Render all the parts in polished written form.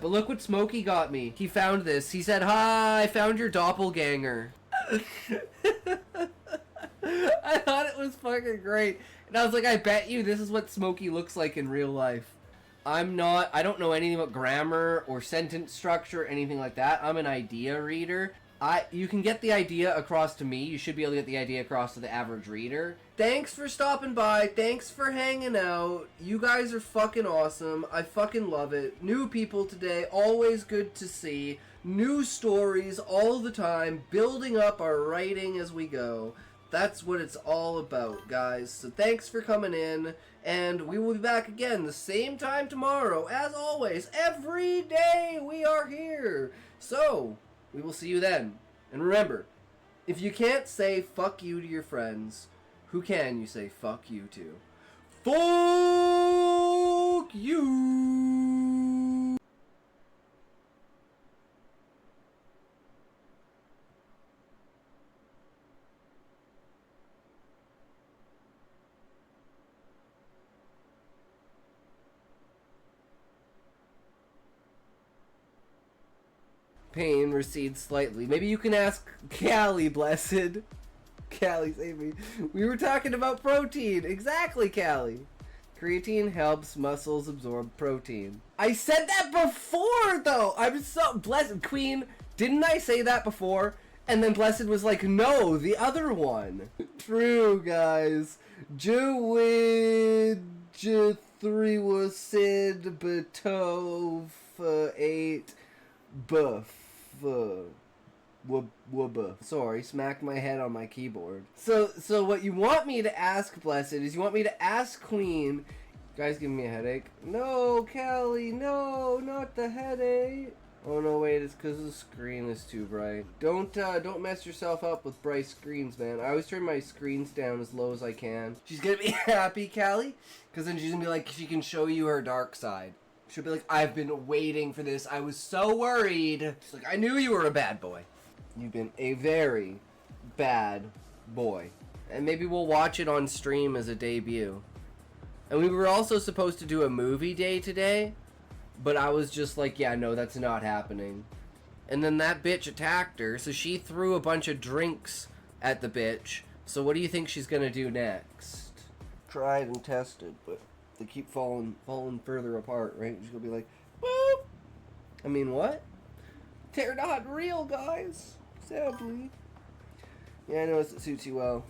But look what Smokey got me. He found this. He said, "Hi, I found your doppelganger." I thought it was fucking great. And I was like, I bet you this is what Smokey looks like in real life. I don't know anything about grammar or sentence structure, anything like that. I'm an idea reader. You can get the idea across to me. You should be able to get the idea across to the average reader. Thanks for stopping by. Thanks for hanging out. You guys are fucking awesome. I fucking love it. New people today. Always good to see. New stories all the time. Building up our writing as we go. That's what it's all about, guys. So thanks for coming in. And we will be back again the same time tomorrow. As always, every day we are here. So we will see you then. And remember, if you can't say fuck you to your friends, who can you say fuck you to? Fuck you! Pain recedes slightly. Maybe you can ask Callie, blessed. Callie, save me. We were talking about protein. Exactly, Callie. Creatine helps muscles absorb protein. I said that before, though. I'm so blessed. Queen, didn't I say that before? And then Blessed was like, no, the other one. True, guys. Jewid 3 was Sid Betov 8 Buff. Sorry, smacked my head on my keyboard. So what you want me to ask, Blessed, is you want me to ask Queen. You guys giving me a headache? No, Callie, no, not the headache. Oh no, wait, it's because the screen is too bright. Don't mess yourself up with bright screens, man. I always turn my screens down as low as I can. She's gonna be happy, Callie, because then she's gonna be like, she can show you her dark side. She'll be like, I've been waiting for this. I was so worried. She's like, I knew you were a bad boy. You've been a very bad boy. And maybe we'll watch it on stream as a debut. And we were also supposed to do a movie day today, but I was just like, yeah, no, that's not happening. And then that bitch attacked her, so she threw a bunch of drinks at the bitch. So what do you think she's gonna do next? Tried and tested, but they keep falling further apart, right? She's gonna be like, boop. I mean, what? They're not real, guys. Sadly. Yeah, I know it suits you well,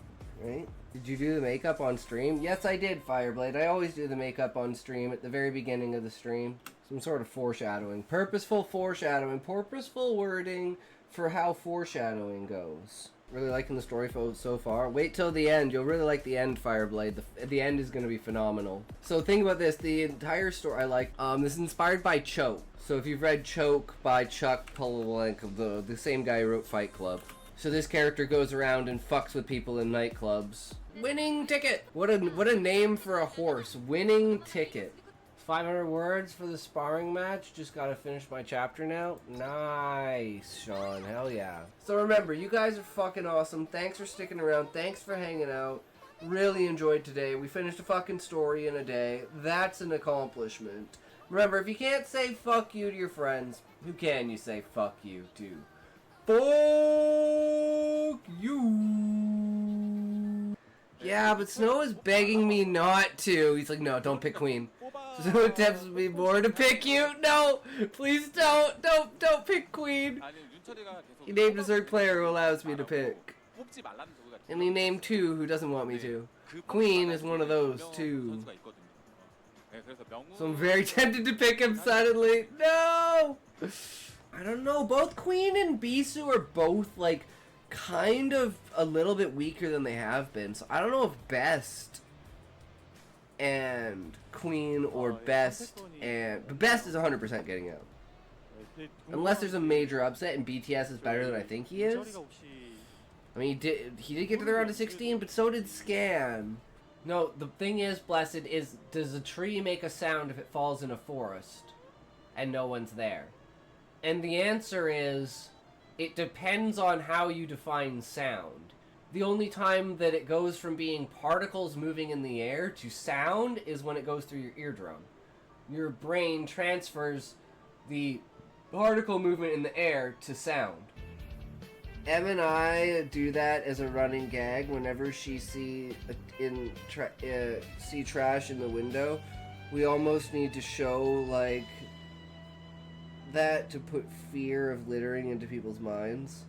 right? Did you do the makeup on stream? Yes, I did, Fireblade. I always do the makeup on stream at the very beginning of the stream. Some sort of foreshadowing. Purposeful foreshadowing. Purposeful wording for how foreshadowing goes. Really liking the story so far. Wait till the end. You'll really like the end, Fireblade. The end is going to be phenomenal. So think about this. The entire story I like. This is inspired by Choke. So if you've read Choke by Chuck Palahniuk, the same guy who wrote Fight Club. So this character goes around and fucks with people in nightclubs. Winning Ticket! What a name for a horse. Winning Ticket. 500 words for the sparring match. Just gotta finish my chapter now. Nice, Sean. Hell yeah. So remember, you guys are fucking awesome. Thanks for sticking around. Thanks for hanging out. Really enjoyed today. We finished a fucking story in a day. That's an accomplishment. Remember, if you can't say fuck you to your friends, who can you say fuck you to? Fuck you. Yeah, but Snow is begging me not to. He's like, no, don't pick Queen. Snow attempts me more to pick you. No, please don't pick Queen. He named a third player who allows me to pick. And he named two who doesn't want me to. Queen is one of those two. So I'm very tempted to pick him suddenly. No! I don't know. Both Queen and Bisu are both, like, kind of a little bit weaker than they have been. So I don't know if Best and Queen or Best and... But Best is 100% getting out. Unless there's a major upset and BTS is better than I think he is. I mean, he did get to the round of 16, but so did Scan. No, the thing is, Blessed, is does a tree make a sound if it falls in a forest and no one's there? And the answer is, it depends on how you define sound. The only time that it goes from being particles moving in the air to sound is when it goes through your eardrum. Your brain transfers the particle movement in the air to sound. Em and I do that as a running gag whenever she see trash in the window. We almost need to show like that to put fear of littering into people's minds.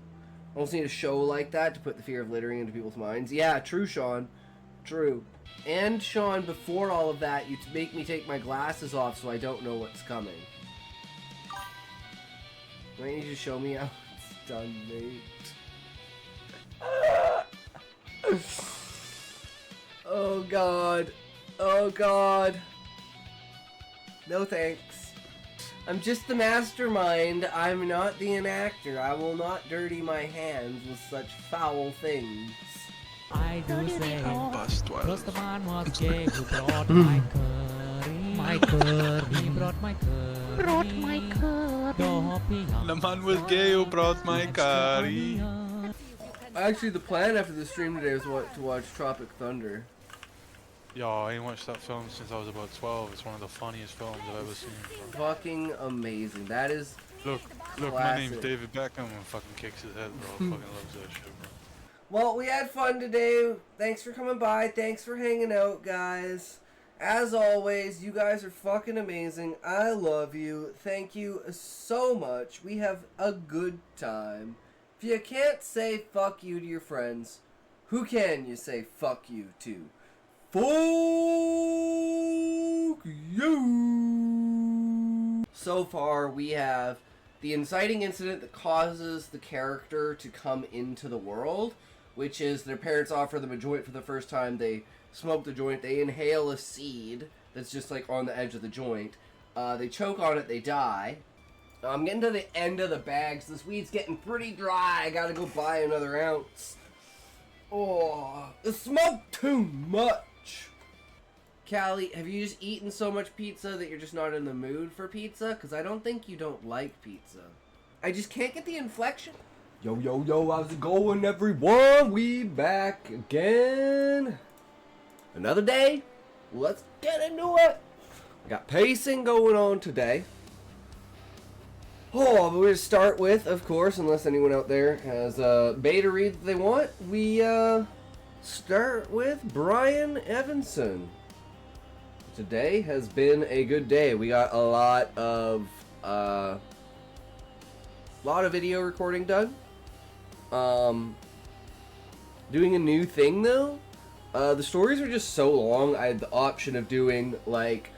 Almost need to show like that to put the fear of littering into people's minds. Yeah, true, Sean. True. And Sean, before all of that, you make me take my glasses off so I don't know what's coming. Why don't you just show me how it's done, mate? Oh god. Oh god. No thanks. I'm just the mastermind. I'm not the enactor. I will not dirty my hands with such foul things. I do say, cause the man was gay who brought my curry. My curry. He brought my curry. Brought my curry. The man was gay who brought my curry. Actually, the plan after the stream today was to watch Tropic Thunder. Yo, I ain't watched that film since I was about 12. It's one of the funniest films I've ever seen, bro. Fucking amazing. That is Look, my classic. name's David Beckham and fucking kicks his head, bro. Fucking loves that shit, bro. Well, we had fun today. Thanks for coming by. Thanks for hanging out, guys. As always, you guys are fucking amazing. I love you. Thank you so much. We have a good time. If you can't say fuck you to your friends, who can you say fuck you to? Fuck you! So far, we have the inciting incident that causes the character to come into the world, which is their parents offer them a joint for the first time. They smoke the joint. They inhale a seed that's just like on the edge of the joint. They choke on it. They die. I'm getting to the end of the bags. This weed's getting pretty dry. I gotta go buy another ounce. Oh, it smoked too much. Callie, have you just eaten so much pizza that you're just not in the mood for pizza? Because I don't think you don't like pizza. I just can't get the inflection. Yo, yo, yo, how's it going, everyone? We back again. Another day. Let's get into it. Got pacing going on today. Oh, but we're going to start with, of course, unless anyone out there has a beta read that they want, we start with Brian Evanson. Today has been a good day. We got a lot of video recording done. Doing a new thing though. The stories are just so long. I had the option of doing like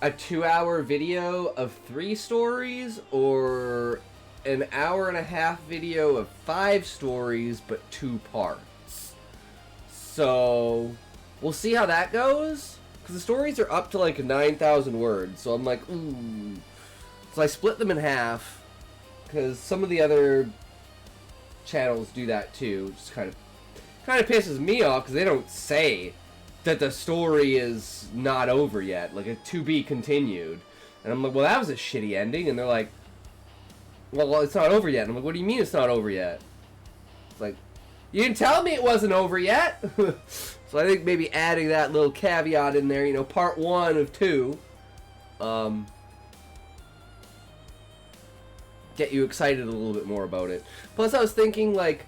a 2-hour video of 3 stories or an hour and a half video of 5 stories but 2 parts. So we'll see how that goes. Because the stories are up to like 9,000 words. So I'm like, ooh. So I split them in half. Because some of the other channels do that too. Just kind of pisses me off because they don't say that the story is not over yet. Like a to be continued. And I'm like, well, that was a shitty ending. And they're like, well, it's not over yet. And I'm like, what do you mean it's not over yet? It's like, you didn't tell me it wasn't over yet. So I think maybe adding that little caveat in there, you know, part 1 of 2, get you excited a little bit more about it. Plus I was thinking, like,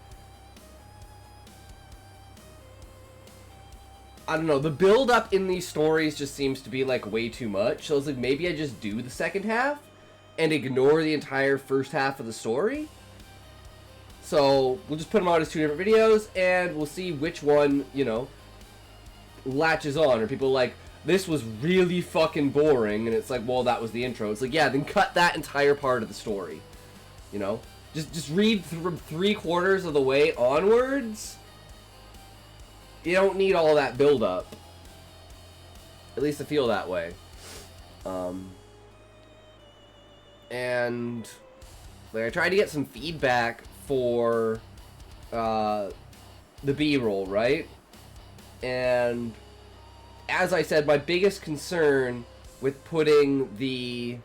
I don't know, the build up in these stories just seems to be like way too much. So I was like, maybe I just do the second half and ignore the entire first half of the story. So we'll just put them out as 2 different videos and we'll see which one, you know, latches on. Or people like, this was really fucking boring, and it's like, well, that was the intro. It's like, yeah, then cut that entire part of the story. You know? Just read from 3/4 of the way onwards. You don't need all that build up. At least I feel that way. And like, I tried to get some feedback for the B-roll, right? And as I said, my biggest concern with putting the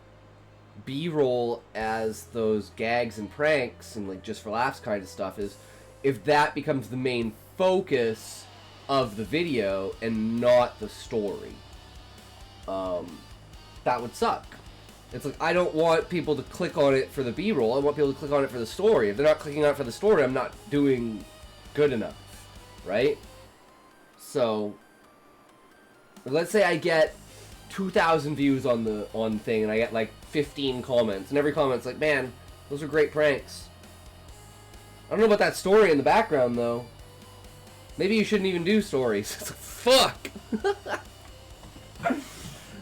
B-roll as those gags and pranks and like just for laughs kind of stuff is if that becomes the main focus of the video and not the story. That would suck. It's like, I don't want people to click on it for the B-roll. I want people to click on it for the story. If they're not clicking on it for the story, I'm not doing good enough, right? So, let's say I get 2,000 views on the thing, and I get like 15 comments, and every comment's like, man, those are great pranks. I don't know about that story in the background, though. Maybe you shouldn't even do stories. It's like, fuck!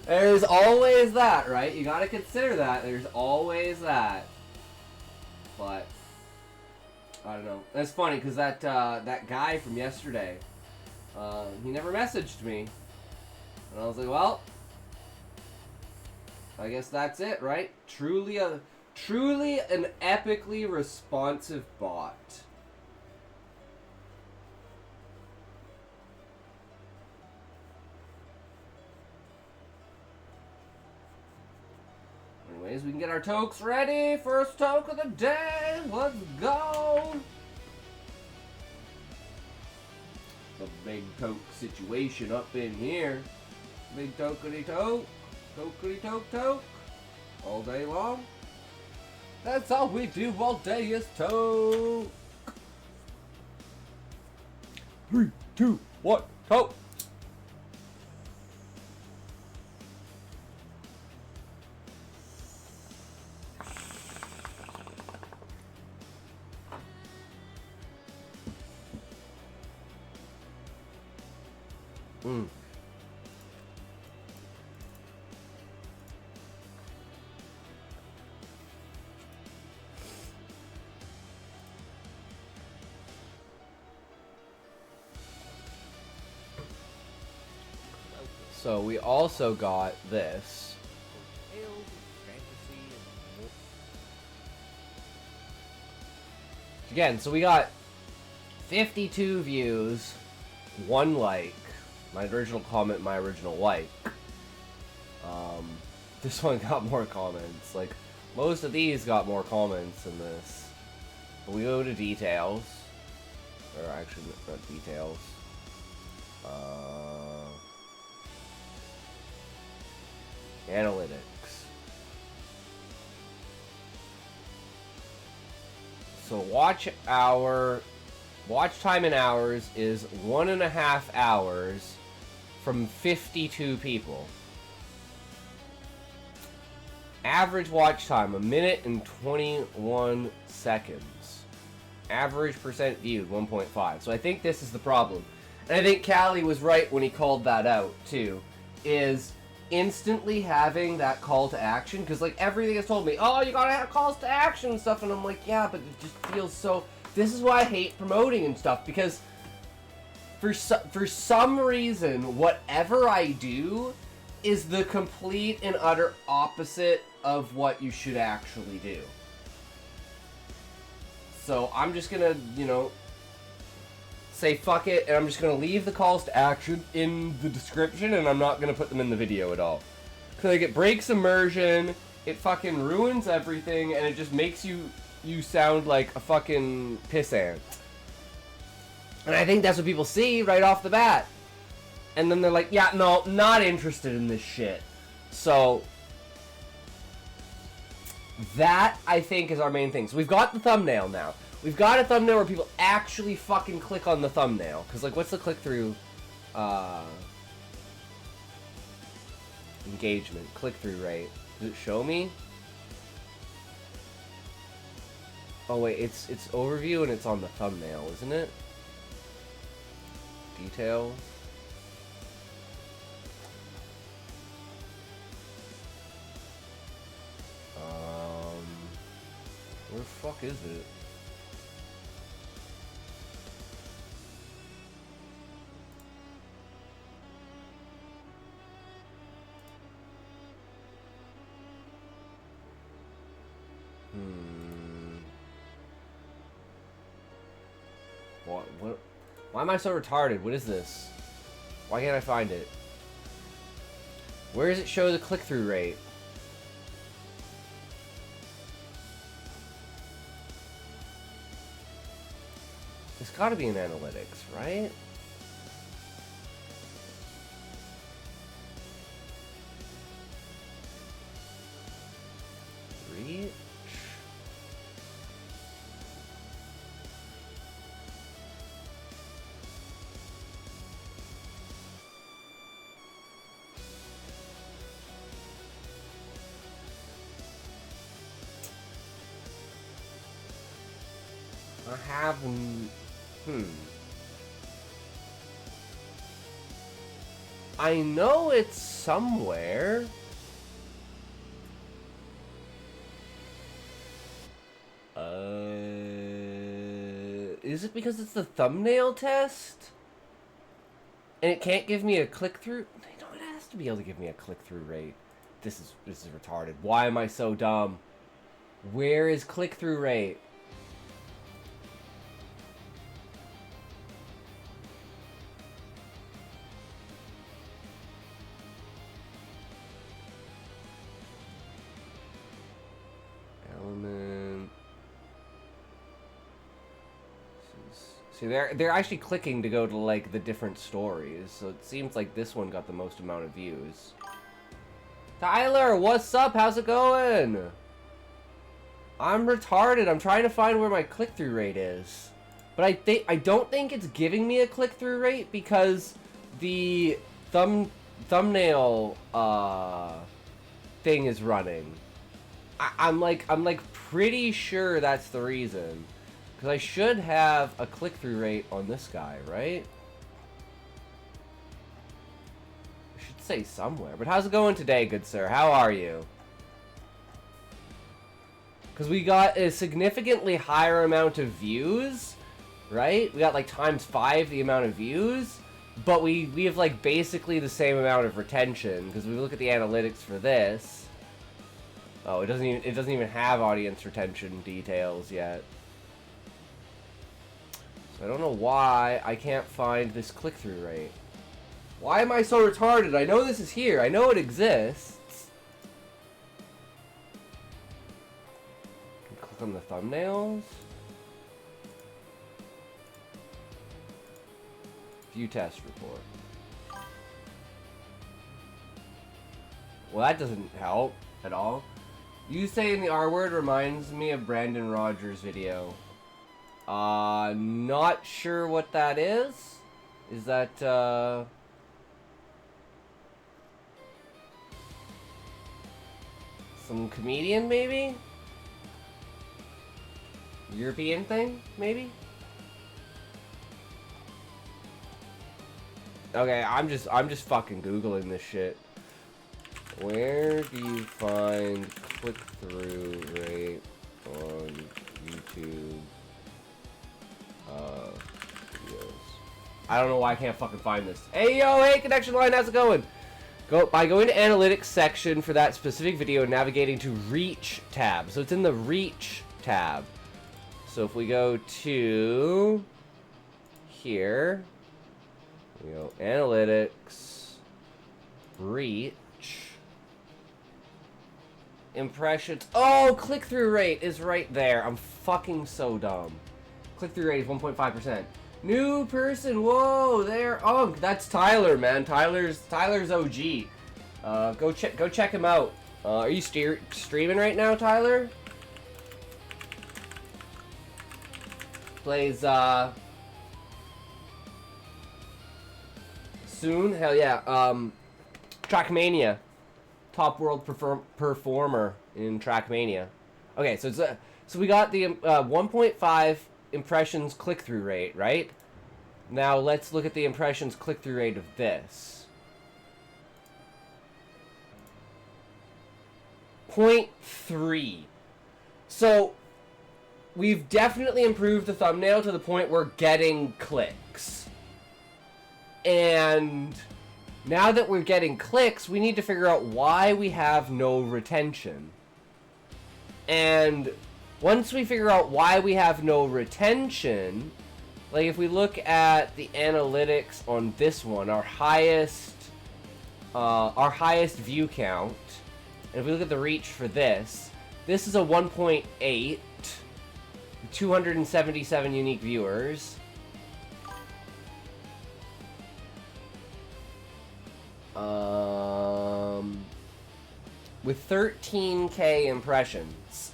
There's always that, right? You gotta consider that. There's always that. But, I don't know. That's funny, because that guy from yesterday, he never messaged me. And I was like, well, I guess that's it, right? Truly an epically responsive bot. Anyways, we can get our tokes ready. First toke of the day. Let's go. The big toke situation up in here. Big tokety toke. Tokety toke toke. All day long. That's all we do all day is toke. 3, 2, 1, toke. So we also got this. Again, so we got 52 views, 1 like, my original comment, my original like. This one got more comments. Like, most of these got more comments than this. But we go to details. Or actually, not details. Analytics. So watch time in hours is 1.5 hours from 52 people. Average watch time, 1 minute and 21 seconds. Average percent viewed, 1.5. So I think this is the problem. And I think Callie was right when he called that out, too. Is instantly having that call to action. Because, like, everything has told me, oh, you gotta have calls to action and stuff. And I'm like, yeah, but it just feels so... This is why I hate promoting and stuff. Because for some reason, whatever I do is the complete and utter opposite of what you should actually do. So I'm just gonna, you know, say fuck it, and I'm just gonna leave the calls to action in the description, and I'm not gonna put them in the video at all. Cause like, it breaks immersion, it fucking ruins everything, and it just makes you sound like a fucking pissant. And I think that's what people see right off the bat. And then they're like, yeah, no, not interested in this shit. So that, I think, is our main thing. So we've got the thumbnail now. We've got a thumbnail where people actually fucking click on the thumbnail. Because, like, what's the click-through engagement? Click-through rate. Does it show me? Oh, wait, it's overview and it's on the thumbnail, isn't it? Detail. Where the fuck is it? What? Why am I so retarded? What is this? Why can't I find it? Where does it show the click-through rate? It's gotta be in analytics, right? I haven't... I know it's somewhere. Is it because it's the thumbnail test? And it can't give me a click-through? No, it has to be able to give me a click-through rate. This is retarded. Why am I so dumb? Where is click-through rate? Element. See, they're actually clicking to go to like the different stories, so it seems like this one got the most amount of views. Tyler, what's up? How's it going? I'm retarded. I'm trying to find where my click-through rate is, but I don't think it's giving me a click-through rate because the thumbnail thing is running. I'm like pretty sure that's the reason. Because I should have a click-through rate on this guy, right? I should say somewhere. But how's it going today, good sir? How are you? Because we got a significantly higher amount of views, right? We got like ×5 the amount of views. But we have like basically the same amount of retention. Because we look at the analytics for this. Oh, it doesn't even have audience retention details yet. So I don't know why I can't find this click-through rate. Why am I so retarded? I know this is here. I know it exists. Click on the thumbnails. View test report. Well, that doesn't help at all. You saying the R word reminds me of Brandon Rogers' video. Not sure what that is. Is that, some comedian, maybe? European thing, maybe? Okay, I'm just fucking Googling this shit. Where do you find click-through rate on YouTube videos? I don't know why I can't fucking find this. Hey yo, hey connection line, how's it going? By going to analytics section for that specific video and navigating to reach tab. So it's in the reach tab. So if we go to here, we go analytics, reach, impressions. Oh, click-through rate is right there. I'm fucking so dumb. Click-through rate is 1.5%. New person. Whoa, there. Oh, that's Tyler, man. Tyler's OG. Go check him out. Are you streaming right now, Tyler? Plays soon. Hell yeah. Trackmania. Top world performer in Trackmania. Okay, so it's so we got the 1.5 impressions click-through rate, right? Now let's look at the impressions click-through rate of this. 0.3. So we've definitely improved the thumbnail to the point we're getting clicks. And now that we're getting clicks, we need to figure out why we have no retention. And once we figure out why we have no retention, like if we look at the analytics on this one, our highest view count, and if we look at the reach for this is a 1.8, 277 unique viewers. With 13k impressions.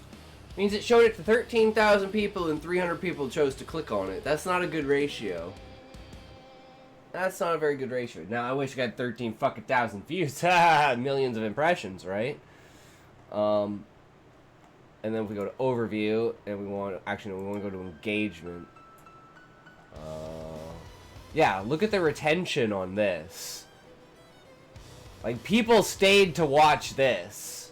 Means it showed it to 13,000 people and 300 people chose to click on it. That's not a good ratio. That's not a very good ratio. Now I wish I got 13 fucking thousand views. Millions of impressions, right? And then if we go to overview, and we want to go to engagement. Yeah, look at the retention on this. Like, people stayed to watch this.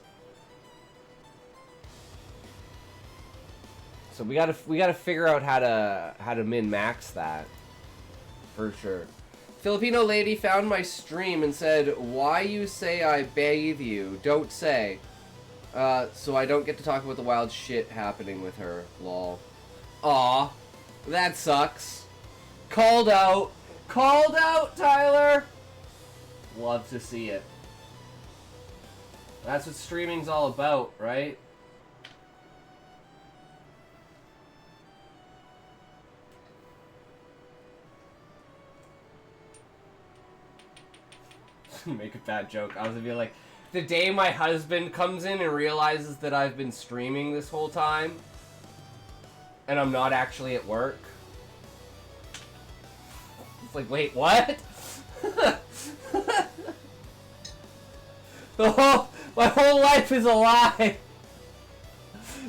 So we gotta figure out how to min-max that. For sure. Filipino lady found my stream and said, "Why you say I bathe you? Don't say." So I don't get to talk about the wild shit happening with her. Lol. Aw. That sucks. Called out. Called out, Tyler! Love to see it. That's what streaming's all about, right? Make a bad joke. I was gonna be like, the day my husband comes in and realizes that I've been streaming this whole time, and I'm not actually at work. It's like, wait, what? My whole life is a lie.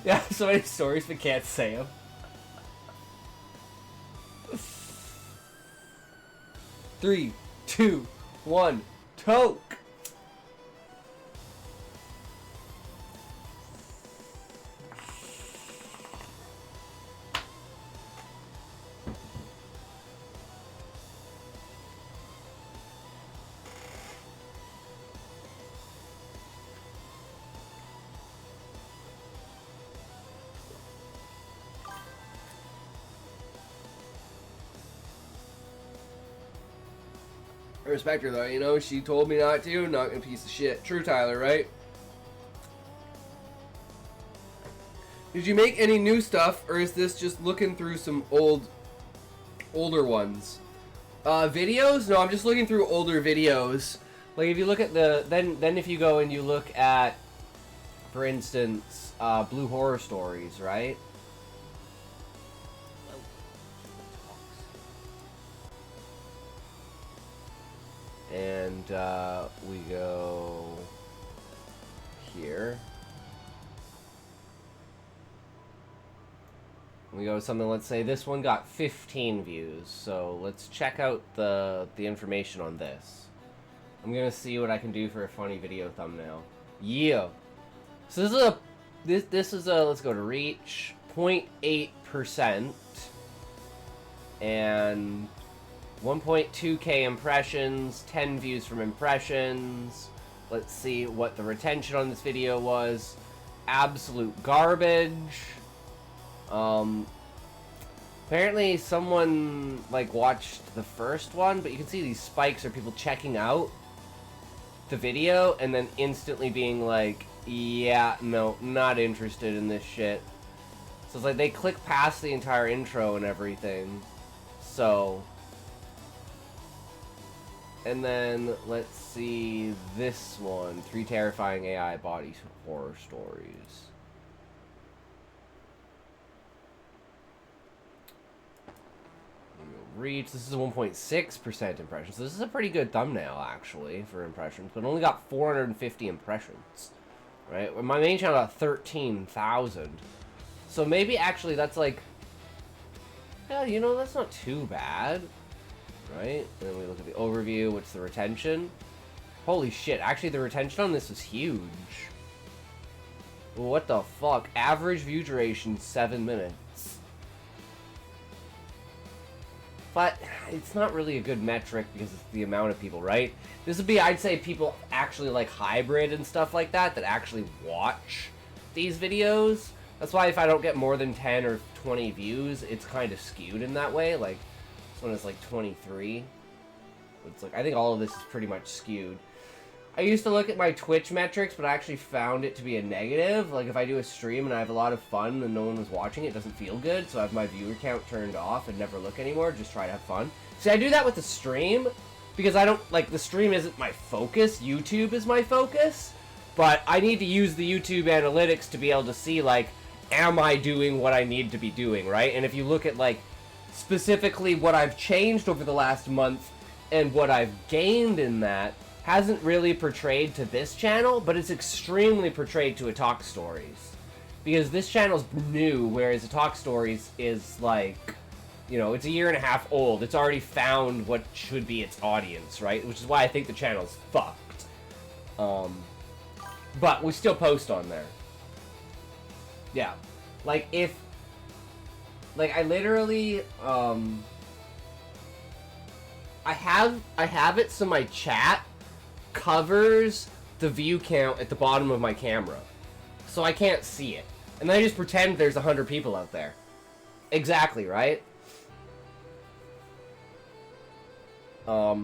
Yeah, so many stories but can't say them. Three, two, one, toke. I respect her though, you know, she told me not to, not a piece of shit. True, Tyler, right? Did you make any new stuff, or is this just looking through some older ones? Videos? No, I'm just looking through older videos. Like, if you look at the, then if you go and you look at, for instance, Blue Horror Stories, right? And we go here. We go something, let's say this one got 15 views. So let's check out the information on this. I'm gonna see what I can do for a funny video thumbnail. Yeah. So this is a let's go to reach 0.8% and 1.2k impressions, 10 views from impressions. Let's see what the retention on this video was. Absolute garbage. Apparently someone like watched the first one, but you can see these spikes are people checking out the video and then instantly being like, yeah, no, not interested in this shit. So it's like they click past the entire intro and everything. So, and then let's see this one, 3 terrifying AI body horror stories. Reach, this is a 1.6% impression, so this is a pretty good thumbnail actually for impressions, but only got 450 impressions, right? My main channel got 13,000, so maybe actually that's like, yeah, you know, that's not too bad, right? And then we look at the overview. What's the retention? Holy shit, actually the retention on this was huge. What the fuck? Average view duration 7 minutes. But it's not really a good metric because it's the amount of people, right? This would be, I'd say, people actually like hybrid and stuff like that actually watch these videos. That's why if I don't get more than 10 or 20 views, it's kind of skewed in that way. Like, this one is like 23. It's like, I think all of this is pretty much skewed. I used to look at my Twitch metrics, but I actually found it to be a negative. Like, if I do a stream and I have a lot of fun and no one was watching, it doesn't feel good. So I have my viewer count turned off and never look anymore. Just try to have fun. See, I do that with the stream because I don't, like, the stream isn't my focus. YouTube is my focus. But I need to use the YouTube analytics to be able to see, like, am I doing what I need to be doing, right? And if you look at, like, specifically what I've changed over the last month and what I've gained in that, hasn't really portrayed to this channel, but it's extremely portrayed to a Talk Stories. because this channel's new, whereas the Talk Stories is like, you know, it's a year and a half old. It's already found what should be its audience, right? Which is why I think the channel's fucked. But we still post on there. Yeah. Like, if... Like, I literally, I have it so my chat covers the view count at the bottom of my camera. So I can't see it. And then I just pretend there's 100 people out there. Exactly, right? At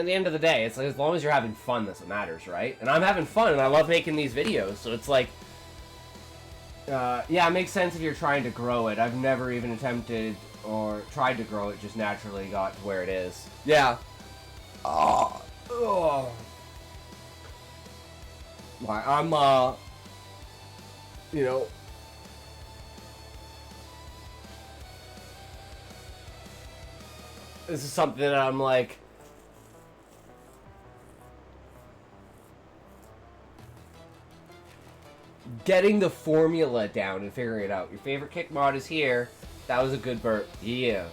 the end of the day, it's like, as long as you're having fun, that's what matters, right? And I'm having fun, and I love making these videos, so it's like... yeah, it makes sense if you're trying to grow it. I've never even attempted or tried to grow it, just naturally got to where it is. Yeah. Oh. I'm, you know... This is something that I'm like... getting the formula down and figuring it out. Your favorite kick mod is here. That was a good burp. Yeah.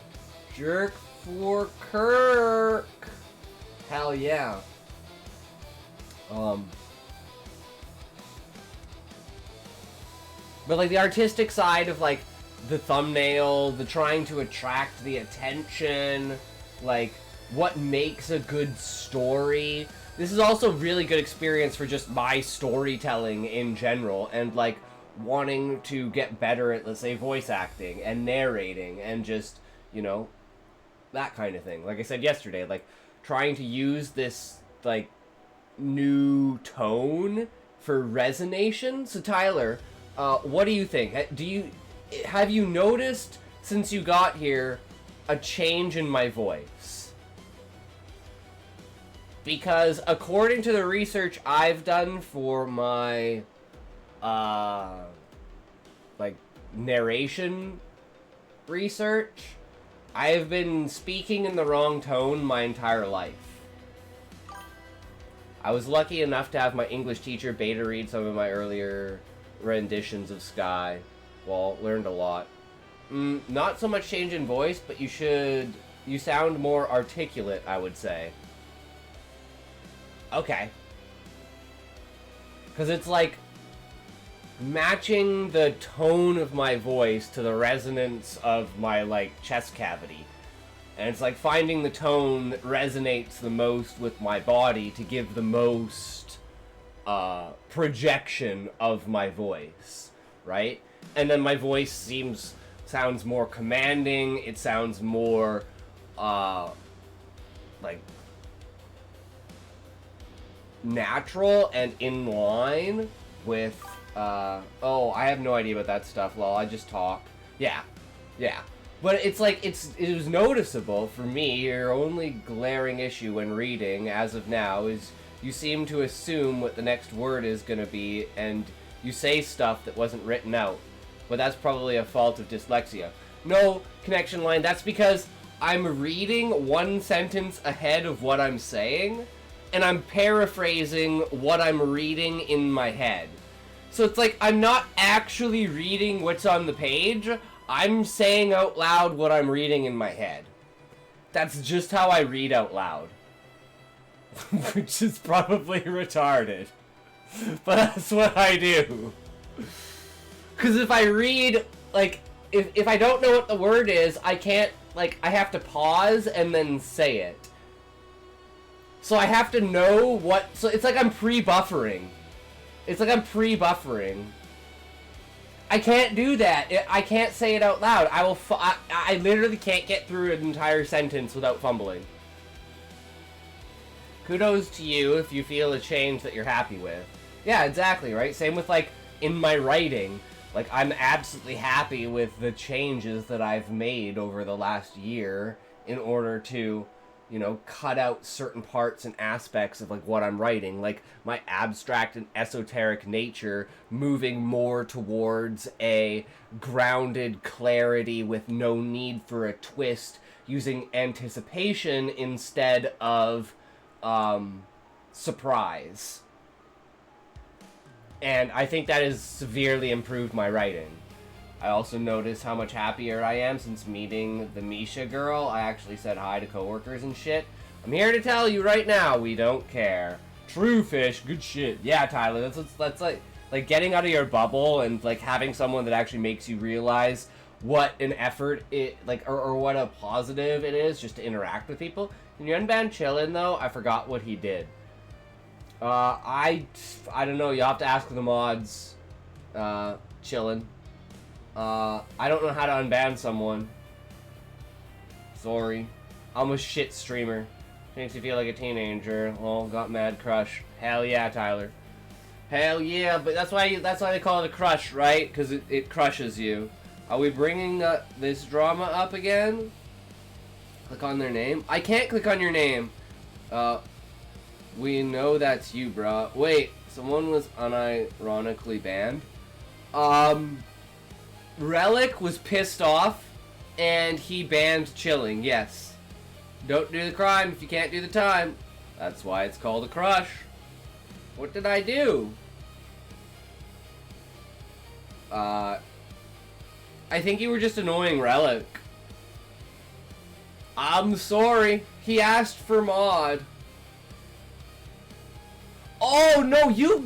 Jerk for Kirk. Hell yeah. But like the artistic side of like the thumbnail, the trying to attract the attention, like what makes a good story. This is also really good experience for just my storytelling in general, and like wanting to get better at, let's say, voice acting and narrating and just, you know, that kind of thing. Like I said yesterday, like trying to use this like new tone for resonation. So Tyler, what do you think? Have you noticed since you got here a change in my voice? Because according to the research I've done for my, like, narration research, I have been speaking in the wrong tone my entire life. I was lucky enough to have my English teacher beta read some of my earlier renditions of Sky. Well, learned a lot. Not so much change in voice, but you sound more articulate, I would say. Okay. Because it's like matching the tone of my voice to the resonance of my, like, chest cavity. And it's like finding the tone that resonates the most with my body to give the most projection of my voice, right? And then my voice sounds more commanding, it sounds more, like, natural and in line with, oh, I have no idea about that stuff, lol, I just talk. Yeah. But it's like, it was noticeable for me. Your only glaring issue when reading, as of now, is you seem to assume what the next word is gonna be, and you say stuff that wasn't written out. But that's probably a fault of dyslexia. No, connection line, that's because I'm reading one sentence ahead of what I'm saying, and I'm paraphrasing what I'm reading in my head. So it's like, I'm not actually reading what's on the page, I'm saying out loud what I'm reading in my head. That's just how I read out loud. Which is probably retarded. But that's what I do. Because if I read, like, if I don't know what the word is, I can't, like, I have to pause and then say it. So I have to know what, so it's like I'm pre-buffering. I can't do that. I can't say it out loud. I literally can't get through an entire sentence without fumbling. Kudos to you if you feel a change that you're happy with. Yeah, exactly, right? Same with, like, in my writing. Like, I'm absolutely happy with the changes that I've made over the last year in order to, you know, cut out certain parts and aspects of, like, what I'm writing. Like, my abstract and esoteric nature moving more towards a grounded clarity with no need for a twist, using anticipation instead of, surprise. And I think that has severely improved my writing. I also noticed how much happier I am since meeting the Misha girl. I actually said hi to coworkers and shit. I'm here to tell you right now, we don't care. True fish, good shit. Yeah, Tyler, that's like getting out of your bubble and like having someone that actually makes you realize what an effort it like or what a positive it is just to interact with people. Can you unban Chillin though? I forgot what he did. I don't know. You'll have to ask the mods. Chillin. I don't know how to unban someone. Sorry. I'm a shit streamer. Makes you feel like a teenager. Oh, got mad crush. Hell yeah, Tyler. Hell yeah, but that's why they call it a crush, right? Because it crushes you. Are we bringing this drama up again? Click on their name. I can't click on your name. We know that's you, bruh. Wait, someone was unironically banned. Relic was pissed off, and he banned Chilling. Yes. Don't do the crime if you can't do the time. That's why it's called a crush. What did I do? I think you were just annoying Relic. I'm sorry. He asked for mod. Oh no, you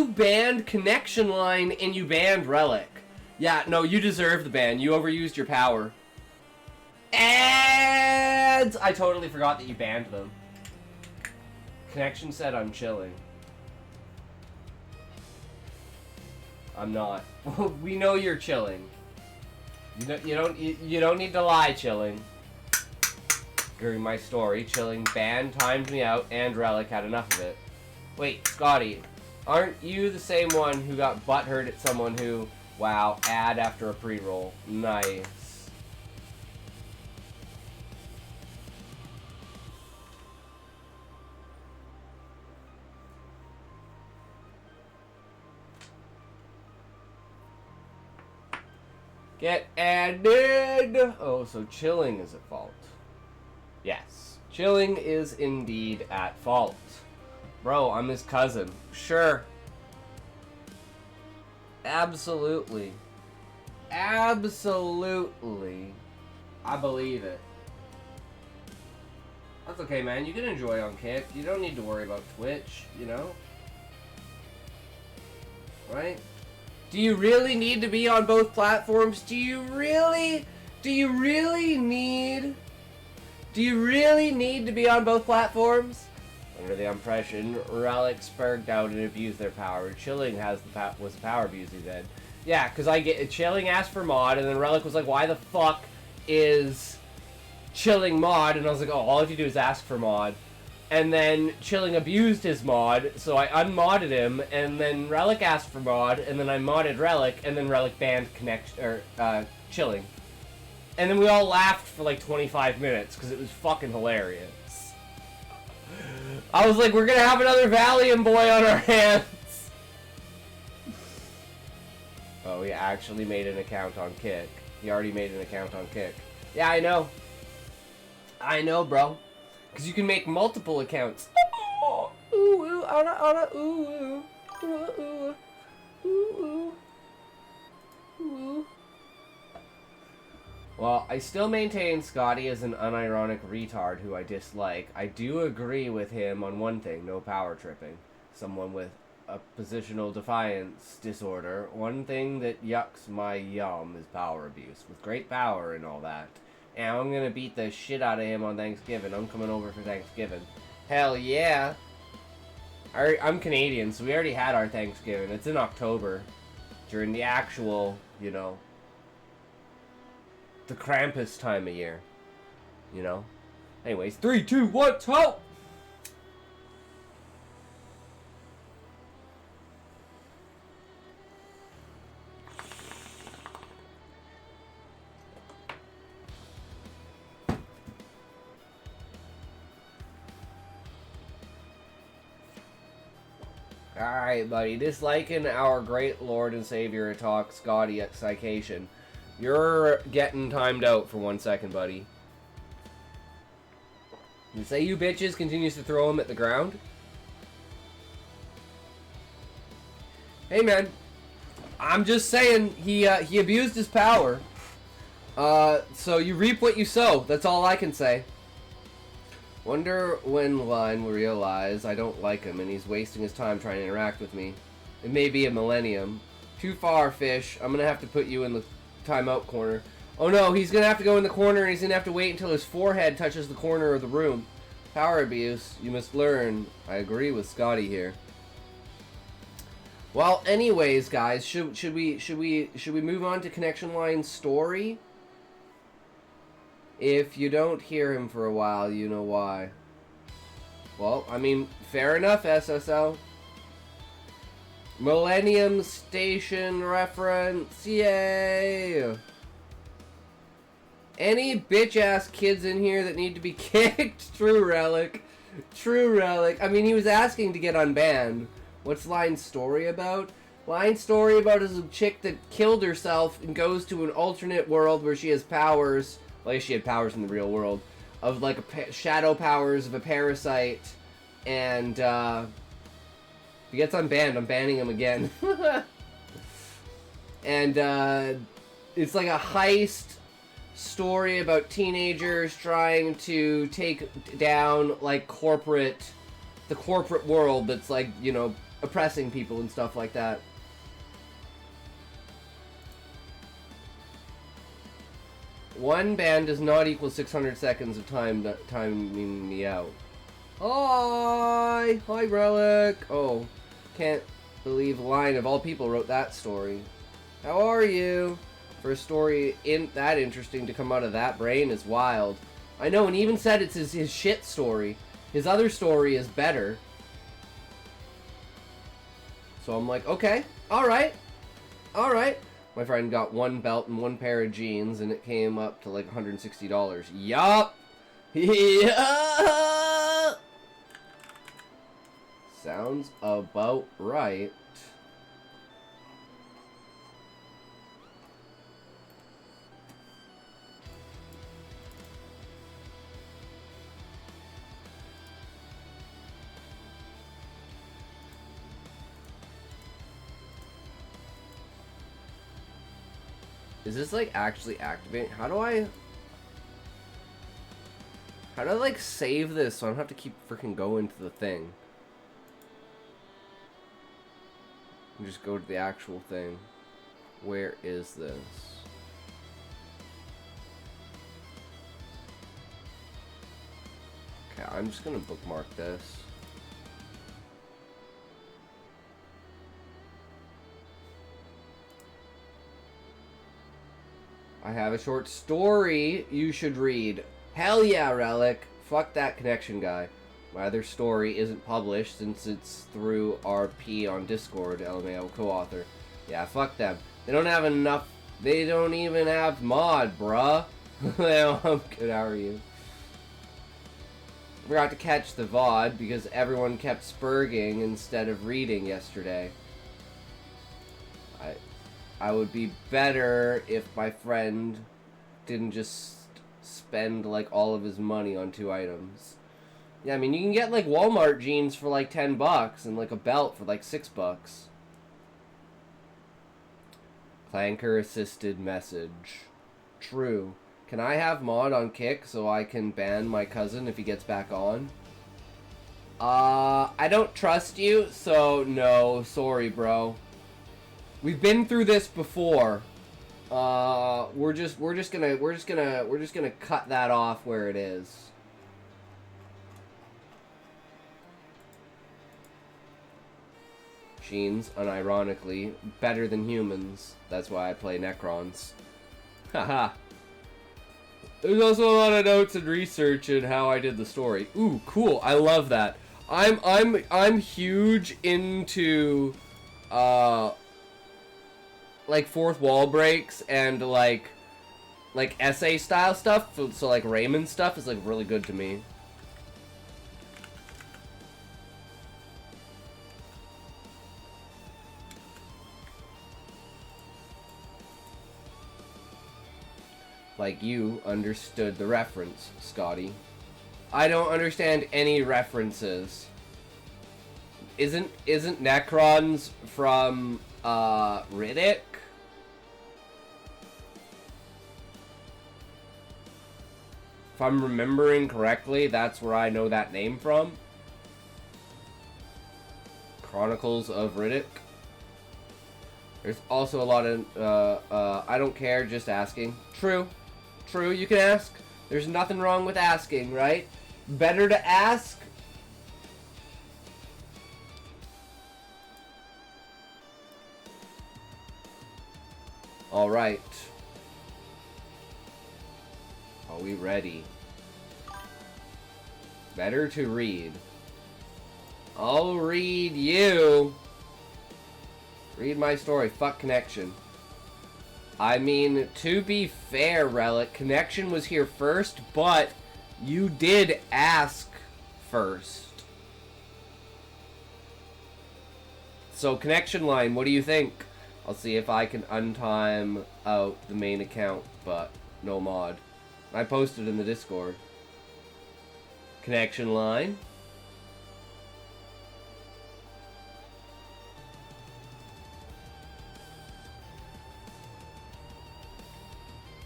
banned Connection Line and you banned Relic. Yeah, no, you deserve the ban. You overused your power. And I totally forgot that you banned them. Connection said I'm chilling. I'm not. We know you're chilling. You don't need to lie, Chilling. During my story, Chilling banned, timed me out, and Relic had enough of it. Wait, Scotty, aren't you the same one who got butthurt at someone who, wow, ad after a pre-roll? Nice. Get added! Oh, so Chilling is at fault. Yes, Chilling is indeed at fault. Bro, I'm his cousin. Sure. Absolutely. Absolutely. I believe it. That's okay, man. You can enjoy on Kick. You don't need to worry about Twitch, you know? Right? Do you really need to be on both platforms? Do you really need to be on both platforms? Under the impression, Relic spurged out and abused their power. Chilling was the power abuse, he said. Yeah, because Chilling asked for mod, and then Relic was like, why the fuck is Chilling mod? And I was like, oh, all you do is ask for mod. And then Chilling abused his mod, so I unmodded him, and then Relic asked for mod, and then I modded Relic, and then Relic banned Chilling. And then we all laughed for like 25 minutes, because it was fucking hilarious. I was like, we're gonna have another Valium boy on our hands! Oh, he actually made an account on Kick. He already made an account on Kick. Yeah, I know. I know, bro. Because you can make multiple accounts. Ooh, ooh, Anna, ooh, ooh, ooh, ooh, ooh. Well, I still maintain Scotty is an unironic retard who I dislike. I do agree with him on one thing, no power tripping. Someone with a positional defiance disorder. One thing that yucks my yum is power abuse. With great power and all that. And I'm gonna beat the shit out of him on Thanksgiving. I'm coming over for Thanksgiving. Hell yeah! I'm Canadian, so we already had our Thanksgiving. It's in October. During the actual, you know, the Krampus time of year. You know? Anyways, 3, 2, 1, go! Alright, buddy. Disliking our great Lord and Savior talk, Scotty at Cication. You're getting timed out for 1 second, buddy. You say you bitches continues to throw him at the ground? Hey, man. I'm just saying he abused his power. So you reap what you sow. That's all I can say. Wonder when Line will realize I don't like him and he's wasting his time trying to interact with me. It may be a millennium. Too far, Fish. I'm gonna have to put you in the timeout corner. Oh no, he's gonna have to go in the corner and he's gonna have to wait until his forehead touches the corner of the room. Power abuse. You must learn. I agree with Scotty here. Well, anyways, guys, should we move on to Connection Line's story? If you don't hear him for a while, you know why. Well, I mean, fair enough, SSL. Millennium Station reference, yay! Any bitch-ass kids in here that need to be kicked? True Relic. True Relic. I mean, he was asking to get unbanned. What's Line's story about? Line's story about is a chick that killed herself and goes to an alternate world where she has powers. Well, she had powers in the real world. Of like shadow powers of a parasite. And if he gets unbanned, I'm banning him again. And it's like a heist story about teenagers trying to take down like the corporate world that's like, you know, oppressing people and stuff like that. One ban does not equal 600 seconds of timing me out. Hi! Hi, Relic! Oh, can't believe Line of all people wrote that story. How are you? For a story that interesting to come out of that brain is wild. I know, and he even said it's his shit story. His other story is better. So I'm like, okay, alright. Alright. My friend got one belt and one pair of jeans, and it came up to like $160. Yup! Yeah! Sounds about right. Is this like actually activating? How do I like save this so I don't have to keep freaking going to the thing? And just go to the actual thing. Where is this? Okay, I'm just gonna bookmark this. I have a short story you should read. Hell yeah, Relic. Fuck that connection guy. My other story isn't published since it's through RP on Discord, LMAO co-author. Yeah, fuck them. They don't have enough. They don't even have mod, bruh. I'm good, how are you? Forgot to catch the VOD because everyone kept spurging instead of reading yesterday. I would be better if my friend didn't just spend like all of his money on 2 items. Yeah, I mean, you can get like Walmart jeans for like $10 and like a belt for like $6. Clanker assisted message. True. Can I have mod on Kick so I can ban my cousin if he gets back on? I don't trust you, so no, sorry, bro. We've been through this before. We're just gonna cut that off where it is. Machines, unironically, better than humans. That's why I play Necrons. Haha. There's also a lot of notes and research in how I did the story. Ooh, cool. I love that. I'm huge into like fourth wall breaks and like essay style stuff. So like Raymond stuff is like really good to me. Like you understood the reference, Scotty. I don't understand any references. Isn't Necrons from Riddick? If I'm remembering correctly, that's where I know that name from. Chronicles of Riddick. There's also a lot of, I don't care, just asking. True. True, you can ask. There's nothing wrong with asking, right? Better to ask. Alright. Are we ready? Better to read. I'll read you. Read my story. Fuck Connection. I mean, to be fair, Relic, Connection was here first, but you did ask first. So, Connection Line, what do you think? I'll see if I can untime out the main account, but no mod. I posted in the Discord. Connection Line.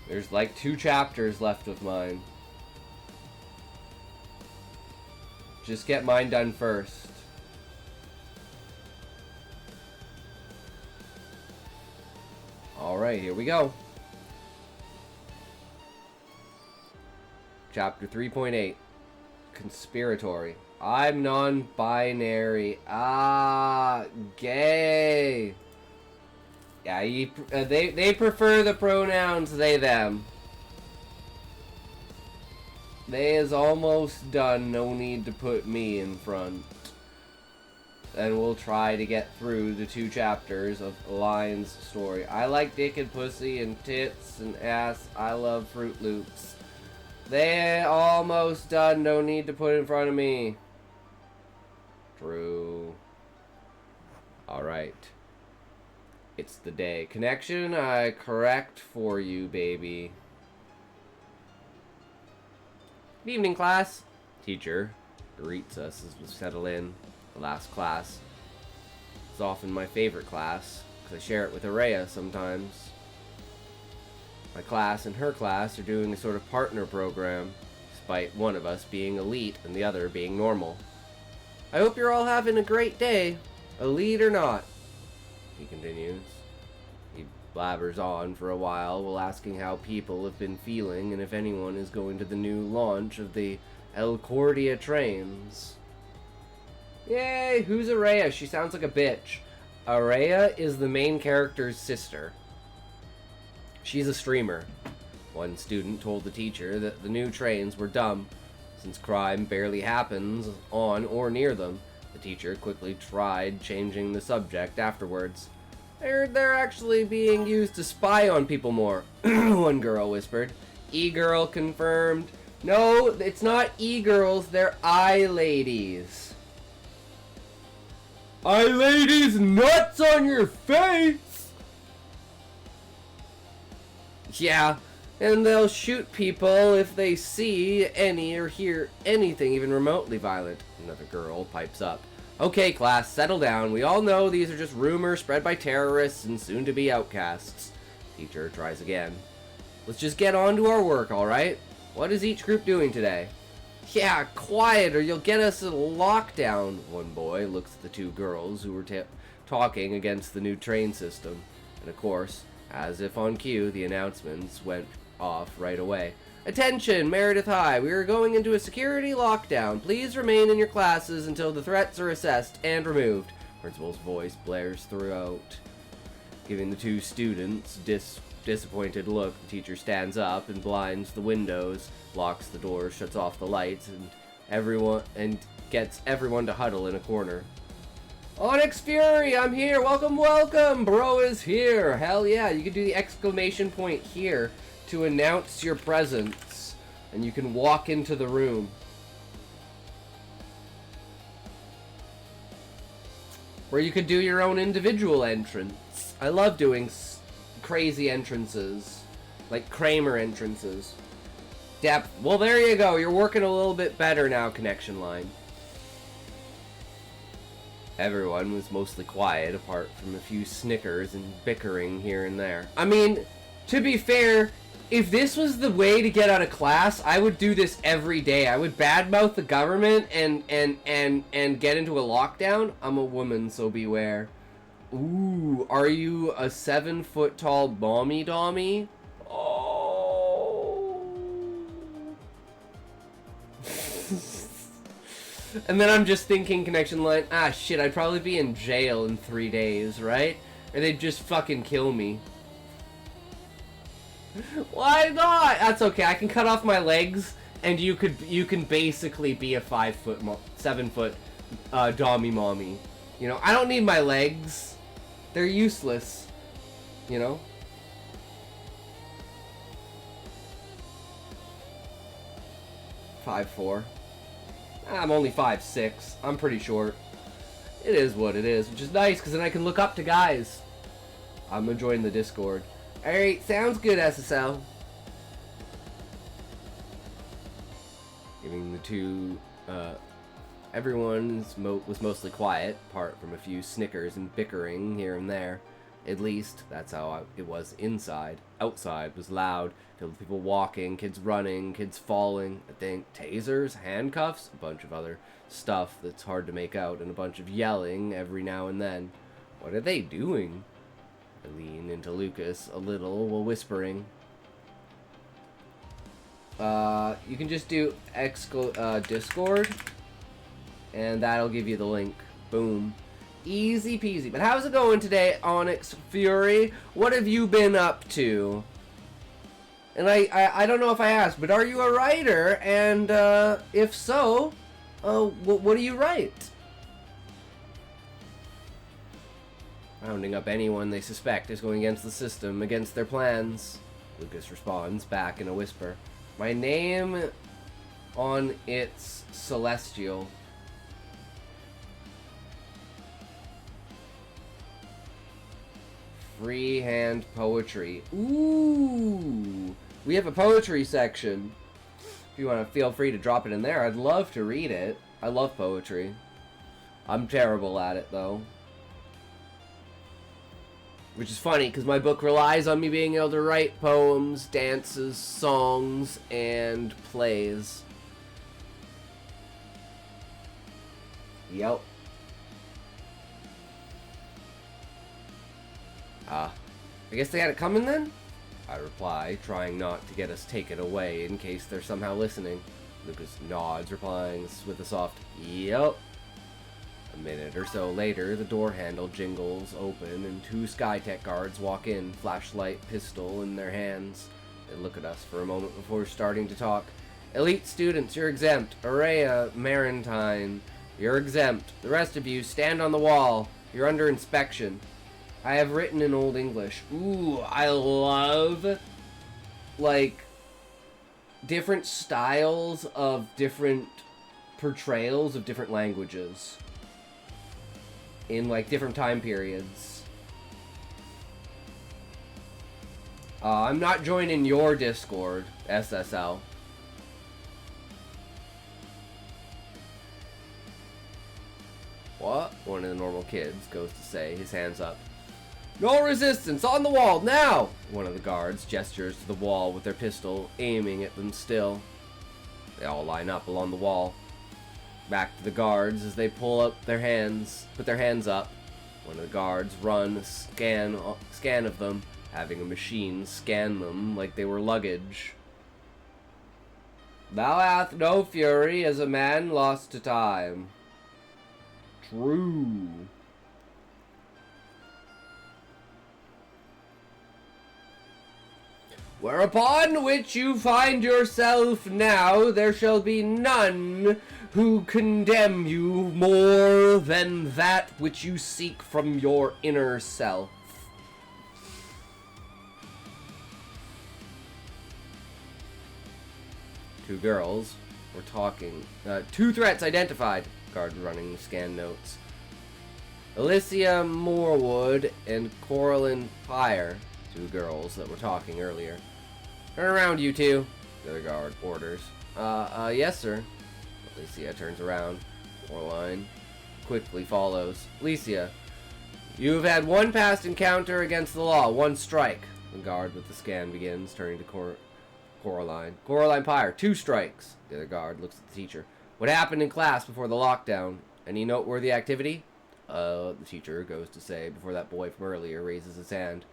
There's like 2 chapters left of mine. Just get mine done first. Alright, here we go. Chapter 3.8. Conspiratory. I'm non-binary. Ah, gay. Yeah, they prefer the pronouns they, them. They is almost done, no need to put me in front. And we'll try to get through the 2 chapters of Lion's story. I like dick and pussy and tits and ass. I love Fruit Loops. They almost done, no need to put in front of me. True. Alright. It's the day. Connection, I correct for you, baby. Good evening, class. Teacher greets us as we settle in. The last class. It's often my favorite class, because I share it with Araya sometimes. My class and her class are doing a sort of partner program, despite one of us being elite and the other being normal. I hope you're all having a great day, elite or not, he continues. He blabbers on for a while while asking how people have been feeling and if anyone is going to the new launch of the El Cordia trains. Yay, who's Araya? She sounds like a bitch. Araya is the main character's sister. She's a streamer. One student told the teacher that the new trains were dumb, since crime barely happens on or near them. The teacher quickly tried changing the subject afterwards. I heard they're actually being used to spy on people more, one girl whispered. E-girl confirmed. No, it's not e-girls, they're eye-ladies. Eye-ladies, nuts on your face! Yeah, and they'll shoot people if they see any or hear anything even remotely violent. Another girl pipes up. Okay, class, settle down. We all know these are just rumors spread by terrorists and soon-to-be outcasts. Teacher tries again. Let's just get on to our work, alright? What is each group doing today? Yeah, quiet or you'll get us a lockdown. One boy looks at the 2 girls who were talking against the new train system. And of course, as if on cue, the announcements went off right away. Attention, Meredith High, we are going into a security lockdown. Please remain in your classes until the threats are assessed and removed. Principal's voice blares throughout. Giving the 2 students disappointed look, the teacher stands up and blinds the windows, locks the doors, shuts off the lights, and gets everyone to huddle in a corner. Onyx Fury, I'm here! Welcome, welcome! Bro is here! Hell yeah, you can do the exclamation point here to announce your presence, and you can walk into the room. Or you could do your own individual entrance. I love doing crazy entrances, like Kramer entrances. Depth. Well, there you go. You're working a little bit better now, Connection Line. Everyone was mostly quiet, apart from a few snickers and bickering here and there. I mean, to be fair, if this was the way to get out of class, I would do this every day. I would badmouth the government and get into a lockdown. I'm a woman, so beware. Ooh, are you a 7-foot tall mommy dommy? Oh. And then I'm just thinking, connection line, ah shit, I'd probably be in jail in 3 days, right? Or they'd just fucking kill me. Why not? That's okay. I can cut off my legs, and you can basically be a 7-foot dommy mommy. You know, I don't need my legs. They're useless. You know. 5'4". I'm only 5'6". I'm pretty short. It is what it is, which is nice because then I can look up to guys. I'm gonna join the Discord. Alright, sounds good, SSL. Giving the two, everyone was mostly quiet, apart from a few snickers and bickering here and there. At least, that's how it was inside. Outside was loud, filled with people walking, kids running, kids falling, I think, tasers, handcuffs, a bunch of other stuff that's hard to make out, and a bunch of yelling every now and then. What are they doing? I lean into Lucas a little while whispering. You can just do Discord, and that'll give you the link. Boom. Easy peasy. But how's it going today, Onyx Fury? What have you been up to? And I don't know if I asked, but are you a writer? And if so, what do you write? Rounding up anyone they suspect is going against the system, against their plans. Lucas responds back in a whisper. My name on it's Celestial. Freehand poetry. Ooh! We have a poetry section. If you want to feel free to drop it in there, I'd love to read it. I love poetry. I'm terrible at it, though. Which is funny, because my book relies on me being able to write poems, dances, songs, and plays. Yep. I guess they had it coming then? I reply, trying not to get us taken away in case they're somehow listening. Lucas nods, replying with a soft, yep. A minute or so later, the door handle jingles open and two Skytech guards walk in, flashlight, pistol in their hands. They look at us for a moment before starting to talk. Elite students, you're exempt. Aurea, Marantine, you're exempt. The rest of you, stand on the wall. You're under inspection. I have written in Old English. Ooh, I love, like, different styles of different portrayals of different languages. In, like, different time periods. I'm not joining your Discord, SSL. What? One of the normal kids goes to say, his hands up. No resistance! On the wall, now! One of the guards gestures to the wall with their pistol, aiming at them still. They all line up along the wall. Back to the guards as they put their hands up. One of the guards run a scan of them, having a machine scan them like they were luggage. Thou hath no fury as a man lost to time. True. Whereupon which you find yourself now, there shall be none who condemn you more than that which you seek from your inner self. Two girls were talking. Two threats identified. Guard running scan notes. Alicia Morewood and Coraline Pyre. Two girls that were talking earlier. Turn around, you two. The other guard orders. Yes, sir. Alicia turns around. quickly follows. Alicia, you have had one past encounter against the law, 1 strike. The guard with the scan begins, turning to Coraline. Coraline Pyre, 2 strikes. The other guard looks at the teacher. What happened in class before the lockdown? Any noteworthy activity? The teacher goes to say before that boy from earlier raises his hand.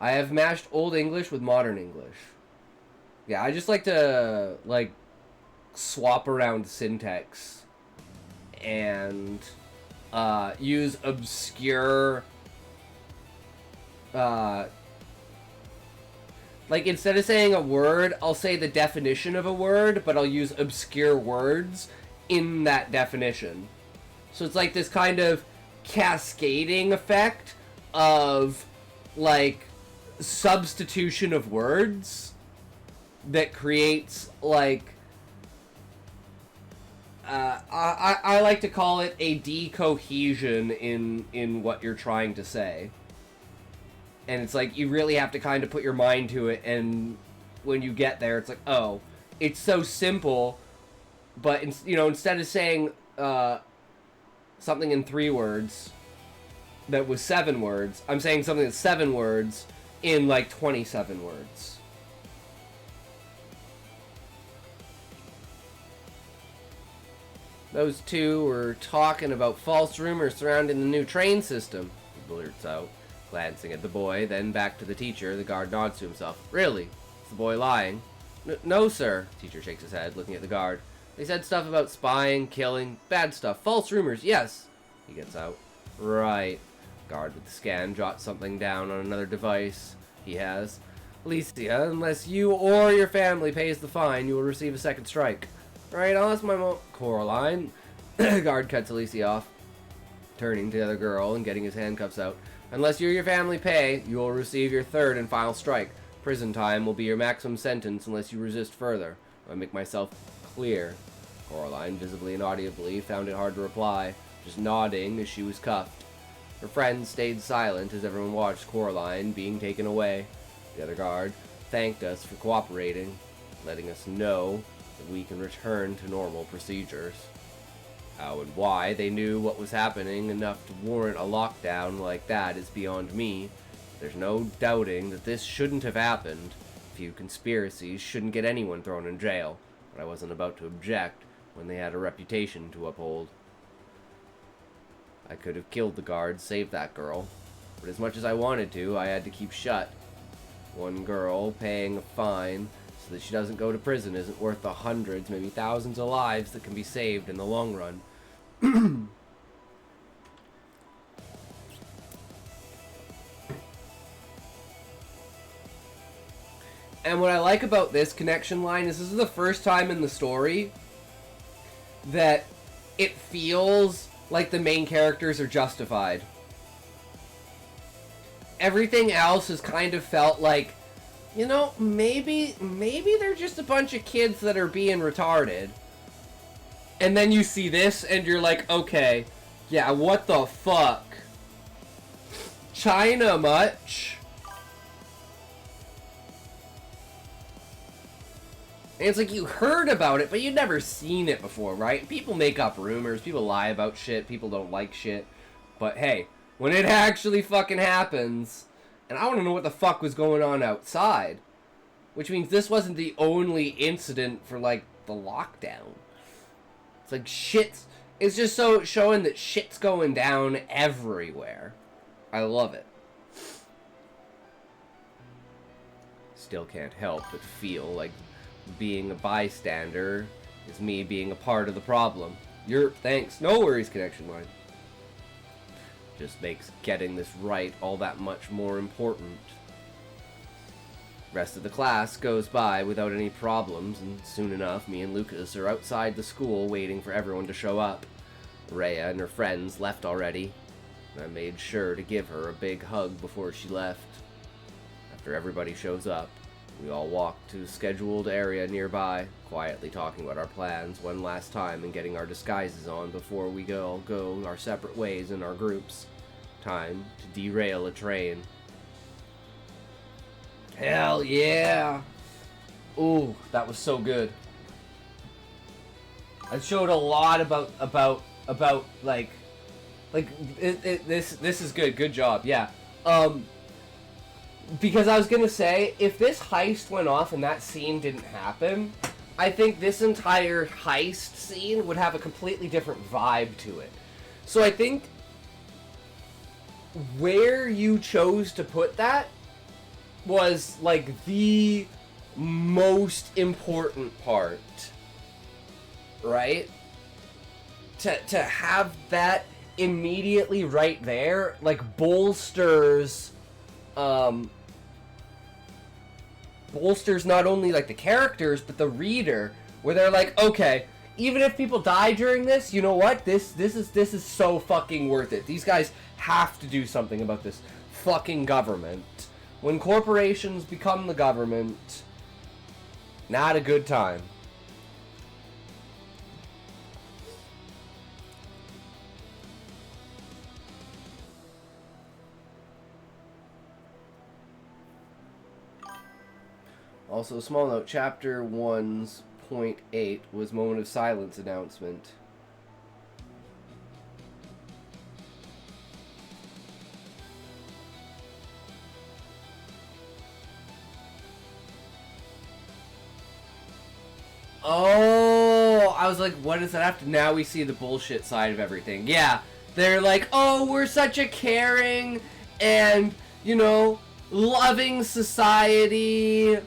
I have mashed Old English with Modern English. Yeah, I just like to, like, swap around syntax and use obscure, like, instead of saying a word, I'll say the definition of a word, but I'll use obscure words in that definition. So it's like this kind of cascading effect of, like, substitution of words that creates, like, I like to call it a decohesion in what you're trying to say. And it's like, you really have to kind of put your mind to it, and when you get there, it's like, oh, it's so simple, but, instead of saying something in 3 words that was 7 words, I'm saying something that's 7 words in, like, 27 words. Those two were talking about false rumors surrounding the new train system, he blurts out, glancing at the boy, then back to the teacher. The guard nods to himself. Really? Is the boy lying? No, sir. The teacher shakes his head, looking at the guard. They said stuff about spying, killing, bad stuff, false rumors, yes. He gets out. Right. Guard with the scan jots something down on another device. He has. Alicia, unless you or your family pays the fine, you will receive a 2nd strike. Right, I'll ask my mom. Coraline. Guard cuts Alicia off, turning to the other girl and getting his handcuffs out. Unless you or your family pay, you will receive your 3rd and final strike. Prison time will be your maximum sentence unless you resist further. I make myself clear. Coraline, visibly and audibly, found it hard to reply, just nodding as she was cuffed. Her friends stayed silent as everyone watched Coraline being taken away. The other guard thanked us for cooperating, letting us know that we can return to normal procedures. How and why they knew what was happening enough to warrant a lockdown like that is beyond me. There's no doubting that this shouldn't have happened. Few conspiracies shouldn't get anyone thrown in jail, but I wasn't about to object when they had a reputation to uphold. I could have killed the guards, saved that girl, but as much as I wanted to, I had to keep shut. One girl paying a fine so that she doesn't go to prison isn't worth the hundreds, maybe thousands of lives that can be saved in the long run. And what I like about this connection line is this is the first time in the story that it feels like the main characters are justified. Everything else has kind of felt like, you know, maybe they're just a bunch of kids that are being retarded. And then you see this and you're like, okay, yeah, what the fuck? China much? And it's like you heard about it, but you'd never seen it before, right? People make up rumors, people lie about shit, people don't like shit. But hey, when it actually fucking happens, and I want to know what the fuck was going on outside. Which means this wasn't the only incident for, like, the lockdown. It's like shit's... It's just so showing that shit's going down everywhere. I love it. Still can't help but feel like being a bystander is me being a part of the problem. Thanks. No worries, connection line. Just makes getting this right all that much more important. Rest of the class goes by without any problems, and soon enough, me and Lucas are outside the school waiting for everyone to show up. Rhea and her friends left already, and I made sure to give her a big hug before she left. After everybody shows up, we all walk to a scheduled area nearby, quietly talking about our plans one last time and getting our disguises on before we all go our separate ways in our groups. Time to derail a train. Hell yeah! Ooh, that was so good. I showed a lot about like Like, this is good. Good job. Yeah. Because I was gonna say, if this heist went off and that scene didn't happen, I think this entire heist scene would have a completely different vibe to it. So I think where you chose to put that was, like, the most important part. Right? To have that immediately right there, like, bolsters not only, like, the characters, but the reader, where they're like, okay, even if people die during this, you know what? This is so fucking worth it. These guys have to do something about this fucking government. When corporations become the government, not a good time. Also, small note, Chapter 1's point 8 was Moment of Silence announcement. Oh, I was like, what does that have to... Now we see the bullshit side of everything. Yeah, they're like, oh, we're such a caring and, you know, loving society.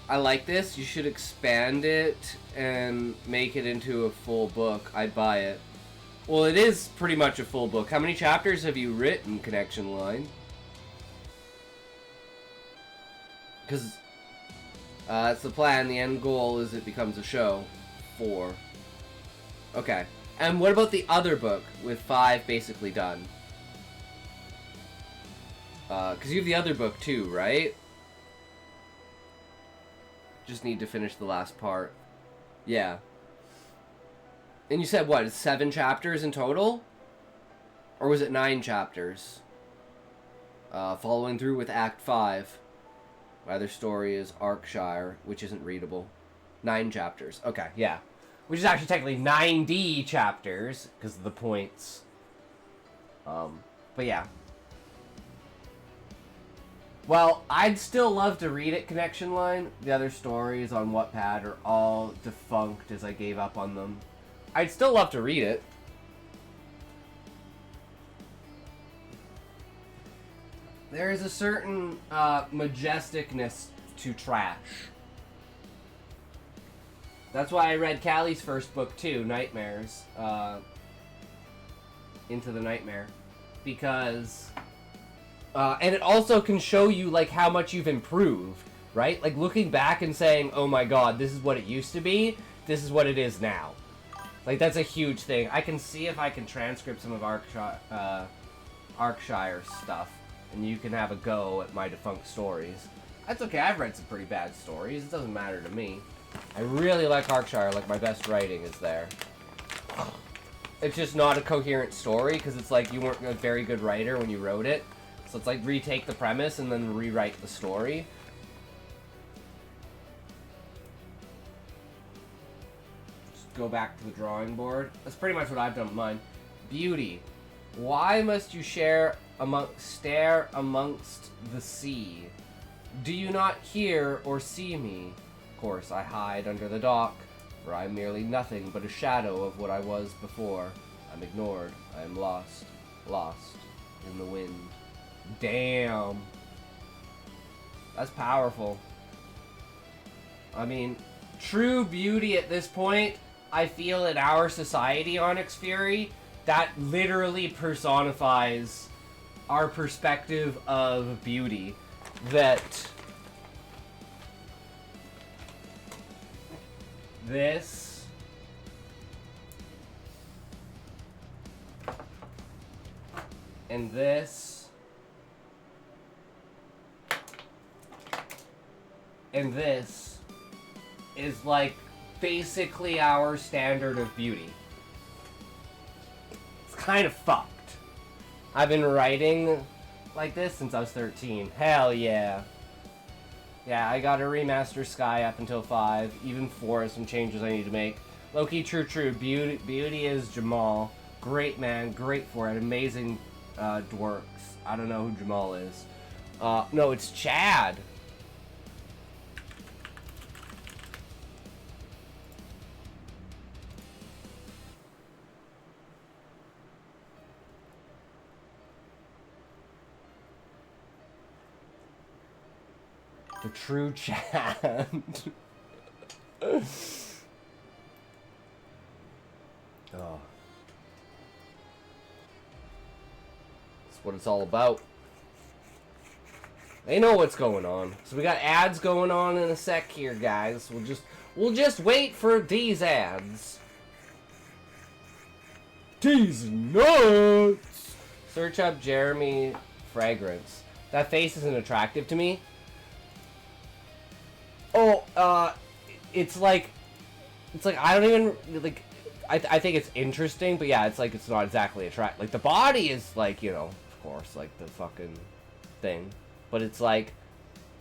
I like this. You should expand it and make it into a full book. I'd buy it. Well, it is pretty much a full book. How many chapters have you written, Connection Line? Because that's the plan. The end goal is it becomes a show. 4. Okay. And what about the other book with 5 basically done? Because you have the other book too, right? Just need to finish the last part. Yeah. And you said, what, 7 chapters in total? Or was it 9 chapters? Following through with Act 5. My other story is Arkshire, which isn't readable. 9 chapters. Okay, yeah. Which is actually technically 90 chapters, because of the points. But yeah. Well, I'd still love to read it, Connection Line. The other stories on Wattpad are all defunct as I gave up on them. I'd still love to read it. There is a certain majesticness to trash. That's why I read Callie's first book too, Nightmares. Into the Nightmare. Because... and it also can show you, like, how much you've improved, right? Like, looking back and saying, oh my god, this is what it used to be, this is what it is now. Like, that's a huge thing. I can see if I can transcript some of Arkshire stuff, and you can have a go at my defunct stories. That's okay, I've read some pretty bad stories, it doesn't matter to me. I really like Arkshire, like, my best writing is there. It's just not a coherent story, because it's like you weren't a very good writer when you wrote it. So it's like retake the premise and then rewrite the story. Just go back to the drawing board. That's pretty much what I've done with mine. Beauty. Why must you stare amongst the sea? Do you not hear or see me? Of course, I hide under the dock, for I am merely nothing but a shadow of what I was before. I'm ignored. I am lost. Lost in the wind. Damn. That's powerful. I mean, true beauty at this point, I feel in our society, Onyx Fury, that literally personifies our perspective of beauty. That this and this and this is like basically our standard of beauty. It's kind of fucked. I've been writing like this since I was 13. Hell yeah. Yeah, I gotta remaster Sky up until 5. Even 4 has some changes I need to make. Low-key, true. Beauty is Jamal. Great man, great for it. Amazing dwarks. I don't know who Jamal is. No, it's Chad. The true Chad. Oh. That's what it's all about. They know what's going on. So we got ads going on in a sec here, guys. We'll just wait for these ads. These nuts. Search up Jeremy Fragrance. That face isn't attractive to me. Oh, it's like I don't even like. I think it's interesting, but yeah, it's like it's not exactly attractive. Like the body is like, you know, of course, like the fucking thing, but it's like,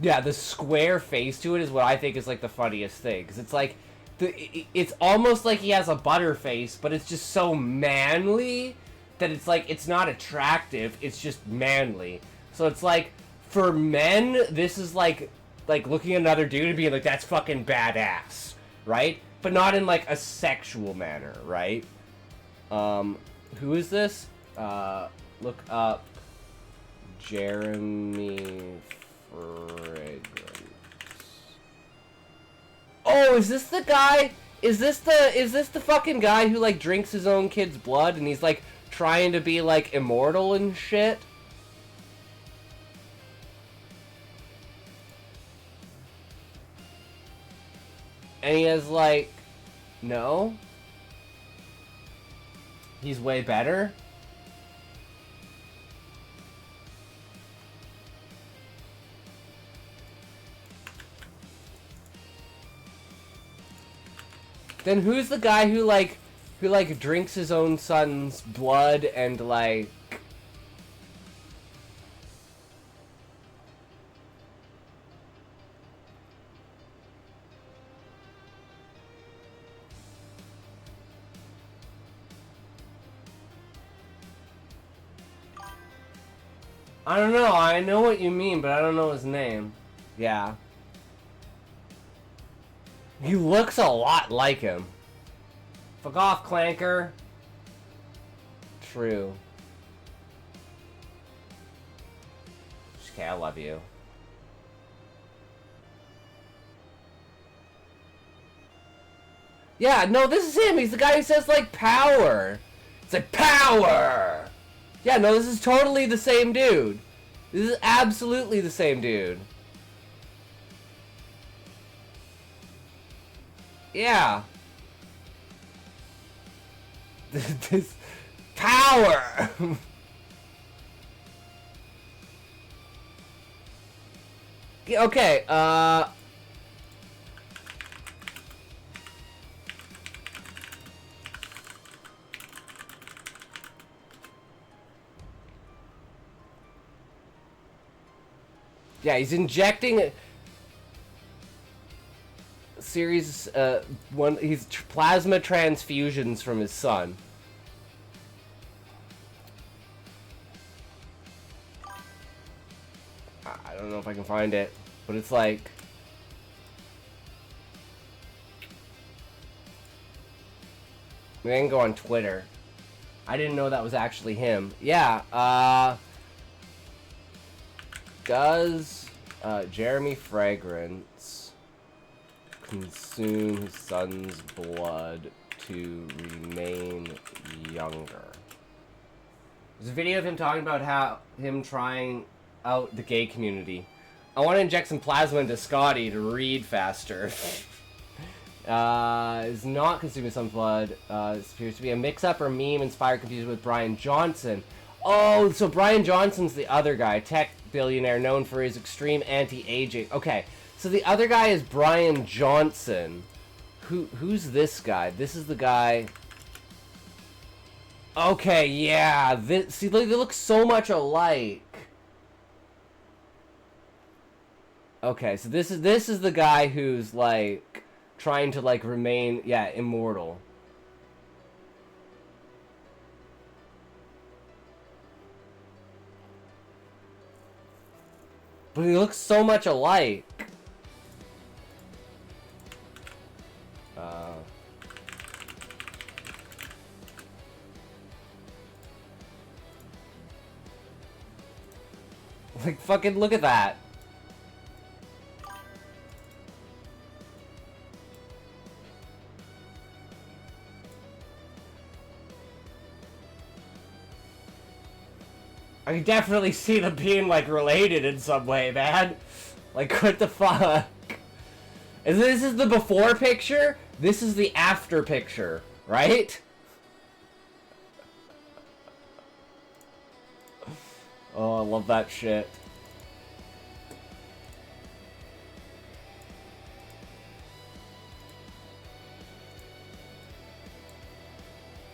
yeah, the square face to it is what I think is like the funniest thing, because it's like it's almost like he has a butter face, but it's just so manly that it's like it's not attractive. It's just manly. So it's like for men, this is like looking at another dude and being like, that's fucking badass, right? But not in like a sexual manner, right? Who is this? Look up Jeremy Fragrance. Oh, is this the guy? Is this the fucking guy who like drinks his own kid's blood and he's like trying to be like immortal and shit? And he has like, no? He's way better? Then who's the guy who drinks his own son's blood and like... I don't know, I know what you mean, but I don't know his name. Yeah. He looks a lot like him. Fuck off, Clanker. True. Okay, I love you. Yeah, no, this is him. He's the guy who says, like, power. It's like, power! Yeah, no, this is totally the same dude. This is absolutely the same dude. Yeah. This power. Okay, yeah, he's injecting a series, he's plasma transfusions from his son. I don't know if I can find it, but it's like... We can go on Twitter. I didn't know that was actually him. Yeah, does Jeremy Fragrance consume his son's blood to remain younger? There's a video of him talking about how him trying out the gay community. I want to inject some plasma into Scotty to read faster. Is not consuming some blood. This appears to be a mix-up or meme inspired confused with Brian Johnson. Oh, so Brian Johnson's the other guy, tech billionaire known for his extreme anti-aging. Okay, so the other guy is Brian Johnson. Who's this guy? This is the guy... Okay, yeah. See, they look so much alike. Okay, so this is the guy who's like trying to like remain, yeah, immortal. But he looks so much alike. Like, fucking look at that. I can definitely see them being, like, related in some way, man. Like, what the fuck? This is the before picture, this is the after picture, right? Oh, I love that shit.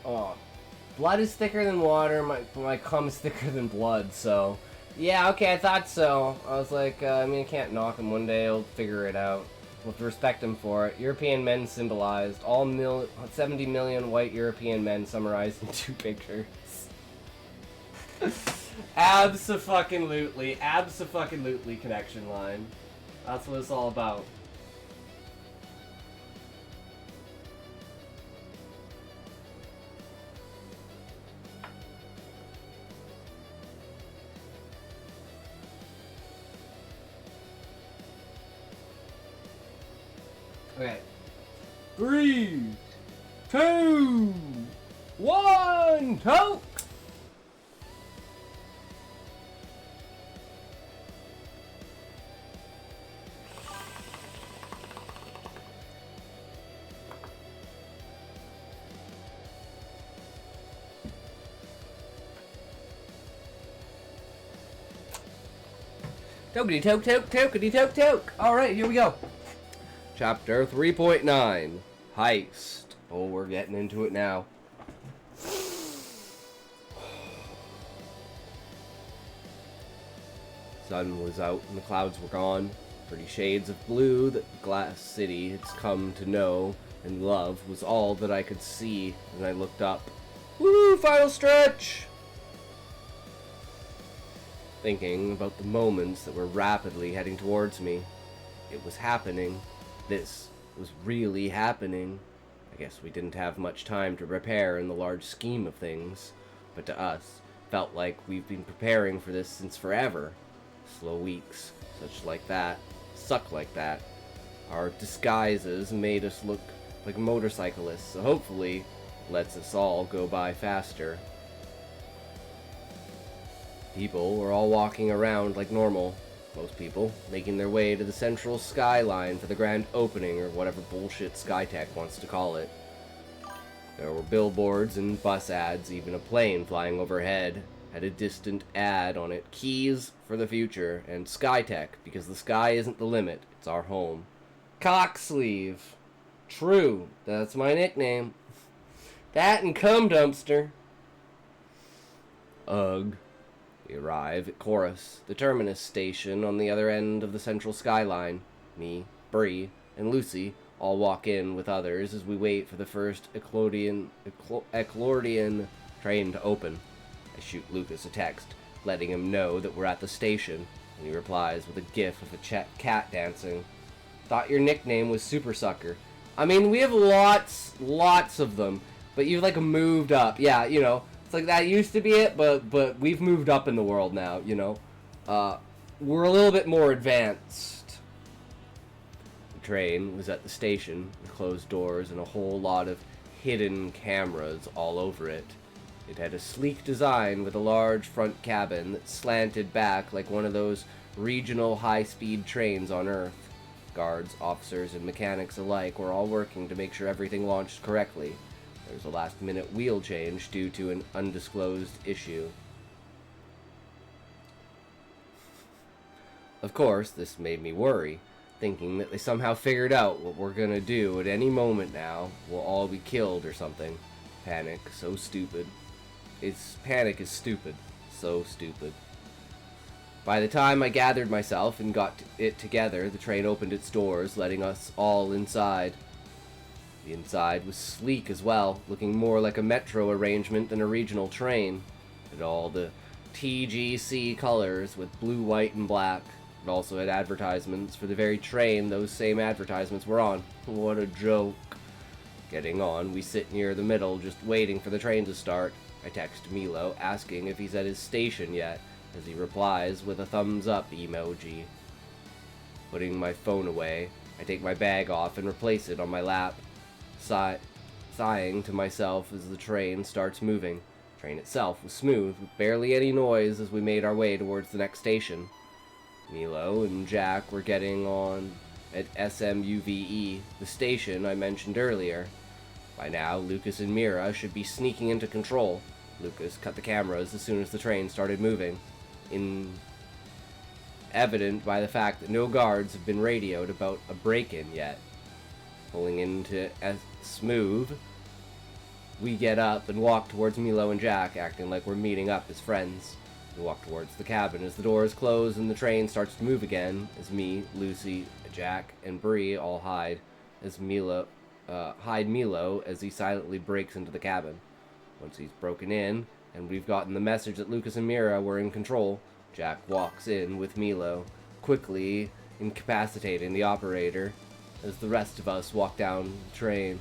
Oh. Blood is thicker than water, my cum is thicker than blood, so... Yeah, okay, I thought so. I was like, I mean, I can't knock him one day, I'll figure it out. We'll have to respect him for it. European men symbolized. All 70 million white European men summarized in 2 pictures. Abso-fucking-lutely. Abso-fucking-lutely connection line. That's what it's all about. Okay. 3, 2, 1, toke! Tokety toke toke tokety toke toke. Alright, here we go. Chapter 3.9 Heist. Oh, we're getting into it now. Sun was out and the clouds were gone. Pretty shades of blue that Glass City had come to know and love was all that I could see when I looked up. Woo! Final stretch! Thinking about the moments that were rapidly heading towards me. It was happening. This was really happening. I guess we didn't have much time to prepare in the large scheme of things, but to us, felt like we've been preparing for this since forever. Slow weeks, such like that, suck like that. Our disguises made us look like motorcyclists, so hopefully lets us all go by faster. People were all walking around like normal. Most people making their way to the central skyline for the grand opening or whatever bullshit Skytech wants to call it. There were billboards and bus ads, even a plane flying overhead had a distant ad on it. Keys for the future and Skytech, because the sky isn't the limit, it's our home. Cocksleeve. True, that's my nickname. That and cum dumpster. Ugh. We arrive at Chorus, the terminus station on the other end of the central skyline. Me, Bree, and Lucy all walk in with others as we wait for the first Eclordian train to open. I shoot Lucas a text, letting him know that we're at the station, and he replies with a gif of a cat dancing. Thought your nickname was Super Sucker. I mean, we have lots of them, but you've like moved up. Yeah, you know. It's like that used to be it, but we've moved up in the world now, you know. We're a little bit more advanced. The train was at the station with closed doors and a whole lot of hidden cameras all over it. It had a sleek design with a large front cabin that slanted back like one of those regional high-speed trains on Earth. Guards, officers, and mechanics alike were all working to make sure everything launched correctly. There was a last-minute wheel change due to an undisclosed issue. Of course, this made me worry, thinking that they somehow figured out what we're gonna do at any moment now. We'll all be killed or something. Panic, so stupid. Panic is stupid. So stupid. By the time I gathered myself and got it together, the train opened its doors, letting us all inside. The inside was sleek as well, looking more like a metro arrangement than a regional train. It had all the TGC colors with blue, white, and black. It also had advertisements for the very train those same advertisements were on. What a joke. Getting on, we sit near the middle, just waiting for the train to start. I text Milo, asking if he's at his station yet, as he replies with a thumbs up emoji. Putting my phone away, I take my bag off and replace it on my lap, sighing to myself as the train starts moving. The train itself was smooth, with barely any noise as we made our way towards the next station. Milo and Jack were getting on at SMUVE, the station I mentioned earlier. By now, Lucas and Mira should be sneaking into control. Lucas cut the cameras as soon as the train started moving, evident by the fact that no guards have been radioed about a break-in yet. Pulling into Smooth, we get up and walk towards Milo and Jack, acting like we're meeting up as friends. We walk towards the cabin as the doors close and the train starts to move again, as me, Lucy, Jack, and Bree all hide Milo as he silently breaks into the cabin. Once he's broken in, and we've gotten the message that Lucas and Mira were in control, Jack walks in with Milo, quickly incapacitating the operator as the rest of us walk down the train,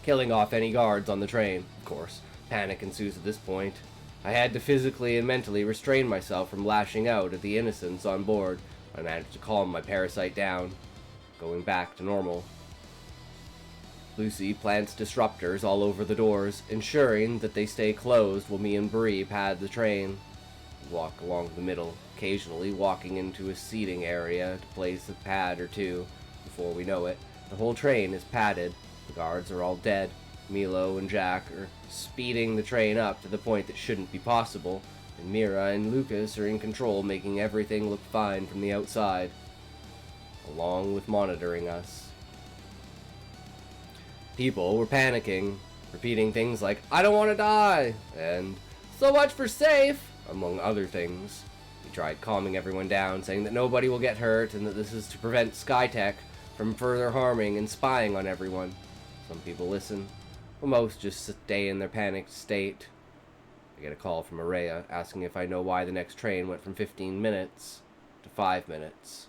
killing off any guards on the train. Of course, panic ensues at this point. I had to physically and mentally restrain myself from lashing out at the innocents on board. I managed to calm my parasite down, going back to normal. Lucy plants disruptors all over the doors, ensuring that they stay closed while me and Bree pad the train. We walk along the middle, occasionally walking into a seating area to place a pad or two. Before we know it, the whole train is padded. The guards are all dead. Milo and Jack are speeding the train up to the point that shouldn't be possible, and Mira and Lucas are in control, making everything look fine from the outside, along with monitoring us. People were panicking, repeating things like, "I don't want to die," and "so much for safe," among other things. We tried calming everyone down, saying that nobody will get hurt and that this is to prevent Skytech from further harming and spying on everyone. Some people listen, but most just stay in their panicked state. I get a call from Araya asking if I know why the next train went from 15 minutes to 5 minutes.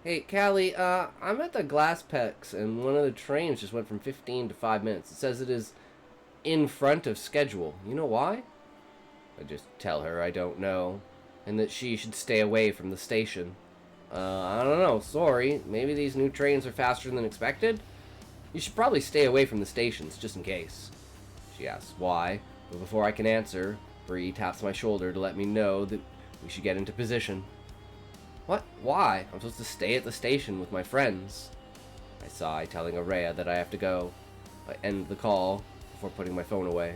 Hey, Callie, I'm at the Glasspex, and one of the trains just went from 15 to 5 minutes. It says it is in front of schedule. You know why? I just tell her I don't know, and that she should stay away from the station. I don't know, sorry. Maybe these new trains are faster than expected? You should probably stay away from the stations, just in case. She asks why, but before I can answer, Bree taps my shoulder to let me know that we should get into position. What? Why? I'm supposed to stay at the station with my friends. I sigh, telling Araya that I have to go. I end the call before putting my phone away.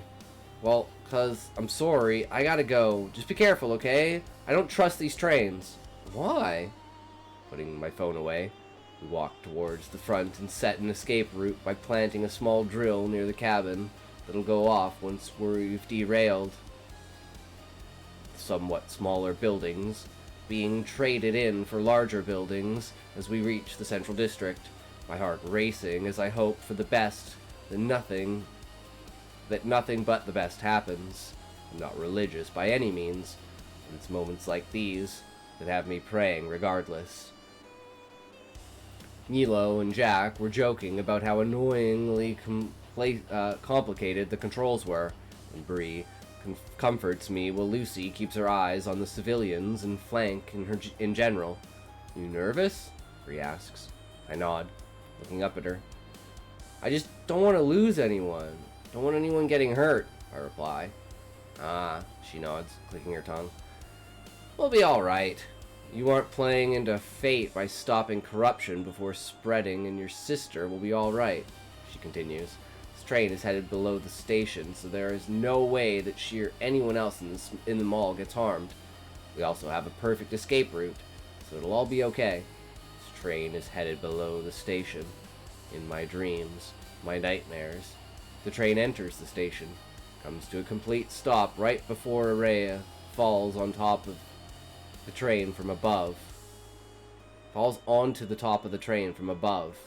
Well, 'cause I'm sorry, I gotta go. Just be careful, okay? I don't trust these trains. Why? Putting my phone away, we walk towards the front and set an escape route by planting a small drill near the cabin that'll go off once we've derailed. Somewhat smaller buildings being traded in for larger buildings as we reach the central district, my heart racing as I hope for the best, that nothing but the best happens. I'm not religious by any means, and it's moments like these that have me praying regardless. Milo and Jack were joking about how annoyingly complicated the controls were, and Bree comforts me while Lucy keeps her eyes on the civilians and flank in general. You nervous? Bree asks. I nod, looking up at her. I just don't want to lose anyone. Don't want anyone getting hurt, I reply. Ah, she nods, clicking her tongue. We'll be alright. You aren't playing into fate by stopping corruption before spreading, and your sister will be alright, she continues. This train is headed below the station, so there is no way that she or anyone else in the mall gets harmed. We also have a perfect escape route, so it'll all be okay. This train is headed below the station. In my dreams, my nightmares, the train enters the station, comes to a complete stop right before Araya falls on top of the train from above. Falls onto the top of the train from above.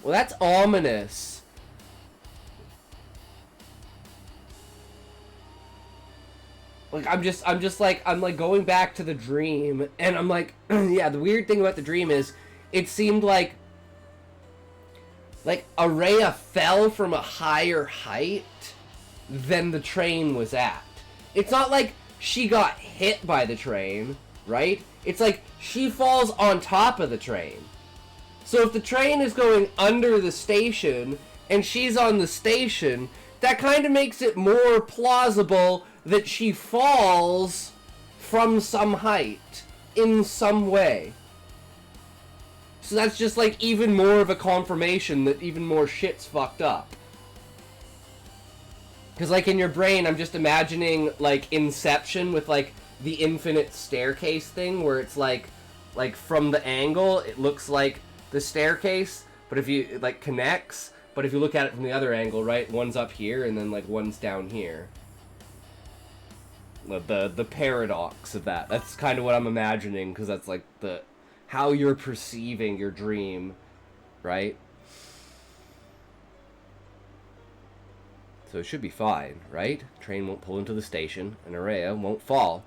Well, that's ominous. Like, I'm like going back to the dream, and I'm like, yeah, the weird thing about the dream is, it seemed like Araya fell from a higher height than the train was at. It's not like she got hit by the train, right? It's like she falls on top of the train. So if the train is going under the station and she's on the station, that kind of makes it more plausible that she falls from some height in some way. So that's just like even more of a confirmation that even more shit's fucked up. Because like in your brain, I'm just imagining like Inception with like the infinite staircase thing where it's like from the angle, it looks like the staircase, but if you, it like connects, but if you look at it from the other angle, right, one's up here and then like one's down here. The paradox of that. That's kind of what I'm imagining, because that's like the how you're perceiving your dream, right? So it should be fine, right? Train won't pull into the station, and Araya won't fall.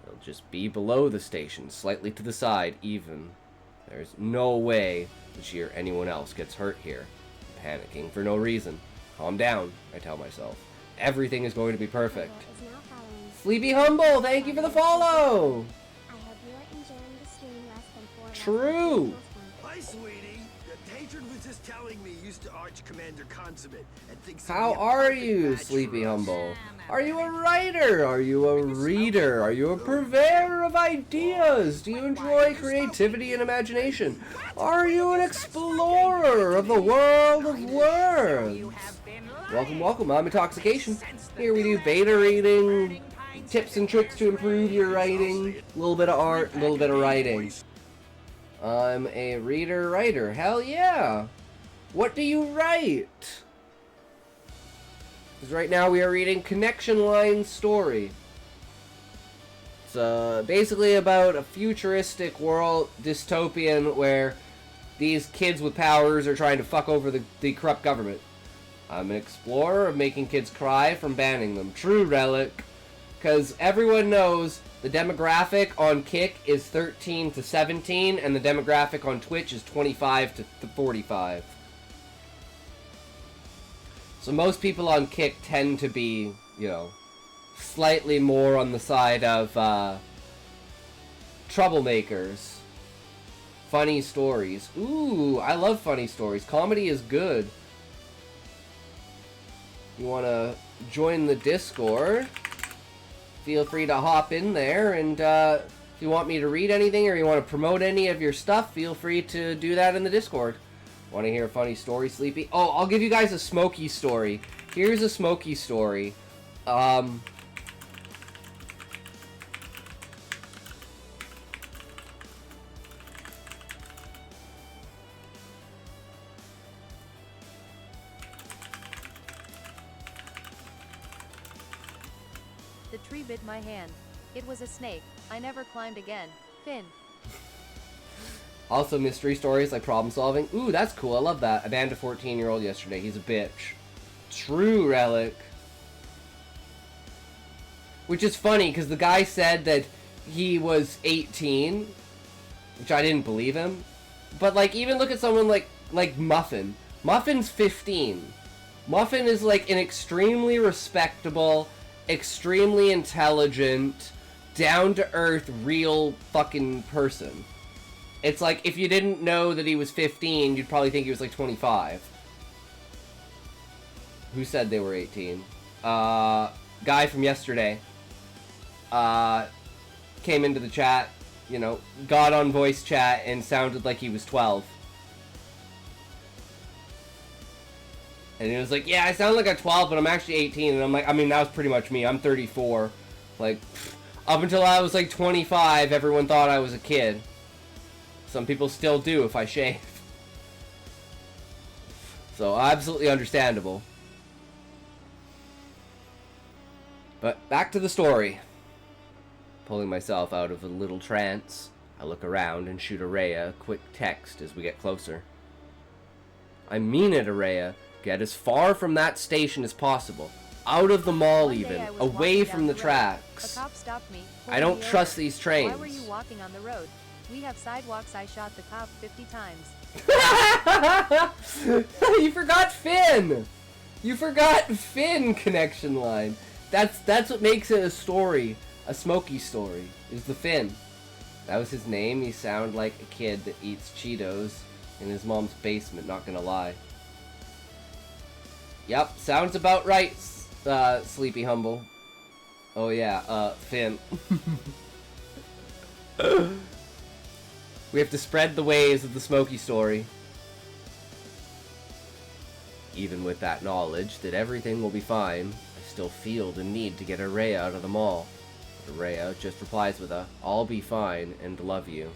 It'll just be below the station, slightly to the side, even. There's no way that she or anyone else gets hurt here. I'm panicking for no reason. Calm down, I tell myself. Everything is going to be perfect. Sleepy Humble, thank you for the follow! I hope you are enjoying the stream less than 4 True! Hi, sweetie. The patron was just telling me you used to Arch Commander Consummate and thinks How are you, Sleepy Humble? Are you a writer? Are you a reader? Are you a purveyor of ideas? Do you enjoy creativity and imagination? Are you an explorer of the world of words? Welcome, welcome. I'm Intoxication. Here we do beta reading, tips and tricks to improve your writing, a little bit of art, a little bit of writing. I'm a reader-writer. Hell yeah! What do you write? Because right now we are reading Connection Line Story. It's basically about a futuristic world, dystopian, where these kids with powers are trying to fuck over the corrupt government. I'm an explorer of making kids cry from banning them. True, Relic. Because everyone knows the demographic on Kick is 13 to 17, and the demographic on Twitch is 25 to 45. So most people on Kick tend to be, you know, slightly more on the side of troublemakers. Funny stories. Ooh, I love funny stories. Comedy is good. You want to join the Discord? Feel free to hop in there, and if you want me to read anything or you want to promote any of your stuff, feel free to do that in the Discord. Want to hear a funny story, Sleepy? Oh, I'll give you guys a Smokey story. Here's a Smokey story. The tree bit my hand. It was a snake. I never climbed again. Finn. Also, mystery stories like problem solving. Ooh, that's cool. I love that. I banned a 14-year-old yesterday. He's a bitch. True, Relic. Which is funny, because the guy said that he was 18, which I didn't believe him. But, like, even look at someone like Muffin. Muffin's 15. Muffin is, like, an extremely respectable, extremely intelligent, down-to-earth, real fucking person. It's like, if you didn't know that he was 15, you'd probably think he was like 25. Who said they were 18? Guy from yesterday. Came into the chat, you know, got on voice chat and sounded like he was 12. And he was like, yeah, I sound like I'm 12, but I'm actually 18. And I'm like, I mean, that was pretty much me. I'm 34. Like, up until I was like 25, everyone thought I was a kid. Some people still do if I shave. So, absolutely understandable. But back to the story. Pulling myself out of a little trance, I look around and shoot Araya a quick text as we get closer. I mean it, Araya. Get as far from that station as possible. out of the mall One day even, I was away walking from down the road. tracks. A cop stopped me. I pulled don't me trust over. these trains. Why were you walking on the road? We have sidewalks. I shot the cop 50 times. You forgot Finn! You forgot Finn connection line. That's what makes it a story, a Smokey story, is the Finn. That was his name. He sounded like a kid that eats Cheetos in his mom's basement, not gonna lie. Yep, sounds about right, Sleepy Humble. Oh yeah, Finn. We have to spread the ways of the Smokey story. Even with that knowledge that everything will be fine, I still feel the need to get Araya out of the mall. But Araya just replies with a, "I'll be fine and love you."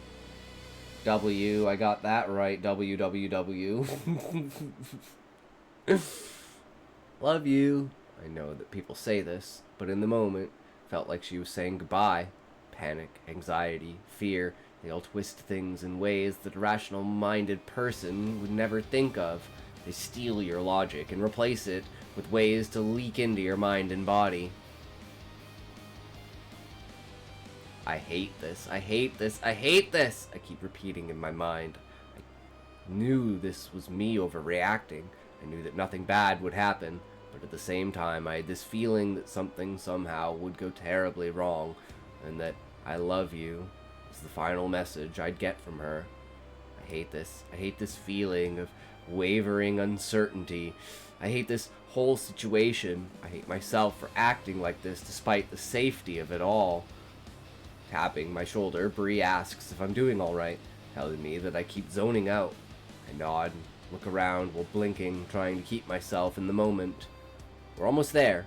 W, I got that right, WWW. Love you. I know that people say this, but in the moment, felt like she was saying goodbye. Panic, anxiety, fear, they all twist things in ways that a rational-minded person would never think of. They steal your logic and replace it with ways to leak into your mind and body. I hate this, I hate this, I hate this! I keep repeating in my mind. I knew this was me overreacting. I knew that nothing bad would happen, but at the same time I had this feeling that something somehow would go terribly wrong, and that "I love you" was the final message I'd get from her. I hate this. I hate this feeling of wavering uncertainty. I hate this whole situation. I hate myself for acting like this despite the safety of it all. Tapping my shoulder, Bree asks if I'm doing alright, telling me that I keep zoning out. I nod and look around while blinking, trying to keep myself in the moment. We're almost there.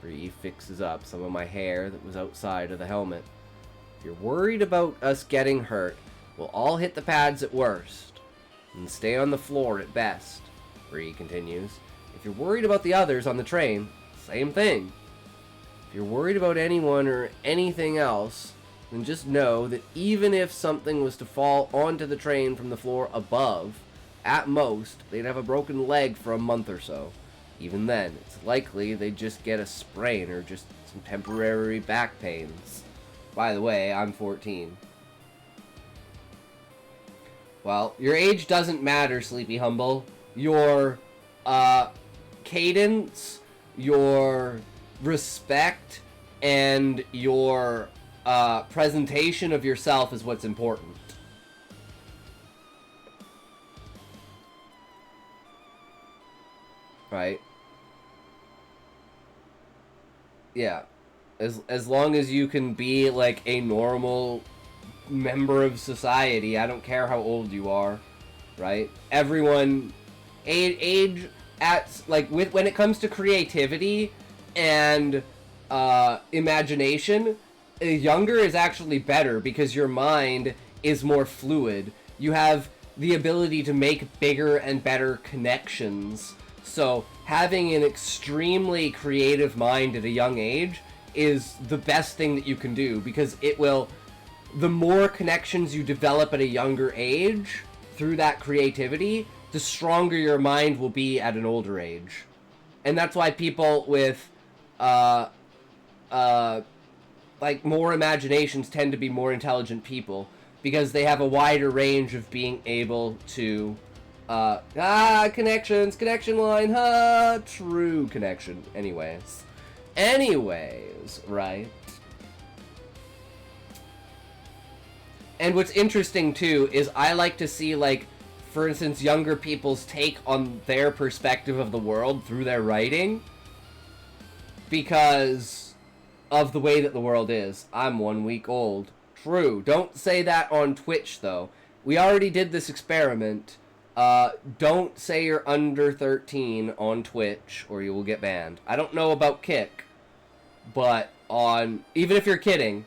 Bree fixes up some of my hair that was outside of the helmet. If you're worried about us getting hurt, we'll all hit the pads at worst, and stay on the floor at best, Bree continues. If you're worried about the others on the train, same thing. If you're worried about anyone or anything else, then just know that even if something was to fall onto the train from the floor above, at most, they'd have a broken leg for a month or so. Even then, it's likely they'd just get a sprain or just some temporary back pains. By the way, I'm 14. Well, your age doesn't matter, Sleepy Humble. Your, cadence, your respect, and your, presentation of yourself is what's important. Right? Yeah. As long as you can be like a normal member of society, I don't care how old you are, right? Everyone age at like when it comes to creativity and imagination, younger is actually better because your mind is more fluid. You have the ability to make bigger and better connections. So having an extremely creative mind at a young age is the best thing that you can do, because it will, the more connections you develop at a younger age through that creativity, the stronger your mind will be at an older age. And that's why people with like more imaginations tend to be more intelligent people, because they have a wider range of being able to connections, connection line, true connection. Anyways, right? And what's interesting too is I like to see, like, for instance, younger people's take on their perspective of the world through their writing, because of the way that the world is. I'm 1 week old. True. Don't say that on Twitch, though. We already did this experiment. Don't say you're under 13 on Twitch, or you will get banned. I don't know about Kick, but even if you're kidding,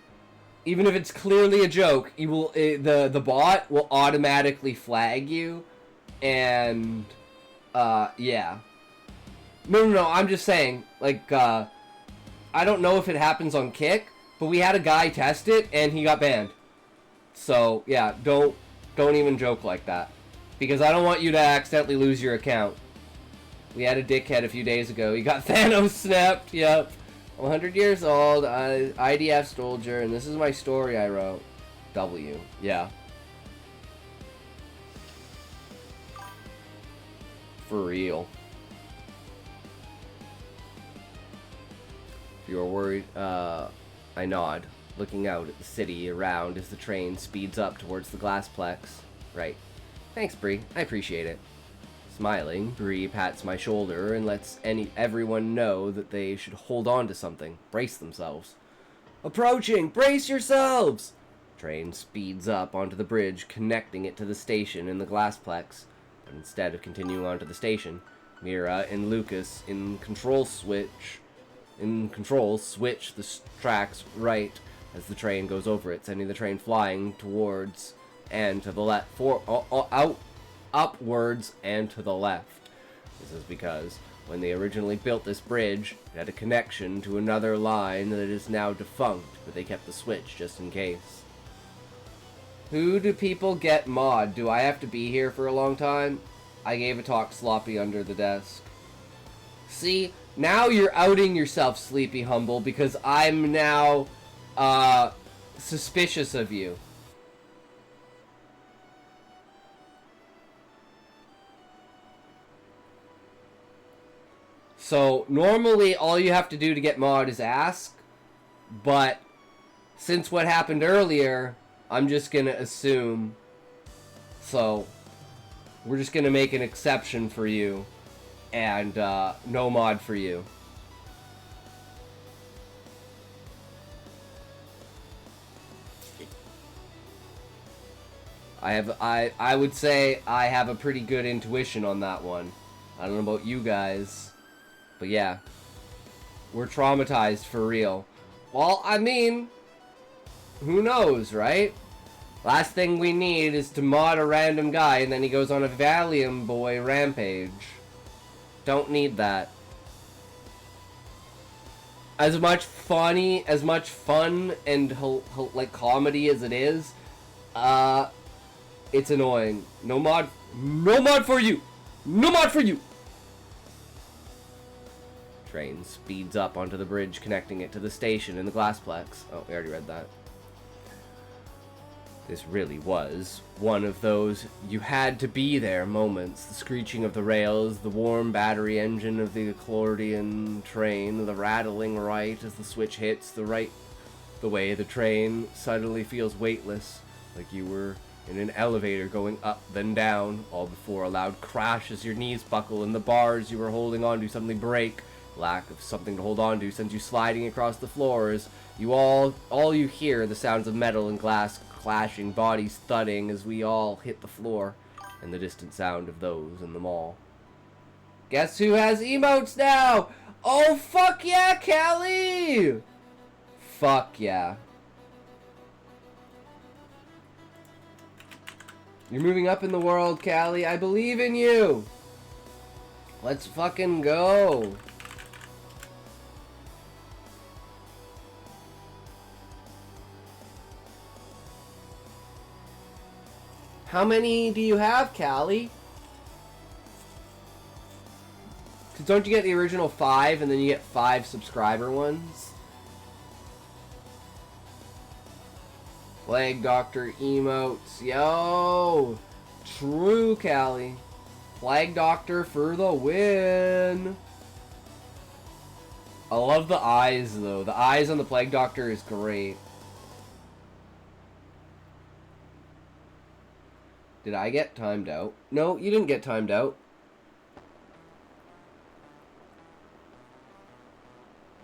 even if it's clearly a joke, you will the bot will automatically flag you, and yeah. No, I'm just saying, like, I don't know if it happens on Kick, but we had a guy test it and he got banned. So yeah, don't even joke like that, because I don't want you to accidentally lose your account. We had a dickhead a few days ago. He got Thanos snapped. Yep. I'm 100 years old. IDF soldier, and this is my story I wrote. W. Yeah. For real. If you're worried, I nod, looking out at the city around as the train speeds up towards the Glassplex. Right. Thanks, Bree. I appreciate it. Smiling, Bree pats my shoulder and lets everyone know that they should hold on to something, brace themselves. Approaching! Brace yourselves! Train speeds up onto the bridge, connecting it to the station in the Glassplex. But instead of continuing onto the station, Mira and Lucas switch the tracks right as the train goes over it, sending the train flying towards and to the left, upwards and to the left. This is because when they originally built this bridge, it had a connection to another line that is now defunct, but they kept the switch just in case. Who do people get mod? Do I have to be here for a long time? I gave a talk sloppy under the desk. See, now you're outing yourself, Sleepy Humble, because I'm now, suspicious of you. So, normally all you have to do to get mod is ask, but since what happened earlier, I'm just gonna assume. So, we're just gonna make an exception for you, and no mod for you. I would say I have a pretty good intuition on that one. I don't know about you guys, but yeah, we're traumatized for real. Well, I mean, who knows, right? Last thing we need is to mod a random guy and then he goes on a Valium boy rampage. Don't need that. As much fun and like comedy as it is, it's annoying. No mod for you. No mod for you. Train speeds up onto the bridge connecting it to the station in the Glassplex. Oh, we already read that. This really was one of those you had to be there moments. The screeching of the rails, the warm battery engine of the accordion train, the rattling right as the switch hits the way the train suddenly feels weightless, like you were in an elevator going up then down, all before a loud crash as your knees buckle and the bars you were holding on to suddenly break. Lack of something to hold on to sends you sliding across the floors. All you hear the sounds of metal and glass clashing, bodies thudding as we all hit the floor, and the distant sound of those in the mall. Guess who has emotes now? Oh, fuck yeah, Callie! Fuck yeah. You're moving up in the world, Callie. I believe in you. Let's fucking go. How many do you have, Callie? Because don't you get the original 5 and then you get 5 subscriber ones? Plague Doctor emotes. Yo! True, Callie. Plague Doctor for the win. I love the eyes, though. The eyes on the Plague Doctor is great. Did I get timed out? No, you didn't get timed out.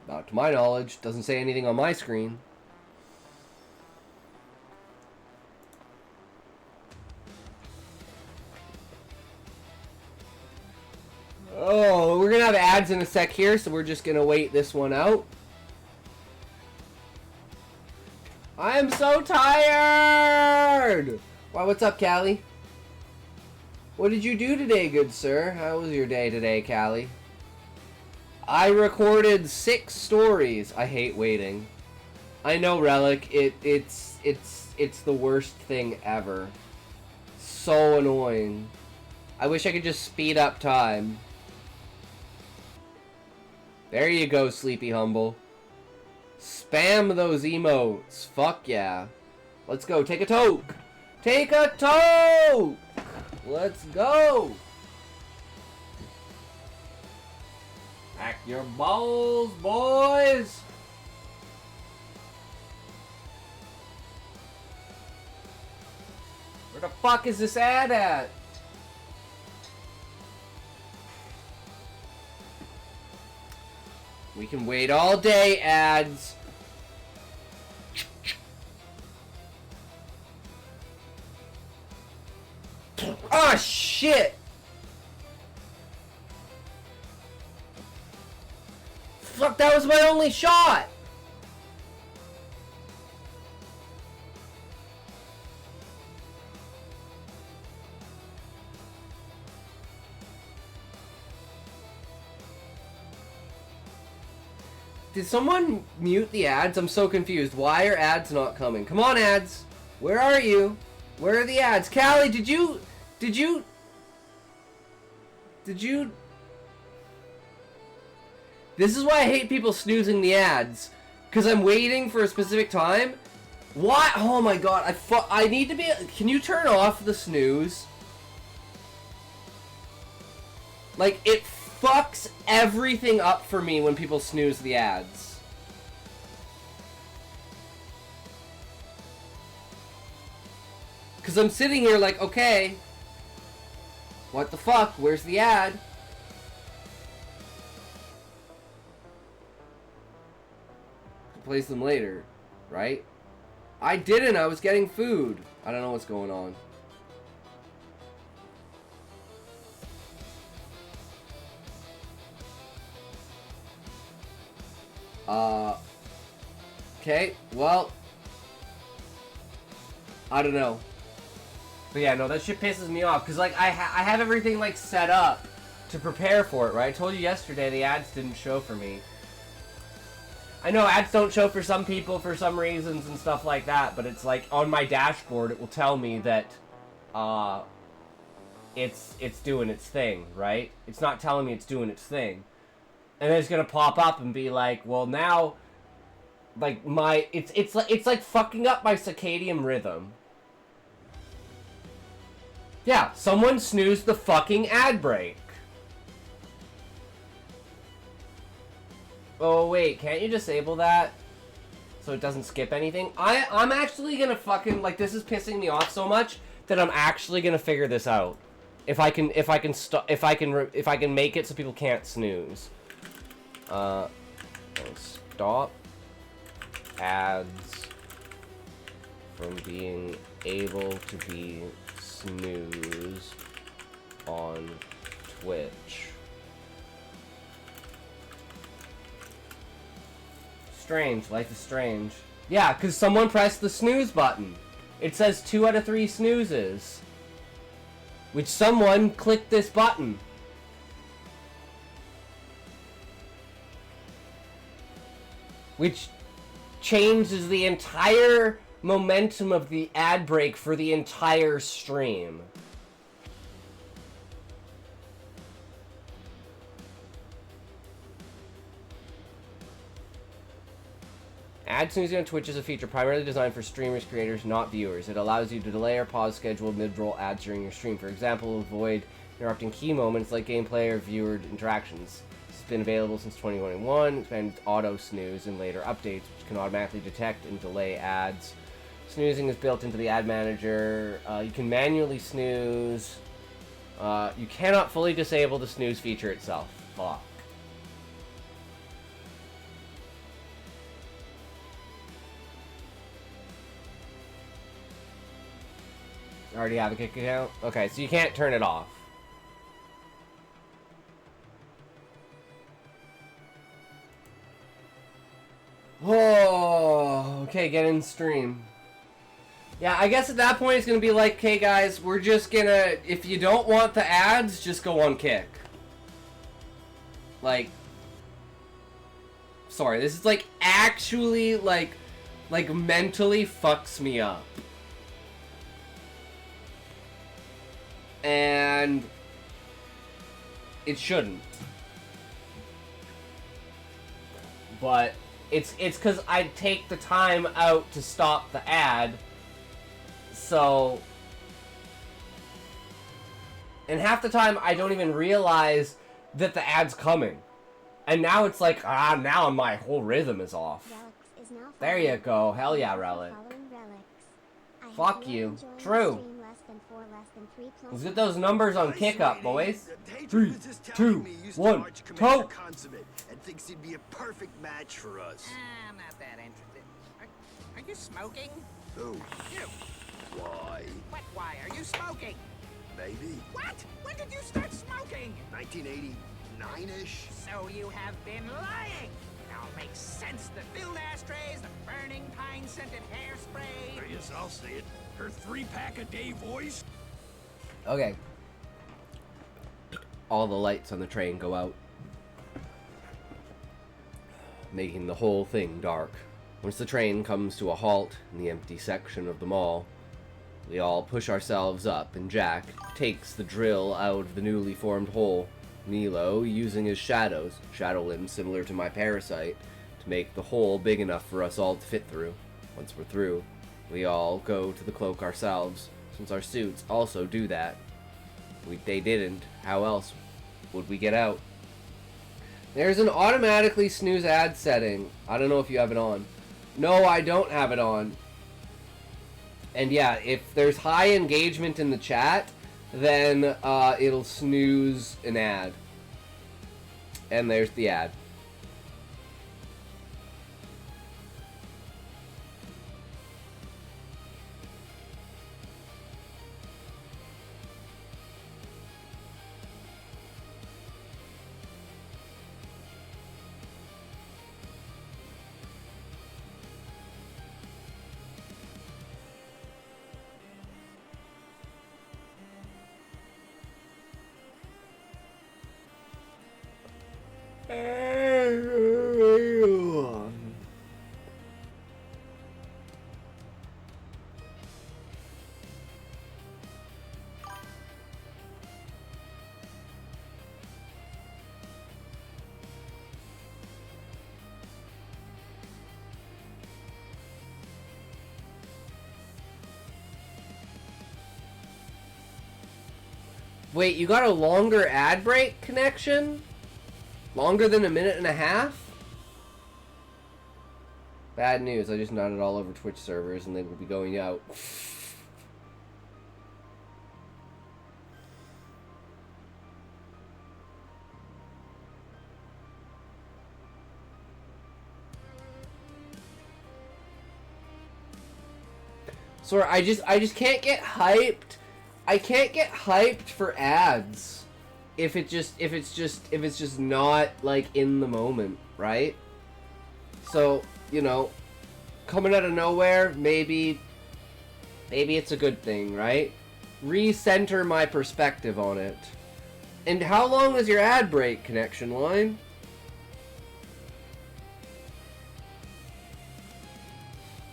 Not to my knowledge. Doesn't say anything on my screen. Oh, we're gonna have ads in a sec here, so we're just gonna wait this one out. I am so tired! Why, what's up, Callie? What did you do today, good sir? How was your day today, Callie? I recorded 6 stories. I hate waiting. I know, Relic. It's the worst thing ever. So annoying. I wish I could just speed up time. There you go, Sleepy Humble. Spam those emotes. Fuck yeah. Let's go. Take a toke. Take a toke. Let's go. Pack your balls, boys. Where the fuck is this ad at? We can wait all day, ads. Ah, shit! Fuck, that was my only shot! Did someone mute the ads? I'm so confused. Why are ads not coming? Come on, ads! Where are you? Where are the ads? Callie, did you... This is why I hate people snoozing the ads. Because I'm waiting for a specific time. Why? Oh my god, I need to be... Can you turn off the snooze? Like, it fucks everything up for me when people snooze the ads. Because I'm sitting here like, okay, what the fuck? Where's the ad? Place them later, right? I didn't. I was getting food. I don't know what's going on. Okay, well, I don't know. But yeah, no, that shit pisses me off, because, like, I have everything, like, set up to prepare for it, right? I told you yesterday the ads didn't show for me. I know ads don't show for some people for some reasons and stuff like that, but it's, like, on my dashboard it will tell me that, it's doing its thing, right? It's not telling me it's doing its thing. And then it's gonna pop up and be like, well, now, like, it's like fucking up my circadian rhythm. Yeah, someone snoozed the fucking ad break. Oh, wait, can't you disable that so it doesn't skip anything? I'm actually gonna fucking, like, this is pissing me off so much that I'm actually gonna figure this out. If I can make it so people can't snooze. Stop ads from being able to be snoozed on Twitch. Strange. Life is strange. Yeah, because someone pressed the snooze button. It says 2 out of 3 snoozes. Which someone clicked this button. Which changes the entire momentum of the ad break for the entire stream. Ad snoozing on Twitch is a feature primarily designed for streamers, creators, not viewers. It allows you to delay or pause scheduled mid-roll ads during your stream. For example, avoid interrupting key moments like gameplay or viewer interactions. It's been available since 2021. Expanded auto snooze in later updates, which can automatically detect and delay ads. Snoozing is built into the ad manager. You can manually snooze. You cannot fully disable the snooze feature itself. Fuck. Already have a Kick account? Okay, so you can't turn it off. Oh, okay, get in stream. Yeah, I guess at that point it's gonna be like, okay guys, we're just gonna, if you don't want the ads, just go on Kick. Like, sorry, this is like actually like mentally fucks me up. And it shouldn't. but it's because I take the time out to stop the ad, so, and half the time I don't even realize that the ad's coming, and now it's like, now my whole rhythm is off. Relics is now There you go. Hell yeah, Relic. following relics. I hope Fuck are you. enjoying the True. stream less than 4, less than 3 plus Let's get those numbers on Hi, kick up, sweetie. boys. The Tater 3, was just 2, telling me he used to 1, arch Commander go! Consummate and thinks he'd be a perfect match for us. I'm not that interested. Are you smoking? Who? You. Why? What? Why are you smoking? Maybe. What? When did you start smoking? 1989-ish? So you have been lying. Now it makes sense. The filled ashtrays, the burning pine-scented hairspray. I guess I'll say it. Her 3-pack-a-day voice? Okay. All the lights on the train go out, making the whole thing dark. Once the train comes to a halt in the empty section of the mall, we all push ourselves up, and Jack takes the drill out of the newly formed hole. Nilo using his shadow limbs similar to my parasite, to make the hole big enough for us all to fit through. Once we're through, we all go to the cloak ourselves, since our suits also do that. They didn't. How else would we get out? There's an automatically snooze ad setting. I don't know if you have it on. No, I don't have it on. And yeah, if there's high engagement in the chat, then it'll snooze an ad. And there's the ad. Wait, you got a longer ad break connection? Longer than a minute and a half? Bad news, I just nodded all over Twitch servers and they will be going out. Sorry, I just can't get hyped. I can't get hyped for ads if it's just not like in the moment, right? So, you know, coming out of nowhere, maybe it's a good thing, right? Recenter my perspective on it. And how long is your ad break, connection line?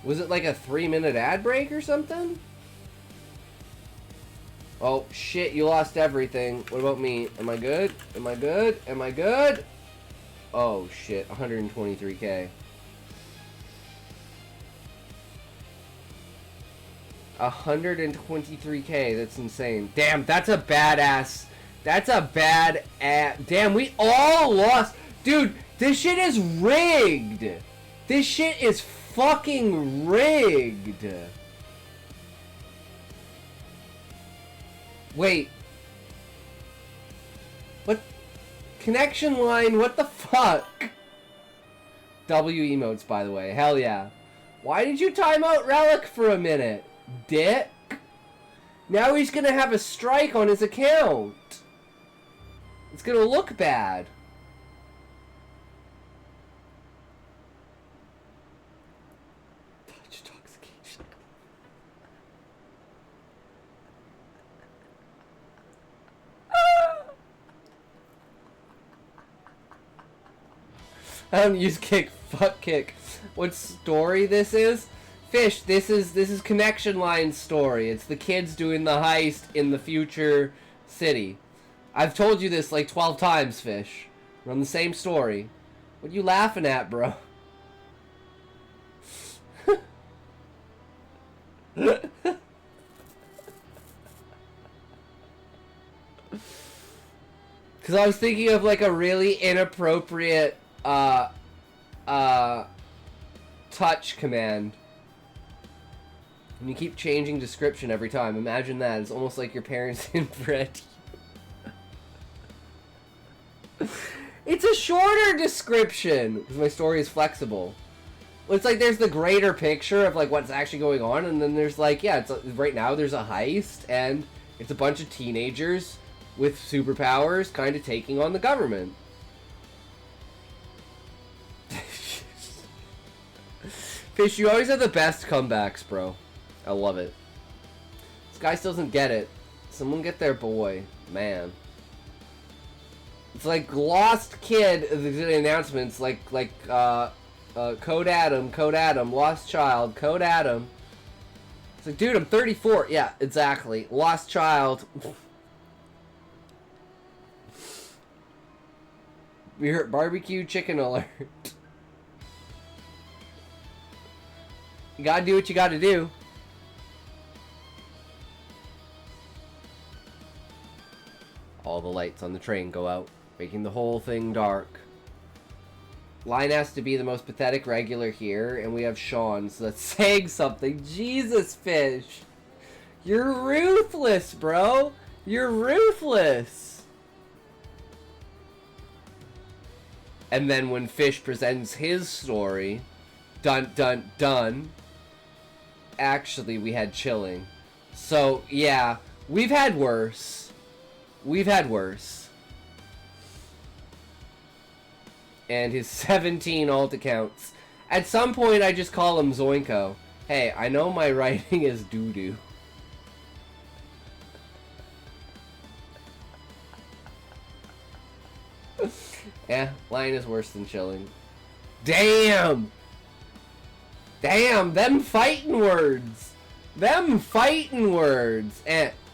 Was it like a 3-minute ad break or something? Oh, shit, you lost everything. What about me? Am I good? Am I good? Am I good? Oh, shit, 123k. 123k, that's insane. Damn, that's a badass. That's a bad ass. Damn, we all lost. Dude, this shit is rigged. This shit is fucking rigged. Wait. What? Connection line, what the fuck? W emotes, by the way. Hell yeah. Why did you time out Relic for a minute? Dick? Now he's gonna have a strike on his account. It's gonna look bad. Touch intoxication. I don't use kick. Fuck kick. What story this is? Fish, this is Connection Line's story. It's the kids doing the heist in the future city. I've told you this like 12 times, Fish. We're on the same story. What you laughing at, bro? Because I was thinking of like a really inappropriate touch command. And you keep changing description every time. Imagine that. It's almost like your parents inbred you. It's a shorter description because my story is flexible. Well, it's like there's the greater picture of like what's actually going on, and then there's like, yeah, it's right now there's a heist and it's a bunch of teenagers with superpowers kind of taking on the government. Fish, you always have the best comebacks, bro. I love it. This guy still doesn't get it. Someone get their boy. Man. It's like Lost Kid, the announcements, like Code Adam, Lost Child, Code Adam. It's like, dude, I'm 34. Yeah, exactly. Lost Child. We heard barbecue chicken alert. You gotta do what you gotta do. All the lights on the train go out, making the whole thing dark. Line has to be the most pathetic regular here, and we have Sean, so that's saying something. Jesus, Fish. You're ruthless, bro. You're ruthless. And then when Fish presents his story, dun dun dun, actually we had chilling. So, yeah, we've had worse. We've had worse. And his 17 alt accounts. At some point, I just call him Zoinko. Hey, I know my writing is doo-doo. Yeah, lying is worse than chilling. Damn! Damn, them fighting words! Them fighting words!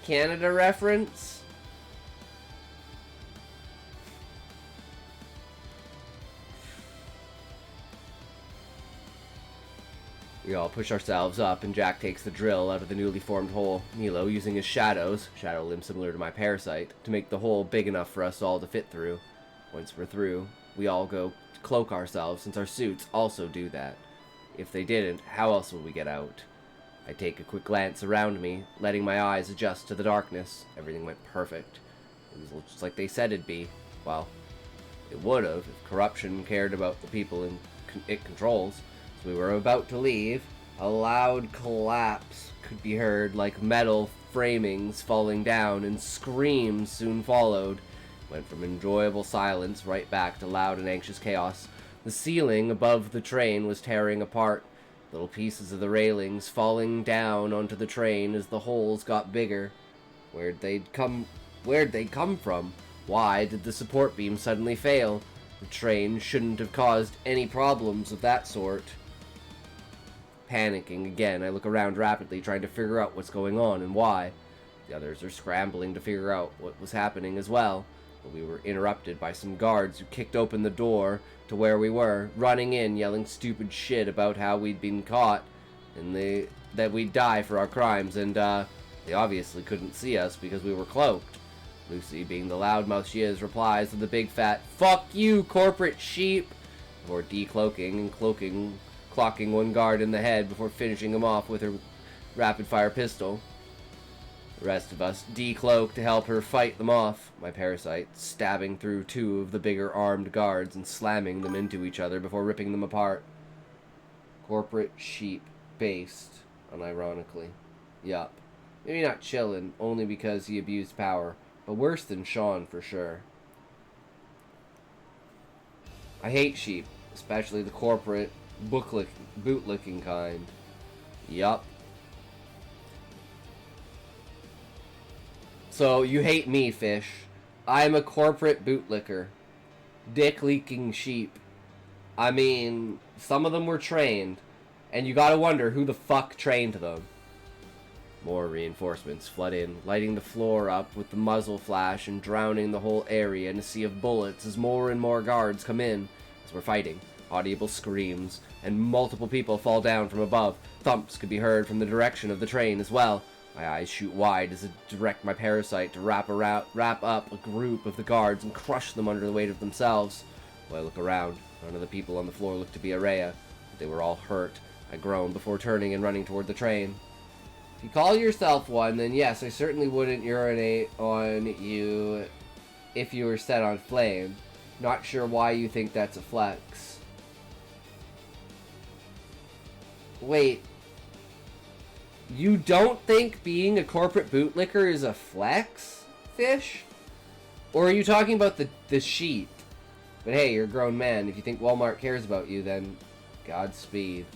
Canada reference? We all push ourselves up, and Jack takes the drill out of the newly formed hole. Milo, using his shadows, shadow limb similar to my parasite, to make the hole big enough for us all to fit through. Once we're through, we all go to cloak ourselves, since our suits also do that. If they didn't, how else would we get out? I take a quick glance around me, letting my eyes adjust to the darkness. Everything went perfect. It was just like they said it'd be. Well, it would have if corruption cared about the people it controls. As we were about to leave, a loud collapse could be heard, like metal framings falling down, and screams soon followed. Went from enjoyable silence right back to loud and anxious chaos. The ceiling above the train was tearing apart, little pieces of the railings falling down onto the train as the holes got bigger. Where'd they come from? Why did the support beam suddenly fail? The train shouldn't have caused any problems of that sort. Panicking again, I look around rapidly, trying to figure out what's going on and why. The others are scrambling to figure out what was happening as well, but we were interrupted by some guards who kicked open the door to where we were, running in, yelling stupid shit about how we'd been caught, and that we'd die for our crimes, and they obviously couldn't see us because we were cloaked. Lucy, being the loudmouth she is, replies with a big fat, "Fuck you, corporate sheep!" before decloaking and clocking one guard in the head before finishing him off with her rapid-fire pistol. The rest of us decloak to help her fight them off, my parasite stabbing through two of the bigger armed guards and slamming them into each other before ripping them apart. Corporate sheep based, unironically. Yup. Maybe not chillin', only because he abused power, but worse than Sean for sure. I hate sheep, especially the corporate bootlicking kind. Yup. So, you hate me, Fish. I'm a corporate bootlicker. Dick-leaking sheep. I mean, some of them were trained, and you gotta wonder who the fuck trained them. More reinforcements flood in, lighting the floor up with the muzzle flash and drowning the whole area in a sea of bullets as more and more guards come in. as we're fighting. Audible screams, and multiple people fall down from above. Thumps could be heard from the direction of the train as well. My eyes shoot wide as I direct my parasite to wrap up a group of the guards and crush them under the weight of themselves. While I look around, none of the people on the floor look to be Araya, but they were all hurt. I groan before turning and running toward the train. If you call yourself one, then yes, I certainly wouldn't urinate on you if you were set on flame. Not sure why you think that's a flex. Wait. You don't think being a corporate bootlicker is a flex, Fish? Or are you talking about the sheet? But hey, you're a grown man. If you think Walmart cares about you, then Godspeed.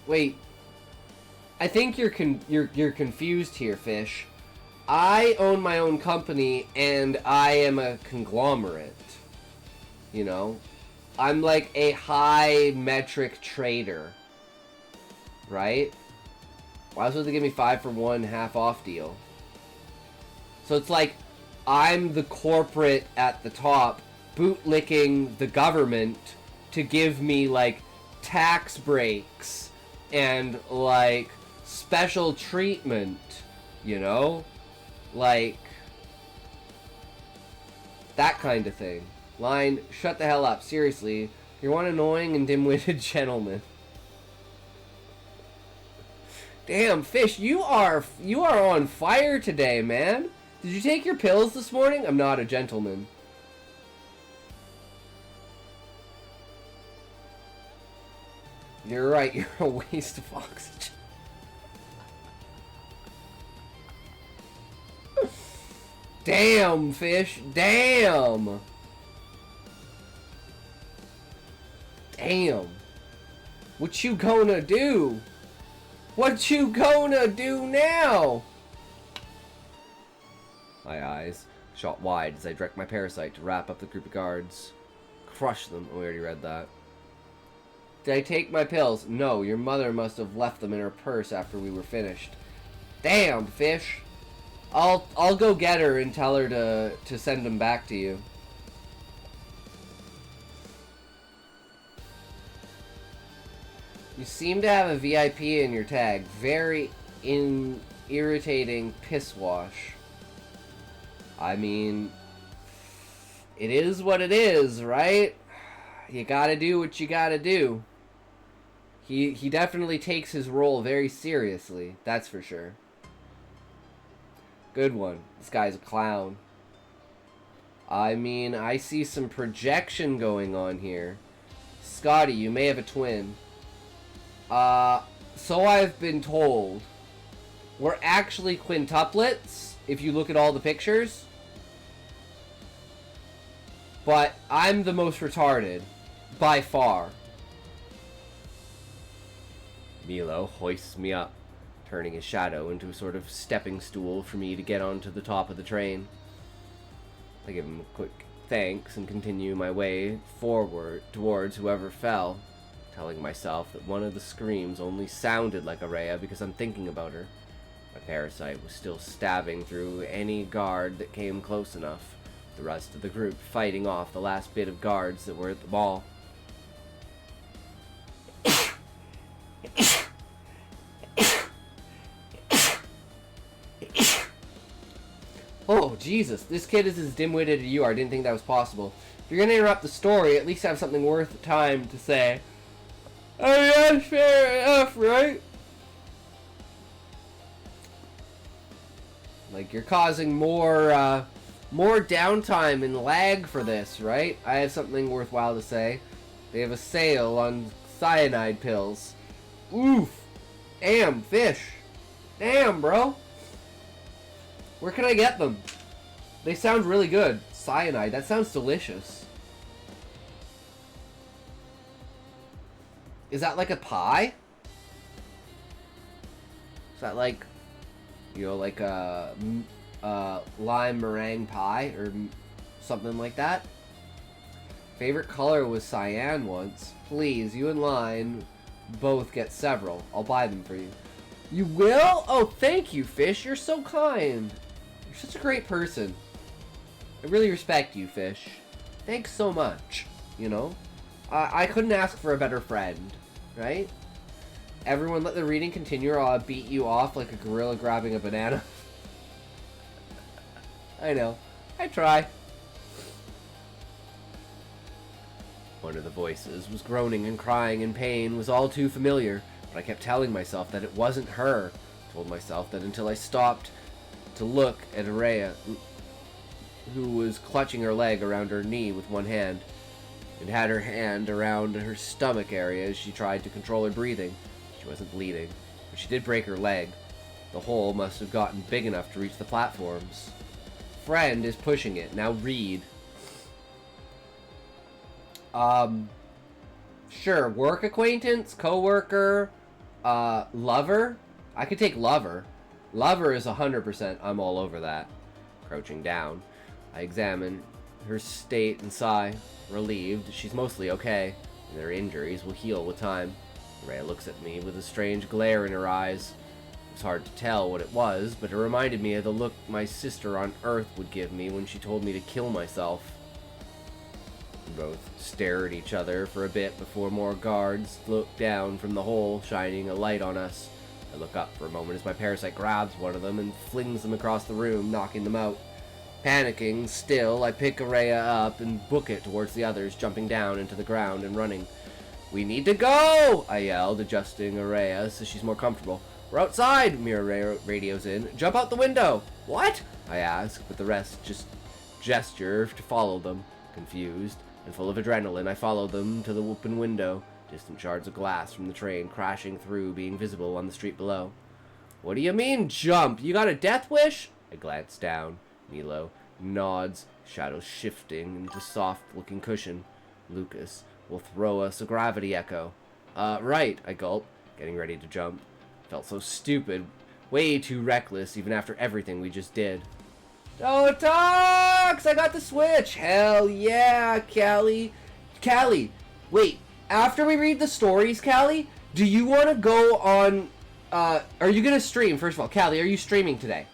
Wait. I think you're confused here, Fish. I own my own company, and I am a conglomerate. You know? I'm like a high metric trader. Right? Why was supposed to give me 5 for 1 half off deal? So it's like I'm the corporate at the top bootlicking the government to give me like tax breaks and like special treatment, you know? Like that kind of thing. Line, shut the hell up. Seriously, you're one annoying and dim-witted gentleman. Damn, Fish, you are on fire today, man. Did you take your pills this morning? I'm not a gentleman. You're right, you're a waste of oxygen. Damn, Fish, damn. Damn. What you gonna do? What you gonna do now? My eyes shot wide as I direct my parasite to wrap up the group of guards. Crush them. Oh, we already read that. Did I take my pills? No, your mother must have left them in her purse after we were finished. Damn, Fish. I'll go get her and tell her to send them back to you. You seem to have a VIP in your tag. Very irritating piss wash. I mean, it is what it is, right? You gotta do what you gotta do. He definitely takes his role very seriously, that's for sure. Good one. This guy's a clown. I mean, I see some projection going on here. Scotty, you may have a twin. So I've been told. We're actually quintuplets, if you look at all the pictures. But I'm the most retarded. By far. Milo hoists me up, turning his shadow into a sort of stepping stool for me to get onto the top of the train. I give him a quick thanks and continue my way forward towards whoever fell, telling myself that one of the screams only sounded like Araya because I'm thinking about her. My parasite was still stabbing through any guard that came close enough, the rest of the group fighting off the last bit of guards that were at the mall. Oh, Jesus, this kid is as dim-witted as you are. I didn't think that was possible. If you're going to interrupt the story, at least have something worth time to say. Oh, yeah, fair enough, right? Like, you're causing more downtime and lag for this, right? I have something worthwhile to say. They have a sale on cyanide pills. Oof. Damn, Fish. Damn, bro. Where can I get them? They sound really good. Cyanide, that sounds delicious. Is that like a pie? Is that like, you know, like a lime meringue pie or something like that? Favorite color was cyan once. Please, you and Line both get several. I'll buy them for you. You will? Oh, thank you, Fish. You're so kind. You're such a great person. I really respect you, Fish. Thanks so much, you know? I couldn't ask for a better friend, right? Everyone let the reading continue or I'll beat you off like a gorilla grabbing a banana. I know. I try. One of the voices was groaning and crying in pain, was all too familiar, but I kept telling myself that it wasn't her. I told myself that until I stopped to look at Araya, who was clutching her leg around her knee with one hand, and had her hand around her stomach area as she tried to control her breathing. She wasn't bleeding, but she did break her leg. The hole must have gotten big enough to reach the platforms. Friend is pushing it. Now read. Sure. Work acquaintance, co-worker, lover. I could take lover. Lover is 100%. I'm all over that. Crouching down, I examine her state and sigh. Relieved, she's mostly okay, and their injuries will heal with time. Rhea looks at me with a strange glare in her eyes. It was hard to tell what it was, but it reminded me of the look my sister on Earth would give me when she told me to kill myself. We both stare at each other for a bit before more guards look down from the hole, shining a light on us. I look up for a moment as my parasite grabs one of them and flings them across the room, knocking them out. Panicking still, I pick Araya up and book it towards the others, jumping down into the ground and running. "We need to go!" I yelled, adjusting Araya so she's more comfortable. "We're outside!" Mira radios in. "Jump out the window!" "What?" I ask, but the rest just gesture to follow them. Confused and full of adrenaline, I follow them to the open window, distant shards of glass from the train crashing through being visible on the street below. "What do you mean, jump? You got a death wish?" I glance down. Milo nods, shadows shifting into soft-looking cushion. Lucas will throw us a gravity echo. Right, I gulp, getting ready to jump. Felt so stupid, way too reckless even after everything we just did. "Don't talk! I got the switch! Hell yeah, Callie!" Callie, wait, after we read the stories, Callie, do you want to go on, are you going to stream, first of all? Callie, are you streaming today?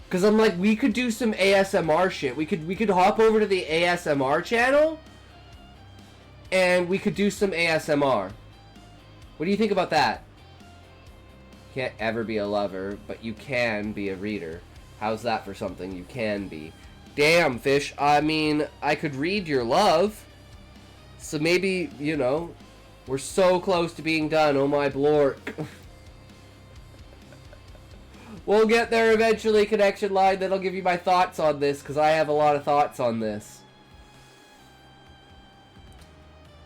Because I'm like, we could do some ASMR shit. We could hop over to the ASMR channel, and we could do some ASMR. What do you think about that? Can't ever be a lover, but you can be a reader. How's that for something you can be? Damn, Fish. I mean, I could read your love. So maybe, you know, we're so close to being done. Oh my blork. We'll get there eventually, connection line. Then I'll give you my thoughts on this, because I have a lot of thoughts on this.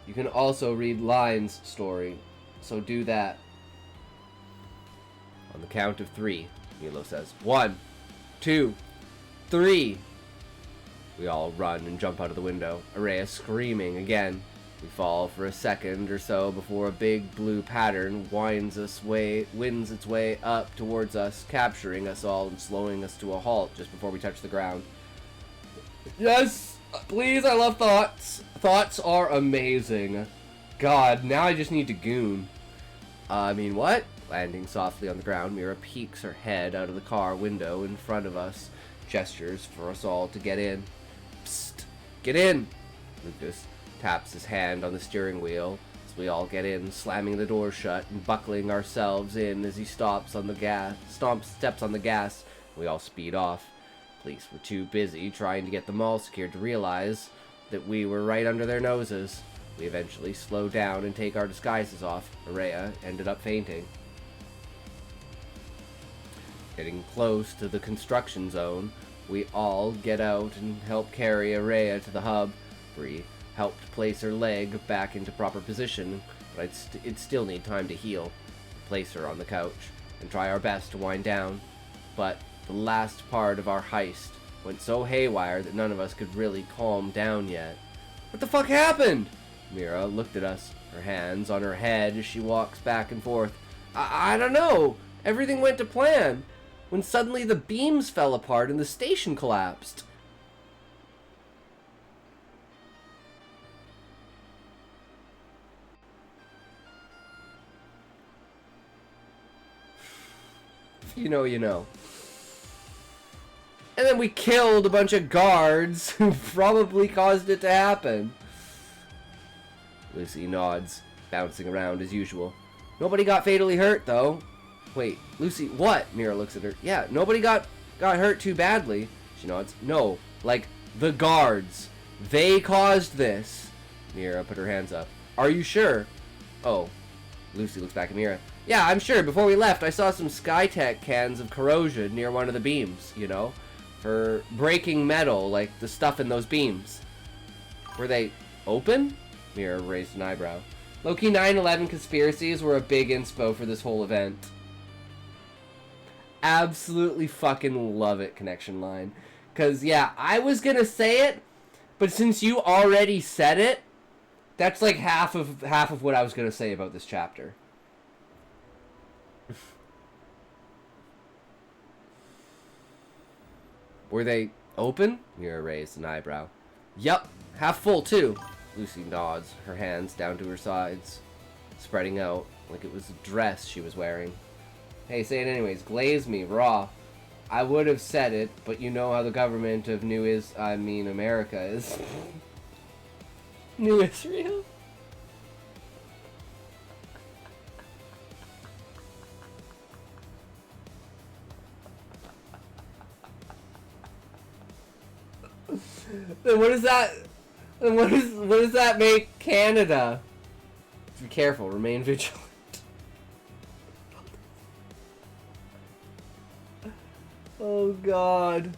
You can also read Line's story, so do that. On the count of 3, Milo says. 1, 2, 3. We all run and jump out of the window. Araya screaming again. We fall for a second or so before a big blue pattern winds its way up towards us, capturing us all and slowing us to a halt just before we touch the ground. Yes, please, I love thoughts. Thoughts are amazing. God, now I just need to goon. I mean, what? Landing softly on the ground, Mira peeks her head out of the car window in front of us, gestures for us all to get in. Psst, get in! Lucas taps his hand on the steering wheel as we all get in, slamming the door shut and buckling ourselves in as he steps on the gas. We all speed off. Police were too busy trying to get the mall secured to realize that we were right under their noses. We eventually slow down and take our disguises off. Araya ended up fainting. Getting close to the construction zone, we all get out and help carry Araya to the hub. Bree helped place her leg back into proper position, but it'd still need time to heal. Place her on the couch and try our best to wind down. But the last part of our heist went so haywire that none of us could really calm down yet. What the fuck happened? Mira looked at us, her hands on her head as she walks back and forth. I don't know. Everything went to plan, when suddenly the beams fell apart and the station collapsed. You know, you know. And then we killed a bunch of guards who probably caused it to happen. Lucy nods, bouncing around as usual. Nobody got fatally hurt, though. Wait, Lucy, what? Mira looks at her. Yeah, nobody got hurt too badly. She nods. No, like, the guards. They caused this. Mira put her hands up. Are you sure? Oh. Lucy looks back at Mira. Yeah, I'm sure. Before we left, I saw some Skytech cans of corrosion near one of the beams, you know? For breaking metal, like the stuff in those beams. Were they open? Mira raised an eyebrow. Low-key 9/11 conspiracies were a big inspo for this whole event. Absolutely fucking love it, connection line. Because, yeah, I was gonna say it, but since you already said it, that's like half of what I was gonna say about this chapter. Were they open? Mira raised an eyebrow. Yup, half full too. Lucy nods, her hands down to her sides, spreading out like it was a dress she was wearing. Hey, say it anyways. Glaze me, raw. I would have said it, but you know how the government of America is. New Israel? Then what does that... Then what does that make Canada? Be careful, remain vigilant. Oh god.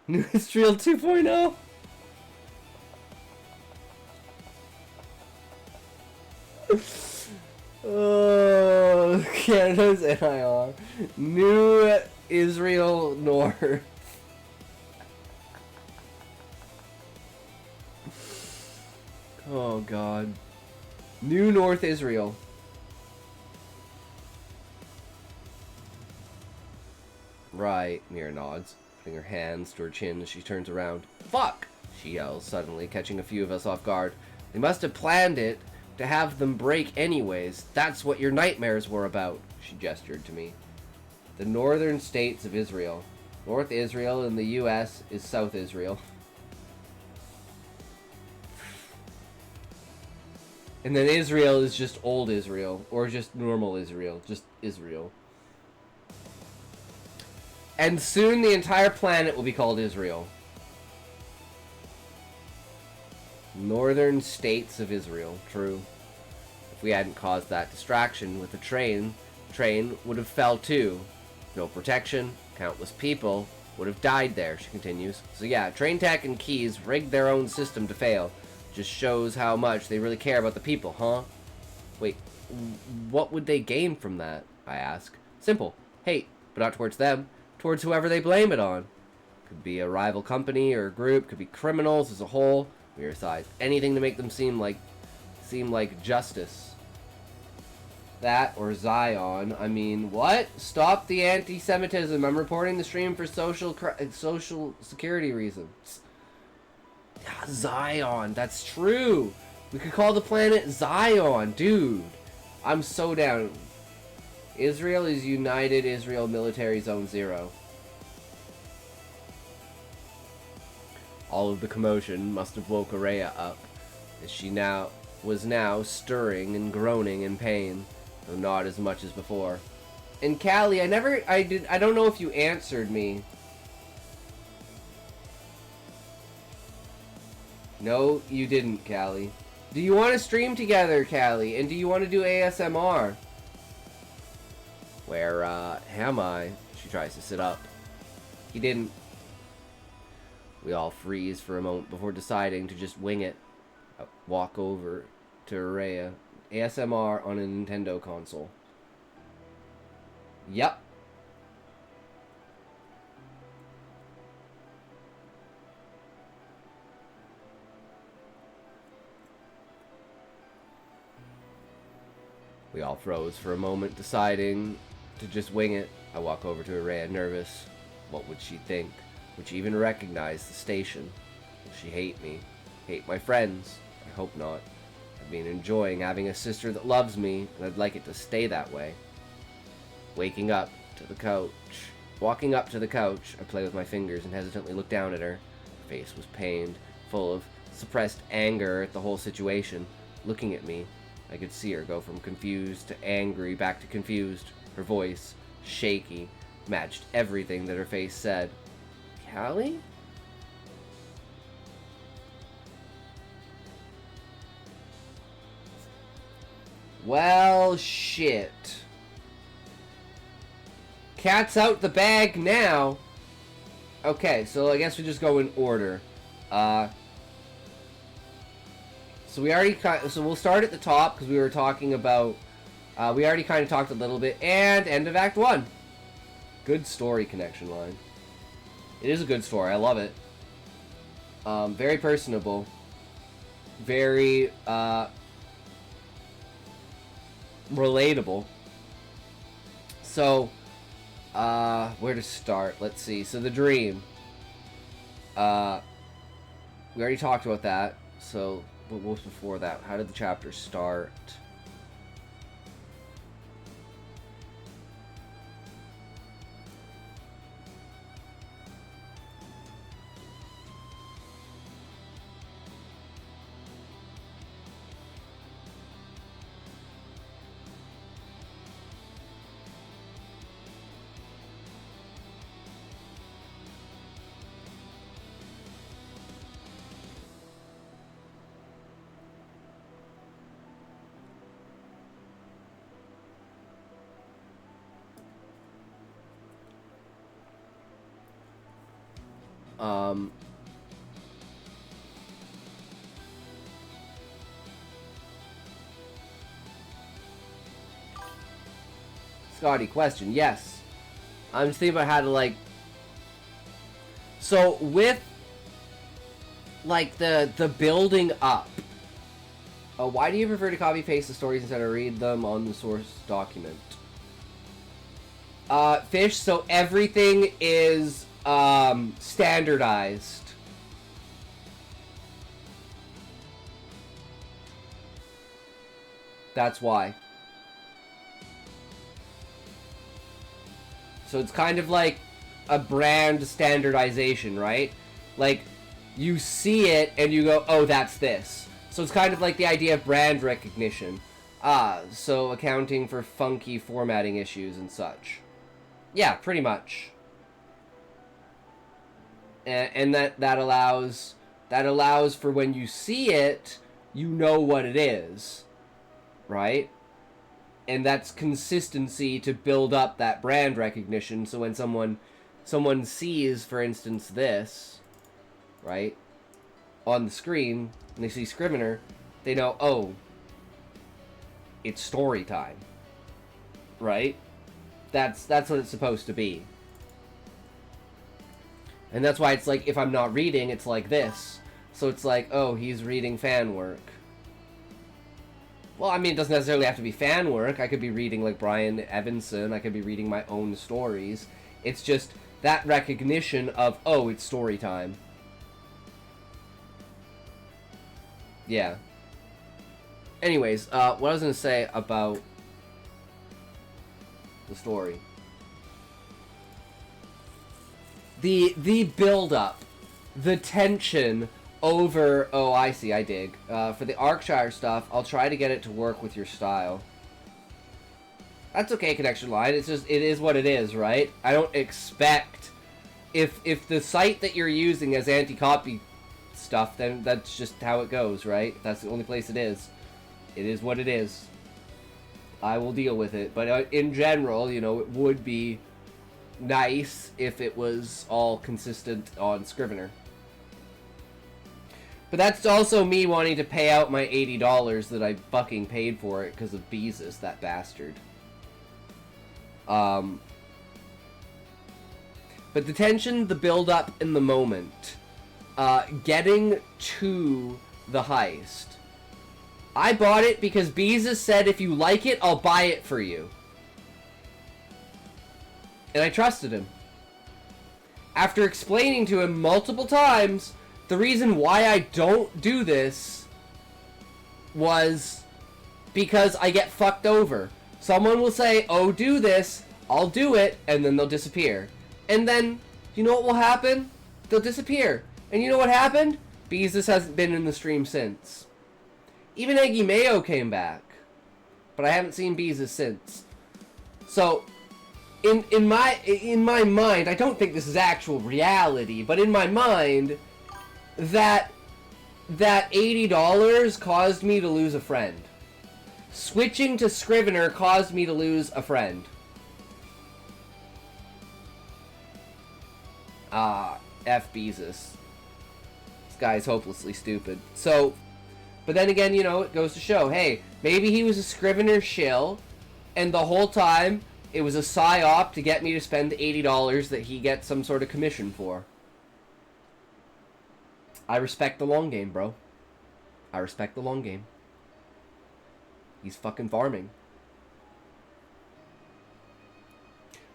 New Israel 2.0? Oh, Canada's NIR. New Israel North. Oh god. New North Israel. Right, Mira nods, putting her hands to her chin as she turns around. Fuck! She yells, suddenly catching a few of us off guard. They must have planned it to have them break anyways. That's what your nightmares were about, she gestured to me. The northern states of Israel. North Israel in the U.S. is South Israel. And then Israel is just old Israel, or just normal Israel, just Israel. And soon the entire planet will be called Israel. Northern states of Israel, true. If we hadn't caused that distraction with the train would have fell too. No protection, countless people would have died there, she continues. So yeah, Train Tech and Keys rigged their own system to fail. Just shows how much they really care about the people, huh? Wait, what would they gain from that? I ask. Simple. Hate, but not towards them. Towards whoever they blame it on. Could be a rival company or group, could be criminals as a whole. Weird size. Anything to make them seem like justice. That or Zion. I mean, what? Stop the anti-Semitism. I'm reporting the stream for social security reasons. Yeah, Zion. That's true. We could call the planet Zion, dude. I'm so down. Israel is United Israel Military Zone 0. All of the commotion must have woke Araya up, as she was now stirring and groaning in pain, though not as much as before. And Callie, I don't know if you answered me. No, you didn't, Callie. Do you want to stream together, Callie? And do you want to do ASMR? Where, am I? She tries to sit up. He didn't. We all freeze for a moment before deciding to just wing it. Walk over to Araya. ASMR on a Nintendo console. Yep. We all froze for a moment, deciding to just wing it. I walk over to Araya, nervous. What would she think? Would she even recognize the station? Will she hate me? Hate my friends? I hope not. I've been enjoying having a sister that loves me, and I'd like it to stay that way. Waking up to the couch. Walking up to the couch, I play with my fingers and hesitantly look down at her. Her face was pained, full of suppressed anger at the whole situation. Looking at me, I could see her go from confused to angry, back to confused. Her voice, shaky, matched everything that her face said. Callie? Well, shit. Cat's out the bag now. Okay, so I guess we just go in order. So we'll start at the top because we were talking about. We already kind of talked a little bit, and end of Act 1. Good story connection line. It is a good story. I love it. Very personable. Very relatable. So, where to start? Let's see. So the dream. We already talked about that. So, what was before that? How did the chapter start? Scotty, question. Yes. I'm just thinking about how to, like... So, with, like, the building up, why do you prefer to copy-paste the stories instead of read them on the source document? Fish, so everything is, standardized. That's why. So it's kind of like a brand standardization, right? Like, you see it and you go, oh, that's this. So it's kind of like the idea of brand recognition. So accounting for funky formatting issues and such. Yeah, pretty much. And that allows for when you see it, you know what it is, right? And that's consistency to build up that brand recognition. So when someone sees, for instance, this, right, on the screen, and they see Scrivener, they know, oh, it's story time, right? That's what it's supposed to be. And that's why it's like, if I'm not reading, it's like this. So it's like, oh, he's reading fan work. Well, I mean, it doesn't necessarily have to be fan work. I could be reading, like, Brian Evanson. I could be reading my own stories. It's just that recognition of, oh, it's story time. Yeah. Anyways, what I was going to say about the story. The build-up. The tension over... Oh, I see, I dig. For the Arkshire stuff, I'll try to get it to work with your style. That's okay, connection line. It's just, it is what it is, right? I don't expect... If the site that you're using has anti-copy stuff, then that's just how it goes, right? That's the only place it is. It is what it is. I will deal with it. But in general, you know, it would be nice if it was all consistent on Scrivener. But that's also me wanting to pay out my $80 that I fucking paid for it because of Beezus, that bastard. But the tension, the build-up, and the moment. Getting to the heist. I bought it because Beezus said, if you like it, I'll buy it for you. And I trusted him. After explaining to him multiple times... The reason why I don't do this was because I get fucked over. Someone will say, oh, do this. I'll do it, and then they'll disappear. And then, you know what will happen? They'll disappear. And you know what happened? Beezus hasn't been in the stream since. Even Eggy Mayo came back. But I haven't seen Beezus since. So, in my mind, I don't think this is actual reality, but in my mind, that $80 caused me to lose a friend. Switching to Scrivener caused me to lose a friend. F Beezus. This guy's hopelessly stupid. So, but then again, you know, it goes to show, hey, maybe he was a Scrivener shill, and the whole time, it was a psyop to get me to spend the $80 that he gets some sort of commission for. I respect the long game, bro. I respect the long game. He's fucking farming.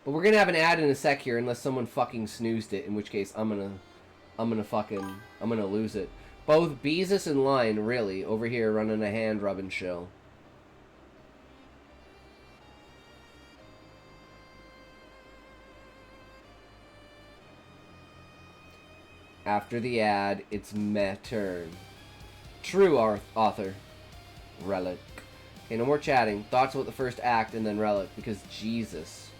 But we're gonna have an ad in a sec here, unless someone fucking snoozed it, in which case I'm gonna lose it. Both Beezus and Line, really, over here running a hand rubbing show. After the ad, it's my turn. True, author. Relic. Okay, no more chatting. Thoughts about the first act and then Relic, because Jesus.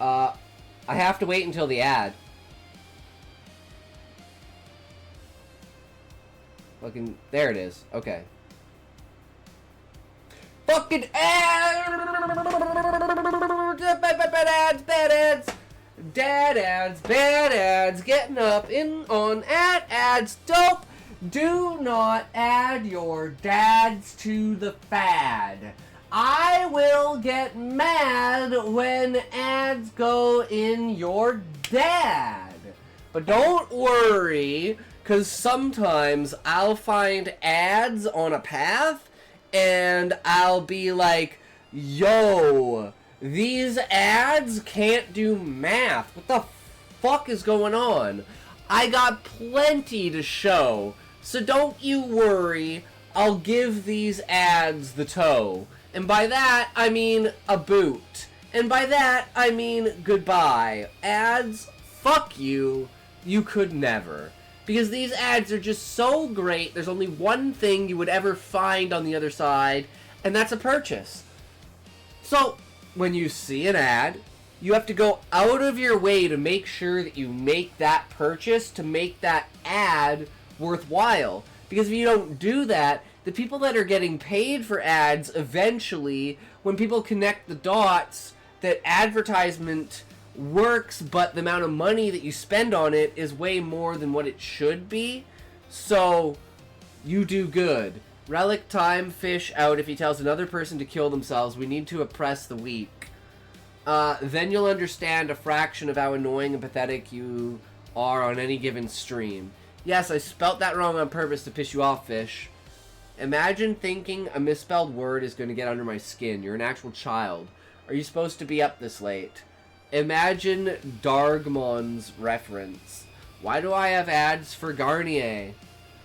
I have to wait until the ad. Fucking, there it is. Okay. Fucking ad! Bad ads! Dad ads, bad ads, getting up in on ads, dope. Do not add your dads to the fad. I will get mad when ads go in your dad. But don't worry, because sometimes I'll find ads on a path, and I'll be like, yo, these ads can't do math. What the fuck is going on? I got plenty to show, so don't you worry. I'll give these ads the toe. And by that, I mean a boot. And by that, I mean goodbye. Ads, fuck you. You could never. Because these ads are just so great, there's only one thing you would ever find on the other side, and that's a purchase. So, when you see an ad, you have to go out of your way to make sure that you make that purchase, to make that ad worthwhile. Because if you don't do that, the people that are getting paid for ads eventually, when people connect the dots that advertisement works, but the amount of money that you spend on it is way more than what it should be, so you do good. Relic time, fish out. If he tells another person to kill themselves, we need to oppress the weak. Then you'll understand a fraction of how annoying and pathetic you are on any given stream. Yes, I spelt that wrong on purpose to piss you off, fish. Imagine thinking a misspelled word is going to get under my skin. You're an actual child. Are you supposed to be up this late? Imagine Dargmon's reference. Why do I have ads for Garnier?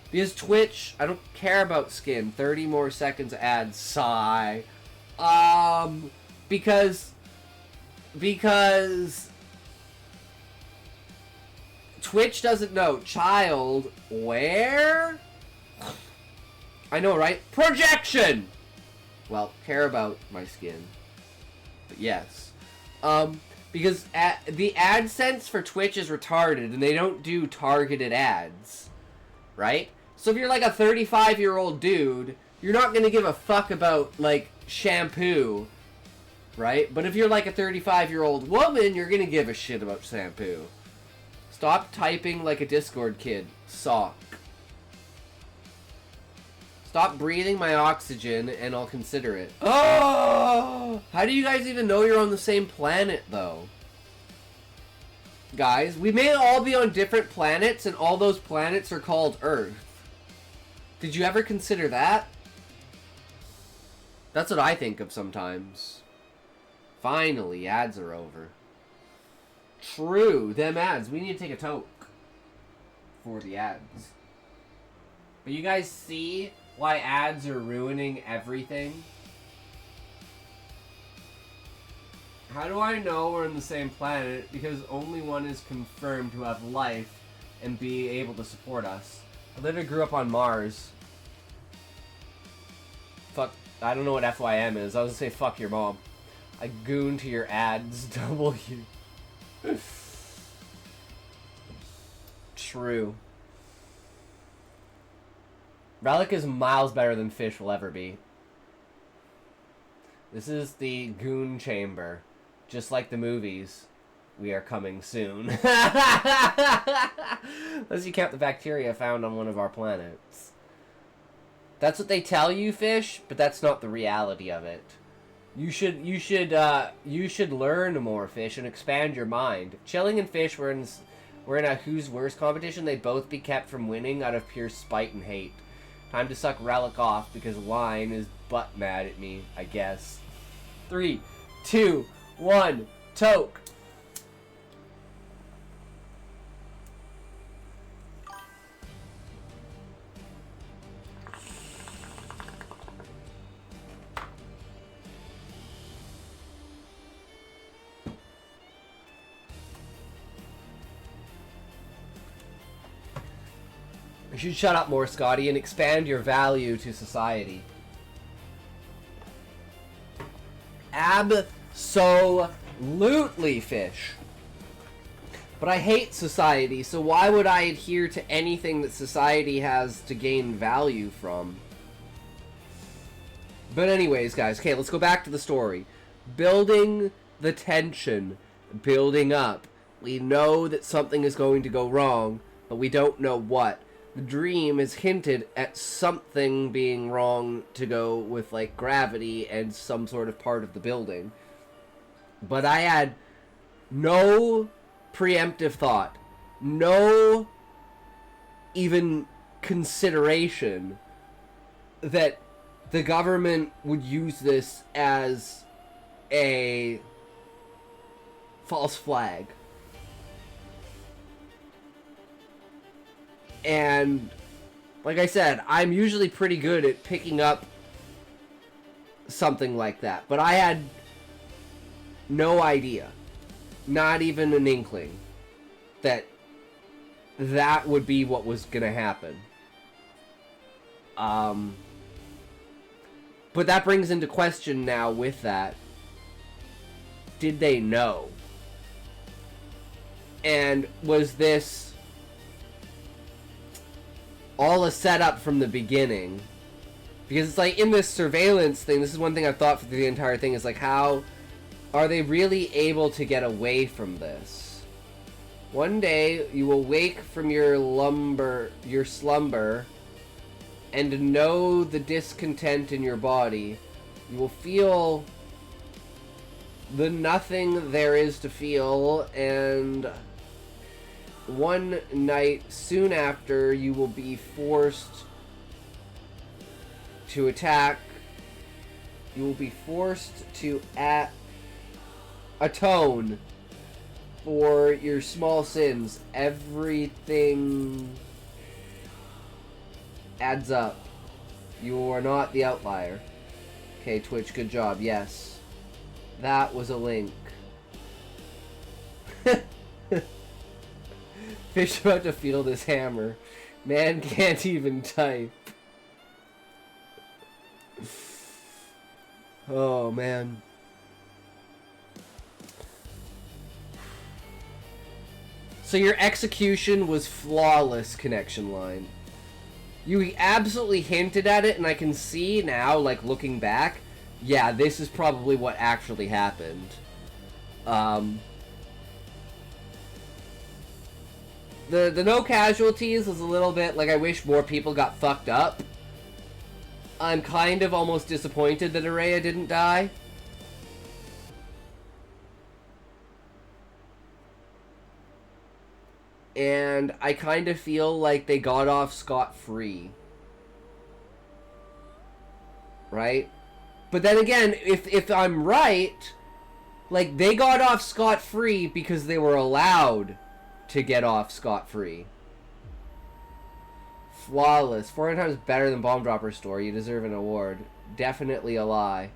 Because Twitch, I don't care about skin. 30 more seconds ads. Sigh. Because Twitch doesn't know. Child, where? I know, right? Projection! Well, care about my skin. But yes. Because the AdSense for Twitch is retarded, and they don't do targeted ads. Right? So if you're like a 35-year-old dude, you're not going to give a fuck about, like, shampoo. Right? But if you're like a 35-year-old woman, you're going to give a shit about shampoo. Stop typing like a Discord kid. Sock. Stop breathing my oxygen, and I'll consider it. Oh! How do you guys even know you're on the same planet, though? Guys, we may all be on different planets, and all those planets are called Earth. Did you ever consider that? That's what I think of sometimes. Finally, ads are over. True, them ads. We need to take a toke for the ads. But you guys see why ads are ruining everything? How do I know we're on the same planet? Because only one is confirmed to have life and be able to support us. I literally grew up on Mars. Fuck, I don't know what FYM is. I was gonna say fuck your mom. I goon to your ads, W. True. Relic is miles better than Fish will ever be. This is the goon chamber. Just like the movies. We are coming soon. Unless you count the bacteria found on one of our planets. That's what they tell you, Fish, but that's not the reality of it. You should learn more, Fish, and expand your mind. Chilling and Fish were in a who's worse competition. They'd both be kept from winning out of pure spite and hate. Time to suck Relic off because Line is butt mad at me, I guess. 3, 2, 1, toke. You should shut up more, Scotty, and expand your value to society. Absolutely, Fish. But I hate society, so why would I adhere to anything that society has to gain value from? But anyways, guys, okay, let's go back to the story. Building the tension, building up. We know that something is going to go wrong, but we don't know what. The dream is hinted at something being wrong to go with, like, gravity and some sort of part of the building. But I had no preemptive thought. No even consideration that the government would use this as a false flag. And, like I said, I'm usually pretty good at picking up something like that. But I had no idea, not even an inkling, that that would be what was going to happen. But that brings into question now with that, did they know? And was this all a setup from the beginning? Because it's like, in this surveillance thing, this is one thing I've thought for the entire thing, is like, how are they really able to get away from this? One day you will wake from your slumber and know the discontent in your body. You will feel the nothing there is to feel, and one night soon after, you will be forced to attack. You will be forced to atone for your small sins. Everything adds up. You are not the outlier. Okay, Twitch, good job. Yes. That was a link. Fish about to feel this hammer. Man can't even type. Oh, man. So your execution was flawless, Connection Line. You absolutely hinted at it, and I can see now, like, looking back, yeah, this is probably what actually happened. The no casualties was a little bit like, I wish more people got fucked up. I'm kind of almost disappointed that Araya didn't die. And I kind of feel like they got off scot-free. Right? But then again, if I'm right, like, they got off scot-free because they were allowed to get off scot-free. Flawless. 400 times better than Bomb Dropper's story. You deserve an award. Definitely a lie.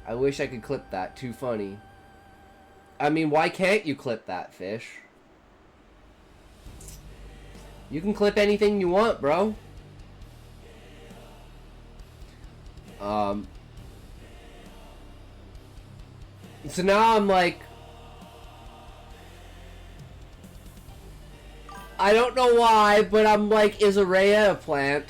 I wish I could clip that. Too funny. I mean, why can't you clip that, Fish? You can clip anything you want, bro. So now I'm like, I don't know why, but I'm like, is Araya a plant?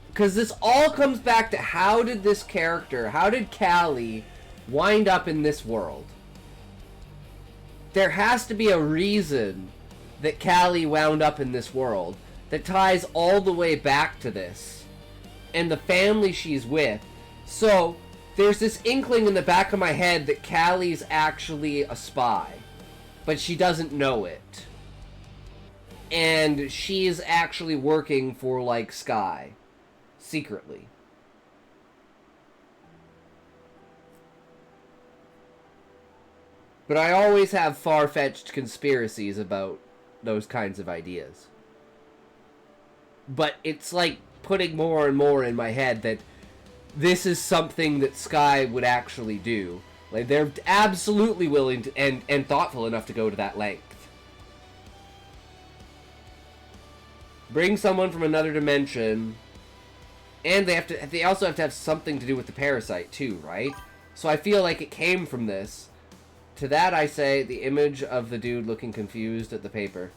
Because this all comes back to how did this character, how did Callie wind up in this world? There has to be a reason that Callie wound up in this world that ties all the way back to this and the family she's with. So there's this inkling in the back of my head that Callie's actually a spy, but she doesn't know it. And she's actually working for, like, Sky. Secretly. But I always have far-fetched conspiracies about those kinds of ideas. But it's like putting more and more in my head that this is something that Sky would actually do. Like, they're absolutely willing to, and thoughtful enough to go to that length. Bring someone from another dimension, and they also have to have something to do with the parasite too, right? So I feel like it came from this. To that I say the image of the dude looking confused at the paper.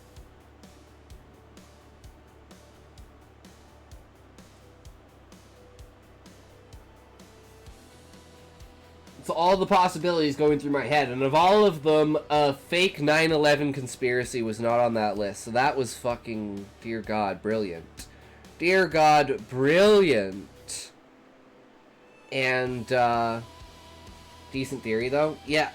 So all the possibilities going through my head, and of all of them, a fake 9/11 conspiracy was not on that list. So that was fucking, dear God, brilliant. Dear God, brilliant. And, decent theory, though? Yeah.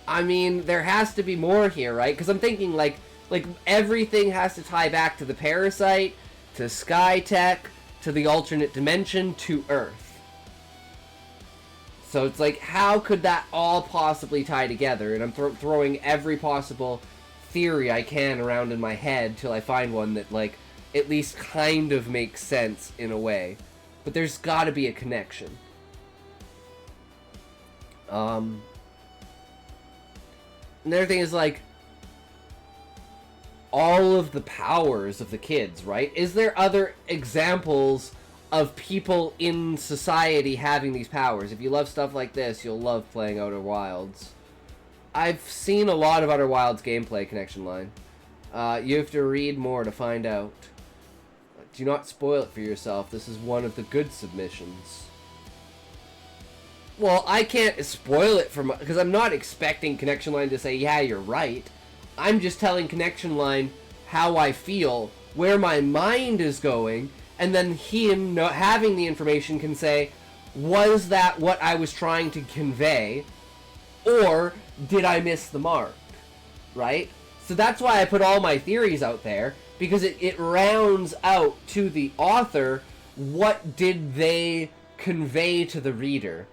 I mean, there has to be more here, right? Because I'm thinking, like everything has to tie back to the parasite, to Skytech, to the alternate dimension, to Earth. So it's like, how could that all possibly tie together? And I'm throwing every possible theory I can around in my head till I find one that, like, at least kind of makes sense in a way. But there's gotta be a connection. Another thing is, like, all of the powers of the kids, right? Is there other examples of people in society having these powers? If you love stuff like this, you'll love playing Outer Wilds. I've seen a lot of Outer Wilds gameplay, Connection Line. You have to read more to find out. Do not spoil it for yourself. This is one of the good submissions. Well, I can't spoil it because I'm not expecting Connection Line to say, yeah, you're right. I'm just telling Connection Line how I feel, where my mind is going, and then him having the information can say, was that what I was trying to convey, or did I miss the mark, right? So that's why I put all my theories out there, because it rounds out to the author, what did they convey to the reader?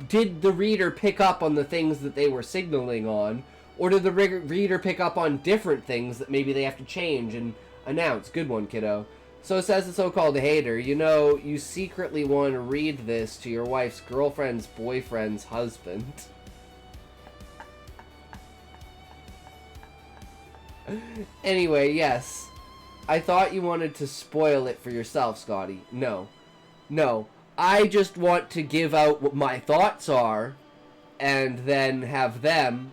Did the reader pick up on the things that they were signaling on, or did the reader pick up on different things that maybe they have to change and announce? Good one, kiddo. So says the so-called hater, you know, you secretly want to read this to your wife's girlfriend's boyfriend's husband. Anyway, yes. I thought you wanted to spoil it for yourself, Scotty. No. No. I just want to give out what my thoughts are, and then have them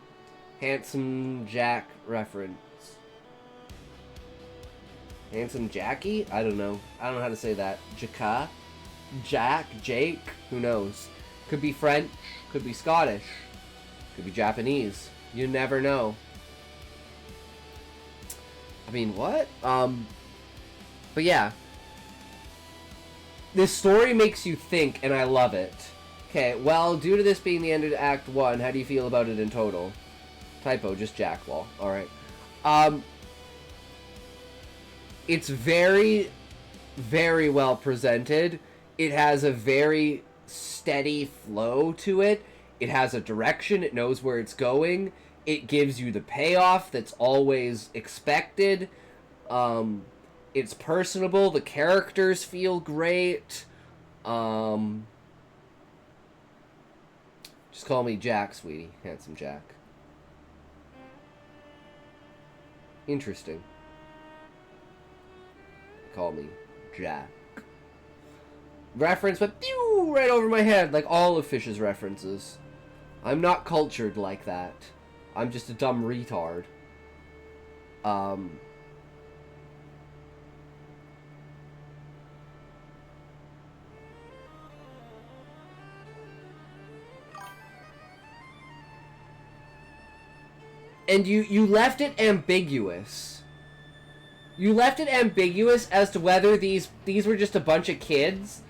Handsome Jack reference. Handsome Jackie? I don't know. I don't know how to say that. Jaka? Jack? Jake? Who knows? Could be French. Could be Scottish. Could be Japanese. You never know. I mean, what? But yeah. This story makes you think, and I love it. Okay, well, due to this being the end of Act 1, how do you feel about it in total? Typo, just Jacklaw. Alright. It's very, very well presented. It has a very steady flow to it. It has a direction. It knows where it's going. It gives you the payoff that's always expected. It's personable. The characters feel great. Just call me Jack, sweetie. Handsome Jack. Interesting. Call me Jack. Reference went pew right over my head, like all of Fish's references. I'm not cultured like that. I'm just a dumb retard. And you left it ambiguous. You left it ambiguous as to whether these were just a bunch of kids,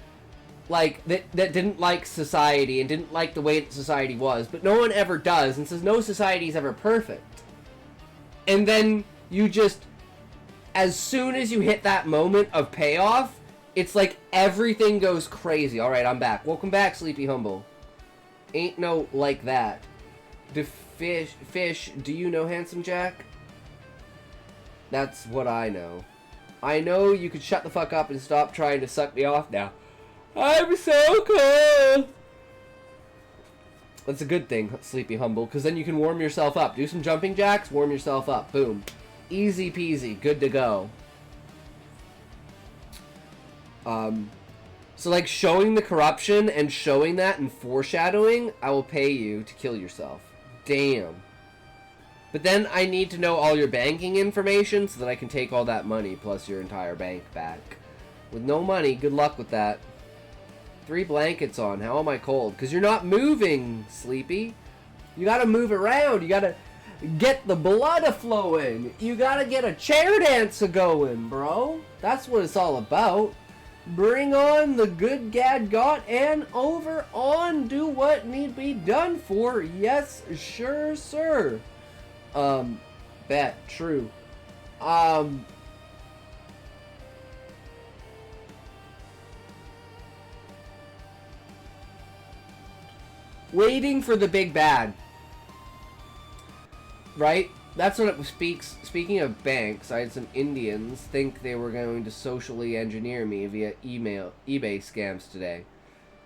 like, that didn't like society and didn't like the way that society was, but no one ever does, and says no society is ever perfect. And then you just, as soon as you hit that moment of payoff, it's like everything goes crazy. Alright, I'm back. Welcome back, Sleepy Humble. Ain't no like that. Fish, do you know Handsome Jack? That's what I know. I know you could shut the fuck up and stop trying to suck me off now. I'm so cold! That's a good thing, Sleepy Humble, because then you can warm yourself up. Do some jumping jacks, warm yourself up. Boom. Easy peasy, good to go. So like showing the corruption and showing that and foreshadowing, I will pay you to kill yourself. Damn. But then I need to know all your banking information so that I can take all that money plus your entire bank back. With no money, good luck with that. 3 blankets on. How am I cold? Because you're not moving, Sleepy. You gotta move around. You gotta get the blood a-flowing. You gotta get a chair dance a-going, bro. That's what it's all about. Bring on the good gad got and over on do what need be done for. Yes, sure, sir. Bet. True. Waiting for the big bad. Right? That's what it speaks. Speaking of banks, I had some Indians think they were going to socially engineer me via eBay scams today.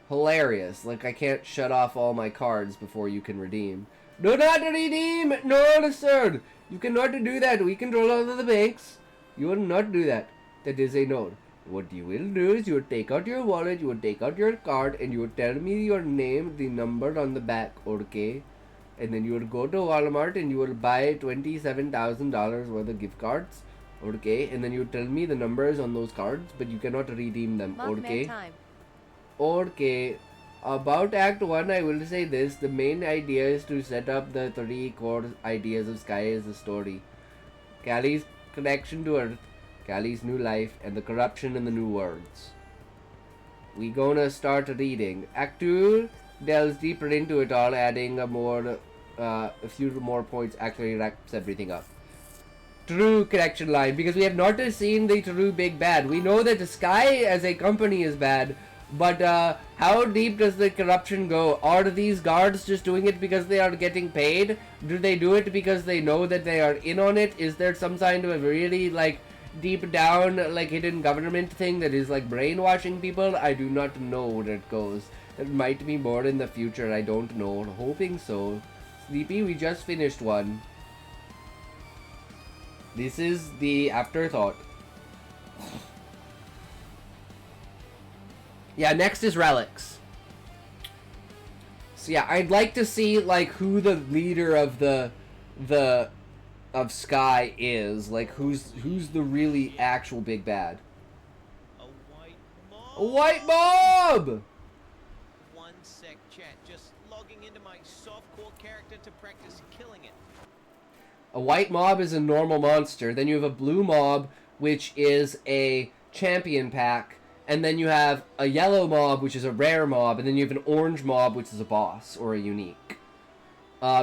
Hilarious. Like I can't shut off all my cards before you can redeem. Do not redeem! No, sir! You cannot do that. We control all of the banks. You will not do that. That is a no. What you will do is you will take out your wallet, you will take out your card, and you will tell me your name, the number on the back, okay? And then you will go to Walmart and you will buy $27,000 worth of gift cards, okay? And then you tell me the numbers on those cards, but you cannot redeem them, okay? Time. Okay. About Act 1, I will say this. The main idea is to set up the 3 core ideas of Sky as a story. Callie's connection to Earth, Callie's new life, and the corruption in the new worlds. We gonna start reading. Act 2 delves deeper into it all, adding a few more points, actually wraps everything up. True connection line, because we have not seen the true big bad. We know that the Sky as a company is bad, but how deep does the corruption go? Are these guards just doing it because they are getting paid? Do they do it because they know that they are in on it? Is there some kind of a really, like, deep down, like, hidden government thing that is, like, brainwashing people? I do not know where it goes. It might be more in the future, I don't know. Hoping so. Sleepy, we just finished one. This is the afterthought. Yeah, next is relics. So yeah, I'd like to see like who the leader of of Sky is. Like who's the really actual big bad. A white mob! One sec, chat. Just logging into my softcore character to practice killing it. A white mob is a normal monster. Then you have a blue mob, which is a champion pack. And then you have a yellow mob, which is a rare mob. And then you have an orange mob, which is a boss or a unique.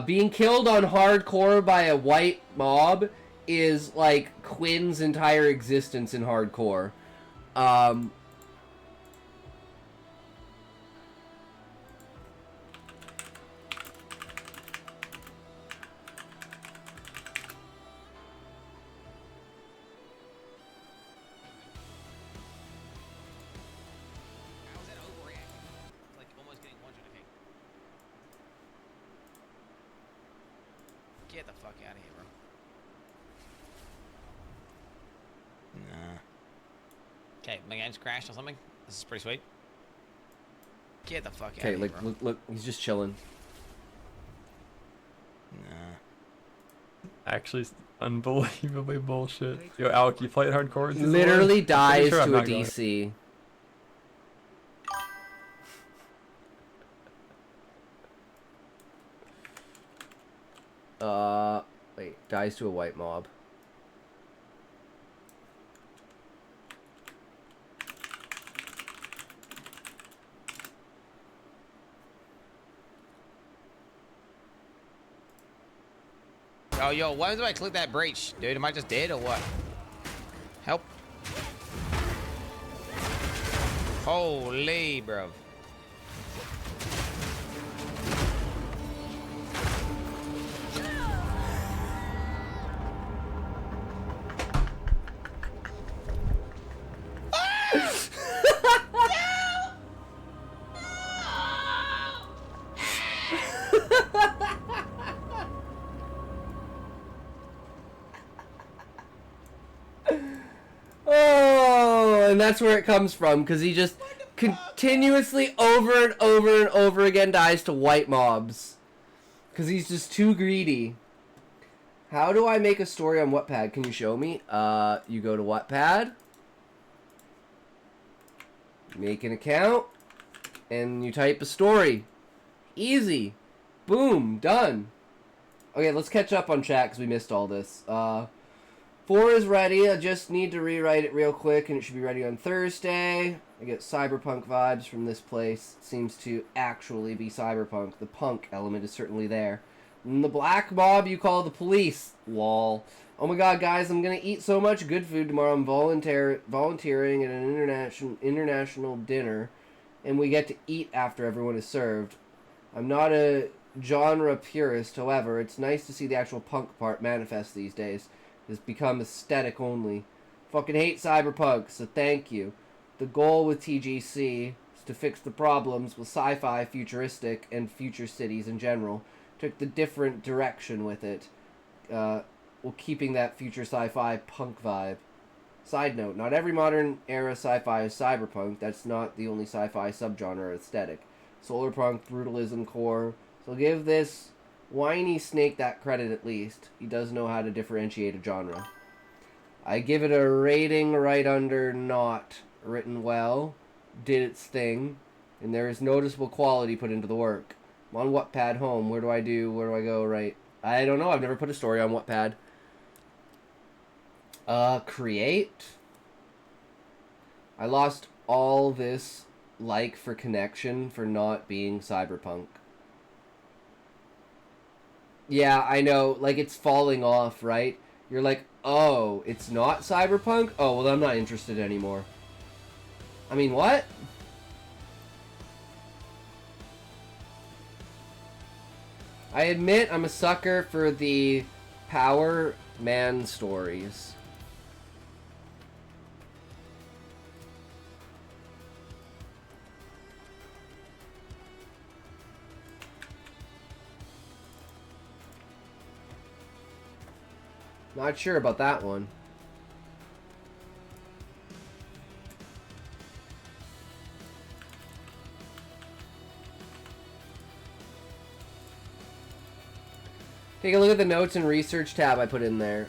Being killed on hardcore by a white mob is like Quinn's entire existence in hardcore. Get the fuck out of here, bro. Nah. Okay, my game's crashed or something. This is pretty sweet. Get the fuck out of here, like, bro. look, he's just chilling. Nah. Actually, unbelievably bullshit. Yo, Alec, you played hardcore? Literally dies sure I'm to a not going. DC. Wait, dies to a white mob. Oh, yo, why do I click that breach? Dude, am I just dead or what? Help. Holy, bro. Oh, and that's where it comes from, because he just continuously over and over and over again dies to white mobs. Because he's just too greedy. How do I make a story on Wattpad? Can you show me? You go to Wattpad. Make an account. And you type a story. Easy. Boom. Done. Okay, let's catch up on chat because we missed all this. 4 is ready. I just need to rewrite it real quick and it should be ready on Thursday. I get cyberpunk vibes from this place. It seems to actually be cyberpunk. The punk element is certainly there. And the black mob you call the police. Lol. Oh my god, guys, I'm gonna eat so much good food tomorrow. I'm volunteering at an international dinner. And we get to eat after everyone is served. I'm not a genre purist, however. It's nice to see the actual punk part manifest these days. It's become aesthetic only. Fucking hate cyberpunk, so thank you. The goal with TGC is to fix the problems with sci-fi, futuristic, and future cities in general. Took the different direction with it, while keeping that future sci-fi punk vibe. Side note, not every modern era sci-fi is cyberpunk. That's not the only sci-fi subgenre or aesthetic. Solarpunk, brutalism, core. So give this whiny snake that credit at least. He does know how to differentiate a genre. I give it a rating right under not. Written well, did its thing, and there is noticeable quality put into the work. I'm on Wattpad home. Where do I go right? I don't know. I've never put a story on Wattpad. Create. I lost all this like for connection for not being cyberpunk. Yeah, I know, like, it's falling off, right? You're like, oh, it's not cyberpunk? Oh, well, I'm not interested anymore. I mean, what? I admit I'm a sucker for the Power Man stories. Not sure about that one. Take a look at the notes and research tab I put in there.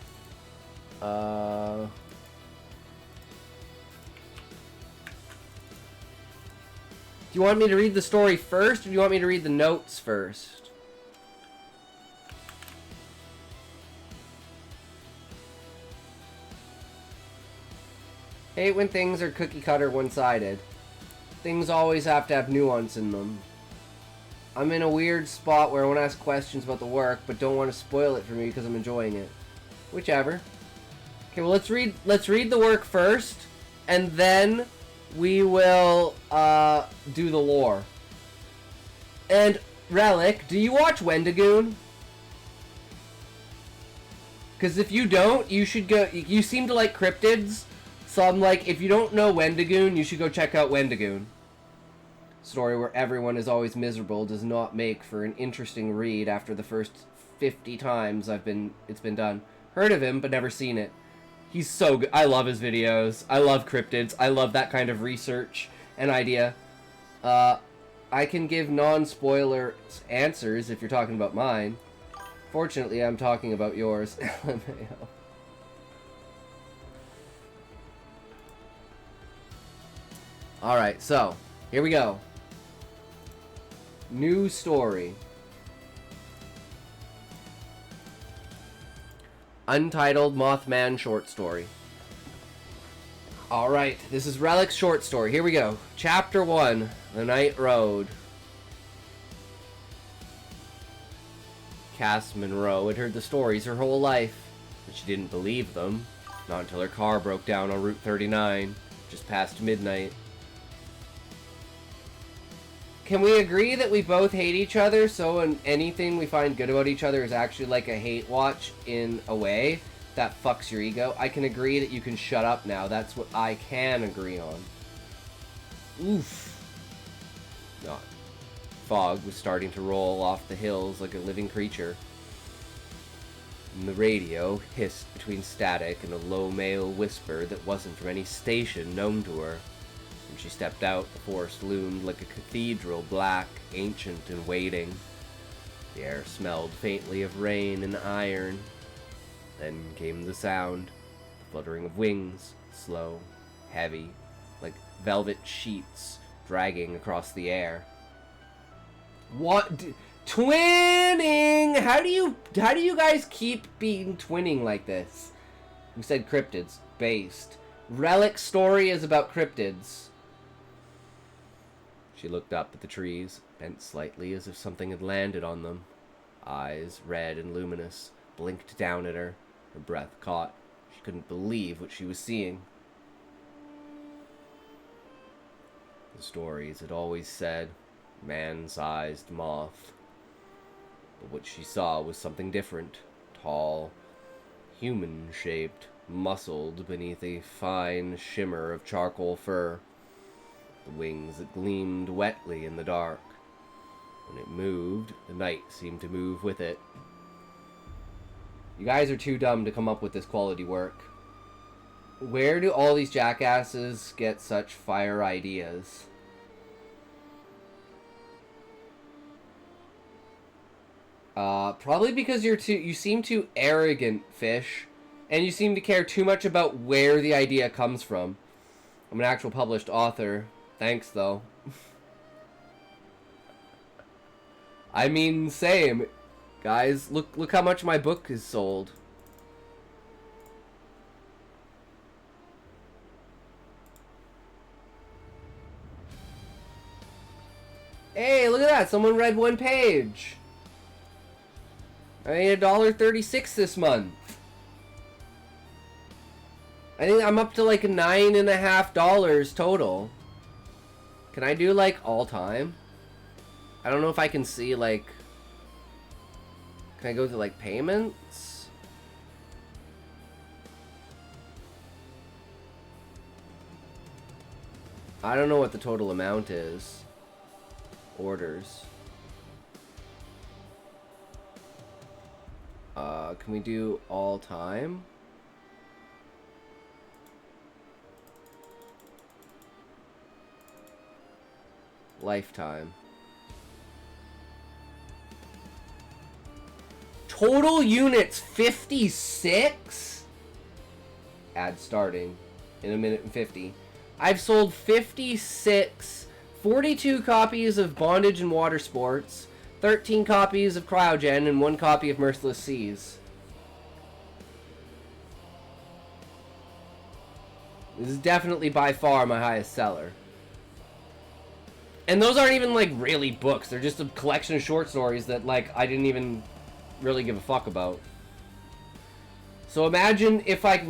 Do you want me to read the story first, or do you want me to read the notes first? Hate when things are cookie cutter one-sided. Things always have to have nuance in them. I'm in a weird spot where I want to ask questions about the work, but don't want to spoil it for me because I'm enjoying it. Whichever. Okay, well, let's read the work first, and then we will do the lore. And Relic, do you watch Wendigoon? Because if you don't, you should go. You seem to like cryptids, so I'm like, if you don't know Wendigoon, you should go check out Wendigoon. story where everyone is always miserable does not make for an interesting read after the first 50 times it's been done. Heard of him, but never seen it. He's so good. I love his videos. I love cryptids. I love that kind of research and idea. I can give non-spoiler answers if you're talking about mine. Fortunately, I'm talking about yours. LMAO. Alright, so, here we go. New story. Untitled Mothman short story. Alright, this is Relic's short story. Here we go. Chapter 1, The Night Road. Cass Monroe had heard the stories her whole life, but she didn't believe them. Not until her car broke down on Route 39, just past midnight. Can we agree that we both hate each other, so anything we find good about each other is actually like a hate watch in a way that fucks your ego? I can agree that you can shut up now. That's what I can agree on. Oof. Not. Fog was starting to roll off the hills like a living creature. And the radio hissed between static and a low male whisper that wasn't from any station known to her. When she stepped out, the forest loomed like a cathedral, black, ancient, and waiting. The air smelled faintly of rain and iron. Then came the sound, the fluttering of wings, slow, heavy, like velvet sheets dragging across the air. What? Twinning! How do you guys keep being twinning like this? Who said cryptids? Based. Relic's story is about cryptids. She looked up at the trees, bent slightly as if something had landed on them. Eyes, red and luminous, blinked down at her. Her breath caught. She couldn't believe what she was seeing. The stories had always said, man-sized moth. But what she saw was something different. Tall, human-shaped, muscled beneath a fine shimmer of charcoal fur. The wings that gleamed wetly in the dark. When it moved, the night seemed to move with it. You guys are too dumb to come up with this quality work. Where do all these jackasses get such fire ideas? Probably because you seem too arrogant, Fish. And you seem to care too much about where the idea comes from. I'm an actual published author. Thanks, though. I mean, same. Guys, look how much my book is sold. Hey, look at that. Someone read one page. I made $1.36 this month. I think I'm up to like $9.50 total. Can I do like all time? I don't know if I can see like... Can I go to like payments? I don't know what the total amount is. Orders. Can we do all time? Lifetime. Total units 56? Ad starting in 1:50. I've sold 56, 42 copies of Bondage and Water Sports, 13 copies of Cryogen, and 1 copy of Merciless Seas. This is definitely by far my highest seller. And those aren't even like really books. They're just a collection of short stories that like I didn't even really give a fuck about. So imagine if I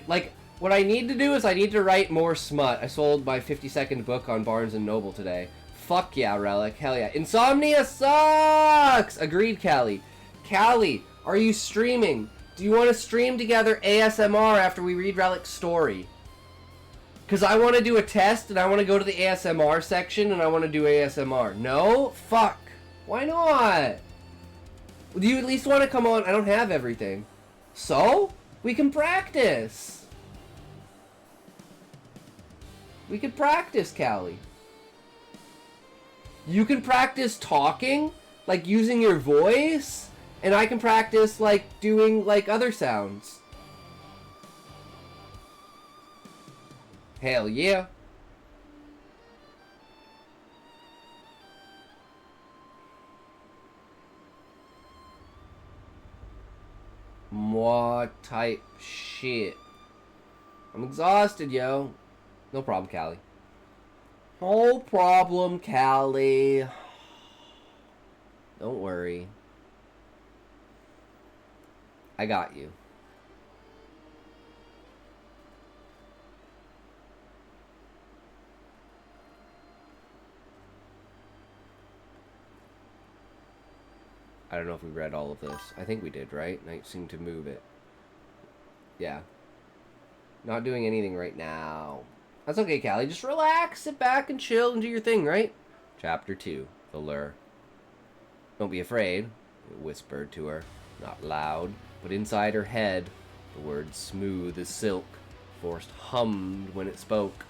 like what I need to do is I need to write more smut. I sold my 52nd book on Barnes & Noble today. Fuck yeah, Relic. Hell yeah. Insomnia sucks! Agreed, Callie. Callie, are you streaming? Do you want to stream together ASMR after we read Relic's story? Because I want to do a test and I want to go to the ASMR section and I want to do ASMR. No? Fuck. Why not? Do you at least want to come on? I don't have everything. So? We can practice. We can practice, Callie. You can practice talking, like using your voice, and I can practice like doing like other sounds. Hell yeah. What type shit? I'm exhausted, yo. No problem, Callie. No problem, Callie. Don't worry. I got you. I don't know if we read all of this. I think we did, right? I seem to move it. Yeah. Not doing anything right now. That's okay, Callie. Just relax, sit back, and chill, and do your thing, right? Chapter 2. The Lure. Don't be afraid, it whispered to her. Not loud, but inside her head, the words smooth as silk. Forrest hummed when it spoke.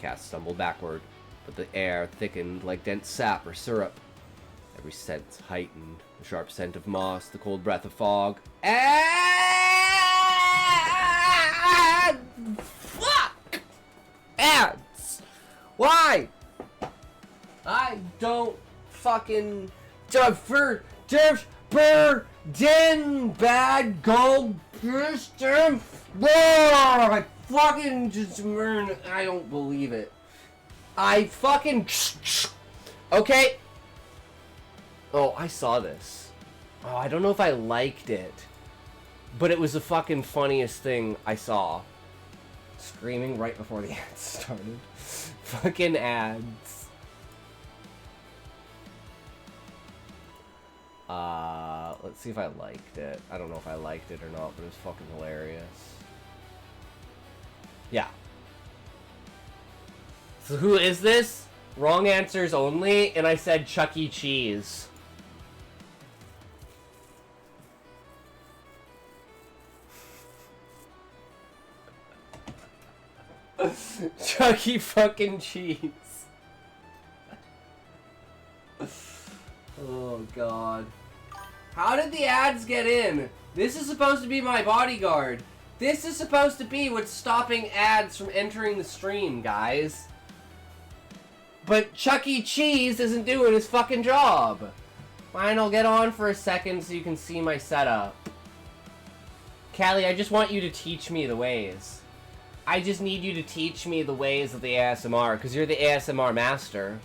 Cass stumbled backward, but the air thickened like dense sap or syrup. Every sense heightened. The sharp scent of moss, the cold breath of fog. And fuck! Ads! Why? I don't fucking burden bad gold system. I fucking just I don't believe it. I fucking okay. Oh, I saw this. Oh, I don't know if I liked it, but it was the fucking funniest thing I saw. Screaming right before the ads started. Fucking ads. Let's see if I liked it. I don't know if I liked it or not, but it was fucking hilarious. Yeah. So who is this? Wrong answers only, and I said Chuck E. Cheese. Chuck E. fucking Cheese. Oh god. How did the ads get in? This is supposed to be my bodyguard. This is supposed to be what's stopping ads from entering the stream, guys. But Chuck E. Cheese isn't doing his fucking job. Fine, I'll get on for a second so you can see my setup. Callie, I just want you to teach me the ways. I just need you to teach me the ways of the ASMR, because you're the ASMR master.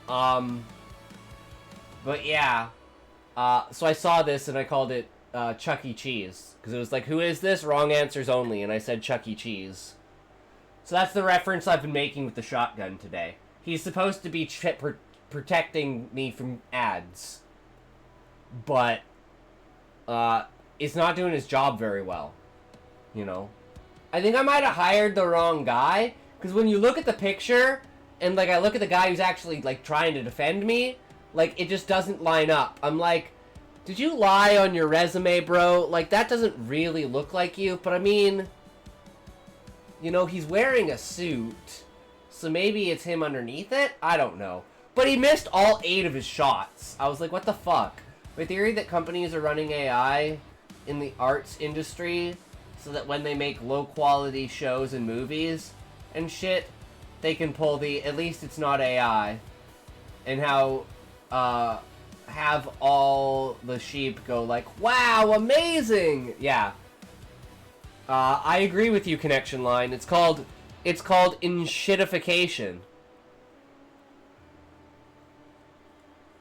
But yeah. So I saw this and I called it Chuck E. Cheese. Because it was like, who is this? Wrong answers only. And I said Chuck E. Cheese. So that's the reference I've been making with the shotgun today. He's supposed to be protecting me from ads. But, it's not doing his job very well. You know? I think I might have hired the wrong guy. Because when you look at the picture, and like I look at the guy who's actually like trying to defend me, like it just doesn't line up. I'm like, did you lie on your resume, bro? Like that doesn't really look like you. But I mean, you know, he's wearing a suit. So maybe it's him underneath it? I don't know. But he missed all 8 of his shots. I was like, what the fuck? My theory that companies are running AI in the arts industry so that when they make low quality shows and movies and shit, they can pull the, at least it's not AI. And how, have all the sheep go like, wow, amazing! Yeah. I agree with you, Connection Line. It's called inshitification.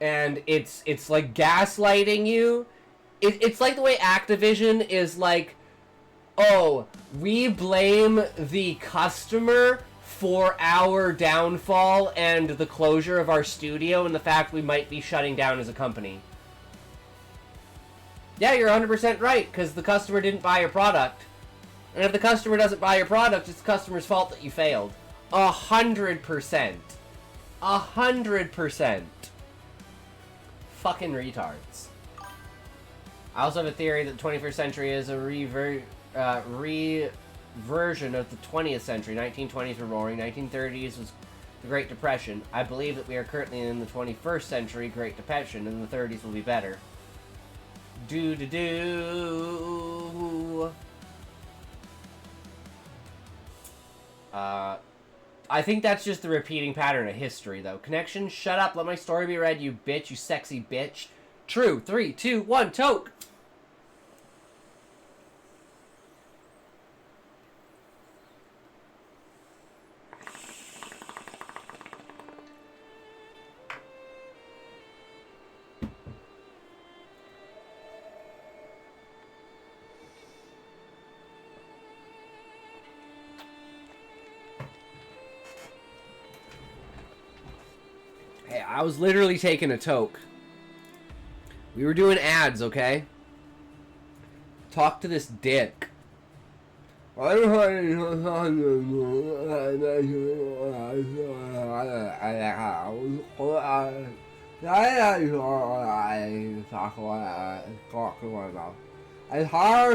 And it's like gaslighting you. It's like the way Activision is like, oh, we blame the customer for our downfall and the closure of our studio and the fact we might be shutting down as a company. Yeah, you're 100% right, because the customer didn't buy your product. And if the customer doesn't buy your product, it's the customer's fault that you failed. 100%. 100%. Fucking retards. I also have a theory that the 21st century is a reversion of the 20th century. 1920s were roaring. 1930s was the Great Depression. I believe that we are currently in the 21st century Great Depression, and the 30s will be better. I think that's just the repeating pattern of history, though. Connection, shut up, let my story be read, you bitch, you sexy bitch. True, 3, 2, 1, toke! Hey, I was literally taking a toke. We were doing ads, okay? Talk to this dick. It's hard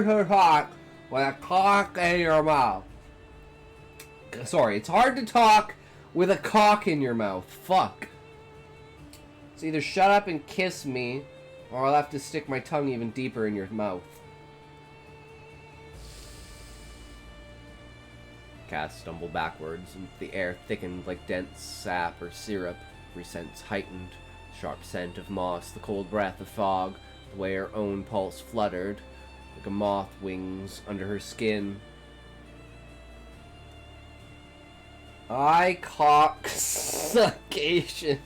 to talk with a cock in your mouth. Sorry, it's hard to talk with a cock in your mouth. Fuck. So either shut up and kiss me, or I'll have to stick my tongue even deeper in your mouth. Cats stumble backwards, and the air thickened like dense sap or syrup. Every sense heightened. Sharp scent of moss, the cold breath of fog, the way her own pulse fluttered, like a moth wings under her skin. Eye cock succation.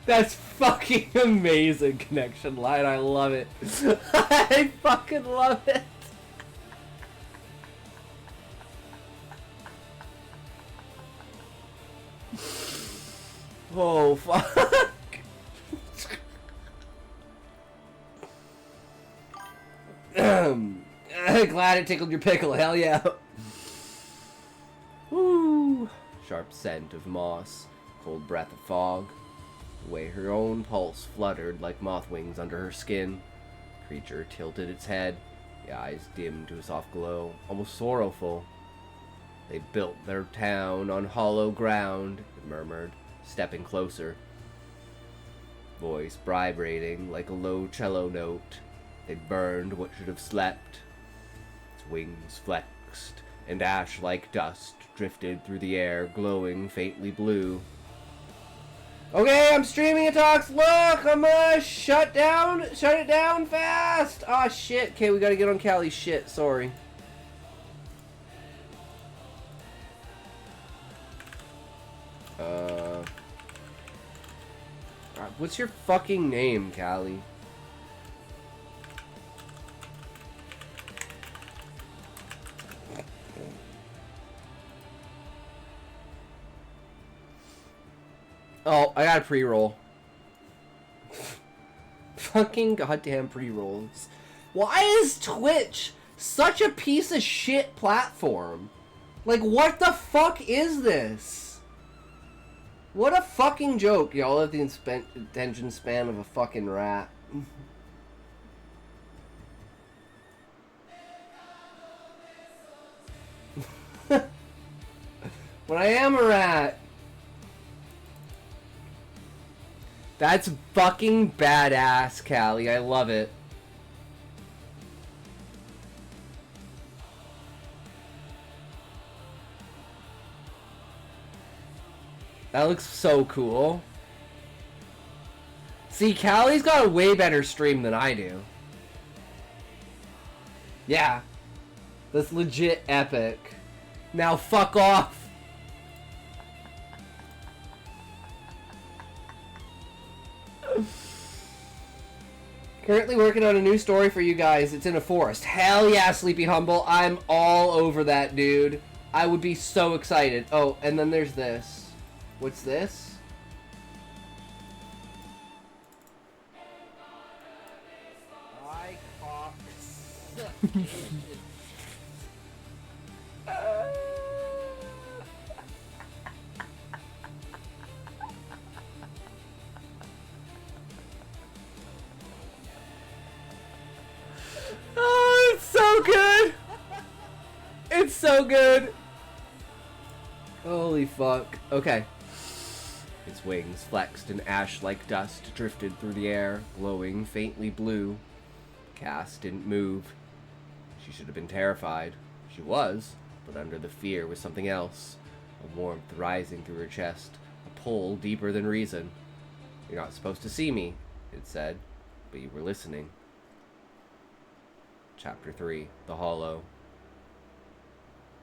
That's fucking amazing, Connection Line. I love it. I fucking love it. Oh, fuck. Glad it tickled your pickle. Hell yeah. Woo. Sharp scent of moss, cold breath of fog, the way her own pulse fluttered like moth wings under her skin. Creature tilted its head, the eyes dimmed to a soft glow, almost sorrowful. They built their town on hollow ground, it murmured, stepping closer. Voice vibrating like a low cello note. They burned what should have slept. Its wings flexed, and ash-like dust drifted through the air, glowing faintly blue. Okay, I'm streaming it, Talks. Look, I'm gonna shut it down fast. Ah, shit. Okay, we gotta get on Callie's shit. Sorry. What's your fucking name, Callie? Oh, I got a pre-roll. Fucking goddamn pre-rolls. Why is Twitch such a piece of shit platform? Like, what the fuck is this? What a fucking joke. Y'all have the attention span of a fucking rat. When I am a rat. That's fucking badass, Callie. I love it. That looks so cool. See, Callie's got a way better stream than I do. Yeah. That's legit epic. Now fuck off. Currently working on a new story for you guys. It's in a forest. Hell yeah, Sleepy Humble. I'm all over that, dude. I would be so excited. Oh, and then there's this. What's this? I cock Oh, it's so good! It's so good! Holy fuck. Okay. Its wings flexed and ash-like dust drifted through the air, glowing faintly blue. Cass didn't move. She should have been terrified. She was, but under the fear was something else. A warmth rising through her chest, a pull deeper than reason. You're not supposed to see me, it said, but you were listening. Chapter 3, The Hollow.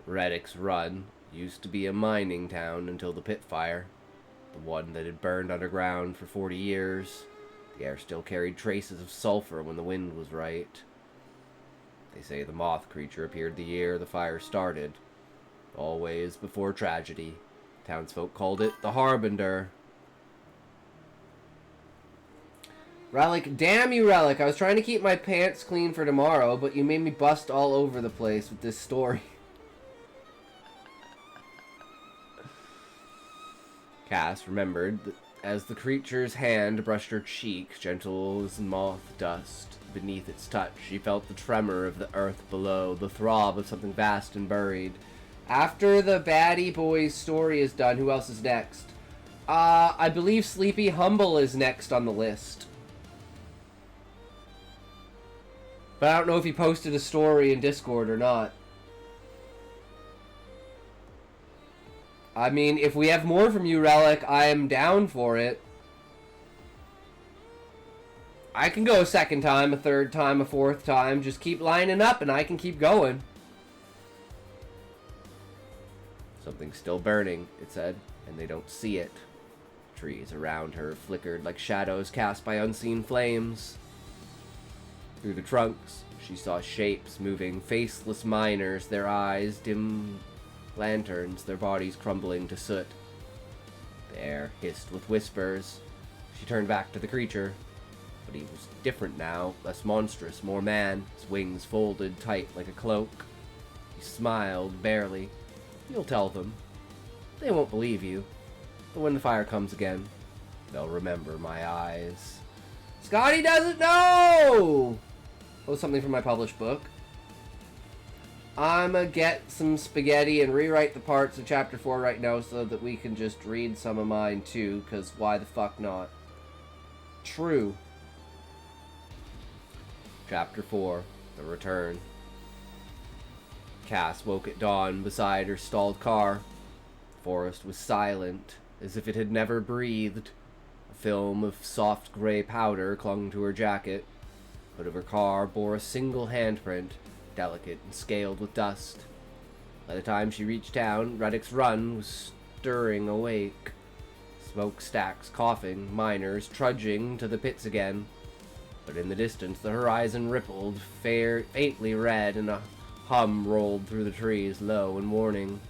Reddick's Run used to be a mining town until the pit fire, the one that had burned underground for 40 years. The air still carried traces of sulfur when the wind was right. They say the moth creature appeared the year the fire started. Always before tragedy. Townsfolk called it the Harbinger. Relic, damn you, Relic. I was trying to keep my pants clean for tomorrow, but you made me bust all over the place with this story. Cass remembered that as the creature's hand brushed her cheek, gentle as moth dust. Beneath its touch, she felt the tremor of the earth below, the throb of something vast and buried. After the baddie boy's story is done, who else is next? I believe Sleepy Humble is next on the list. But I don't know if he posted a story in Discord or not. I mean, if we have more from you, Relic, I am down for it. I can go a second time, a third time, a fourth time. Just keep lining up and I can keep going. Something's still burning, it said, and they don't see it. Trees around her flickered like shadows cast by unseen flames. Through the trunks, she saw shapes moving, faceless miners, their eyes dim lanterns, their bodies crumbling to soot. The air hissed with whispers. She turned back to the creature, but he was different now, less monstrous, more man, his wings folded tight like a cloak. He smiled barely. You'll tell them. They won't believe you, but when the fire comes again, they'll remember my eyes. Scotty doesn't know! Oh, something from my published book. I'ma get some spaghetti and rewrite the parts of chapter 4 right now so that we can just read some of mine too, because why the fuck not? True. Chapter 4, The Return. Cass woke at dawn beside her stalled car. The forest was silent, as if it had never breathed. A film of soft gray powder clung to her jacket. Hood of her car bore a single handprint, delicate and scaled with dust. By the time she reached town, Reddick's Run was stirring awake. Smokestacks coughing, miners trudging to the pits again. But in the distance, the horizon rippled, faintly red, and a hum rolled through the trees, low and warning.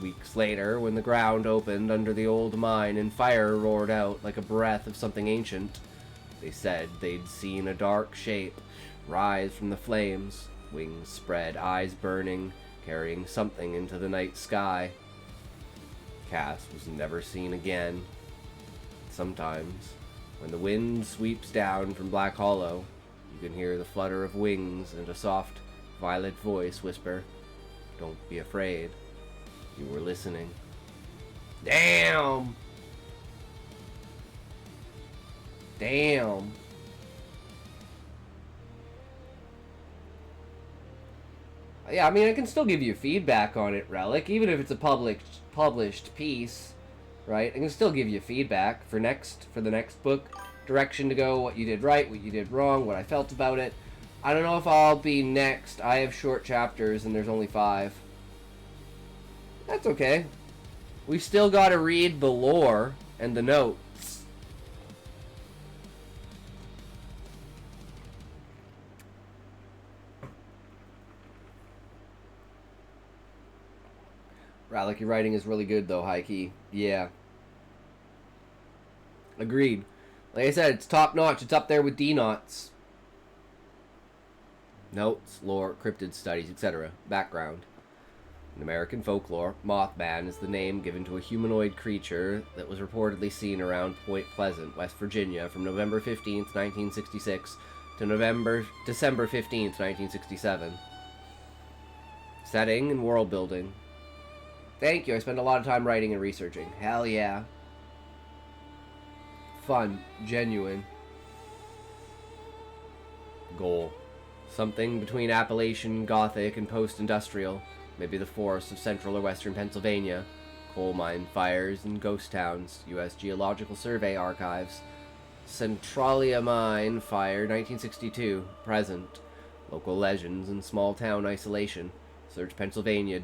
Weeks later, when the ground opened under the old mine and fire roared out like a breath of something ancient, they said they'd seen a dark shape rise from the flames, wings spread, eyes burning, carrying something into the night sky. Cass was never seen again. Sometimes, when the wind sweeps down from Black Hollow, you can hear the flutter of wings and a soft, violet voice whisper, "Don't be afraid. You were listening." Damn! Damn. Yeah, I mean, I can still give you feedback on it, Relic, even if it's a published piece, right? I can still give you feedback for the next book, direction to go, what you did right, what you did wrong, what I felt about it. I don't know if I'll be next. I have short chapters, and there's only 5. That's okay. We still got to read the lore and the notes. Rallick, your writing is really good, though, high key. Yeah. Agreed. Like I said, it's top notch. It's up there with D-Knots. Notes, lore, cryptid studies, etc. Background. In American folklore, Mothman is the name given to a humanoid creature that was reportedly seen around Point Pleasant, West Virginia, from November 15th, 1966 to December 15th, 1967. Setting and world building. Thank you, I spend a lot of time writing and researching. Hell yeah. Fun. Genuine. Goal. Something between Appalachian, Gothic, and post-industrial. Maybe the forests of central or western Pennsylvania. Coal mine fires and ghost towns. U.S. Geological Survey archives. Centralia Mine fire, 1962. Present. Local legends and small town isolation. Search Pennsylvania,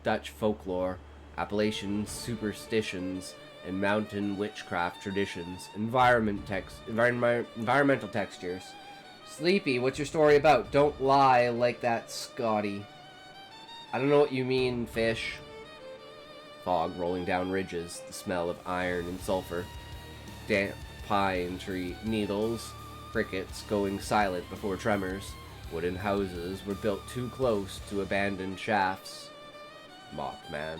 Dutch folklore. Appalachian superstitions and mountain witchcraft traditions. Environmental textures. Sleepy, what's your story about? Don't lie like that, Scotty. I don't know what you mean, fish. Fog rolling down ridges, the smell of iron and sulfur. Damp pine tree needles, crickets going silent before tremors. Wooden houses were built too close to abandoned shafts. Mothman.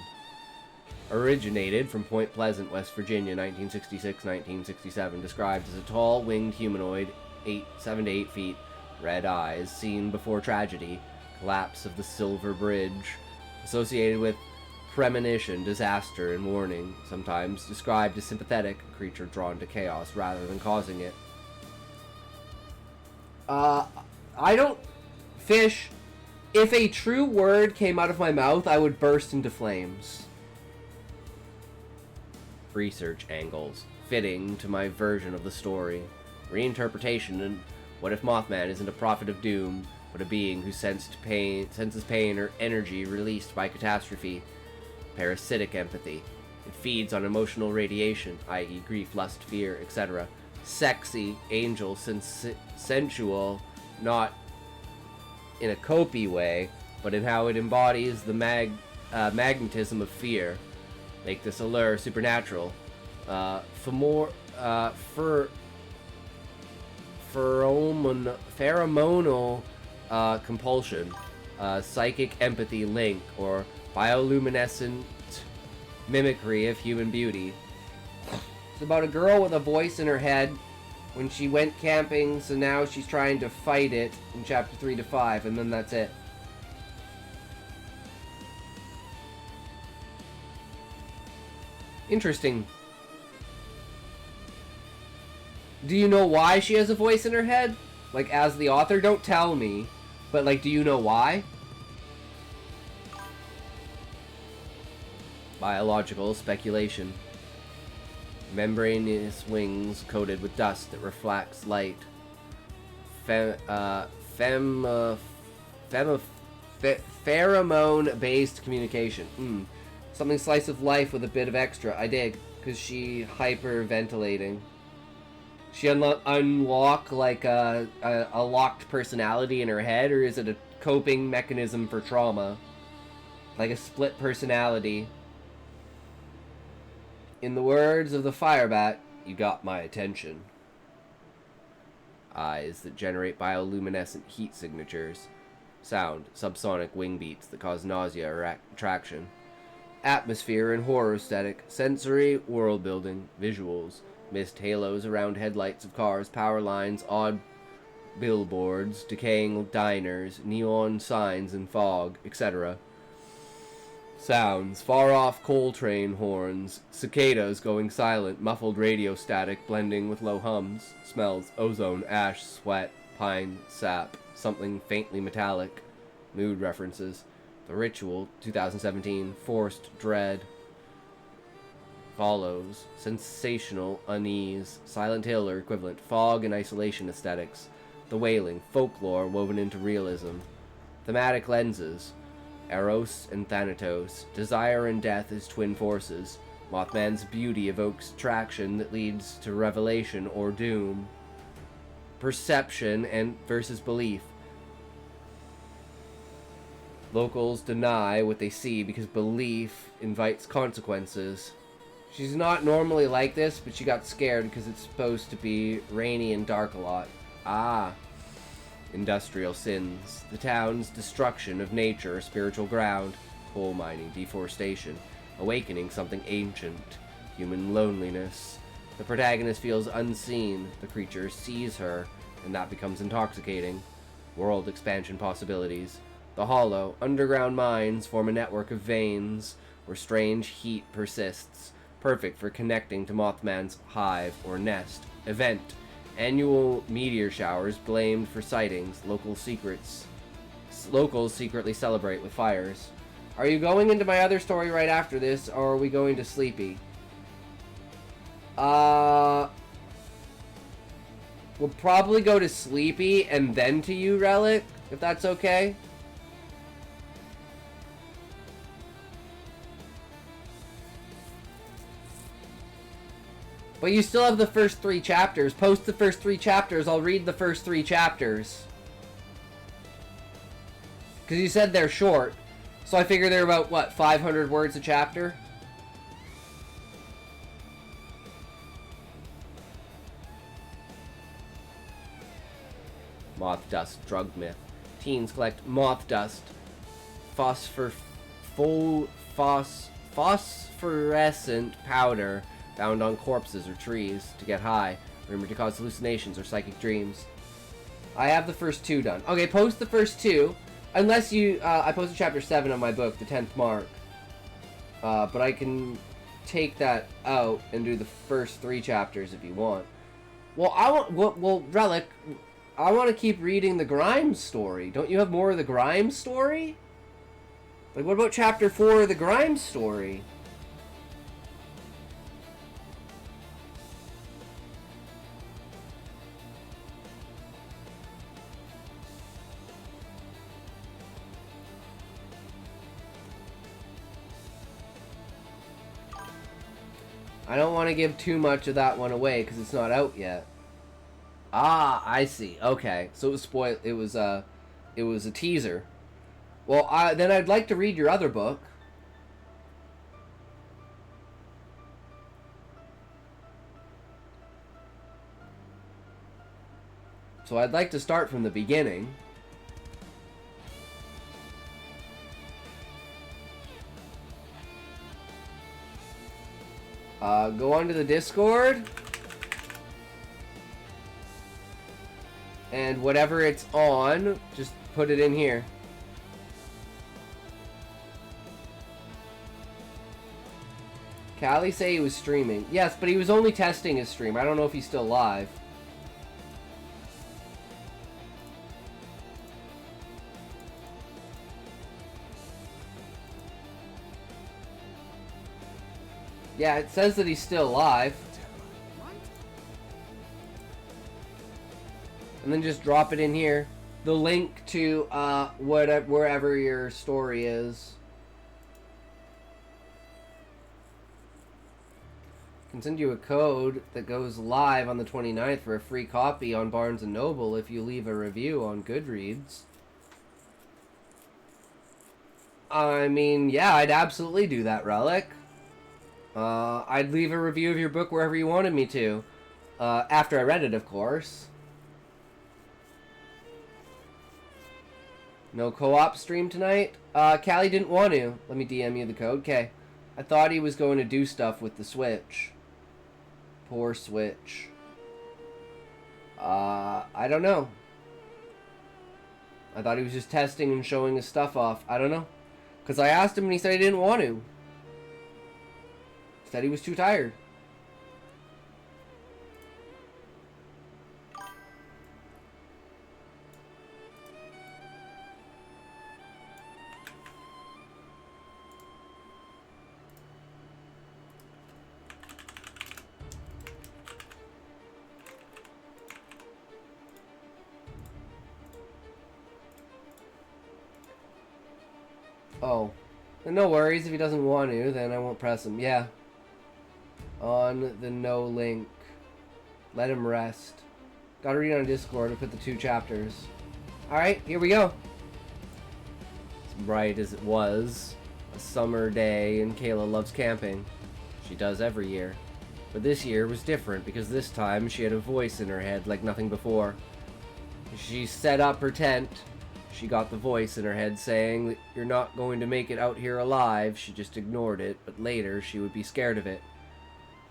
Originated from Point Pleasant, West Virginia, 1966-1967. Described as a tall, winged humanoid, 7 to 8 feet, red eyes, seen before tragedy, collapse of the Silver Bridge, associated with premonition, disaster, and warning, sometimes described as sympathetic, a creature drawn to chaos rather than causing it. I don't... Fish, if a true word came out of my mouth, I would burst into flames. Research angles, fitting to my version of the story. Reinterpretation, and what if Mothman isn't a prophet of doom, but a being who senses pain or energy released by catastrophe? Parasitic empathy. It feeds on emotional radiation, i.e. grief, lust, fear, etc. Sexy, angel, sensual, not in a copy way, but in how it embodies the magnetism of fear. Make this allure supernatural. Pheromonal compulsion, psychic empathy link, or bioluminescent mimicry of human beauty. It's about a girl with a voice in her head when she went camping, so now she's trying to fight it in chapter 3 to 5, and then that's it. Interesting. Do you know why she has a voice in her head? Like, as the author, don't tell me. But, like, do you know why? Biological speculation. Membranous wings coated with dust that reflects light. Pheromone-based communication. Something slice of life with a bit of extra. I dig. Because she hyperventilating. She unlock like a locked personality in her head, or is it a coping mechanism for trauma? Like a split personality. In the words of the Firebat, you got my attention. Eyes that generate bioluminescent heat signatures. Sound, subsonic wing beats that cause nausea or attraction. Atmosphere and horror aesthetic. Sensory, world building, visuals. Mist halos around headlights of cars, power lines, odd billboards, decaying diners, neon signs and fog, etc. Sounds, far-off coal train horns, cicadas going silent, muffled radio static blending with low hums. Smells, ozone, ash, sweat, pine, sap, something faintly metallic. Mood references. The Ritual, 2017, Forced Dread. Follows, sensational unease, Silent Hill or equivalent, fog and isolation aesthetics. The Wailing, folklore woven into realism. Thematic lenses, Eros and Thanatos, desire and death as twin forces. Mothman's beauty evokes attraction that leads to revelation or doom. Perception and versus belief. Locals deny what they see because belief invites consequences. She's not normally like this, but she got scared because it's supposed to be rainy and dark a lot. Ah. Industrial sins. The town's destruction of nature, spiritual ground. Coal mining, deforestation. Awakening something ancient. Human loneliness. The protagonist feels unseen. The creature sees her, and that becomes intoxicating. World expansion possibilities. The hollow, underground mines form a network of veins where strange heat persists, perfect for connecting to Mothman's hive or nest. Event. Annual meteor showers blamed for sightings. Locals secretly celebrate with fires. Are you going into my other story right after this, or are we going to Sleepy? We'll probably go to Sleepy and then to you, Relic, if that's okay. But you still have the first 3 chapters. Post the first 3 chapters. I'll read the first 3 chapters. Because you said they're short. So I figure they're about, what, 500 words a chapter? Moth dust, drug myth. Teens collect moth dust. Phosphorescent powder found on corpses or trees to get high, rumored to cause hallucinations or psychic dreams. I have the first 2 done. Okay, post the first 2. Unless you, I posted chapter 7 on my book, the 10th mark. But I can take that out and do the first 3 chapters if you want. Well, Relic, I want to keep reading the Grimes story. Don't you have more of the Grimes story? Like, what about chapter 4 of the Grimes story? I don't want to give too much of that one away because it's not out yet. Ah, I see. Okay, so it was spoiled. It was a teaser. Well, then I'd like to read your other book. So I'd like to start from the beginning. Go onto the Discord. And whatever it's on, just put it in here. Callie say he was streaming. Yes, but he was only testing his stream. I don't know if he's still live. Yeah, it says that he's still alive. And then just drop it in here. The link to wherever your story is. I can send you a code that goes live on the 29th for a free copy on Barnes & Noble if you leave a review on Goodreads. I mean, yeah, I'd absolutely do that, Relic. I'd leave a review of your book wherever you wanted me to. After I read it, of course. No co-op stream tonight? Callie didn't want to. Let me DM you the code. Okay. I thought he was going to do stuff with the Switch. Poor Switch. I don't know. I thought he was just testing and showing his stuff off. I don't know. Because I asked him and he said he didn't want to. Said he was too tired. Oh. No worries, if he doesn't want to, then I won't press him. Yeah. On the no link. Let him rest. Gotta read on Discord to put the 2 chapters. Alright, here we go. bright as it was, a summer day, and Kayla loves camping. She does every year. But this year was different because this time she had a voice in her head like nothing before. She set up her tent. She got the voice in her head saying that you're not going to make it out here alive. She just ignored it, but later she would be scared of it.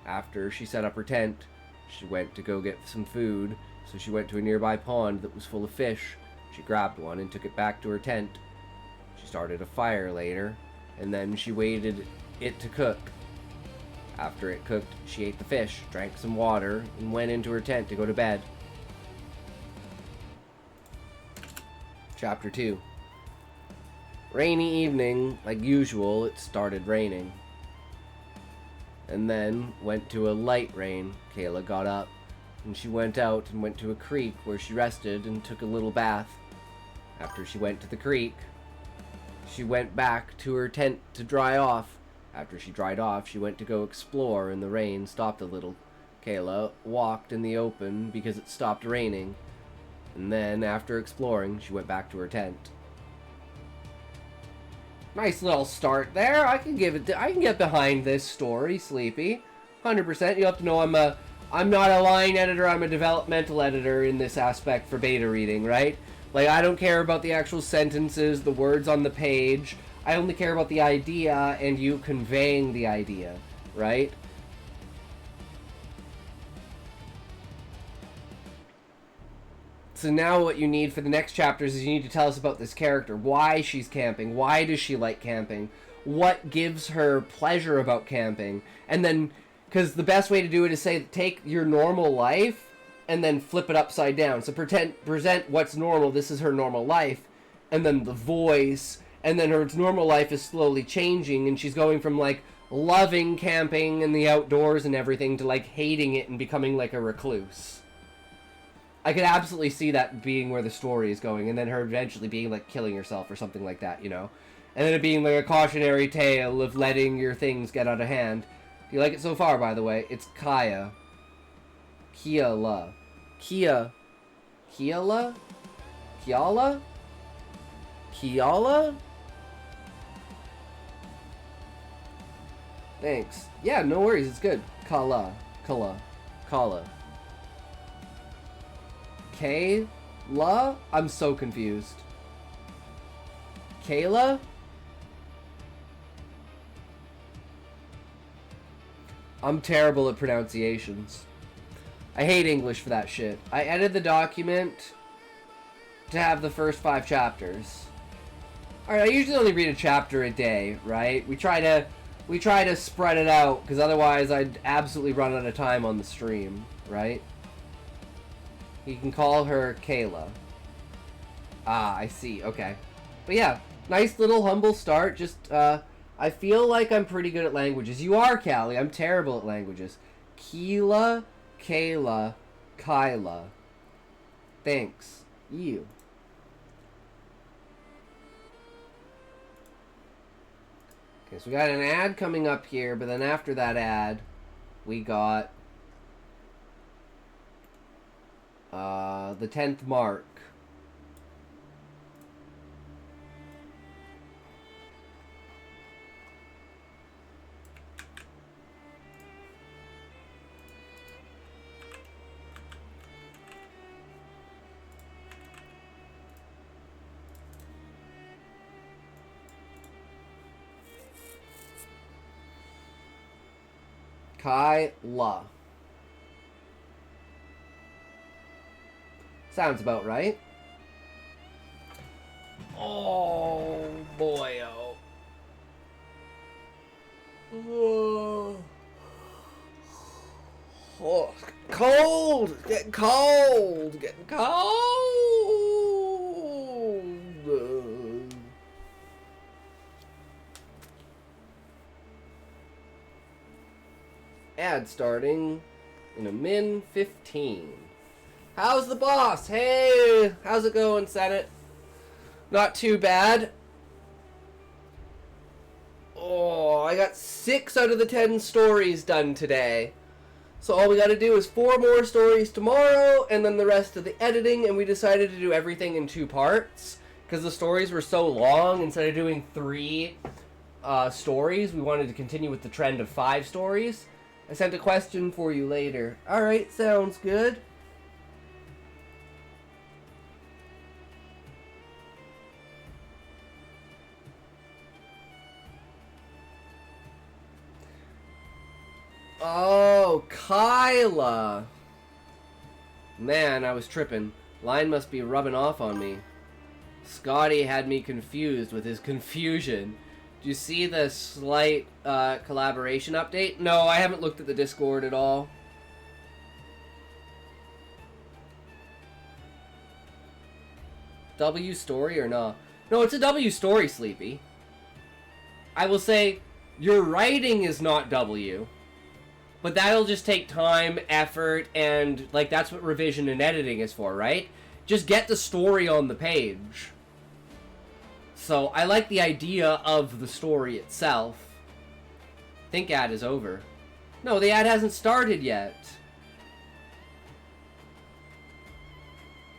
After she set up her tent, she went to go get some food, so she went to a nearby pond that was full of fish. She grabbed one and took it back to her tent. She started a fire later, and then she waited it to cook. After it cooked, she ate the fish, drank some water, and went into her tent to go to bed. Chapter 2. Rainy evening, like usual, it started raining. And then went to a light rain. Kayla got up, and she went out and went to a creek where she rested and took a little bath. After she went to the creek, she went back to her tent to dry off. After she dried off, she went to go explore, and the rain stopped a little. Kayla walked in the open because it stopped raining. And then, after exploring, she went back to her tent. Nice little start there. I can get behind this story, Sleepy. 100%. You have to know I'm not a line editor, I'm a developmental editor in this aspect for beta reading, right? Like, I don't care about the actual sentences, the words on the page. I only care about the idea and you conveying the idea, right? So now what you need for the next chapters is you need to tell us about this character. Why she's camping. Why does she like camping? What gives her pleasure about camping? And then, because the best way to do it is say, take your normal life and then flip it upside down. So present what's normal. This is her normal life. And then the voice. And then her normal life is slowly changing. And she's going from, like, loving camping and the outdoors and everything to, like, hating it and becoming, like, a recluse. I could absolutely see that being where the story is going, and then her eventually being, like, killing herself or something like that, you know? And then it being, like, a cautionary tale of letting your things get out of hand. Do you like it so far, by the way? It's Kaya. Kiala. Kiala? Kiala? Kiala? Thanks. Yeah, no worries, it's good. Kala. Kayla? I'm so confused. Kayla? I'm terrible at pronunciations. I hate English for that shit. I edited the document to have the first 5 chapters. Alright, I usually only read a chapter a day, right? We try to spread it out, because otherwise I'd absolutely run out of time on the stream, right? You can call her Kayla. Ah, I see. Okay. But yeah, nice little humble start. Just, I feel like I'm pretty good at languages. You are, Callie. I'm terrible at languages. Keela, Kayla, Kyla. Thanks. You. Okay, so we got an ad coming up here, but then after that ad, we got the 10th mark. Kyla. Sounds about right. Oh, boy, oh. Oh, cold! Getting cold! Getting cold! Ad starting in a min 15. How's the boss? Hey, how's it going, Senate? Not too bad. Oh, I got 6 out of the 10 stories done today. So all we gotta do is 4 more stories tomorrow, and then the rest of the editing, and we decided to do everything in 2 parts. because the stories were so long, instead of doing 3 stories, we wanted to continue with the trend of 5 stories. I sent a question for you later. Alright, sounds good. Oh, Kyla. Man, I was tripping. Line must be rubbing off on me. Scotty had me confused with his confusion. Do you see the slight collaboration update? No, I haven't looked at the Discord at all. W story or not? No, it's a W story, Sleepy. I will say, your writing is not W. But that'll just take time, effort, and, like, that's what revision and editing is for, right? Just get the story on the page. So, I like the idea of the story itself. Think ad is over. No, the ad hasn't started yet.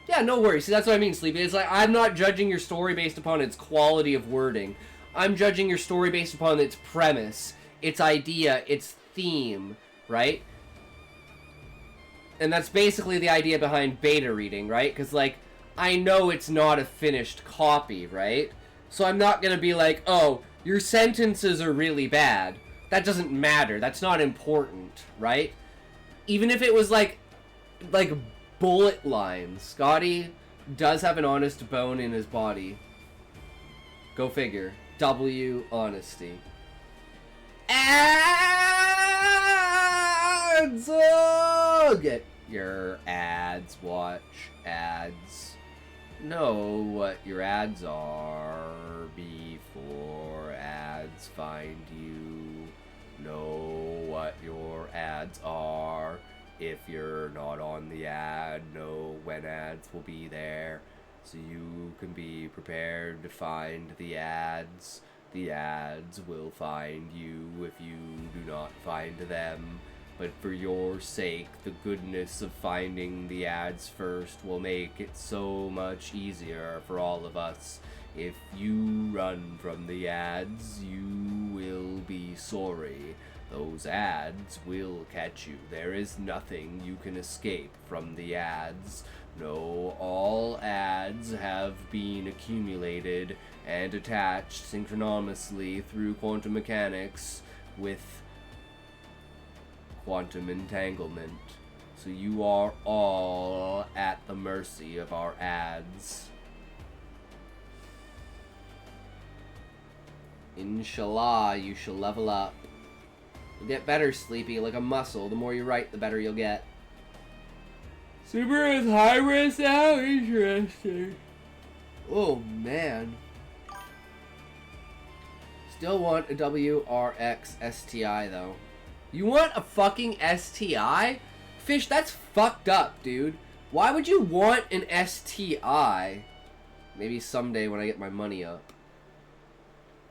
Yeah, no worries. See, that's what I mean, Sleepy. It's like, I'm not judging your story based upon its quality of wording. I'm judging your story based upon its premise, its idea, its theme, right? And that's basically the idea behind beta reading, right? Because, like, I know it's not a finished copy, right? So I'm not going to be like, oh, your sentences are really bad. That doesn't matter. That's not important, right? Even if it was, like bullet lines. Scotty does have an honest bone in his body. Go figure. W, honesty. Ads! Oh, get your ads. Watch ads. Know what your ads are before ads find you. Know what your ads are. If you're not on the ad, know when ads will be there, so you can be prepared to find the ads. The ads will find you if you do not find them, but for your sake, the goodness of finding the ads first will make it so much easier for all of us. If you run from the ads, you will be sorry. Those ads will catch you. There is nothing you can escape from the ads. No, all ads have been accumulated and attached synchronously through quantum mechanics with quantum entanglement. So you are all at the mercy of our ads. Inshallah, you shall level up. You'll get better, Sleepy, like a muscle. The more you write, the better you'll get. Super is high risk now? Interesting. Oh, man. Still want a WRX STI, though. You want a fucking STI? Fish, that's fucked up, dude. Why would you want an STI? Maybe someday when I get my money up.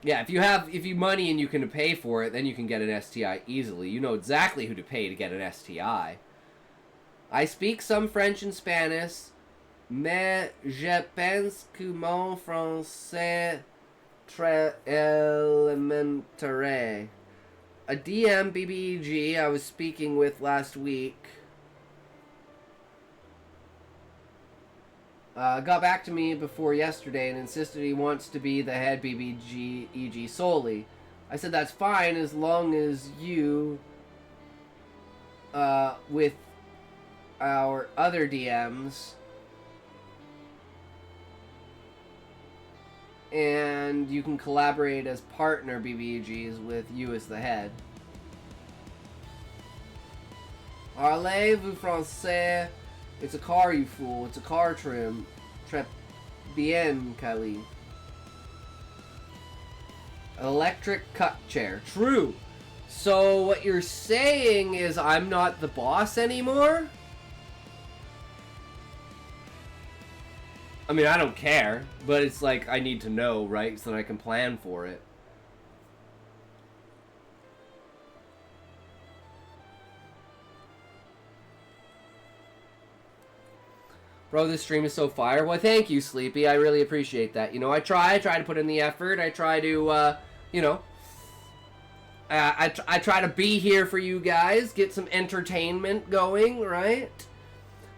Yeah, if you money and you can pay for it, then you can get an STI easily. You know exactly who to pay to get an STI. I speak some French and Spanish, mais je pense que mon français très élémentaire. A DM BBG I was speaking with last week got back to me before yesterday and insisted he wants to be the head BBG EG solely. I said that's fine as long as you, with our other DMs, and you can collaborate as partner BBGs with you as the head. Parlez-vous français? It's a car, you fool. It's a car trim. Très bien, Kali. Electric cut chair. True. So what you're saying is I'm not the boss anymore? I mean, I don't care, but it's like I need to know, right? So that I can plan for it. Bro, this stream is so fire. Well, thank you, Sleepy. I really appreciate that. You know, I try to put in the effort. I try to, you know, I try to be here for you guys, get some entertainment going, right?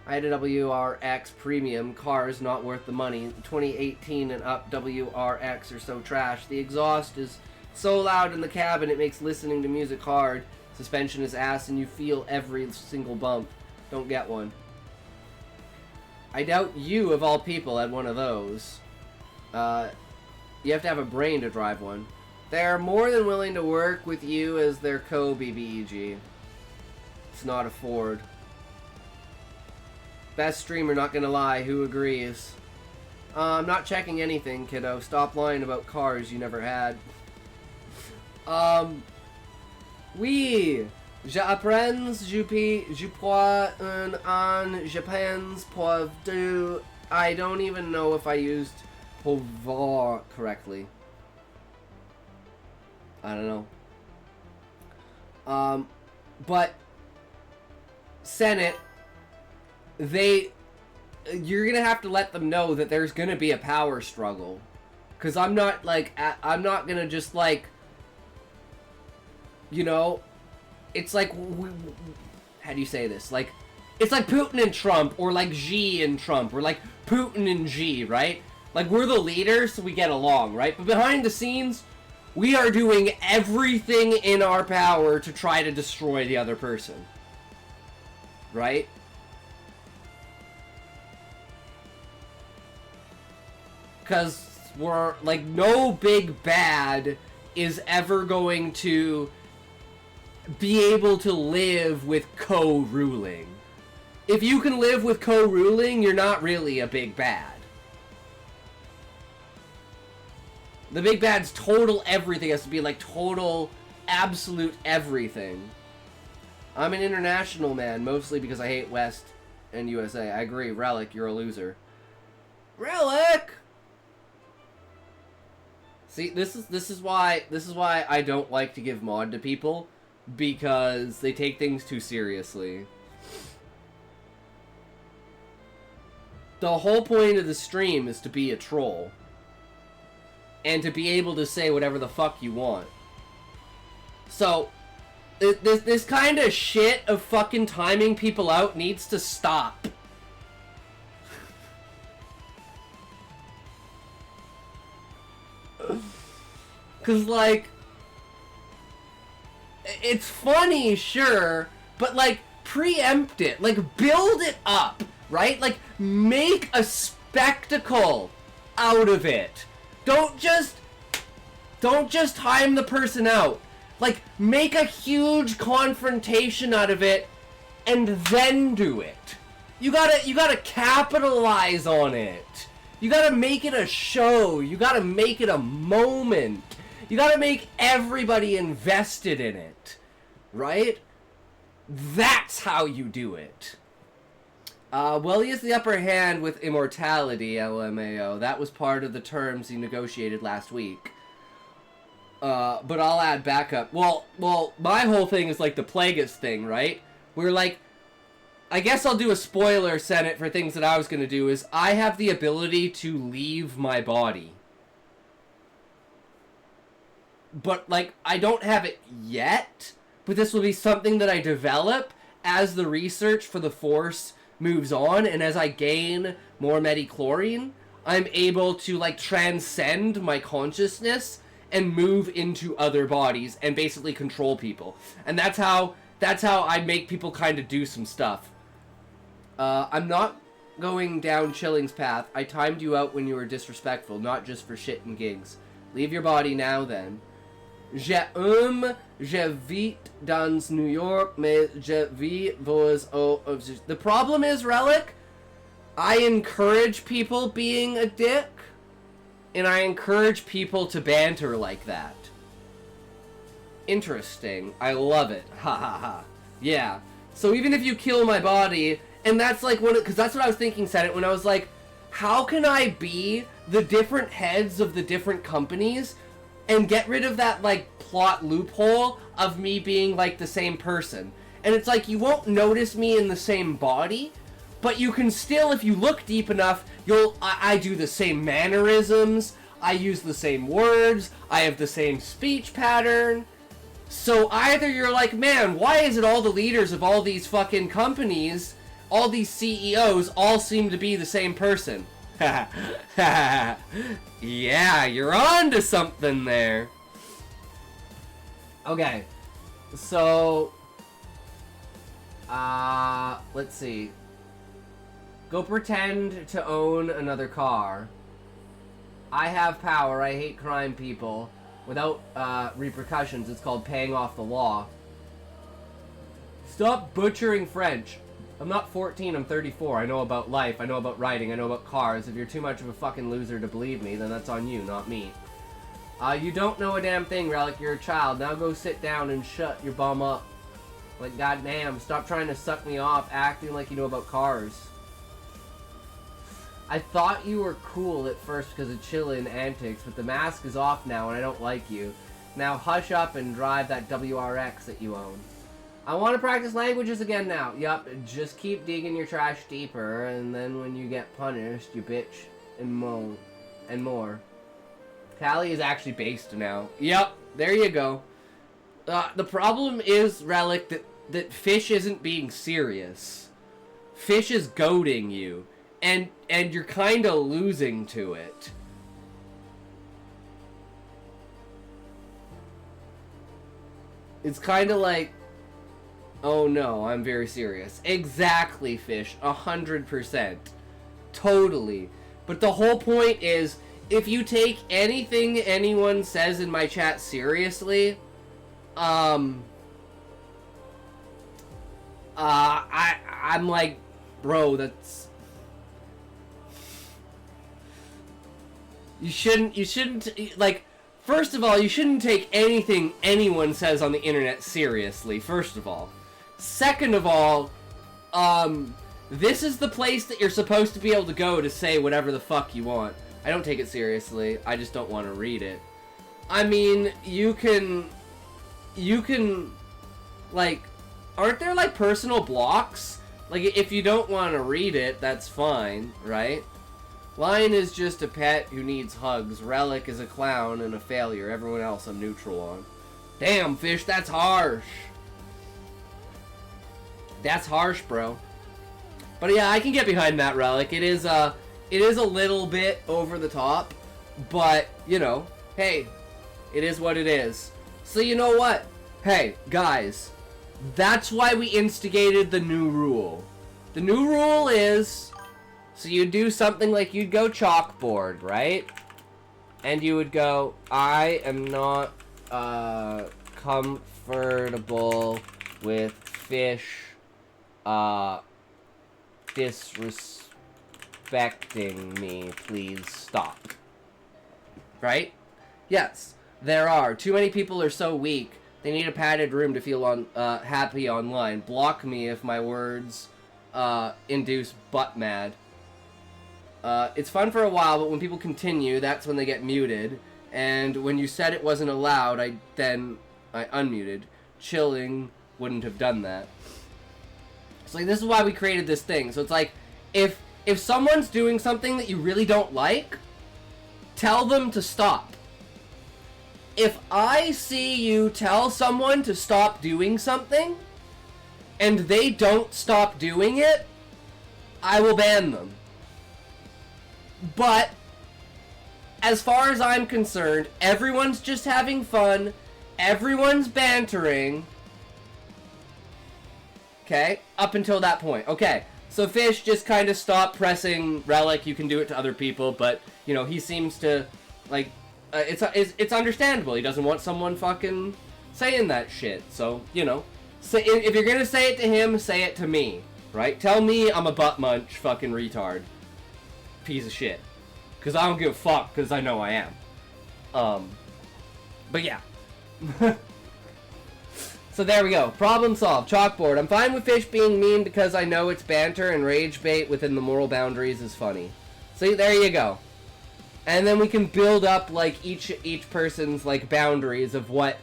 I had a WRX premium. Cars not worth the money. 2018 and up WRX are so trash. The exhaust is so loud in the cabin it makes listening to music hard. Suspension is ass and you feel every single bump. Don't get one. I doubt you, of all people, had one of those. You have to have a brain to drive one. They're more than willing to work with you as their co-BBEG. It's not a Ford. Best streamer, not gonna lie, who agrees? I'm not checking anything, kiddo. Stop lying about cars you never had. Oui! J'apprends, je peux, je pense, pour deux. I don't even know if I used pouvoir correctly. I don't know. But Senate, you're gonna have to let them know that there's gonna be a power struggle. Cause I'm not gonna just like, you know, it's like, how do you say this? Like, it's like Putin and Trump, or like Xi and Trump, or like Putin and Xi, right? Like, we're the leaders, so we get along, right? But behind the scenes, we are doing everything in our power to try to destroy the other person. Right? Because we're, like, no big bad is ever going to be able to live with co-ruling. If you can live with co-ruling, you're not really a big bad. The big bad's total everything has to be like total, absolute everything. I'm an international man, mostly because I hate West and USA. I agree, Relic, you're a loser. Relic! See, this is why I don't like to give mod to people, because they take things too seriously. The whole point of the stream is to be a troll. And to be able to say whatever the fuck you want. So, this kind of shit of fucking timing people out needs to stop. Cause, like, it's funny, sure, but, like, preempt it. Like, build it up, right? Like, make a spectacle out of it. Don't just time the person out. Like, make a huge confrontation out of it, and then do it. You gotta capitalize on it. You gotta make it a show. You gotta make it a moment. You gotta make everybody invested in it. Right? That's how you do it. Well, he has the upper hand with immortality, LMAO. That was part of the terms he negotiated last week. But I'll add backup. Well, my whole thing is like the Plagueis thing, right? We're like, I guess I'll do a spoiler, Senate, for things that I was gonna do, is I have the ability to leave my body. But, like, I don't have it yet, but this will be something that I develop as the research for the Force moves on, and as I gain more metachlorine, I'm able to, like, transcend my consciousness and move into other bodies and basically control people. And that's how I make people kind of do some stuff. I'm not going down Chilling's path. I timed you out when you were disrespectful, not just for shit and gigs. Leave your body now, then. J'habite dans New York, mais je vis vos The problem is, Relic, I encourage people being a dick, and I encourage people to banter like that. Interesting. I love it. Ha ha ha. Yeah. So even if you kill my body, and that's like because that's what I was thinking, Senate, when I was like, how can I be the different heads of the different companies and get rid of that, like, plot loophole of me being, like, the same person? And it's like, you won't notice me in the same body, but you can still, if you look deep enough, I do the same mannerisms, I use the same words, I have the same speech pattern. So either you're like, man, why is it all the leaders of all these fucking companies, all these CEOs, all seem to be the same person? Yeah, you're on to something there. Okay, so, let's see. Go pretend to own another car. I have power, I hate crime people. Without repercussions, it's called paying off the law. Stop butchering French. I'm not 14, I'm 34. I know about life, I know about writing, I know about cars. If you're too much of a fucking loser to believe me, then that's on you, not me. You don't know a damn thing, Relic. You're a child. Now go sit down and shut your bum up. Like, goddamn, stop trying to suck me off, acting like you know about cars. I thought you were cool at first because of chillin' antics, but the mask is off now and I don't like you. Now hush up and drive that WRX that you own. I want to practice languages again now. Yup, just keep digging your trash deeper, and then when you get punished, you bitch and moan and more. Callie is actually based now. Yup, there you go. The problem is, Relic, that Fish isn't being serious. Fish is goading you. And you're kind of losing to it. It's kind of like, oh no, I'm very serious. Exactly, Fish. 100%. Totally. But the whole point is, if you take anything anyone says in my chat seriously, I'm like, bro, that's... You shouldn't, like, first of all, you shouldn't take anything anyone says on the internet seriously, first of all. Second of all, this is the place that you're supposed to be able to go to say whatever the fuck you want. I don't take it seriously, I just don't want to read it. I mean, you can, like, aren't there, like, personal blocks? Like, if you don't want to read it, that's fine, right? Lion is just a pet who needs hugs. Relic is a clown and a failure. Everyone else I'm neutral on. Damn, Fish, that's harsh. That's harsh, bro. But yeah, I can get behind that, Relic. It is a little bit over the top, but, you know, hey, it is what it is. So you know what? Hey, guys, that's why we instigated the new rule. The new rule is... So you'd do something like you'd go chalkboard, right? And you would go, I am not comfortable with Fish disrespecting me. Please stop. Right? Yes, there are. Too many people are so weak. They need a padded room to feel happy online. Block me if my words induce butt mad. It's fun for a while, but when people continue, that's when they get muted. And when you said it wasn't allowed, I unmuted. Chilling wouldn't have done that. So like, this is why we created this thing. So it's like, if someone's doing something that you really don't like, tell them to stop. If I see you tell someone to stop doing something, and they don't stop doing it, I will ban them. But, as far as I'm concerned, everyone's just having fun, everyone's bantering, okay, up until that point. Okay, so Fish just kind of stopped pressing Relic. You can do it to other people, but, you know, he seems to, like, it's understandable. He doesn't want someone fucking saying that shit, so, you know, so if you're gonna say it to him, say it to me, right? Tell me I'm a butt munch fucking retard. Piece of shit. Because I don't give a fuck, because I know I am. But yeah. So there we go. Problem solved. Chalkboard. I'm fine with Fish being mean because I know it's banter and rage bait within the moral boundaries is funny. See, there you go. And then we can build up, like, each person's, like, boundaries of what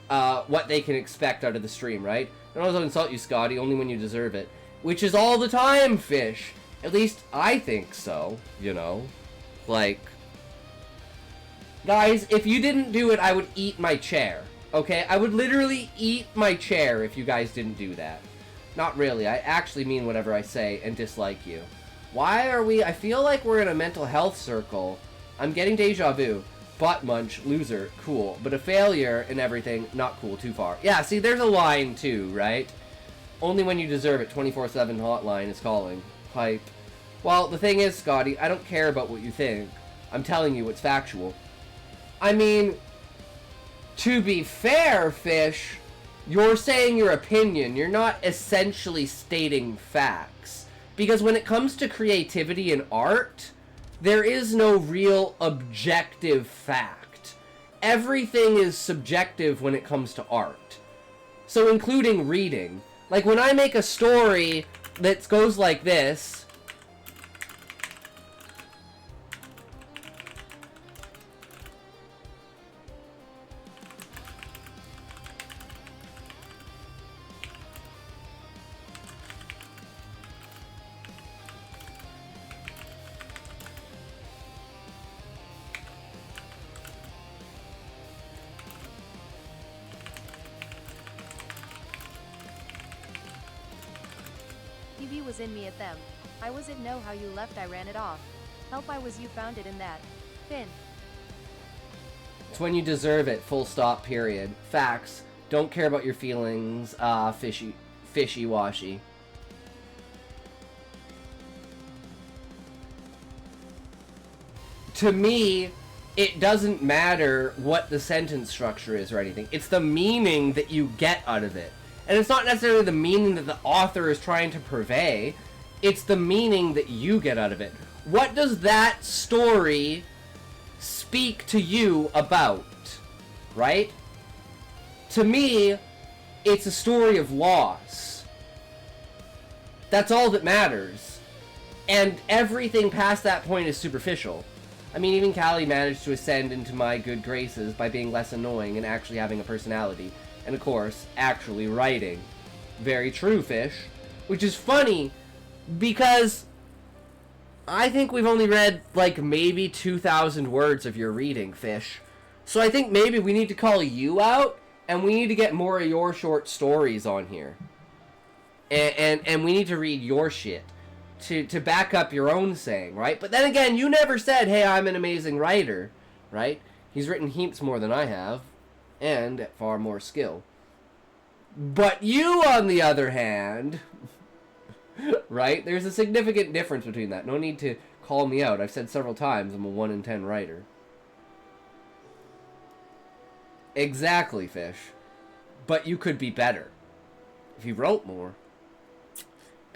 they can expect out of the stream, right? I don't also insult you, Scotty, only when you deserve it. which is all the time, Fish. At least I think so, you know? Like, guys, if you didn't do it, I would eat my chair, okay? I would literally eat my chair if you guys didn't do that. Not really, I actually mean whatever I say and dislike you. Why are we, I feel like we're in a mental health circle. I'm getting deja vu. Butt munch, loser, cool. But a failure and everything, not cool, too far. Yeah, see, there's a line too, right? Only when you deserve it, 24/7 hotline is calling. Hype. Well, the thing is, Scotty, I don't care about what you think. I'm telling you what's factual. I mean, to be fair, Fish, you're saying your opinion. You're not essentially stating facts. Because when it comes to creativity and art, there is no real objective fact. Everything is subjective when it comes to art. So including reading. Like when I make a story that goes like this... TV was in me at them. I was it know how you left I ran it off. Help I was you found it in that. Finn. It's when you deserve it, full stop, period. Facts. Don't care about your feelings, fishy-washy. To me, it doesn't matter what the sentence structure is or anything. It's the meaning that you get out of it. And it's not necessarily the meaning that the author is trying to purvey. It's the meaning that you get out of it. What does that story speak to you about? Right? To me, it's a story of loss. That's all that matters. And everything past that point is superficial. I mean, even Callie managed to ascend into my good graces by being less annoying and actually having a personality. And of course, actually writing. Very true, Fish. Which is funny, because I think we've only read, like, maybe 2,000 words of your reading, Fish. So I think maybe we need to call you out, and we need to get more of your short stories on here. And we need to read your shit to back up your own saying, right? But then again, you never said, hey, I'm an amazing writer, right? He's written heaps more than I have. And at far more skill. But you, on the other hand, right? There's a significant difference between that. No need to call me out. I've said several times I'm a 1 in 10 writer. Exactly, Fish. But you could be better. If you wrote more.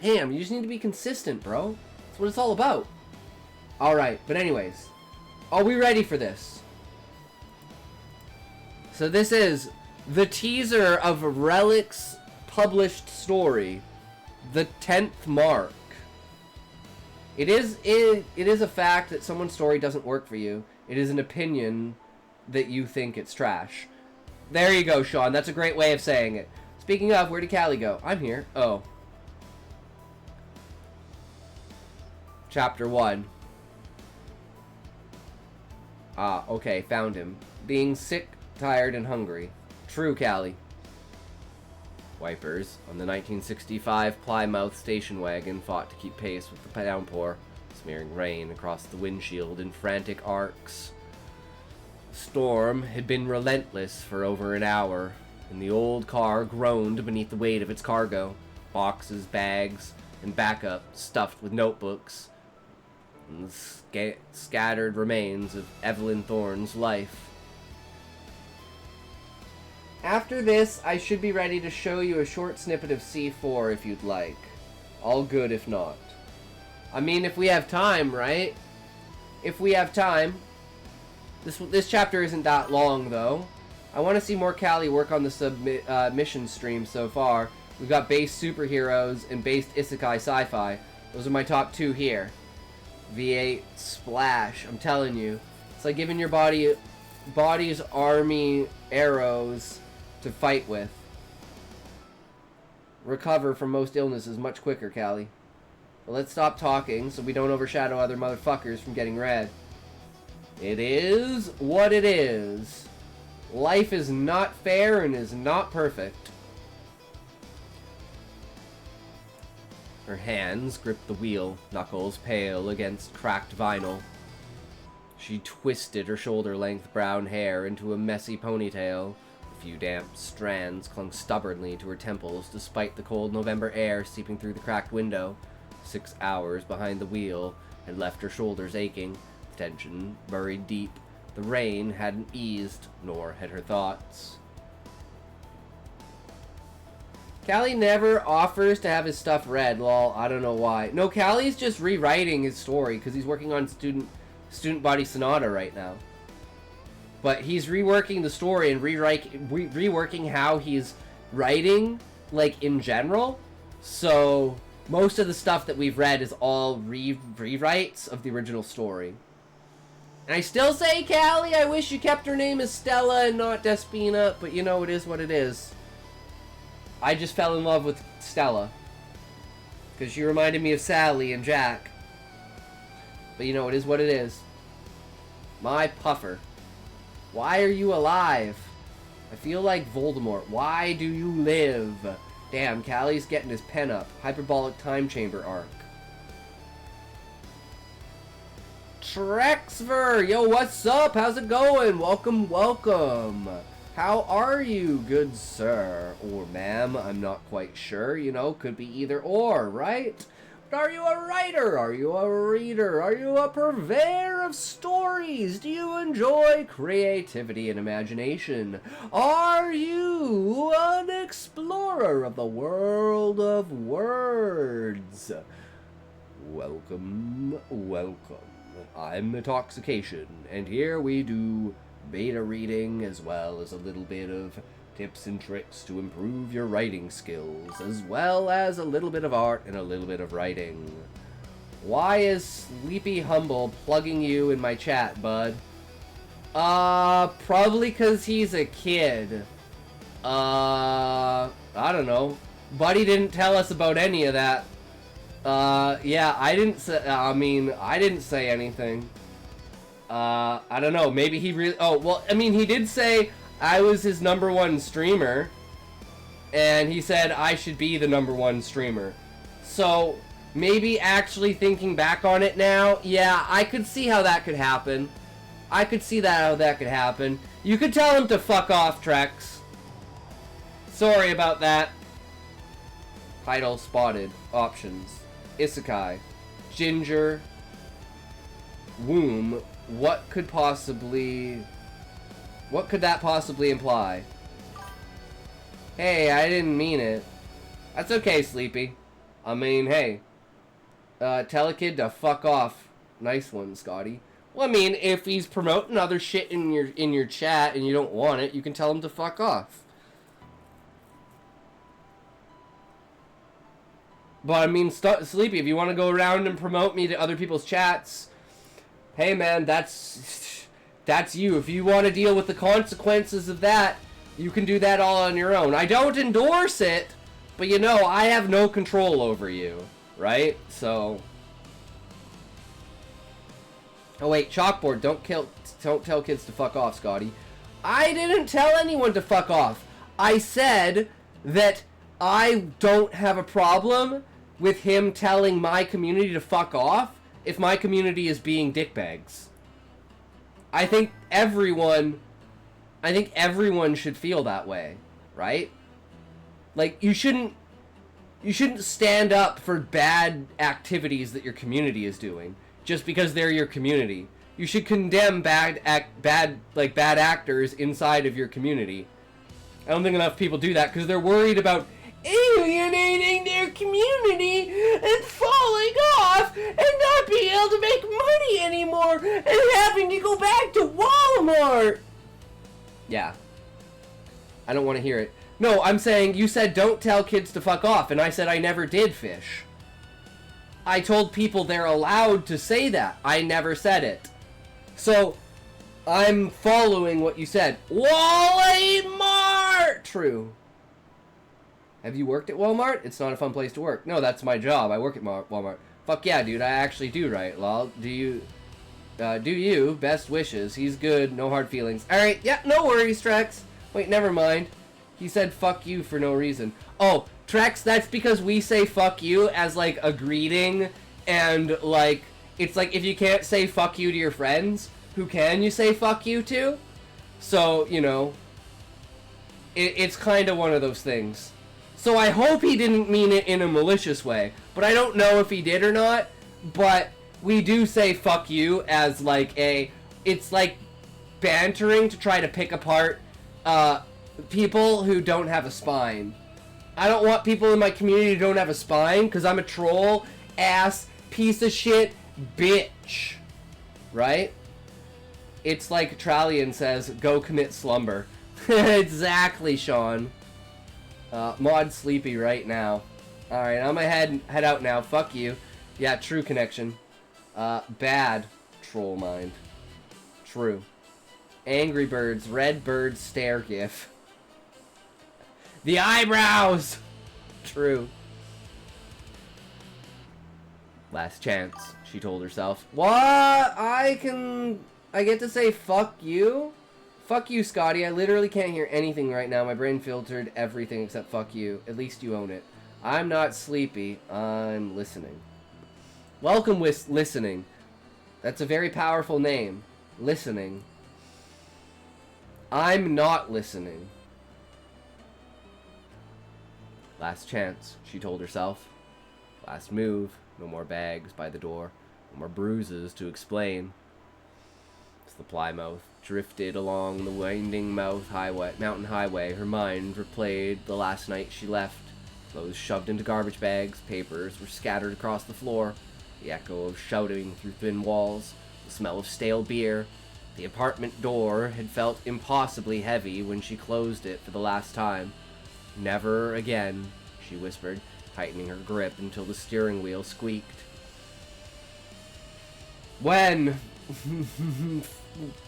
Damn, you just need to be consistent, bro. That's what it's all about. Alright, but anyways. Are we ready for this? So this is the teaser of Relic's published story, The 10th Mark. It is a fact that someone's story doesn't work for you. It is an opinion that you think it's trash. There you go, Sean. That's a great way of saying it. Speaking of, where did Callie go? I'm here. Oh. Chapter 1. Ah, okay, found him. Being sick, tired, and hungry. True, Callie. Wipers on the 1965 Plymouth station wagon fought to keep pace with the downpour, smearing rain across the windshield in frantic arcs. The storm had been relentless for over an hour, and the old car groaned beneath the weight of its cargo. Boxes, bags, and backup stuffed with notebooks, and the scattered remains of Evelyn Thorne's life. After this, I should be ready to show you a short snippet of C4 if you'd like. All good if not. I mean, if we have time, right? If we have time. This chapter isn't that long, though. I want to see more Callie work on the mission stream so far. We've got base superheroes and base isekai sci-fi. Those are my top 2 here. V8 splash. I'm telling you. It's like giving your body's army arrows to fight with. recover from most illnesses much quicker, Callie. But let's stop talking so we don't overshadow other motherfuckers from getting red. It is what it is. Life is not fair and is not perfect. Her hands gripped the wheel, knuckles pale against cracked vinyl. She twisted her shoulder-length brown hair into a messy ponytail. A few damp strands clung stubbornly to her temples despite the cold November air seeping through the cracked window. 6 hours behind the wheel had left her shoulders aching, tension buried deep. The rain hadn't eased, nor had her thoughts. Callie never offers to have his stuff read, lol. I don't know why. No, Callie's just rewriting his story because he's working on Student Body Sonata right now. But he's reworking the story and reworking how he's writing, like, in general. So, most of the stuff that we've read is all rewrites of the original story. And I still say, Callie, I wish you kept her name as Stella and not Despina, but you know, it is what it is. I just fell in love with Stella. Because she reminded me of Sally and Jack. But you know, it is what it is. My puffer. Why are you alive? I feel like Voldemort. Why do you live? Damn, Callie's getting his pen up. Hyperbolic time chamber arc. Trexver! Yo, what's up? How's it going? Welcome, welcome. How are you, good sir? Or ma'am, I'm not quite sure. You know, could be either or, right? But are you a writer? Are you a reader? Are you a purveyor of stories? Do you enjoy creativity and imagination? Are you an explorer of the world of words? Welcome, welcome. I'm Intoxication, and here we do beta reading as well as a little bit of tips and tricks to improve your writing skills, as well as a little bit of art and a little bit of writing. Why is Sleepy Humble plugging you in my chat, bud? Probably because he's a kid. I don't know. Buddy didn't tell us about any of that. Yeah, I didn't say, I didn't say anything. I don't know, maybe he really, oh, well, I mean, he did say I was his #1 streamer, and he said I should be the #1 streamer. So, maybe actually thinking back on it now, yeah, I could see how that could happen. I could see how that could happen. You could tell him to fuck off, Trex. Sorry about that. Title spotted. Options. Isekai. Ginger. Womb. What could that possibly imply? Hey, I didn't mean it. That's okay, Sleepy. I mean, hey. Tell a kid to fuck off. Nice one, Scotty. Well, I mean, if he's promoting other shit in your chat and you don't want it, you can tell him to fuck off. But I mean, Sleepy, if you want to go around and promote me to other people's chats, hey man, that's you. If you want to deal with the consequences of that, you can do that all on your own. I don't endorse it, but you know, I have no control over you, right? So, oh wait, chalkboard. Don't tell kids to fuck off, Scotty. I didn't tell anyone to fuck off. I said that I don't have a problem with him telling my community to fuck off if my community is being dickbags. I think everyone should feel that way, right? Like, you shouldn't stand up for bad activities that your community is doing just because they're your community. You should condemn bad actors inside of your community. I don't think enough people do that because they're worried about alienating their community and falling off and not being able to make money anymore and having to go back to Walmart. Yeah. I don't want to hear it. No, I'm saying you said don't tell kids to fuck off, and I said I never did, Fish. I told people they're allowed to say that. I never said it. So, I'm following what you said. Walmart! True. Have you worked at Walmart? It's not a fun place to work. No, that's my job. I work at Walmart. Fuck yeah, dude. I actually do right, lol. Do you? Best wishes. He's good. No hard feelings. Alright, yeah, no worries, Trex. Wait, never mind. He said fuck you for no reason. Oh, Trex, that's because we say fuck you as, like, a greeting. And, like, it's like if you can't say fuck you to your friends, who can you say fuck you to? So, you know, it's kind of one of those things. So I hope he didn't mean it in a malicious way. But I don't know if he did or not. But we do say fuck you as like it's like bantering to try to pick apart people who don't have a spine. I don't want people in my community who don't have a spine because I'm a troll, ass, piece of shit, bitch. Right? It's like Trallian says, go commit slumber. Exactly, Sean. Mod sleepy right now. Alright, I'm gonna head out now. Fuck you. Yeah, true connection. Bad troll mind. True. Angry Birds, red bird stare gif. The eyebrows! True. Last chance, she told herself. What? I get to say fuck you? Fuck you, Scotty. I literally can't hear anything right now. My brain filtered everything except fuck you. At least you own it. I'm not sleepy. I'm listening. Welcome with listening. That's a very powerful name. Listening. I'm not listening. Last chance, she told herself. Last move. No more bags by the door. No more bruises to explain. As the Plymouth drifted along the winding mountain highway, her mind replayed the last night she left. Clothes shoved into garbage bags, papers were scattered across the floor, the echo of shouting through thin walls, the smell of stale beer. The apartment door had felt impossibly heavy when she closed it for the last time. Never again, she whispered, tightening her grip until the steering wheel squeaked. When?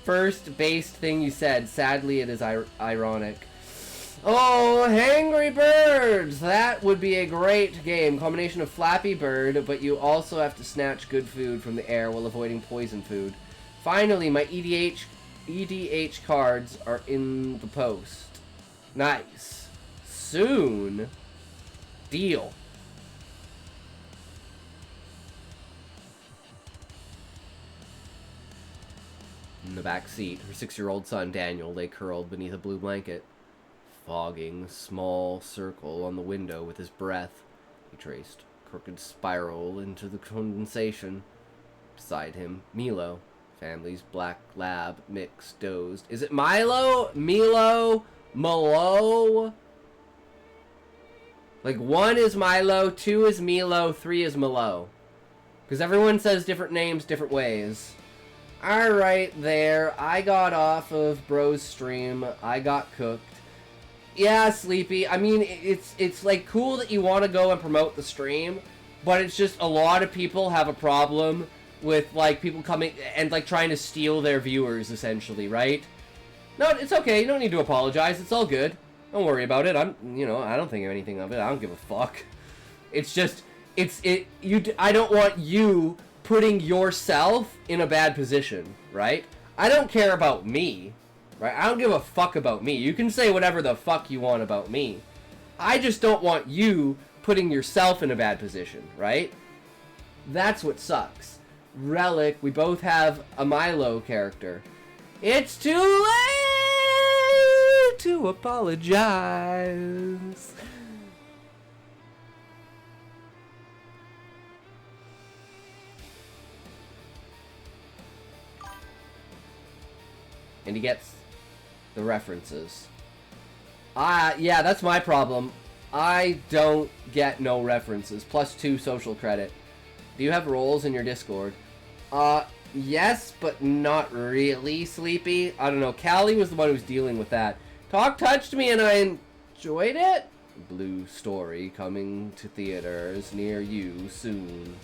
First based thing you said. Sadly, it is ironic. Oh, Angry Birds! That would be a great game. Combination of Flappy Bird, but you also have to snatch good food from the air while avoiding poison food. Finally, my EDH cards are in the post. Nice. Soon. Deal. In the back seat, her 6-year-old son, Daniel, lay curled beneath a blue blanket, fogging a small circle on the window with his breath. He traced a crooked spiral into the condensation. Beside him, Milo, family's black lab mix, dozed. Is it Milo? Milo? Malo? Like, 1 is Milo, 2 is Milo, 3 is Malo. Because everyone says different names different ways. Alright there, I got off of Bro's stream, I got cooked. Yeah, Sleepy, I mean, it's like cool that you want to go and promote the stream, but it's just a lot of people have a problem with, like, people coming and, like, trying to steal their viewers, essentially, right? No, it's okay, you don't need to apologize, it's all good. Don't worry about it, I don't think of anything of it, I don't give a fuck. It's just, I don't want you putting yourself in a bad position, right? I don't care about me, right? I don't give a fuck about me. You can say whatever the fuck you want about me. I just don't want you putting yourself in a bad position, right? That's what sucks. Relic, we both have a Milo character. It's too late to apologize. And he gets the references. Yeah, that's my problem. I don't get no references. +2 social credit. Do you have roles in your Discord? Yes, but not really, Sleepy. I don't know. Callie was the one who was dealing with that. Talk touched me and I enjoyed it. Blue Story coming to theaters near you soon.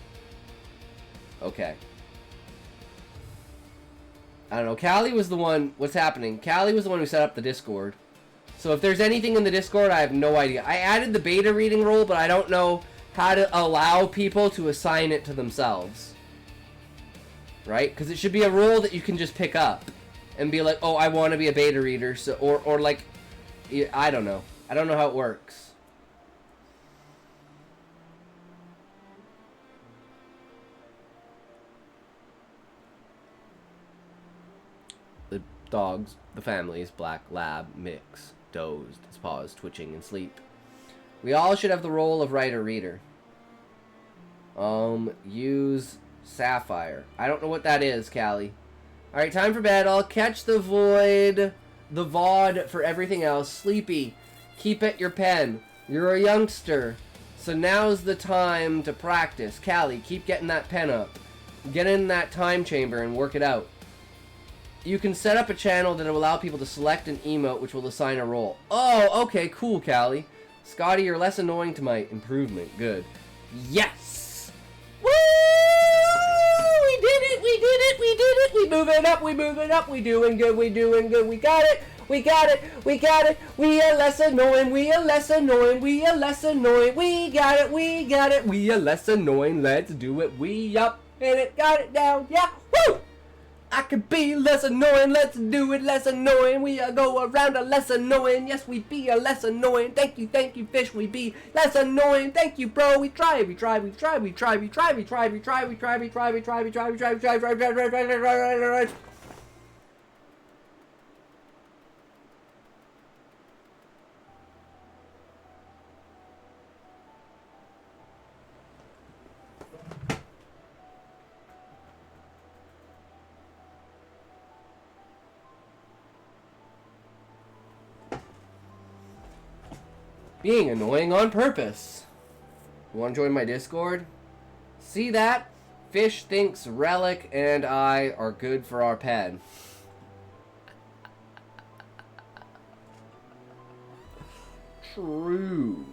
Okay. I don't know. Callie was the one... What's happening? Callie was the one who set up the Discord. So if there's anything in the Discord, I have no idea. I added the beta reading role, but I don't know how to allow people to assign it to themselves. Right? Because it should be a role that you can just pick up and be like, oh, I want to be a beta reader. So, or like, I don't know. I don't know how it works. The dogs, the family's black lab mix, dozed, his paws twitching in sleep. We all should have the role of writer-reader. Use Sapphire. I don't know what that is, Callie. Alright, time for bed. I'll catch the void, the VOD for everything else. Sleepy, keep at your pen. You're a youngster, so now's the time to practice. Callie, keep getting that pen up. Get in that time chamber and work it out. You can set up a channel that will allow people to select an emote which will assign a role. Oh, okay, cool, Callie. Scotty, you're less annoying to my improvement. Good. Yes! Woo! We did it! We did it! We did it! We moving up! We moving up! We doing good! We doing good! We got it! We got it! We got it! We are less annoying! We are less annoying! We are less annoying! We got it! We got it! We are less annoying! Let's do it! We up in it! Got it down! Yeah! Woo! I could be less annoying, let's do it less annoying. We go around a less annoying. Yes, we be a less annoying. Thank you, fish. We be less annoying. Thank you, bro. We try. Being annoying on purpose. You want to join my Discord? See that? Fish thinks Relic and I are good for our pen. True.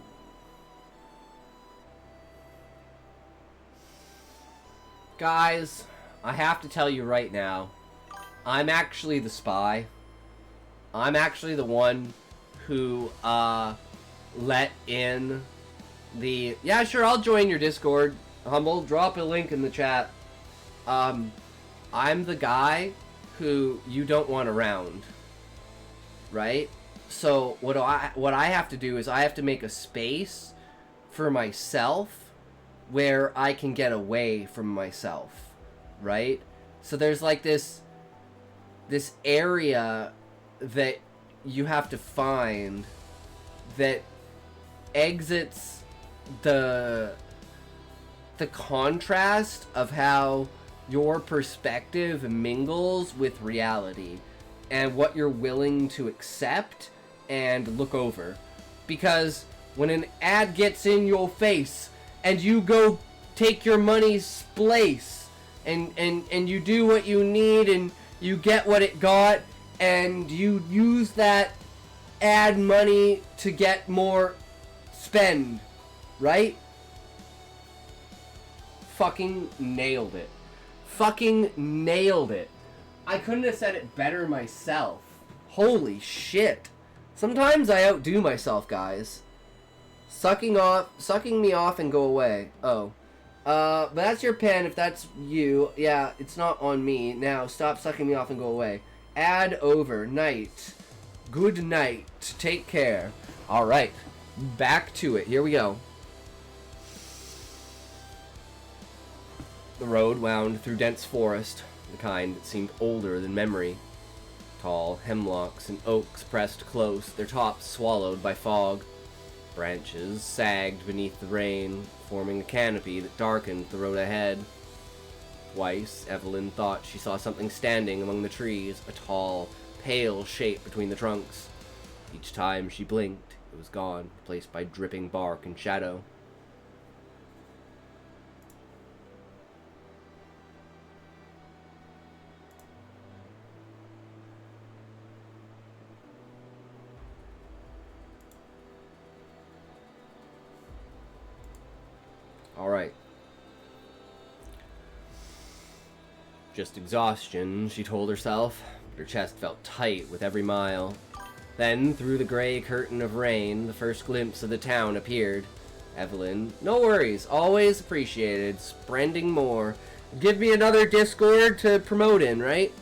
Guys, I have to tell you right now, I'm actually the spy. I'm actually the one who, let in the... Yeah, sure, I'll join your Discord. Humble, drop a link in the chat. I'm the guy who you don't want around. Right? So, what I have to do is I have to make a space for myself where I can get away from myself. Right? So there's like this area that you have to find that exits the contrast of how your perspective mingles with reality and what you're willing to accept and look over. Because when an ad gets in your face and you go take your money's place and you do what you need and you get what it got and you use that ad money to get more spend, right? Fucking nailed it. Fucking nailed it. I couldn't have said it better myself. Holy shit. Sometimes I outdo myself, guys. Sucking me off and go away. Oh. But that's your pen if that's you. Yeah, it's not on me. Now, stop sucking me off and go away. Add over. Night. Good night. Take care. Alright. Back to it. Here we go. The road wound through dense forest, the kind that seemed older than memory. Tall hemlocks and oaks pressed close, their tops swallowed by fog. Branches sagged beneath the rain, forming a canopy that darkened the road ahead. Twice, Evelyn thought she saw something standing among the trees, a tall, pale shape between the trunks. Each time she blinked, it was gone, replaced by dripping bark and shadow. Alright. Just exhaustion, she told herself, but her chest felt tight with every mile. Then, through the gray curtain of rain, the first glimpse of the town appeared. Evelyn, no worries, always appreciated, spreading more. Give me another Discord to promote in, right?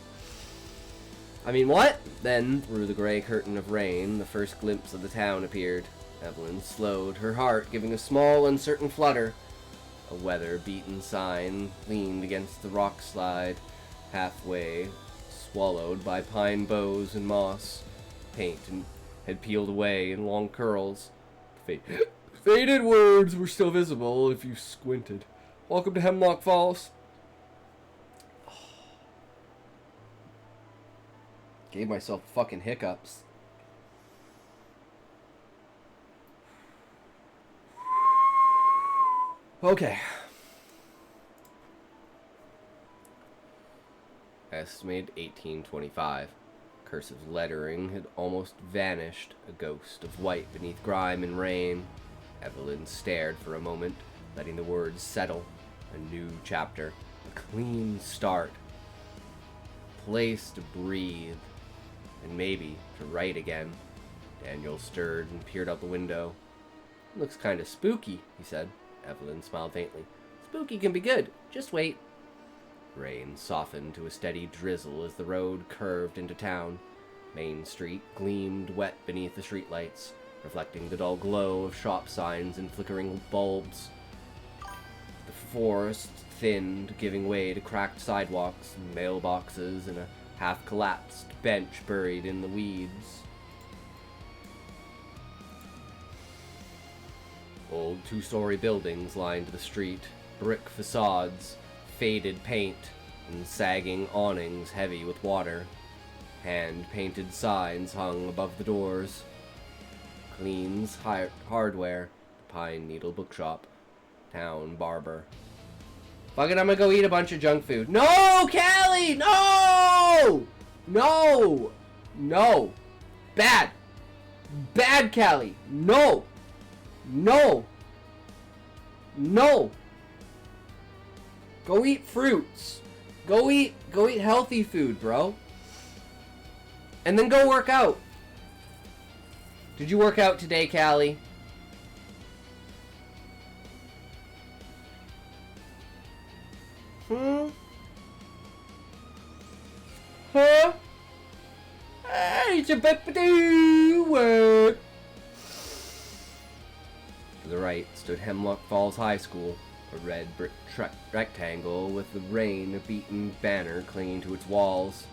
I mean, what? Then, through the gray curtain of rain, the first glimpse of the town appeared. Evelyn slowed, her heart giving a small, uncertain flutter. A weather-beaten sign leaned against the rock slide, halfway swallowed by pine boughs and moss. Paint had peeled away in long curls. Faded words were still visible if you squinted. Welcome to Hemlock Falls. Gave myself fucking hiccups. Okay. Estimated 1825. Cursive lettering had almost vanished, a ghost of white beneath grime and rain. Evelyn stared for a moment, letting the words settle. A new chapter, a clean start. Place to breathe, and maybe to write again. Daniel stirred and peered out the window. Looks kind of spooky, he said. Evelyn smiled faintly. Spooky can be good. Just wait. Rain softened to a steady drizzle as the road curved into town. Main Street gleamed wet beneath the streetlights, reflecting the dull glow of shop signs and flickering bulbs. The forest thinned, giving way to cracked sidewalks, mailboxes, and a half-collapsed bench buried in the weeds. Old two-story buildings lined the street, brick facades, faded paint, and sagging awnings heavy with water. Hand-painted signs hung above the doors. Clean's Hardware, Pine Needle Bookshop, Town Barber. Fuck it, I'm gonna go eat a bunch of junk food. No, Callie! No! No! No! Bad! Bad, Callie! No! No! No! Go eat fruits. Go eat healthy food, bro. And then go work out. Did you work out today, Callie? Huh? Hey, it's a do work. To the right stood Hemlock Falls High School, a red brick rectangle with the rain-beaten banner clinging to its walls.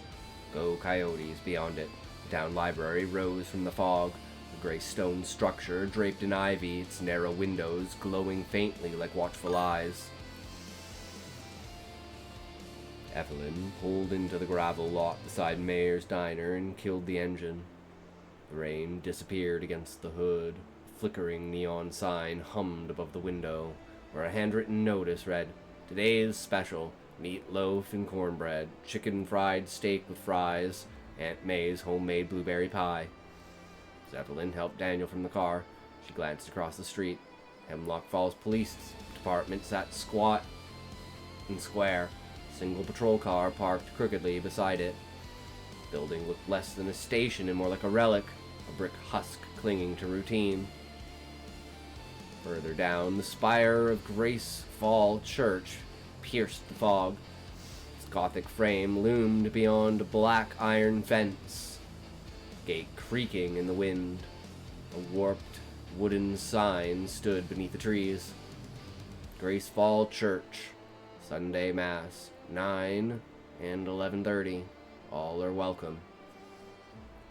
Go Coyotes beyond it. The town library rose from the fog, a gray stone structure draped in ivy, its narrow windows glowing faintly like watchful eyes. Evelyn pulled into the gravel lot beside Mayer's Diner and killed the engine. The rain disappeared against the hood. A flickering neon sign hummed above the window, where a handwritten notice read, "Today's special, meatloaf and cornbread, chicken fried steak with fries, Aunt May's homemade blueberry pie." As Evelyn helped Daniel from the car, she glanced across the street. Hemlock Falls Police Department sat squat and square. A single patrol car parked crookedly beside it. The building looked less than a station and more like a relic, a brick husk clinging to routine. Further down, the spire of Grace Fall Church pierced the fog. Its Gothic frame loomed beyond a black iron fence, gate creaking in the wind. A warped wooden sign stood beneath the trees. Grace Fall Church, Sunday Mass, 9 and 11:30. All are welcome.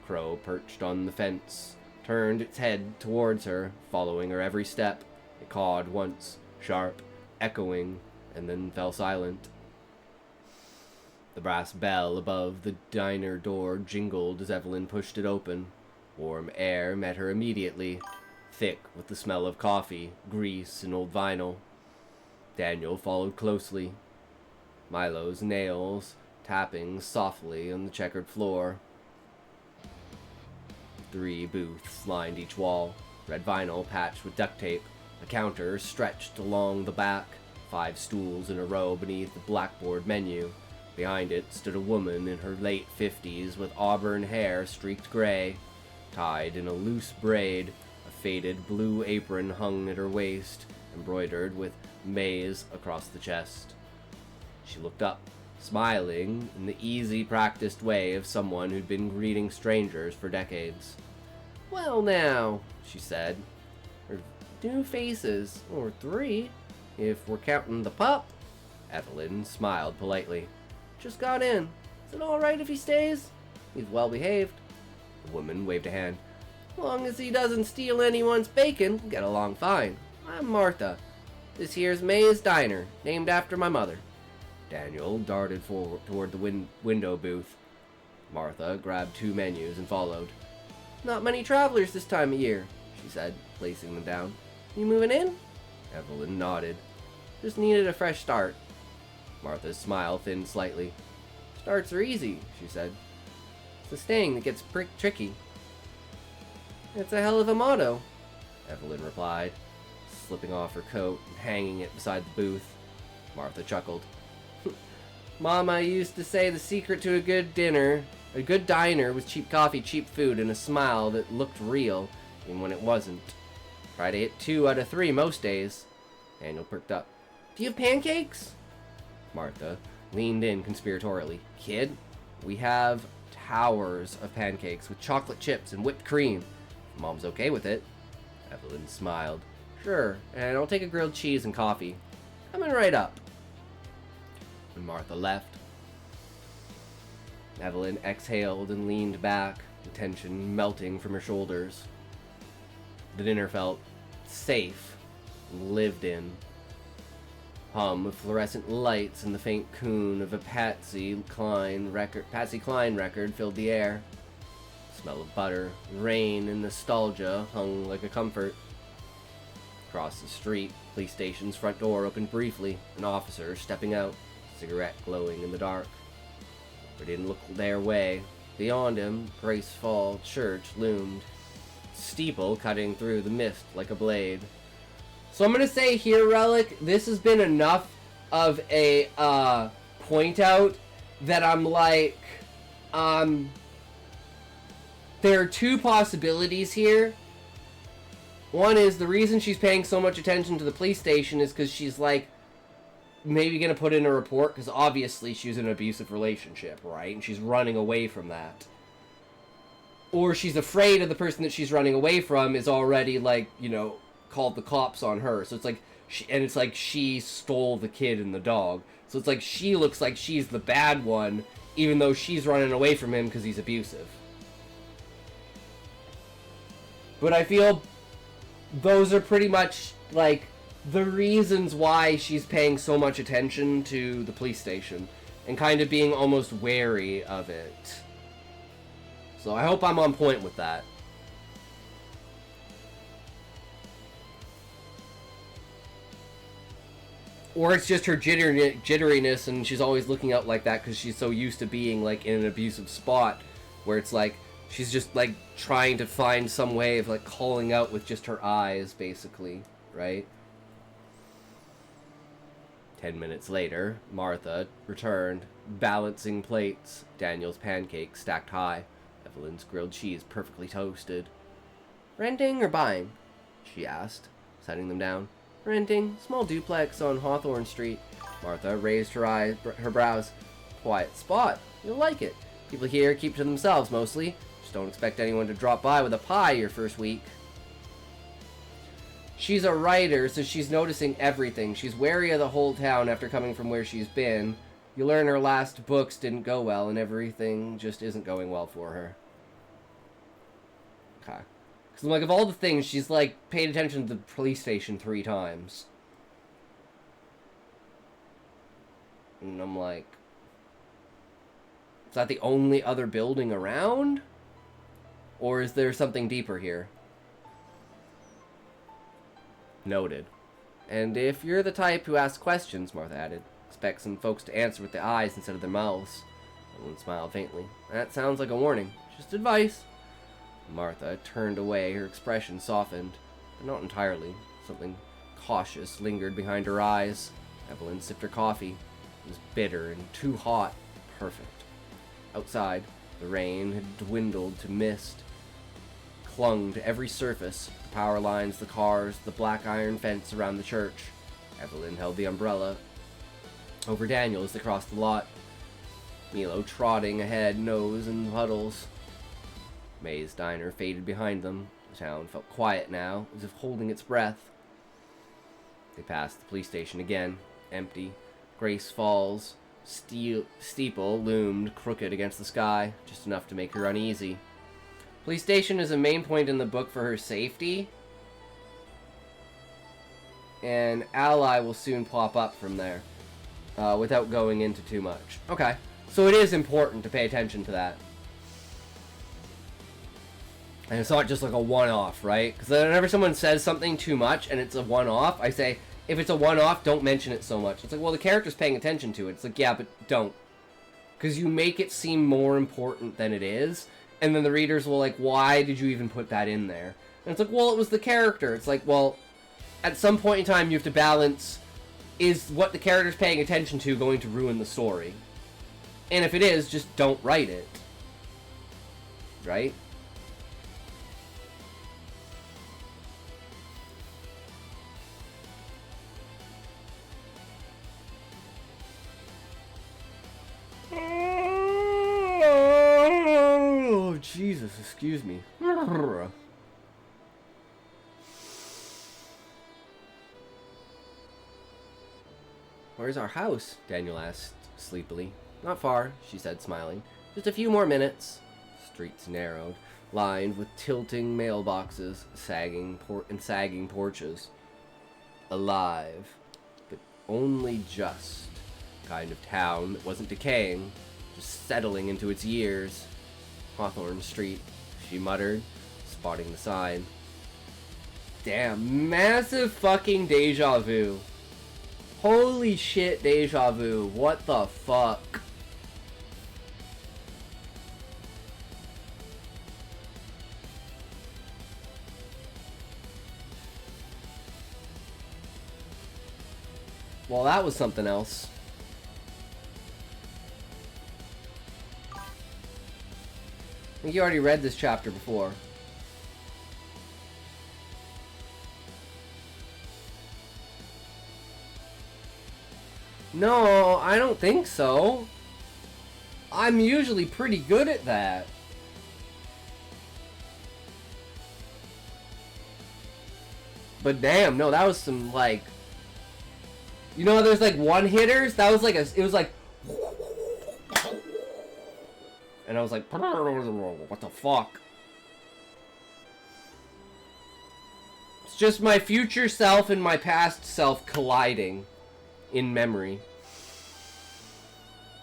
Crow perched on the fence, turned its head towards her, following her every step. It cawed once, sharp, echoing, and then fell silent. The brass bell above the diner door jingled as Evelyn pushed it open. Warm air met her immediately, thick with the smell of coffee, grease, and old vinyl. Daniel followed closely, Milo's nails tapping softly on the checkered floor. 3 booths lined each wall, red vinyl patched with duct tape. A counter stretched along the back, 5 stools in a row beneath the blackboard menu. Behind it stood a woman in her late 50s with auburn hair streaked gray. tied in a loose braid. A faded blue apron hung at her waist, embroidered with maize across the chest. She looked up, smiling in the easy, practiced way of someone who'd been greeting strangers for decades. "Well now," she said. "Her 2 faces, or 3, if we're counting the pup." Evelyn smiled politely. "Just got in. Is it alright if he stays? He's well behaved." The woman waved a hand. "Long as he doesn't steal anyone's bacon, we'll get along fine. I'm Martha. This here's May's Diner, named after my mother." Daniel darted forward toward the window booth. Martha grabbed 2 menus and followed. "Not many travelers this time of year," she said, placing them down. "You moving in?" Evelyn nodded. "Just needed a fresh start." Martha's smile thinned slightly. "Starts are easy," she said. "It's the staying that gets tricky." "It's a hell of a motto," Evelyn replied, slipping off her coat and hanging it beside the booth. Martha chuckled. "Mama used to say the secret to a good diner was cheap coffee, cheap food, and a smile that looked real, even when it wasn't. Try to hit 2 out of 3 most days." Daniel perked up. "Do you have pancakes?" Martha leaned in conspiratorially. "Kid, we have towers of pancakes with chocolate chips and whipped cream. If Mom's okay with it." Evelyn smiled. "Sure, and I'll take a grilled cheese and coffee. Coming right up." When Martha left, Evelyn exhaled and leaned back, the tension melting from her shoulders. The dinner felt safe and lived in. Hum of fluorescent lights and the faint coon of a Patsy Cline record filled the air. The smell of butter, rain, and nostalgia hung like a comfort. Across the street, police station's front door opened briefly, an officer stepping out, cigarette glowing in the dark. But he didn't look their way. Beyond him, Grace Fall Church loomed, steeple cutting through the mist like a blade. So I'm gonna say here, Relic, this has been enough of a point out that I'm like, there are 2 possibilities here. One is the reason she's paying so much attention to the police station is because she's like maybe gonna put in a report, because obviously she's in an abusive relationship, right? And she's running away from that. Or she's afraid of the person that she's running away from is already, like, you know, called the cops on her. So it's like, she stole the kid and the dog. So it's like she looks like she's the bad one, even though she's running away from him because he's abusive. But I feel those are pretty much, like, the reasons why she's paying so much attention to the police station and kind of being almost wary of it. So I hope I'm on point with that. Or it's just her jitteriness and she's always looking out like that because she's so used to being like in an abusive spot where it's like she's just like trying to find some way of like calling out with just her eyes, basically, right? 10 minutes later, Martha returned, balancing plates, Daniel's pancakes stacked high, Evelyn's grilled cheese perfectly toasted. "Renting or buying?" she asked, setting them down. "Renting. Small duplex on Hawthorne Street." Martha raised her brows. "Quiet spot. You'll like it. People here keep to themselves mostly. Just don't expect anyone to drop by with a pie your first week." She's a writer, so she's noticing everything. She's wary of the whole town after coming from where she's been. You learn her last books didn't go well, and everything just isn't going well for her. Okay. Because, like, of all the things, she's, like, paid attention to the police station 3 times. And I'm like, is that the only other building around? Or is there something deeper here? Noted. "And if you're the type who asks questions," Martha added, "expect some folks to answer with their eyes instead of their mouths." Evelyn smiled faintly. "That sounds like a warning. Just advice." Martha turned away, her expression softened, but not entirely. Something cautious lingered behind her eyes. Evelyn sipped her coffee. It was bitter and too hot. Perfect. Outside, the rain had dwindled to mist. clung to every surface. The power lines, the cars, the black iron fence around the church. Evelyn held the umbrella over Daniel as they crossed the lot. Milo trotting ahead, nose in puddles. May's diner faded behind them. The town felt quiet now, as if holding its breath. They passed the police station again, empty. Grace Falls' steeple loomed crooked against the sky, just enough to make her uneasy. Police station is a main point in the book for her safety. And Ally will soon pop up from there, without going into too much. Okay, so it is important to pay attention to that. And it's not just like a one-off, right? Because whenever someone says something too much and it's a one-off, I say, if it's a one-off, don't mention it so much. It's like, well, the character's paying attention to it. It's like, yeah, but don't. Because you make it seem more important than it is. And then the readers will like, why did you even put that in there? And it's like, well, it was the character. It's like, well, at some point in time, you have to balance, is what the character's paying attention to going to ruin the story? And if it is, just don't write it. Right? Oh, Jesus, excuse me. Where's our house? Daniel asked sleepily. Not far, she said, smiling. Just a few more minutes. Streets narrowed, lined with tilting mailboxes, sagging porches. Alive, but only just. Kind of town that wasn't decaying, just settling into its years. Hawthorne Street, she muttered, spotting the sign. Damn, massive fucking deja vu. Holy shit, deja vu. What the fuck? Well, that was something else. I think you already read this chapter before. No, I don't think so. I'm usually pretty good at that. But damn, no, that was some like... You know, there's like one-hitters? That was like a... It was like... And I was like, what the fuck? It's just my future self and my past self colliding in memory.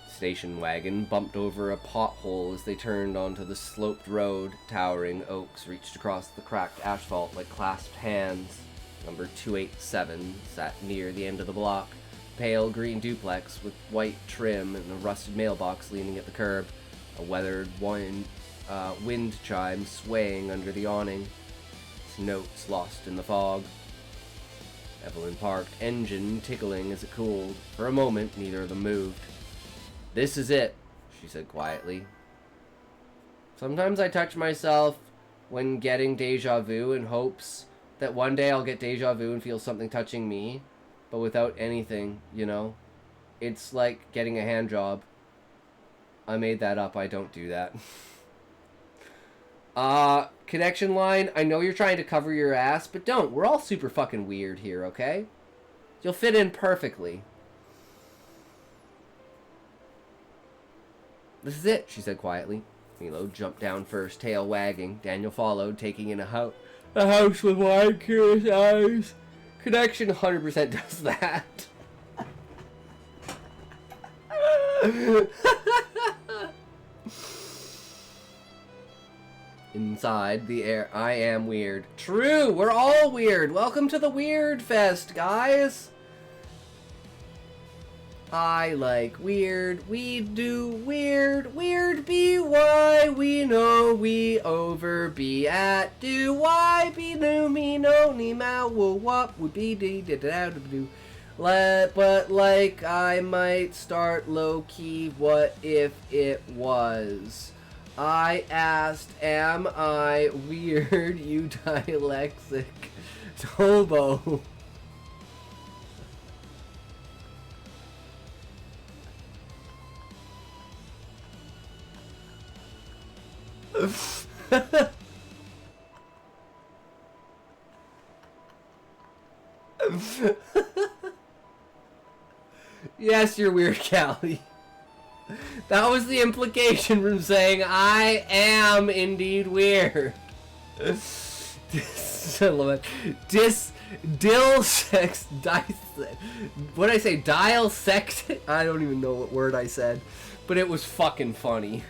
Station wagon bumped over a pothole as they turned onto the sloped road. Towering oaks reached across the cracked asphalt like clasped hands. Number 287 sat near the end of the block. Pale green duplex with white trim and a rusted mailbox leaning at the curb. A weathered wind chime swaying under the awning. Its notes lost in the fog. Evelyn parked, engine tickling as it cooled. For a moment, neither of them moved. This is it, she said quietly. Sometimes I touch myself when getting deja vu in hopes that one day I'll get deja vu and feel something touching me, but without anything, you know? It's like getting a hand job. I made that up. I don't do that. Connection line. I know you're trying to cover your ass, but don't. We're all super fucking weird here, okay? You'll fit in perfectly. This is it, she said quietly. Milo jumped down first, tail wagging. Daniel followed, taking in a house with wide, curious eyes. Connection 100% does that. Inside the air, I am weird. True, we're all weird. Welcome to the Weird Fest, guys. I like weird, we do weird, weird be why we know we over be at do why be no me no ni ma wo wop would be dee da da da do. But like I might start low key. What if it was? I asked, am I weird, you dyslexic hobo? Yes, you're weird, Callie. That was the implication from saying I am indeed weird. Dill sex what did I say? Dial sex. I don't even know what word I said, but it was fucking funny.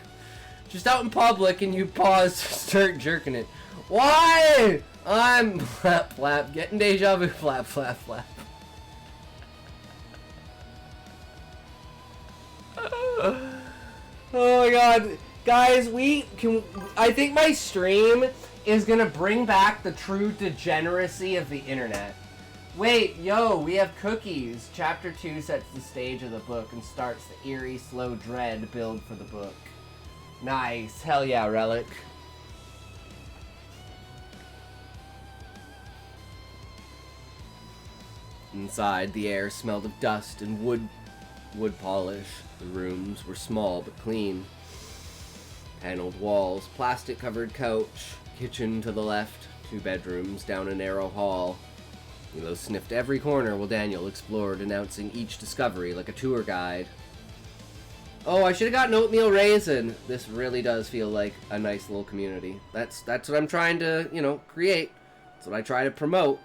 Just out in public and you pause to start jerking it. Why? I'm flap flap getting deja vu flap flap flap. Oh my god. Guys, I think my stream is gonna bring back the true degeneracy of the internet. Wait, yo, we have cookies. Chapter 2 sets the stage of the book and starts the eerie, slow dread build for the book. Nice. Hell yeah, Relic. Inside, the air smelled of dust and wood polish. The rooms were small but clean. Paneled walls, plastic-covered couch, kitchen to the left, 2 bedrooms down a narrow hall. Milo sniffed every corner while Daniel explored, announcing each discovery like a tour guide. Oh, I should have gotten oatmeal raisin. This really does feel like a nice little community. That's what I'm trying to, create. That's what I try to promote,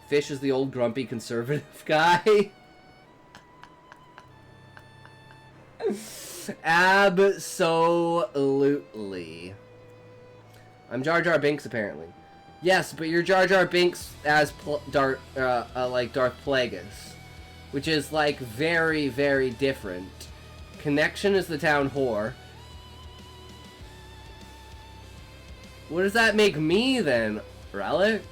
Fish is the old grumpy conservative guy. Absolutely. I'm Jar Jar Binks, apparently. Yes, but you're Jar Jar Binks as like Darth Plagueis, which is like very, very different. Connection is the town whore. What does that make me then, Relic?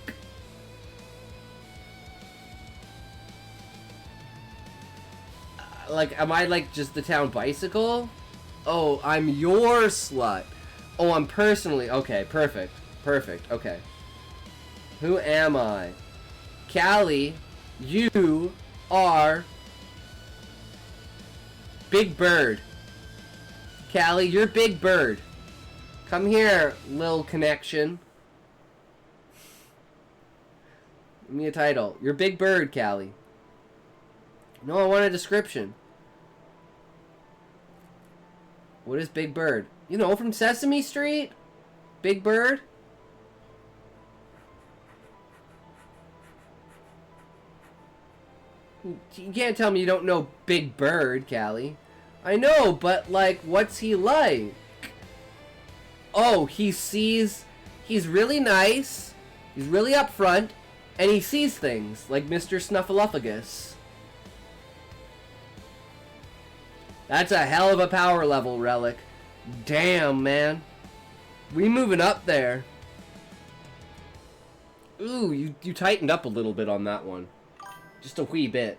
Like, am I like just the town bicycle? Oh, I'm your slut. Oh, I'm personally... Okay, perfect. Perfect, okay. Who am I? Callie, you are... Big Bird. Callie, you're Big Bird. Come here, lil connection. Give me a title. You're Big Bird, Callie. No, I want a description. What is Big Bird? From Sesame Street? Big Bird? You can't tell me you don't know Big Bird, Callie. I know, but, like, what's he like? Oh, he's really nice, he's really upfront, and he sees things, like Mr. Snuffleupagus. That's a hell of a power level, Relic. Damn, man. We moving up there. Ooh, you tightened up a little bit on that one. Just a wee bit.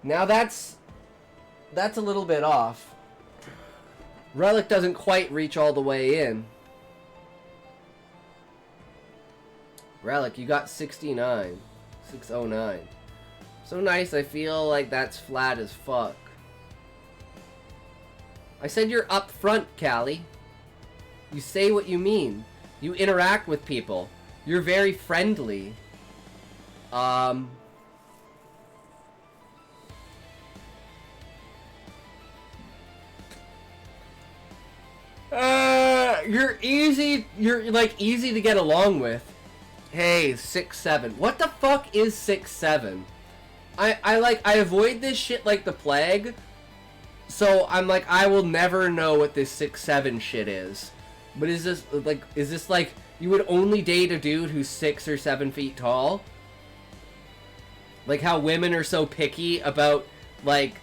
Now that's a little bit off. Relic doesn't quite reach all the way in. Relic, you got 69. 609. So nice, I feel like that's flat as fuck. I said you're up front, Callie. You say what you mean. You interact with people. You're very friendly. You're easy to get along with. Hey, 6'7". What the fuck is 6'7"? I avoid this shit like the plague. So I'm like, I will never know what this 6'7" shit is. But is this like you would only date a dude who's 6 or 7 feet tall? Like how women are so picky about like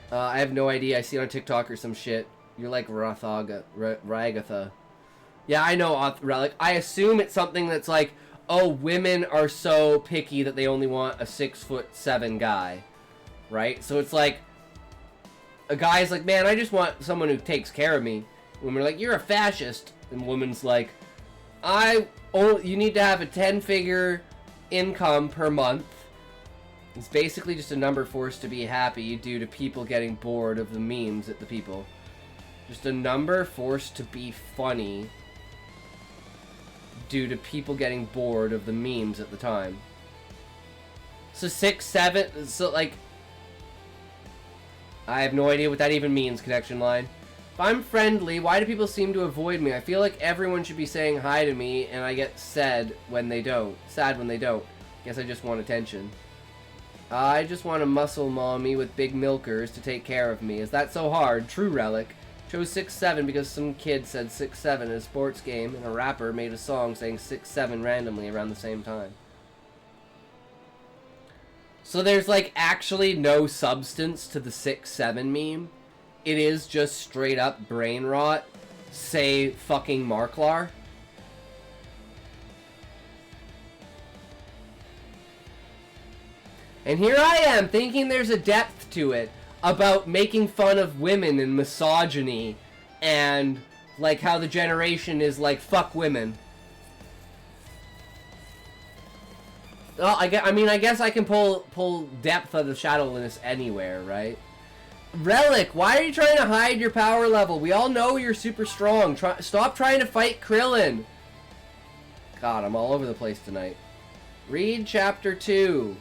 I have no idea. I see it on TikTok or some shit. You're like Ragatha. Yeah, I know, Relic. I assume it's something that's like, oh, women are so picky that they only want a 6'7" guy, right? So it's like, a guy's like, man, I just want someone who takes care of me. Women are like, you're a fascist. And woman's like, you need to have a 10-figure income per month. It's basically just a number forced to be happy due to people getting bored of the memes at the people. Just a number forced to be funny due to people getting bored of the memes at the time. So 6, 7, so like, I have no idea what that even means, connection line. If I'm friendly, why do people seem to avoid me? I feel like everyone should be saying hi to me, and I get sad when they don't. Guess I just want attention. I just want a muscle mommy with big milkers to take care of me. Is that so hard? True Relic. Chose 6'7" because some kid said 6'7" in a sports game, and a rapper made a song saying 6'7" randomly around the same time. So there's like actually no substance to the 6'7" meme. It is just straight up brain rot. Say fucking Marklar. And here I am thinking there's a depth to it about making fun of women and misogyny and like how the generation is like fuck women. Well, I guess I can pull depth of the shadowless anywhere, right? Relic, why are you trying to hide your power level? We all know you're super strong. Stop trying to fight Krillin. God, I'm all over the place tonight. Read chapter 2.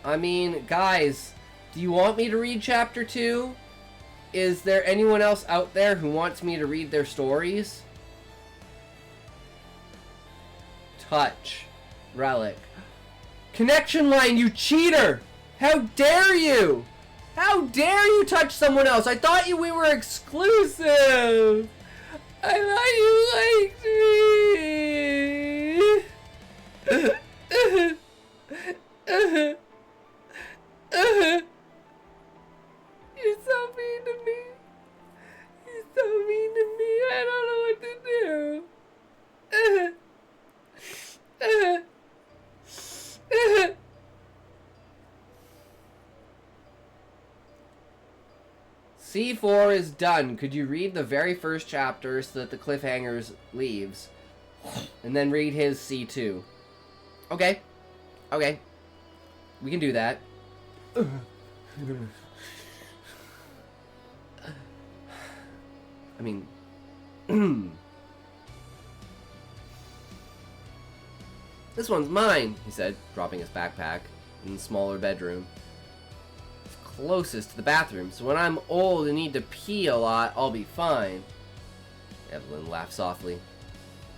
I mean, guys, do you want me to read chapter 2? Is there anyone else out there who wants me to read their stories? Touch. Relic. Connection line, you cheater! How dare you! How dare you touch someone else? I thought we were exclusive! I thought you liked me! You're so mean to me. You're so mean to me. I don't know what to do. C4 is done. Could you read the very first chapter so that the cliffhangers leaves? And then read his C2. Okay. Okay. We can do that. I mean... This one's mine, he said, dropping his backpack in the smaller bedroom. It's closest to the bathroom, so when I'm old and need to pee a lot, I'll be fine. Evelyn laughed softly.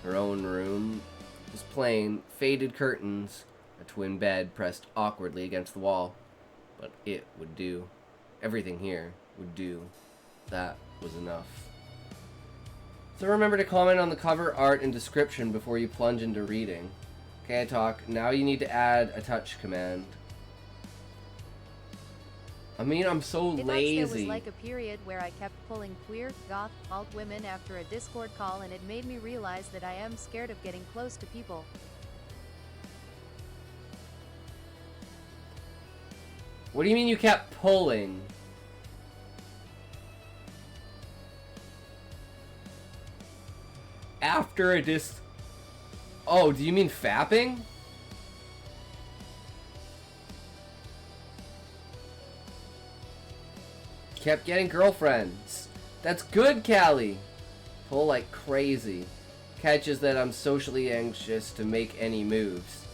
Her own room was plain, faded curtains, a twin bed pressed awkwardly against the wall. But it would do. Everything here would do. That was enough. So remember to comment on the cover art and description before you plunge into reading. Okay, I talk. Now you need to add a touch command. I mean, I'm so lazy. There was like a period where I kept pulling queer, goth, alt women after a Discord call, and it made me realize that I am scared of getting close to people. What do you mean you kept pulling? After a Oh, do you mean fapping? Kept getting girlfriends. That's good, Callie. Pull like crazy. Catches that I'm socially anxious to make any moves.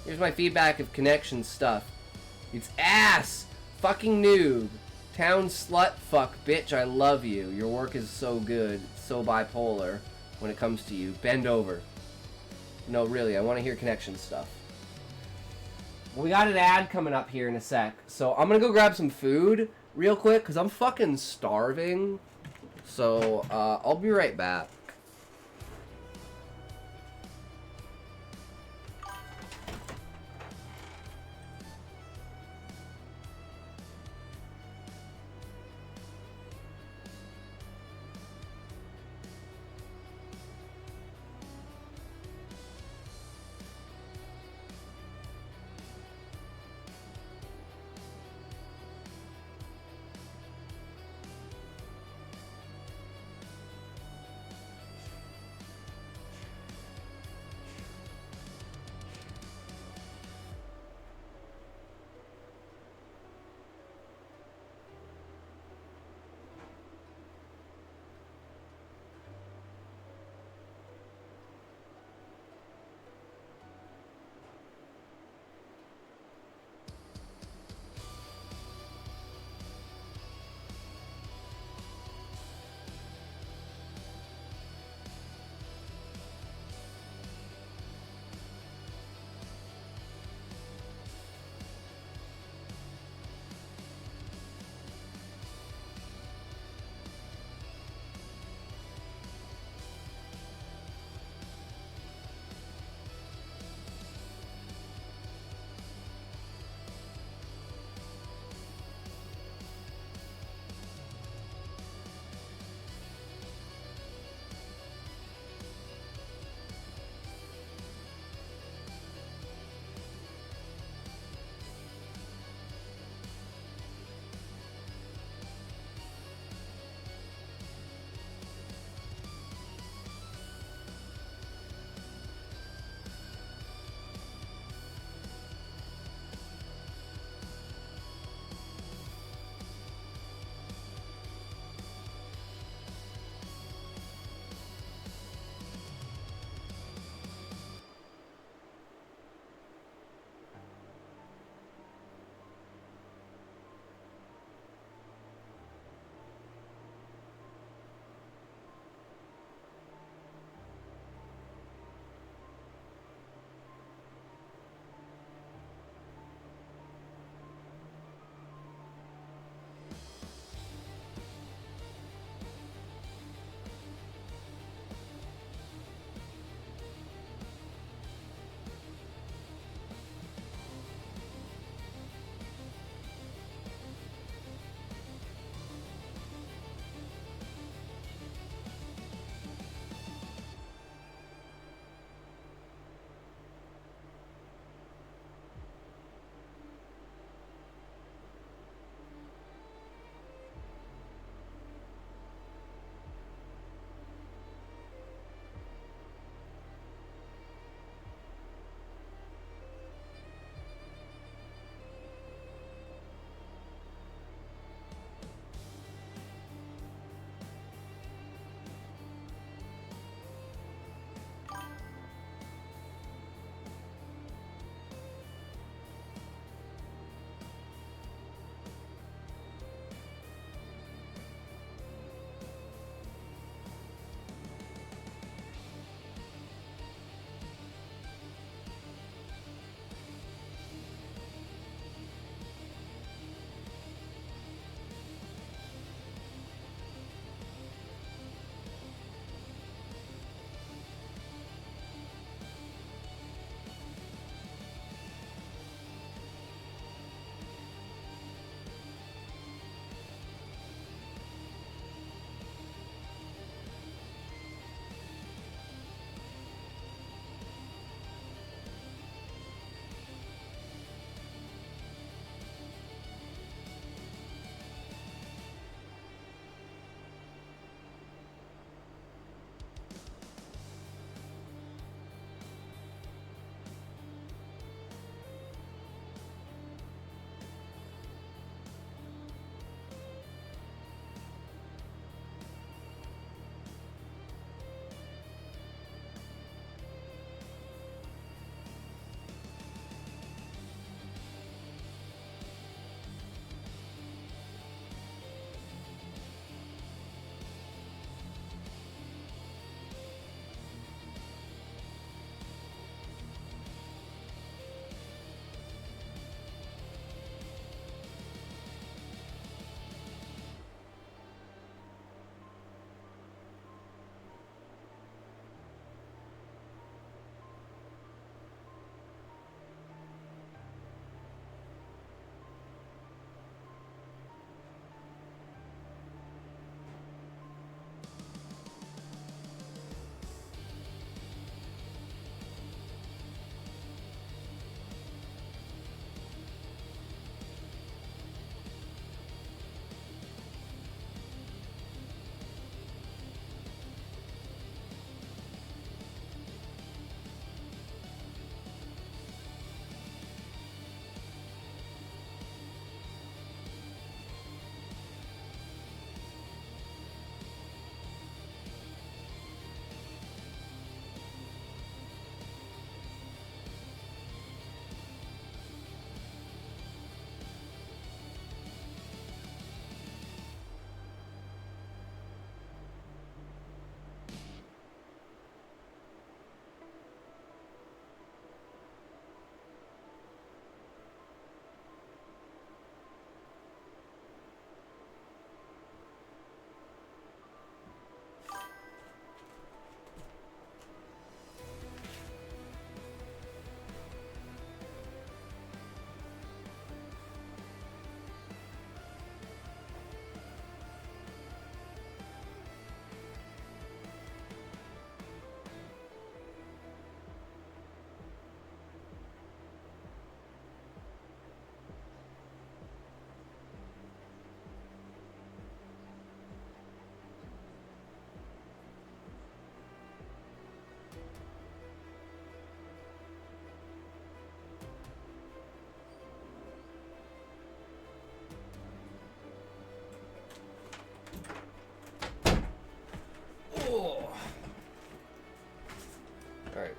Here's my feedback of connection stuff. It's ass! Fucking noob. Town slut fuck bitch, I love you. Your work is so good. It's so bipolar when it comes to you. Bend over. No, really, I want to hear connection stuff. Well, we got an ad coming up here in a sec. So I'm gonna go grab some food real quick because I'm fucking starving. So I'll be right back.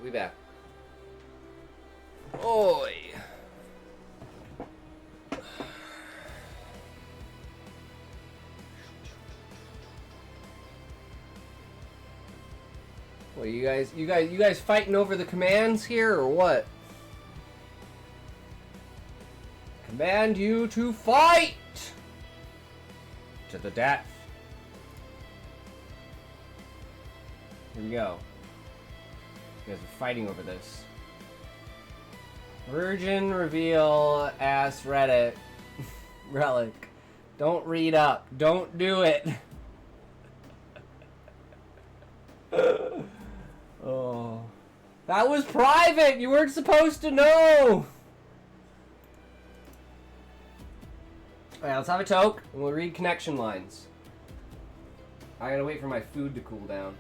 We back. Oi. What, you guys fighting over the commands here or what? Command you to fight to the death. Here we go. You guys are fighting over this. Virgin reveal ass Reddit relic. Don't read up. Don't do it. Oh. That was private! You weren't supposed to know! Alright, let's have a toke and we'll read connection lines. I gotta wait for my food to cool down.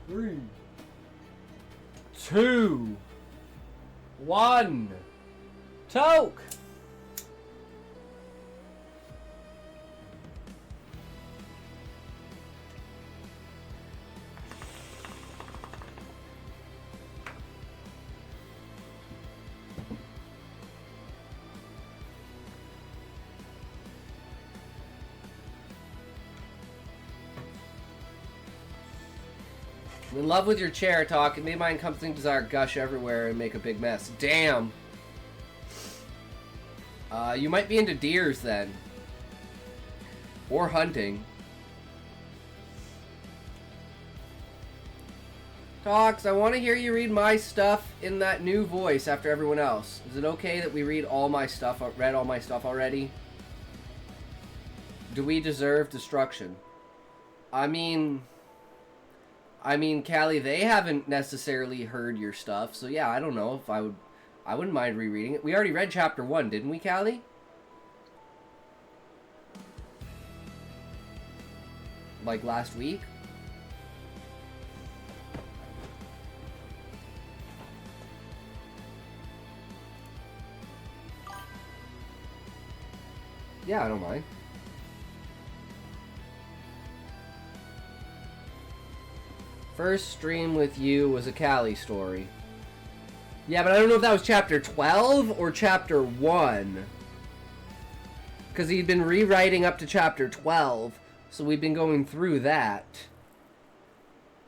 3, 2, 1. Toke! I'm in love with your chair talk. It made my encompassing desire gush everywhere and make a big mess. Damn. You might be into deers then. Or hunting. Talks, I want to hear you read my stuff in that new voice after everyone else. Is it okay that we read all my stuff, read all my stuff already? Do we deserve destruction? I mean, Callie, they haven't necessarily heard your stuff, so yeah, I don't know if I wouldn't mind rereading it. We already read chapter 1, didn't we, Callie? Like last week? Yeah, I don't mind. First stream with you was a Callie story. Yeah, but I don't know if that was chapter 12 or chapter 1. Because he'd been rewriting up to chapter 12, so we've been going through that.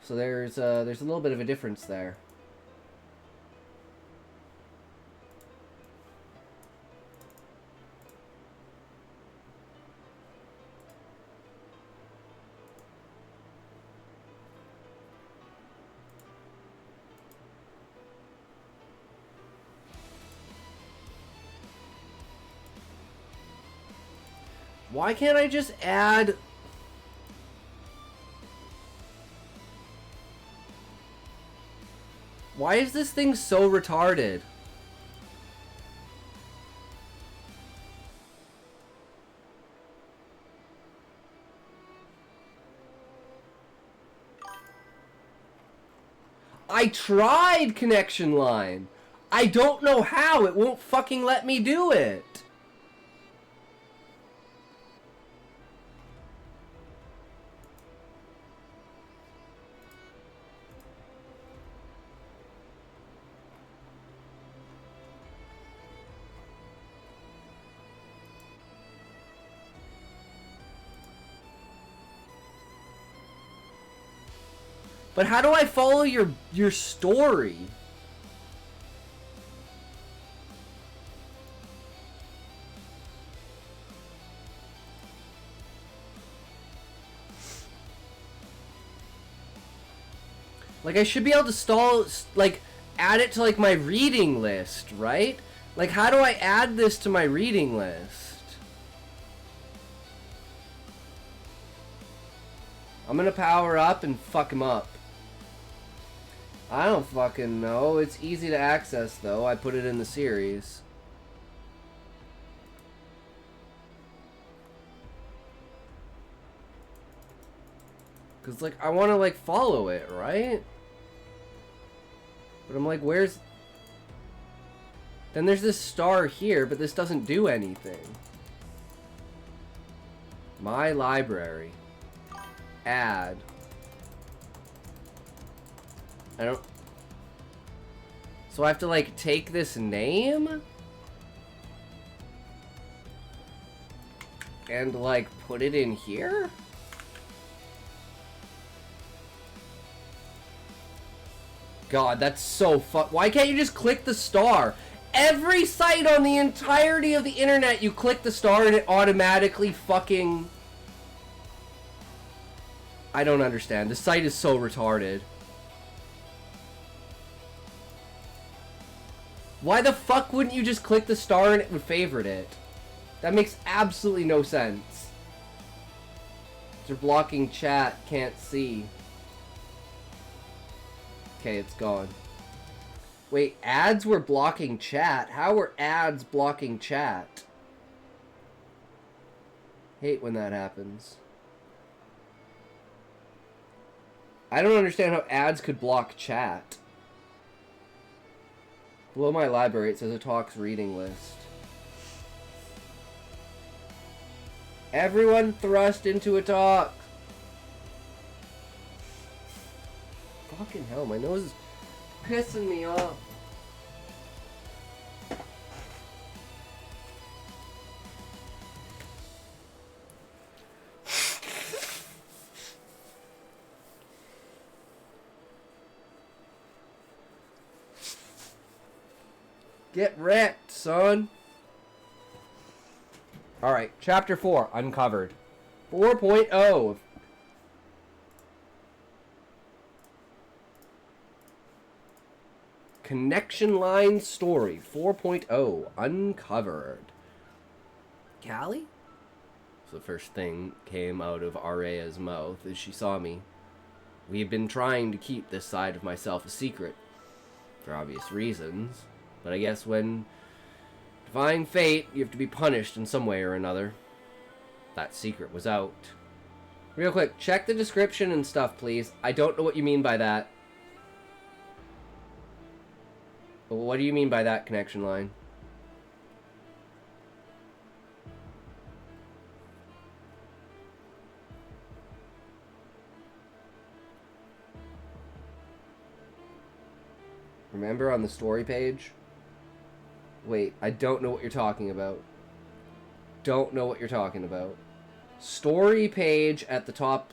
So there's a little bit of a difference there. Why can't I just add... Why is this thing so retarded? I tried connection line. I don't know how. It won't fucking let me do it. But how do I follow your story? Like, I should be able to add it to, like, my reading list, right? Like, how do I add this to my reading list? I'm gonna power up and fuck him up. I don't fucking know. It's easy to access, though. I put it in the series. Because, like, I want to, like, follow it, right? But I'm like, where's... Then there's this star here, but this doesn't do anything. My library. Add. I don't... So I have to, like, take this name? And, like, put it in here? God, that's so why can't you just click the star? Every site on the entirety of the internet, you click the star and it automatically fucking... I don't understand. The site is so retarded. Why the fuck wouldn't you just click the star and it would favorite it? That makes absolutely no sense. You're blocking chat, can't see. Okay, it's gone. Wait, ads were blocking chat? How were ads blocking chat? Hate when that happens. I don't understand how ads could block chat. Below my library it says a talks reading list. Everyone thrust into a talk. Fucking hell, my nose is pissing me off. Get wrecked, son. Alright, Chapter 4, Uncovered. 4.0. Connection Line Story 4.0, Uncovered. Callie? So the first thing came out of Araya's mouth as she saw me. We have been trying to keep this side of myself a secret, for obvious reasons, but I guess when defying fate, you have to be punished in some way or another. That secret was out. Real quick, check the description and stuff, please. I don't know what you mean by that. What do you mean by that, connection line? Remember on the story page? Wait, I don't know what you're talking about. Don't know what you're talking about. Story page at the top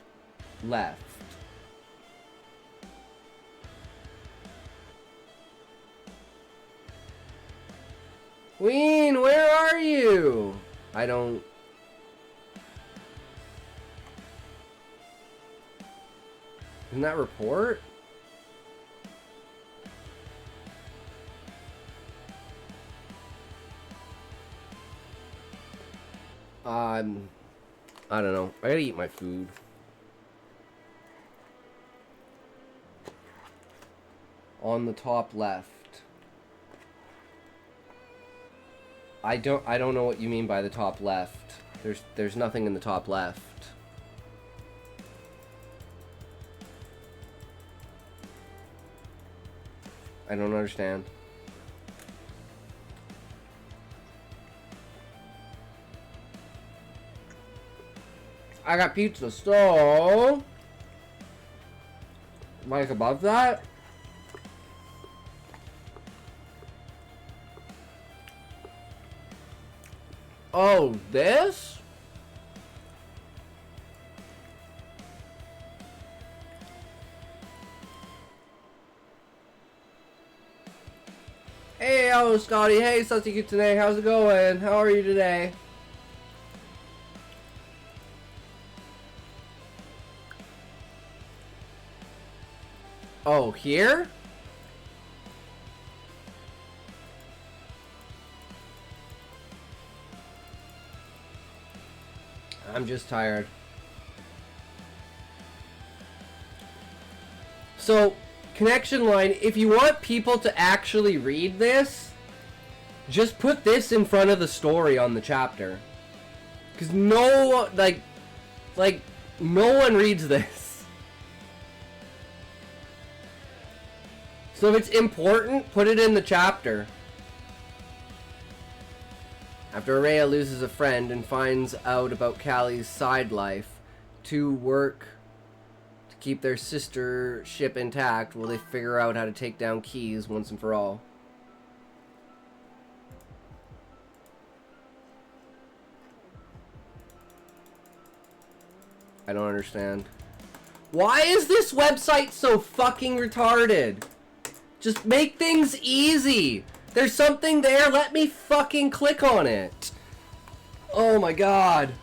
left. Queen, where are you? I don't... Isn't that report? I don't know. I gotta eat my food. On the top left. I don't know what you mean by the top left. There's nothing in the top left. I don't understand. I got pizza, so... Like above that? Oh, this? Hey, hello, Scotty. Hey, Sussy today. How's it going? How are you today? Oh, here? I'm just tired. So, connection line, if you want people to actually read this, just put this in front of the story on the chapter. Because no, like, no one reads this. So if it's important, put it in the chapter. After Araya loses a friend and finds out about Callie's side life, to work to keep their sister ship intact while they figure out how to take down Keys once and for all. I don't understand. Why is this website so fucking retarded? Just make things easy. There's something there, let me fucking click on it. Oh my god.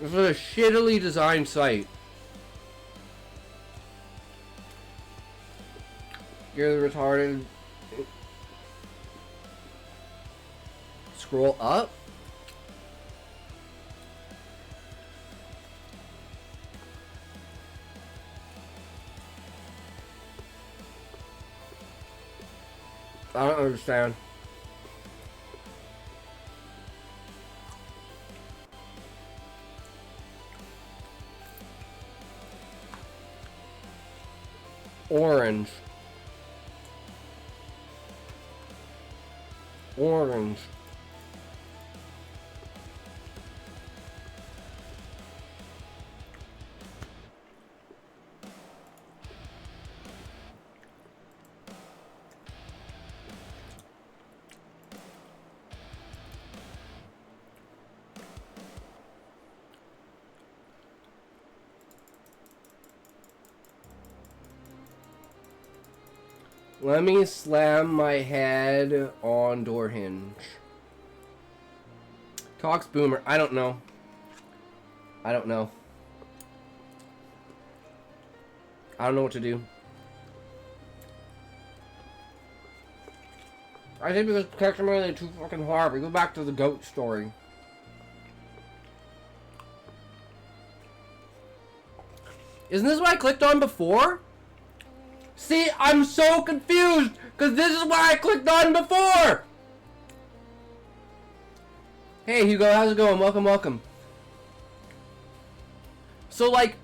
This is a shittily designed site. You're the retarded. Scroll up. I don't understand. Orange. Orange. Let me slam my head on door hinge. Talks boomer. I don't know. I don't know. I don't know what to do. I think because character mode is too fucking hard. We go back to the goat story. Isn't this what I clicked on before? See, I'm so confused because this is what I clicked on before. Hey Hugo, how's it going? Welcome, welcome. So like,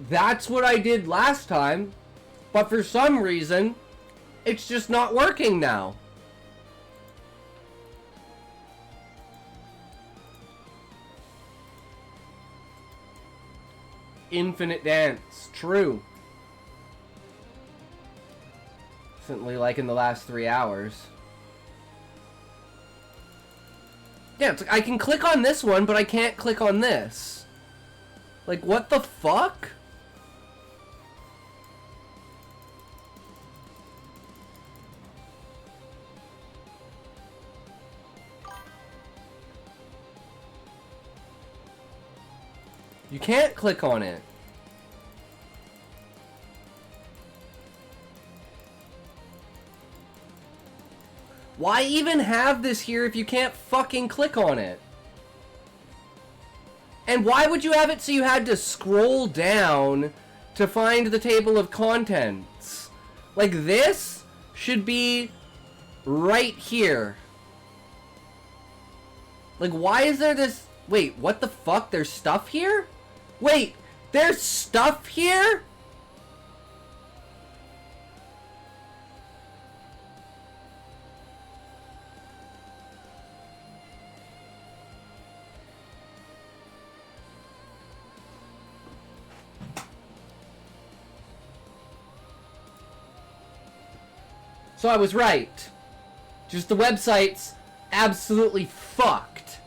that's what I did last time, but for some reason, it's just not working now. Infinite dance, true. Recently, like in the last 3 hours. Yeah, it's like I can click on this one, but I can't click on this. Like, what the fuck? You can't click on it. Why even have this here if you can't fucking click on it? And why would you have it so you had to scroll down to find the table of contents? Like, this should be right here. Like, why is there this... Wait, what the fuck? There's stuff here? Wait, there's stuff here? So I was right. Just the website's absolutely fucked.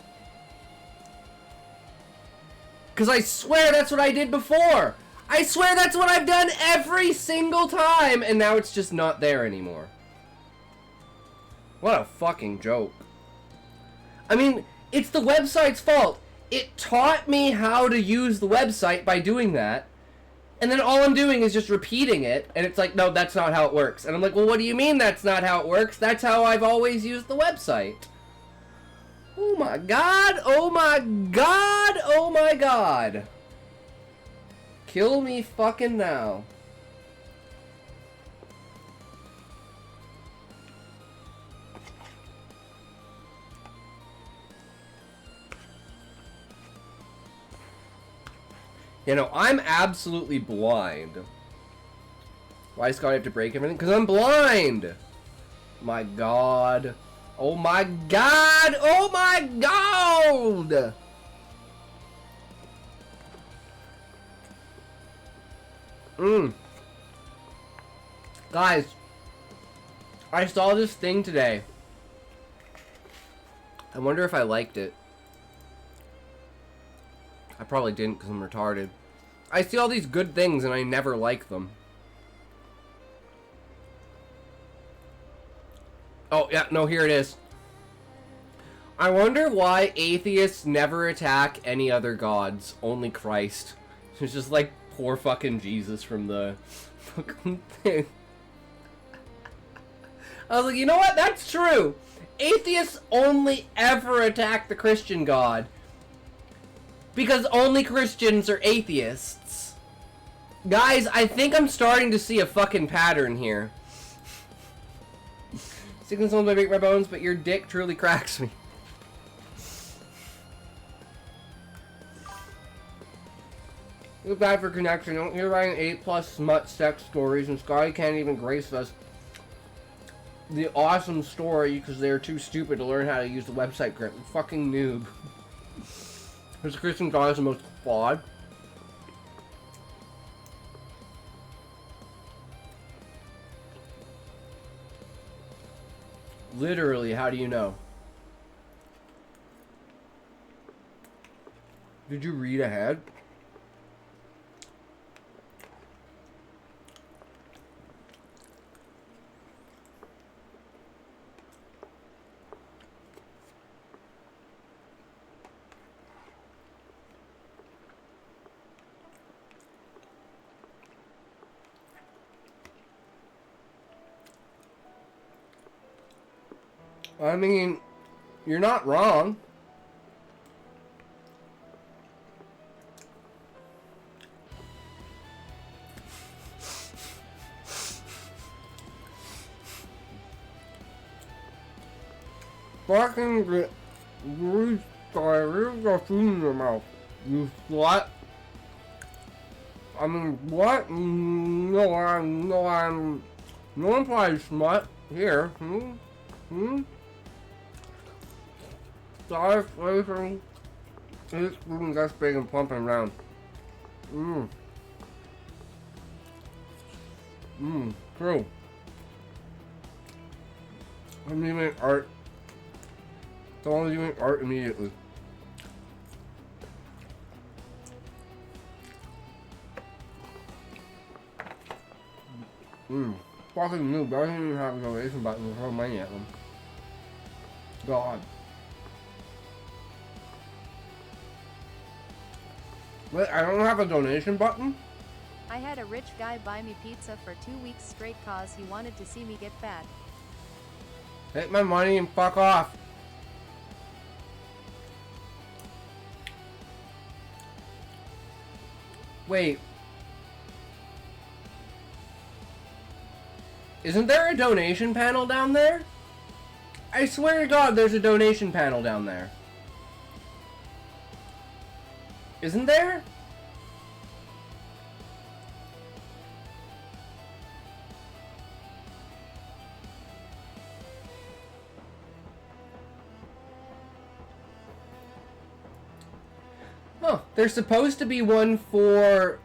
Because I swear that's what I did before. I swear that's what I've done every single time. And now it's just not there anymore. What a fucking joke. I mean, it's the website's fault. It taught me how to use the website by doing that. And then all I'm doing is just repeating it, and it's like, no, that's not how it works. And I'm like, well, what do you mean that's not how it works? That's how I've always used the website. Oh my god, oh my god, oh my god. Kill me fucking now. You know, I'm absolutely blind. Why does Scotty have to break everything? Because I'm blind! My god. Oh my god! Oh my god! Guys, I saw this thing today. I wonder if I liked it. I probably didn't because I'm retarded. I see all these good things and I never like them. Oh, yeah, no, here it is. I wonder why atheists never attack any other gods, only Christ. It's just like poor fucking Jesus from the fucking thing. I was like, you know what? That's true. Atheists only ever attack the Christian God. Because only Christians are atheists. Guys, I think I'm starting to see a fucking pattern here. Sickness won't break my bones, but your dick truly cracks me. Look bad for connection. Don't hear writing 8+ smut sex stories, and Scotty can't even grace us the awesome story because they're too stupid to learn how to use the website correctly. Fucking noob. This Christian God is the most flawed. Literally, how do you know? Did you read ahead? I mean, you're not wrong. Fucking grease guy, you got food in your mouth. You slut. I mean, what? No implies smut here. Star flavoring. It's that's big and plump and round. True. I'm doing art. Someone's doing art immediately. Fucking noob. I don't even have a donation button to throw money at them. God. Wait, I don't have a donation button? I had a rich guy buy me pizza for 2 weeks straight cause he wanted to see me get fat. Take my money and fuck off. Wait. Isn't there a donation panel down there? I swear to God there's a donation panel down there. Isn't there? Huh, there's supposed to be one for...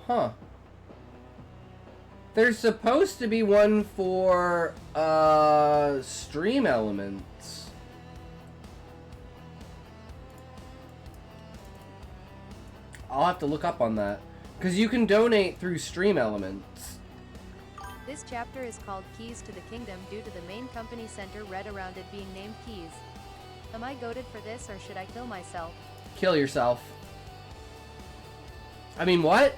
Huh. There's supposed to be one for, Stream Elements. I'll have to look up on that. Because you can donate through Stream Elements. This chapter is called Keys to the Kingdom due to the main company center read around it being named Keys. Am I goated for this or should I kill myself? Kill yourself. I mean, what?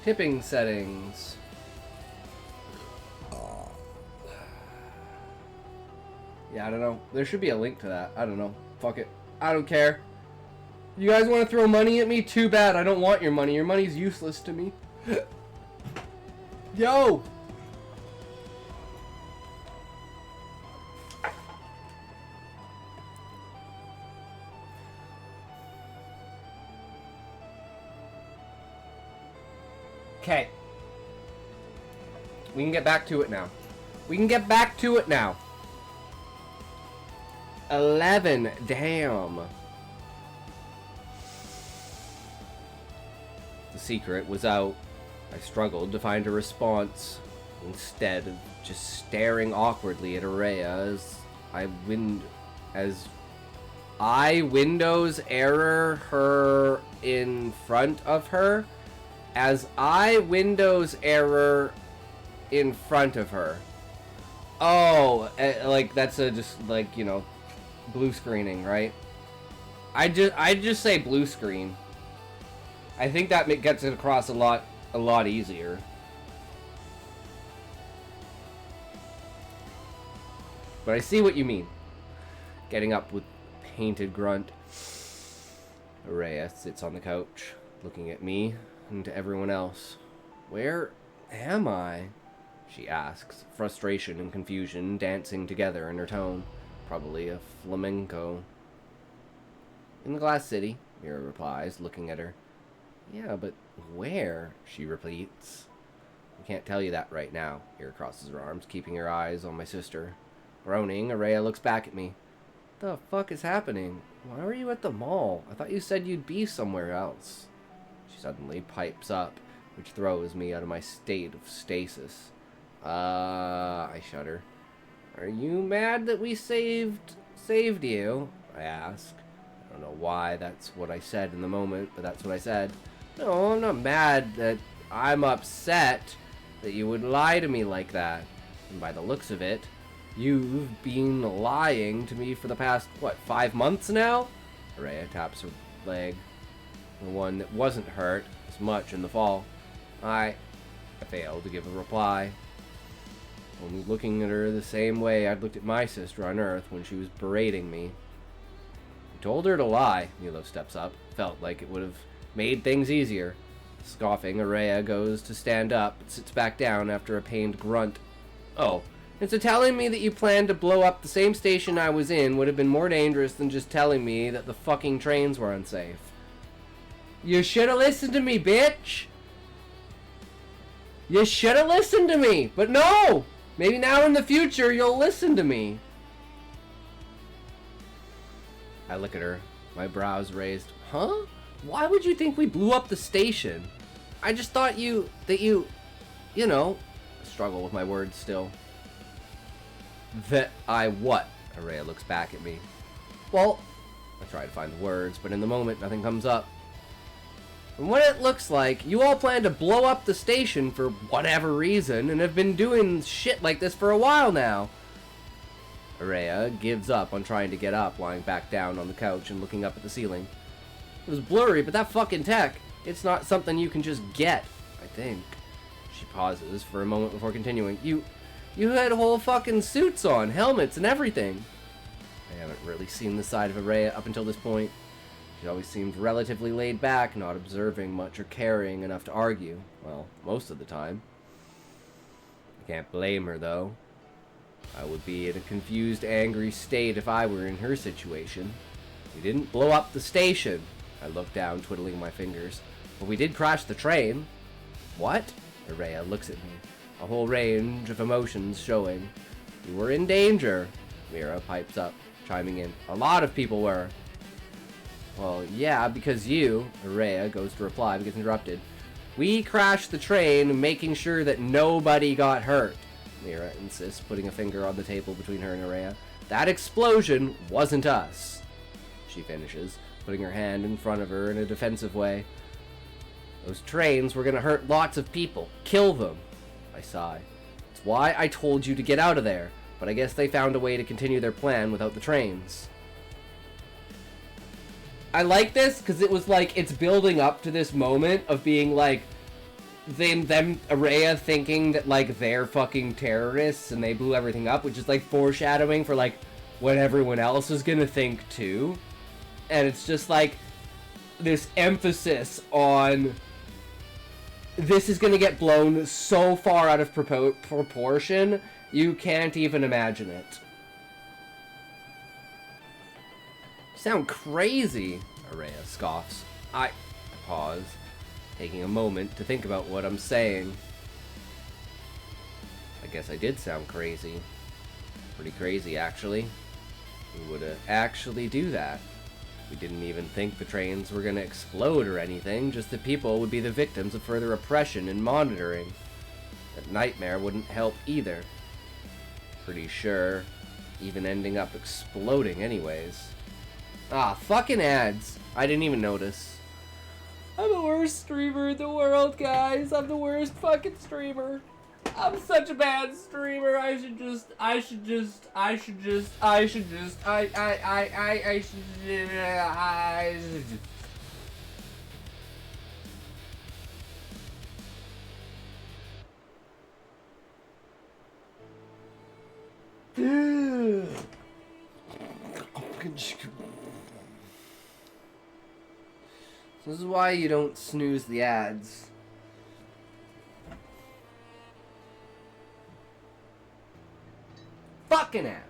Tipping settings. Yeah, I don't know. There should be a link to that. I don't know. Fuck it. I don't care. You guys want to throw money at me? Too bad. I don't want your money. Your money's useless to me. Yo! Okay. We can get back to it now. We can get back to it now. 11. Damn. The secret was out. I struggled to find a response. Instead of just staring awkwardly at Araya as I Windows error her in front of her. As I Windows error in front of her. Oh, like that's just like, you know, blue screening, right? I just say blue screen. I think that gets it across a lot easier. But I see what you mean. Getting up with painted grunt. Araya sits on the couch, looking at me and to everyone else. Where am I? She asks, frustration and confusion dancing together in her tone. Probably a flamenco. In the glass city, Mira replies, looking at her. Yeah, but where? She repeats. I can't tell you that right now. Mira crosses her arms, keeping her eyes on my sister. Groaning, Araya looks back at me. What the fuck is happening? Why were you at the mall? I thought you said you'd be somewhere else. She suddenly pipes up, which throws me out of my state of stasis. I shudder. Are you mad that we saved you? I ask. I don't know why that's what I said in the moment, but that's what I said. No, I'm not mad that I'm upset that you would lie to me like that. And by the looks of it, you've been lying to me for the past, what, 5 months now? Araya taps her leg. The one that wasn't hurt as much in the fall. I failed to give a reply. Only looking at her the same way I'd looked at my sister on Earth when she was berating me. I told her to lie. Milo steps up. Felt like it would have made things easier. Scoffing, Araya goes to stand up, but sits back down after a pained grunt. Oh, and so telling me that you planned to blow up the same station I was in would have been more dangerous than just telling me that the fucking trains were unsafe. You should have listened to me, bitch! You should have listened to me! But no! Maybe now in the future you'll listen to me. I look at her, my brows raised. Huh? Why would you think we blew up the station? I just thought you know, I struggle with my words still. That I what? Araya looks back at me. Well, I try to find the words, but in the moment nothing comes up. From what it looks like, you all plan to blow up the station for whatever reason and have been doing shit like this for a while now. Araya gives up on trying to get up, lying back down on the couch and looking up at the ceiling. It was blurry, but that fucking tech, it's not something you can just get, I think. She pauses for a moment before continuing. You had whole fucking suits on, helmets and everything. I haven't really seen the side of Araya up until this point. She always seemed relatively laid back, not observing much or caring enough to argue. Well, most of the time. I can't blame her, though. I would be in a confused, angry state if I were in her situation. We didn't blow up the station. I looked down, twiddling my fingers. But we did crash the train. What? Araya looks at me, a whole range of emotions showing. We were in danger. Mira pipes up, chiming in. A lot of people were. Well, yeah, because you, Araya goes to reply but gets interrupted. We crashed the train, making sure that nobody got hurt. Mira insists, putting a finger on the table between her and Araya. That explosion wasn't us. She finishes, putting her hand in front of her in a defensive way. Those trains were gonna hurt lots of people. Kill them. I sigh. It's why I told you to get out of there, but I guess they found a way to continue their plan without the trains. I like this because it was like it's building up to this moment of being like them Araya thinking that like they're fucking terrorists and they blew everything up, which is like foreshadowing for like what everyone else is gonna think too. And it's just like this emphasis on this is gonna get blown so far out of proportion, you can't even imagine it. Sound crazy, Araya scoffs. I pause, taking a moment to think about what I'm saying. I guess I did sound crazy. Pretty crazy, actually. Who would actually do that? We didn't even think the trains were gonna explode or anything, just that people would be the victims of further oppression and monitoring. That nightmare wouldn't help either. Pretty sure, even ending up exploding anyways. Ah, fucking ads. I didn't even notice. I'm the worst streamer in the world, guys. I'm the worst fucking streamer. I'm such a bad streamer. I should just. This is why you don't snooze the ads. Fucking ads.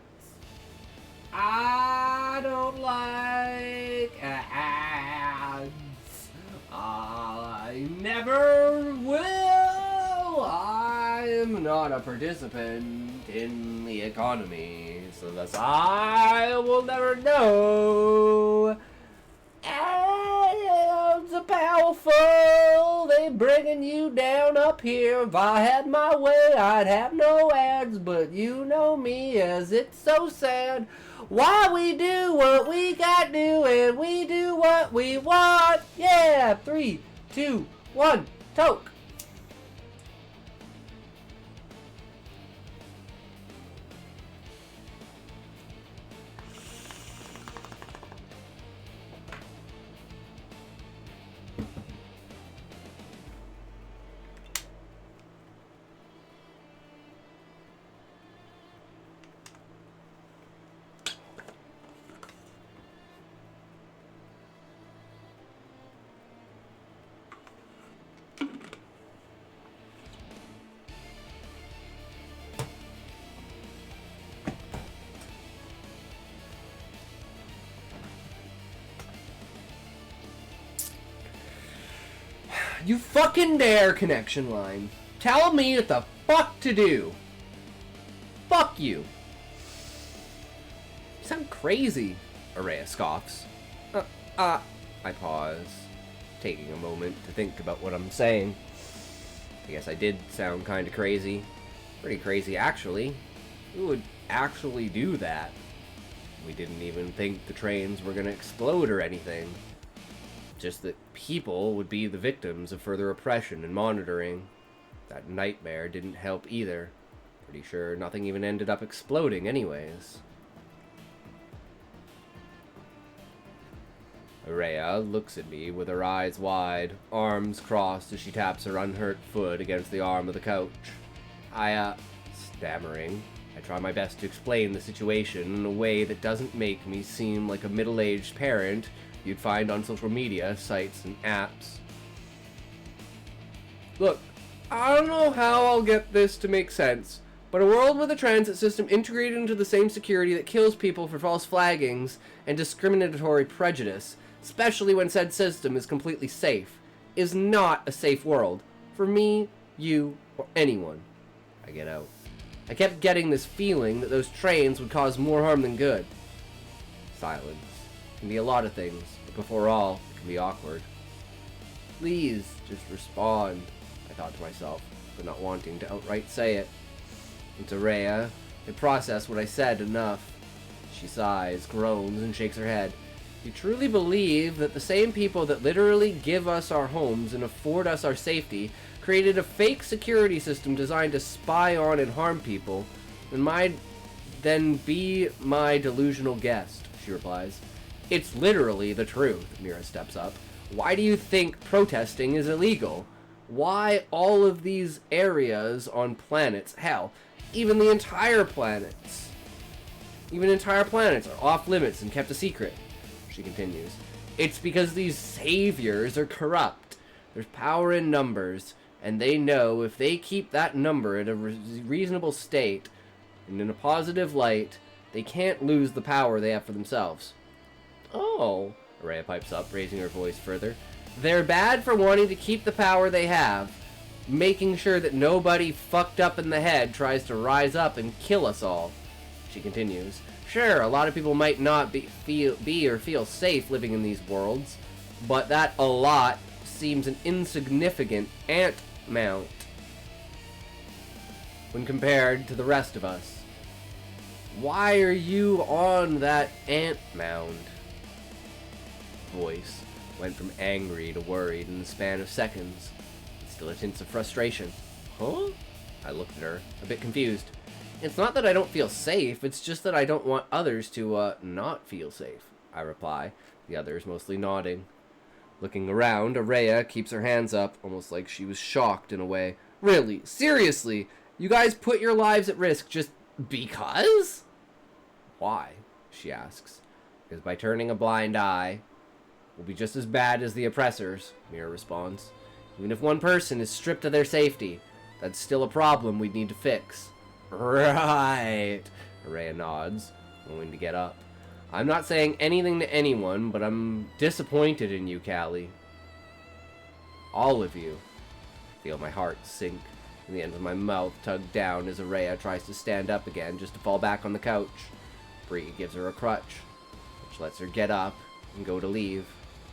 I don't like ads. I never will. I'm not a participant in the economy, so thus I will never know. Ads are powerful, they bringing you down up here. If I had my way, I'd have no ads, but you know me as it's so sad. Why we do what we got do, and we do what we want. Yeah, 3, 2, 1, toke. You fucking dare, connection line. Tell me what the fuck to do. Fuck you. You sound crazy, Araya scoffs. I pause, taking a moment to think about what I'm saying. I guess I did sound kinda crazy. Pretty crazy, actually. Who would actually do that? We didn't even think the trains were gonna explode or anything. Just that people would be the victims of further oppression and monitoring. That nightmare didn't help either. Pretty sure nothing even ended up exploding anyways. Araya looks at me with her eyes wide, arms crossed as she taps her unhurt foot against the arm of the couch. Stammering, I try my best to explain the situation in a way that doesn't make me seem like a middle-aged parent you'd find on social media sites and apps. Look, I don't know how I'll get this to make sense, but a world with a transit system integrated into the same security that kills people for false flaggings and discriminatory prejudice, especially when said system is completely safe, is not a safe world for me, you, or anyone. I get out. I kept getting this feeling that those trains would cause more harm than good. Silence. Can be a lot of things, but before all, it can be awkward. Please, just respond, I thought to myself, but not wanting to outright say it. And to Rhea, I process what I said enough. She sighs, groans, and shakes her head. You truly believe that the same people that literally give us our homes and afford us our safety created a fake security system designed to spy on and harm people, then be my delusional guest, she replies. It's literally the truth, Mira steps up. Why do you think protesting is illegal? Why all of these areas on planets, hell, even entire planets are off limits and kept a secret? She continues. It's because these saviors are corrupt. There's power in numbers, and they know if they keep that number at a reasonable state and in a positive light, they can't lose the power they have for themselves. Oh, Araya pipes up, raising her voice further. They're bad for wanting to keep the power they have, making sure that nobody fucked up in the head tries to rise up and kill us all. She continues. Sure, a lot of people might not feel safe living in these worlds, but that a lot seems an insignificant ant mount when compared to the rest of us. Why are you on that ant mound? Voice went from angry to worried in the span of seconds. Still a hint of frustration. Huh? I looked at her, a bit confused. It's not that I don't feel safe, it's just that I don't want others to, not feel safe, I reply, the others mostly nodding. Looking around, Araya keeps her hands up, almost like she was shocked in a way. Really? Seriously? You guys put your lives at risk just because? Why? She asks. Because by turning a blind eye, we'll be just as bad as the oppressors, Mira responds. Even if one person is stripped of their safety, that's still a problem we'd need to fix. Right, Araya nods, willing to get up. I'm not saying anything to anyone, but I'm disappointed in you, Callie. All of you. Feel my heart sink, and the end of my mouth tugged down as Araya tries to stand up again just to fall back on the couch. Bree gives her a crutch, which lets her get up and go to leave.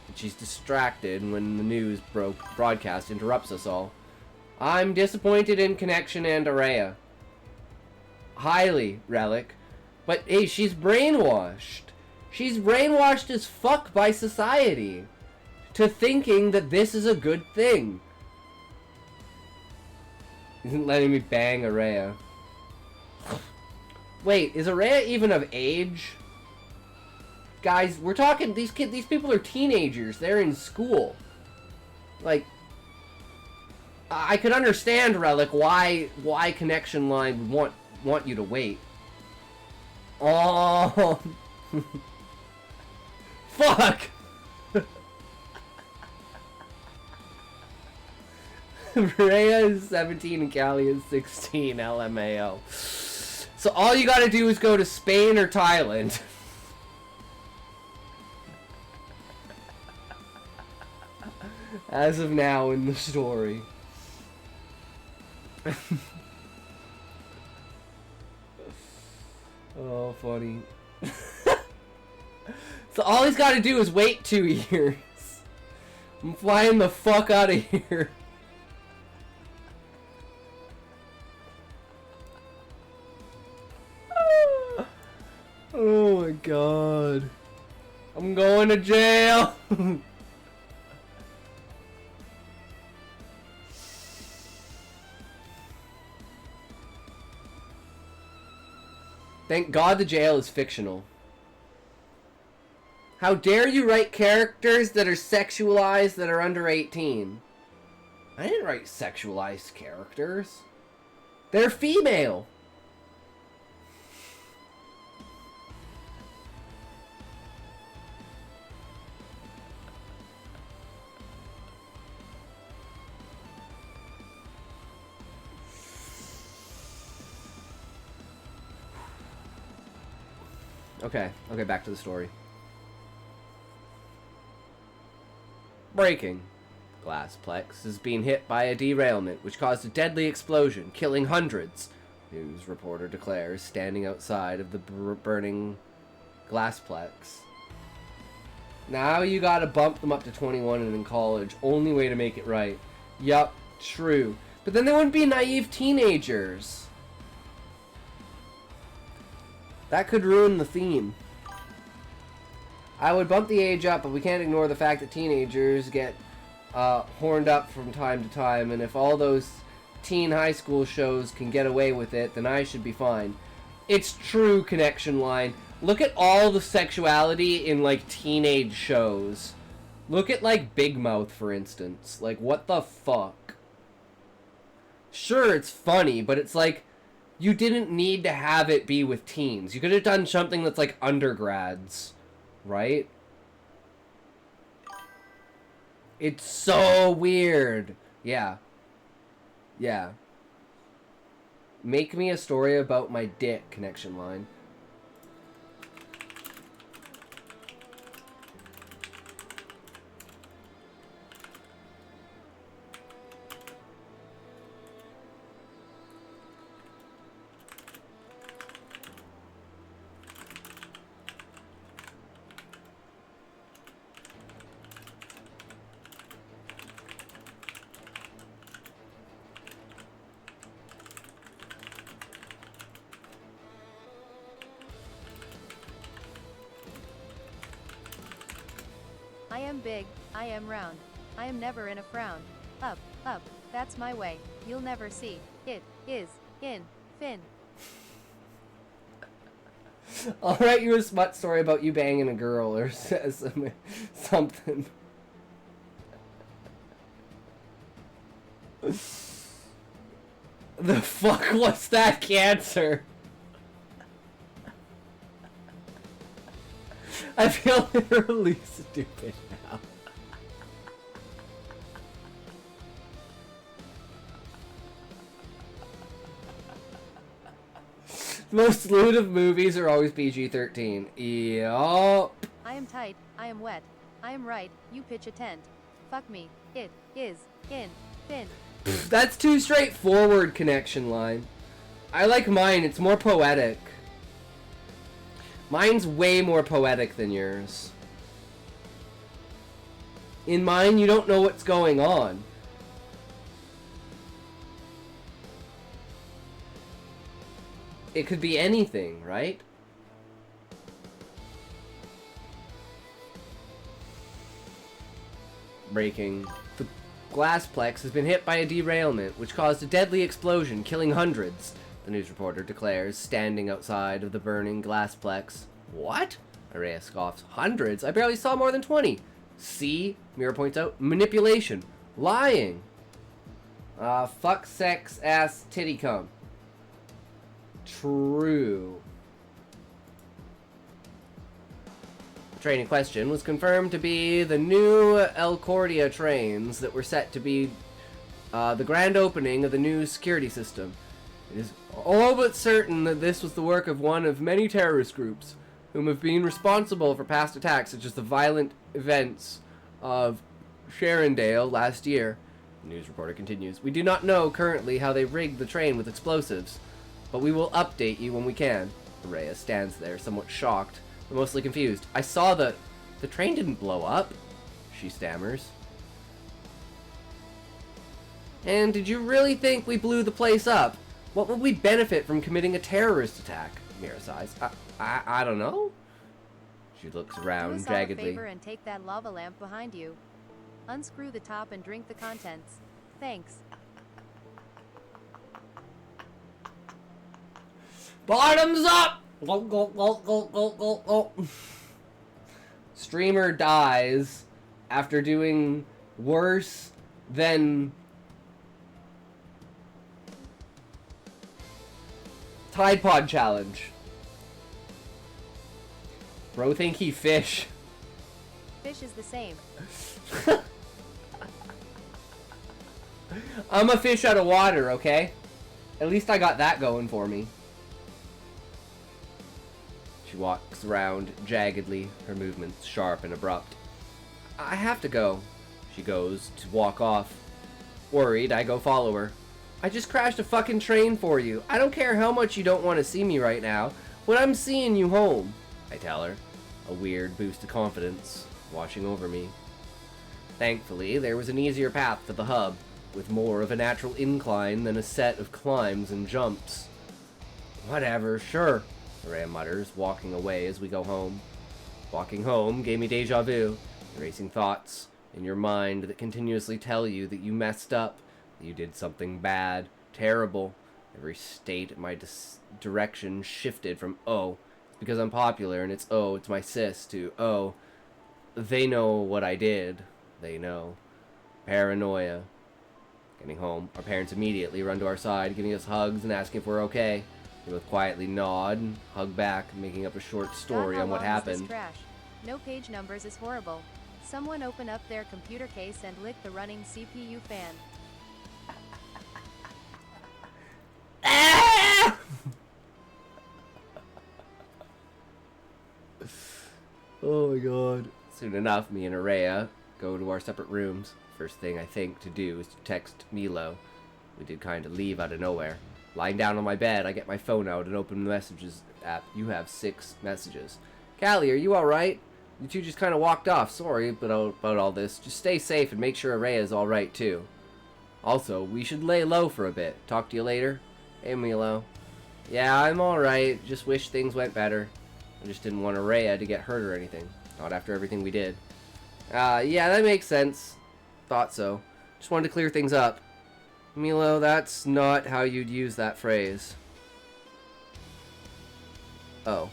And she's distracted when the news broadcast interrupts us all. I'm disappointed in Connection and Araya. Highly, Relic. But hey, she's brainwashed. She's brainwashed as fuck by society to thinking that this is a good thing. Isn't letting me bang Araya. Wait, is Araya even of age? Guys, we're talking, these people are teenagers. They're in school. Like, I could understand, Relic, why Connection Line would want you to wait. Oh. Fuck! Rhea is 17 and Callie is 16, LMAO. So all you gotta do is go to Spain or Thailand. As of now in the story. Oh, funny. So all he's got to do is wait 2 years. I'm flying the fuck out of here. Oh my god. I'm going to jail. Thank God the jail is fictional. How dare you write characters that are sexualized that are under 18? I didn't write sexualized characters. They're female. Okay, back to the story. Breaking. Glassplex is being hit by a derailment, which caused a deadly explosion, killing hundreds, news reporter declares, standing outside of the burning Glassplex. Now you gotta bump them up to 21 and in college. Only way to make it right. Yup, true. But then they wouldn't be naive teenagers. That could ruin the theme. I would bump the age up, but we can't ignore the fact that teenagers get horned up from time to time, and if all those teen high school shows can get away with it, then I should be fine. It's true, Connection Line. Look at all the sexuality in, like, teenage shows. Look at, like, Big Mouth, for instance. Like, what the fuck? Sure, it's funny, but it's like, you didn't need to have it be with teens. You could have done something that's, like, undergrads. Right? It's so weird. Yeah. Yeah. Make me a story about my dick, connection line. I am big, I am round. I am never in a frown. Up, up, that's my way. You'll never see. It is in fin. I'll write you a smut story about you banging a girl or something. The fuck was that cancer? I feel literally stupid now. Most lewd of movies are always PG-13. Yup. I am tight, I am wet. I am right, you pitch a tent. Fuck me, it is in fin. That's too straightforward, connection line. I like mine, it's more poetic. Mine's way more poetic than yours. In mine, you don't know what's going on. It could be anything, right? Breaking. The Glassplex has been hit by a derailment, which caused a deadly explosion, killing hundreds, the news reporter declares, standing outside of the burning Glassplex. What? Araya scoffs. Hundreds? I barely saw more than 20. See? Mira points out. Manipulation. Lying. Fuck, sex, ass, titty cum. True. The train in question was confirmed to be the new El Cordia trains that were set to be the grand opening of the new security system. It is all but certain that this was the work of one of many terrorist groups whom have been responsible for past attacks such as the violent events of Sharondale last year. The news reporter continues. We do not know currently how they rigged the train with explosives, but we will update you when we can. Araya stands there, somewhat shocked, but mostly confused. I saw the train didn't blow up, she stammers. And did you really think we blew the place up? What would we benefit from committing a terrorist attack? Mira sighs. I don't know. She looks around Do us all a jaggedly. favor and take that lava lamp behind you. Unscrew the top and drink the contents. Thanks. Bottoms up! Go, go, go, go, go, go, go. Streamer dies after doing worse than Tide Pod Challenge. Bro think he fish. Fish is the same. I'm a fish out of water, okay? At least I got that going for me. She walks around jaggedly, her movements sharp and abrupt. I have to go. She goes to walk off. Worried, I go follow her. I just crashed a fucking train for you. I don't care how much you don't want to see me right now, but I'm seeing you home, I tell her, a weird boost of confidence washing over me. Thankfully, there was an easier path to the hub, with more of a natural incline than a set of climbs and jumps. Whatever, sure, Araya mutters, walking away as we go home. Walking home gave me deja vu, racing thoughts in your mind that continuously tell you that you messed up, that you did something bad, terrible. Every state in my direction shifted from, oh, it's because I'm popular, and it's, oh, it's my sis, to, oh, they know what I did. They know. Paranoia. Getting home, our parents immediately run to our side, giving us hugs and asking if we're okay. We both quietly nod and hug back, making up a short story on what happened. This trash. No page numbers is horrible. Someone open up their computer case and lick the running CPU fan. Oh my god. Soon enough, me and Araya go to our separate rooms. First thing I think to do is to text Milo. We did kind of leave out of nowhere. Lying down on my bed, I get my phone out and open the messages app. You have 6 messages. Callie, are you alright? You two just kind of walked off. Sorry about all this. Just stay safe and make sure Araya is alright too. Also, we should lay low for a bit. Talk to you later. Hey, Milo. Yeah, I'm alright. Just wish things went better. I just didn't want Araya to get hurt or anything. Not after everything we did. Yeah, that makes sense. Thought so. Just wanted to clear things up. Milo, that's not how you'd use that phrase. Oh.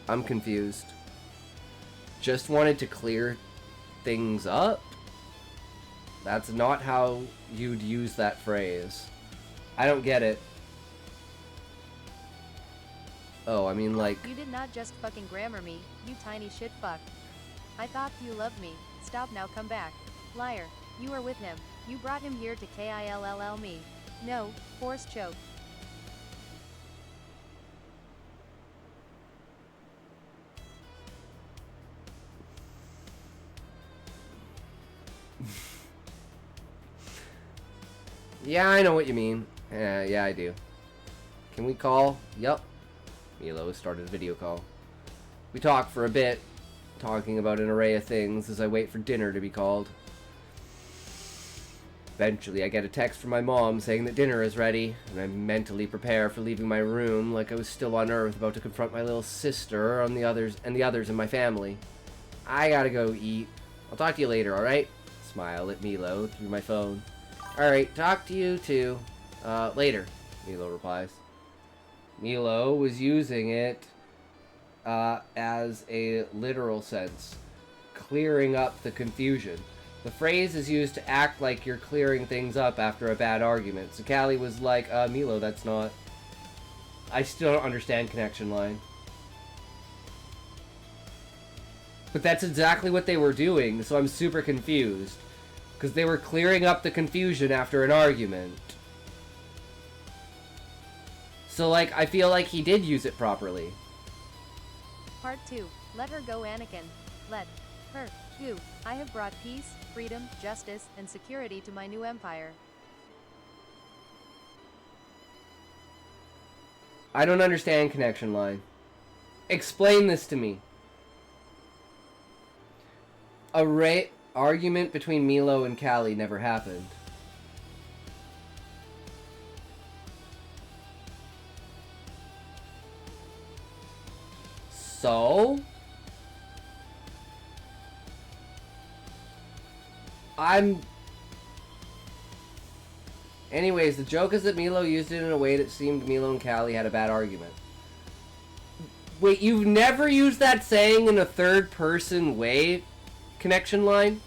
I'm confused. Just wanted to clear things up? That's not how you'd use that phrase. I don't get it. Oh, I mean, like... You did not just fucking grammar me, you tiny shit fuck. I thought you loved me. Stop now, come back. Liar. You were with him. You brought him here to kill me. No, force choke. Yeah, I know what you mean. Yeah, I do. Can we call? Yup. Milo started a video call. We talk for a bit, talking about an array of things as I wait for dinner to be called. Eventually, I get a text from my mom saying that dinner is ready, and I mentally prepare for leaving my room like I was still on Earth about to confront my little sister and the others in my family. I gotta go eat. I'll talk to you later, alright? Smile at Milo through my phone. Alright, talk to you too. Later, Milo replies. Milo was using it as a literal sense, clearing up the confusion. The phrase is used to act like you're clearing things up after a bad argument. So Callie was like, Milo, that's not... I still don't understand connection line. But that's exactly what they were doing, so I'm super confused. Because they were clearing up the confusion after an argument. So, like, I feel like he did use it properly. Part 2. Let her go, Anakin. Let her go. I have brought peace, freedom, justice, and security to my new empire. I don't understand connection line. Explain this to me. Argument between Milo and Callie never happened. So? Anyways, the joke is that Milo used it in a way that seemed Milo and Callie had a bad argument. Wait, you've never used that saying in a third-person way? Connection line?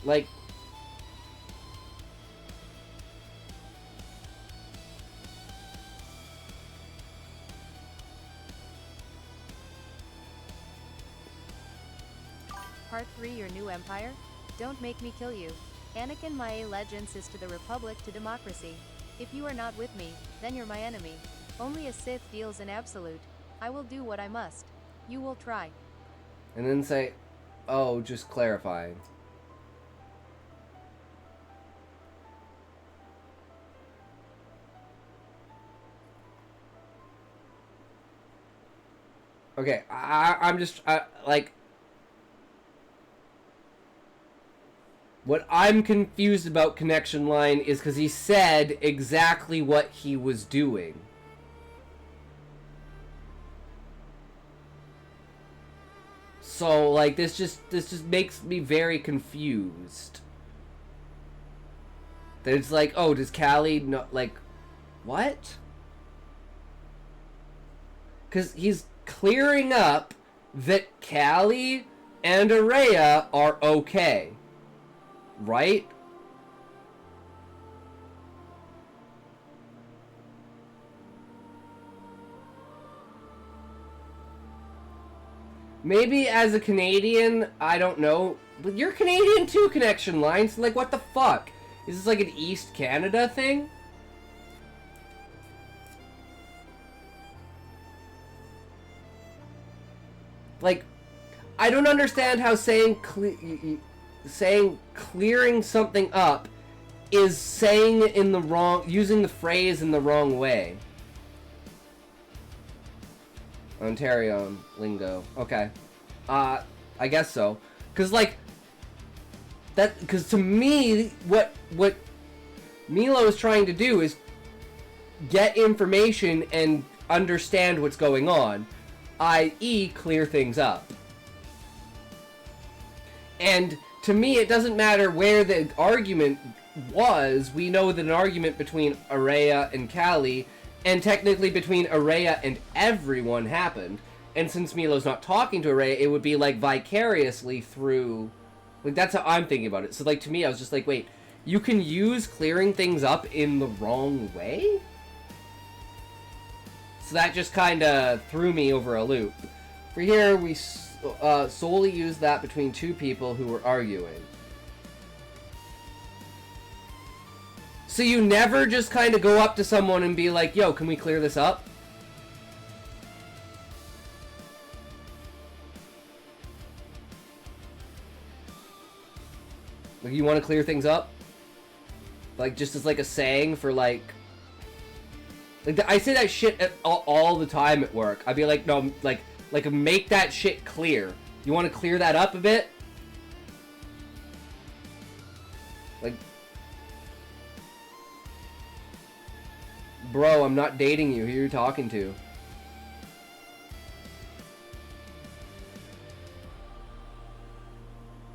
Like... Part 3. Your new empire? Don't make me kill you. Anakin, my allegiance is to the Republic, to democracy. If you are not with me, then you're my enemy. Only a Sith deals in absolute. I will do what I must. You will try. And then say, oh, just clarifying. Okay, I'm just, like... What I'm confused about connection line is because he said exactly what he was doing. So, like, this just makes me very confused. That it's like, oh, does Callie not, like, what? Because he's clearing up that Callie and Araya are okay. Right? Maybe as a Canadian, I don't know. But you're Canadian too, Connection Lines. Like, what the fuck? Is this like an East Canada thing? Like, I don't understand how saying clearing something up is saying it in the wrong, using the phrase in the wrong way. Ontario lingo. Okay. I guess so. Cause like cause to me what Milo is trying to do is get information and understand what's going on, i.e. clear things up. And to me it doesn't matter where the argument was. We know that an argument between Araya and Callie, and technically between Araya and everyone, happened. And since Milo's not talking to Araya, it would be like vicariously through... Like, that's how I'm thinking about it. So, like, to me, I was just like, wait, you can use clearing things up in the wrong way? So that just kind of threw me over a loop. For here, we solely used that between two people who were arguing. So you never just kind of go up to someone and be like, yo, can we clear this up? Like, you want to clear things up? Like, just as like a saying for like I say that shit all the time at work. I'd be like, no, like make that shit clear. You want to clear that up a bit? Like, bro, I'm not dating you. Who are you talking to?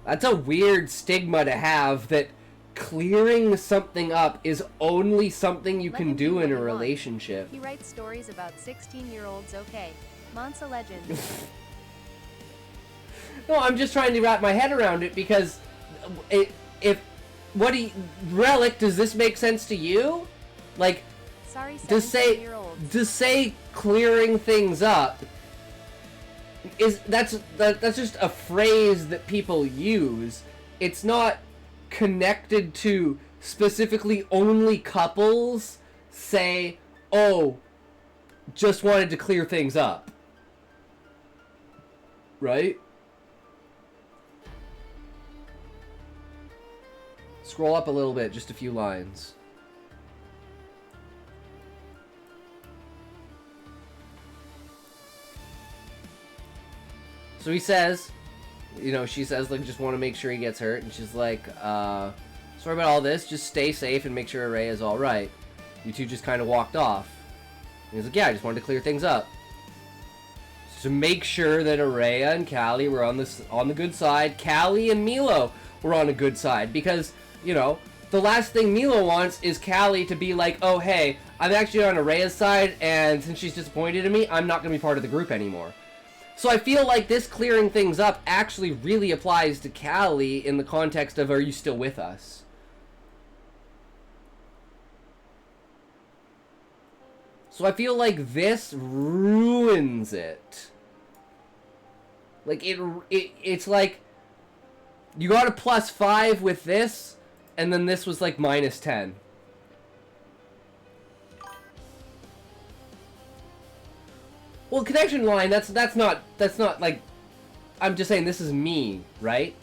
That's a weird stigma to have, that clearing something up is only something you can do in a relationship. He writes stories about 16-year-olds, okay. Mon's a legend. No, I'm just trying to wrap my head around it, because Relic, does this make sense to you? Like, sorry, to say clearing things up that's just a phrase that people use. It's not connected to specifically only couples say, oh, just wanted to clear things up. Right? Scroll up a little bit, just a few lines. So he says, you know, she says, like, just want to make sure he gets hurt. And she's like, sorry about all this. Just stay safe and make sure Araya is all right. You two just kind of walked off. And he's like, yeah, I just wanted to clear things up. To make sure that Araya and Callie were on the good side. Callie and Milo were on a good side. Because, you know, the last thing Milo wants is Callie to be like, oh, hey, I'm actually on Araya's side, and since she's disappointed in me, I'm not going to be part of the group anymore. So I feel like this clearing things up actually really applies to Callie in the context of, are you still with us? So I feel like this ruins it. Like, it's like, you got a +5 with this, and then this was like -10. Well, connection line, that's not like, I'm just saying this is me, right?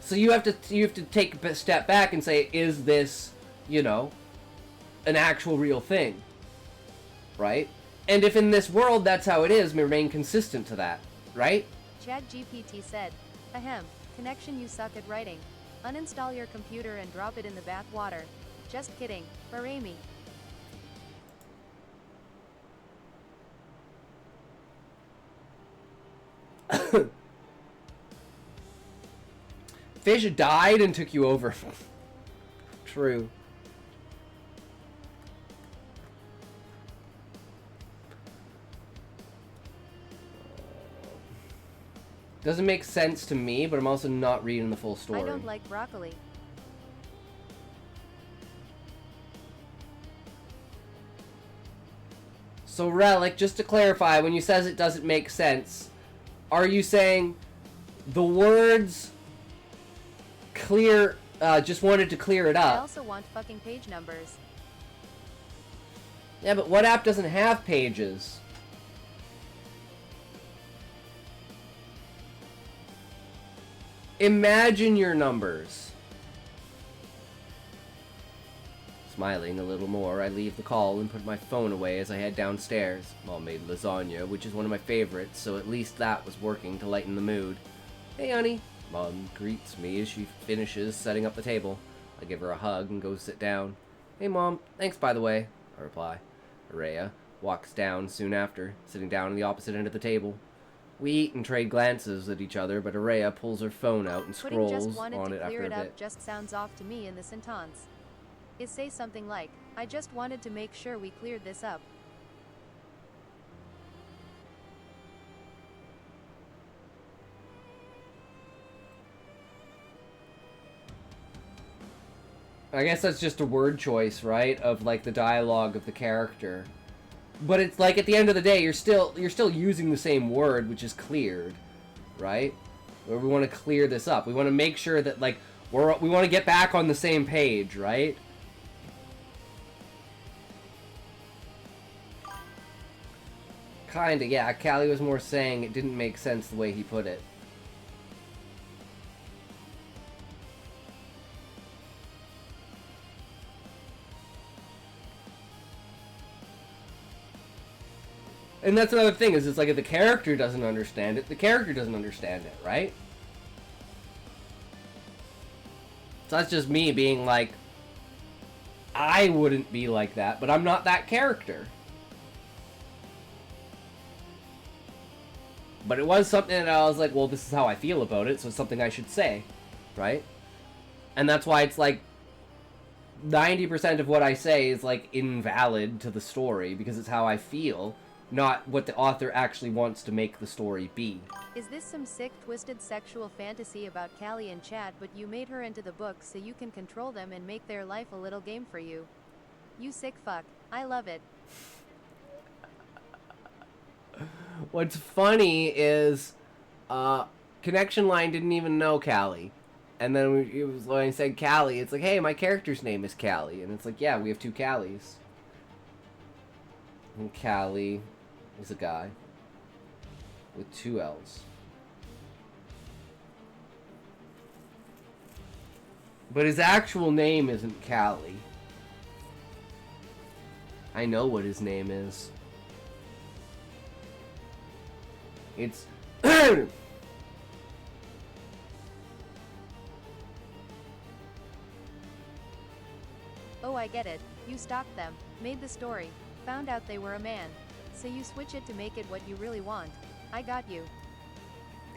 So you have to take a step back and say, is this, you know, an actual real thing? Right? And if in this world that's how it is, remain consistent to that, right? ChatGPT said, ahem, connection, you suck at writing. Uninstall your computer and drop it in the bath water. Just kidding, Barami. Fish died and took you over. True. Doesn't make sense to me, but I'm also not reading the full story. I don't like broccoli. So Relic, just to clarify, when you says it doesn't make sense, are you saying the words clear, just wanted to clear it I up? also want fucking page numbers. Yeah, but what app doesn't have pages? Imagine your numbers. Smiling a little more, I leave the call and put my phone away as I head downstairs. Mom made lasagna, which is one of my favorites, so at least that was working to lighten the mood. Hey, honey. Mom greets me as she finishes setting up the table. I give her a hug and go sit down. Hey, Mom. Thanks, by the way, I reply. Araya walks down soon after, sitting down on the opposite end of the table. We eat and trade glances at each other, but Araya pulls her phone out and Putting scrolls just wanted on to it clear after a it up bit. just sounds off to me in the sentence. It say something like, I just wanted to make sure we cleared this up. I guess that's just a word choice, right? Of like the dialogue of the character. But it's like at the end of the day, you're still using the same word, which is cleared, right? Where we want to clear this up. We want to make sure that like we want to get back on the same page, right? Kinda, yeah. Callie was more saying it didn't make sense the way he put it. And that's another thing, is it's like if the character doesn't understand it, the character doesn't understand it, right? So that's just me being like, I wouldn't be like that, but I'm not that character. But it was something that I was like, well, this is how I feel about it, so it's something I should say, right? And that's why it's like 90% of what I say is like invalid to the story, because it's how I feel, not what the author actually wants to make the story be. Is this some sick, twisted sexual fantasy about Callie and Chad, but you made her into the book so you can control them and make their life a little game for you? You sick fuck. I love it. What's funny is, Connection Line didn't even know Callie. And then it was when I said Callie, it's like, hey, my character's name is Callie. And it's like, yeah, we have two Callies. And Callie is a guy with two L's. But his actual name isn't Callie. I know what his name is. It's Oh, I get it. You stalked them, made the story, found out they were a man. So you switch it to make it what you really want. I got you.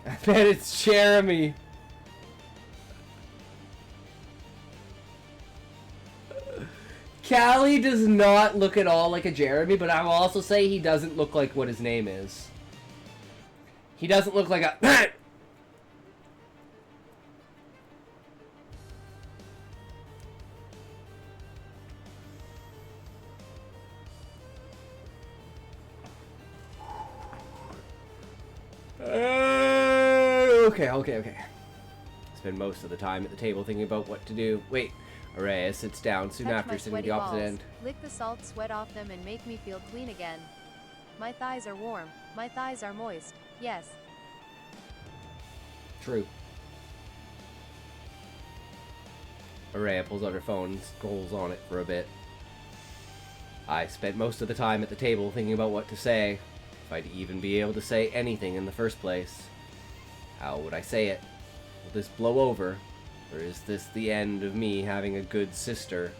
I bet it's Jeremy. Callie does not look at all like a Jeremy, but I will also say he doesn't look like what his name is. He doesn't look like a... Okay. Spend most of the time at the table thinking about what to do. Wait, Araya sits down soon Touch after, my sitting at sweaty the opposite balls. end. Lick the salt sweat off them and make me feel clean again. My thighs are warm. My thighs are moist. Yes. True. Araya pulls out her phone and scrolls on it for a bit. I spent most of the time at the table thinking about what to say, if I'd even be able to say anything in the first place. How would I say it? Will this blow over? Or is this the end of me having a good sister?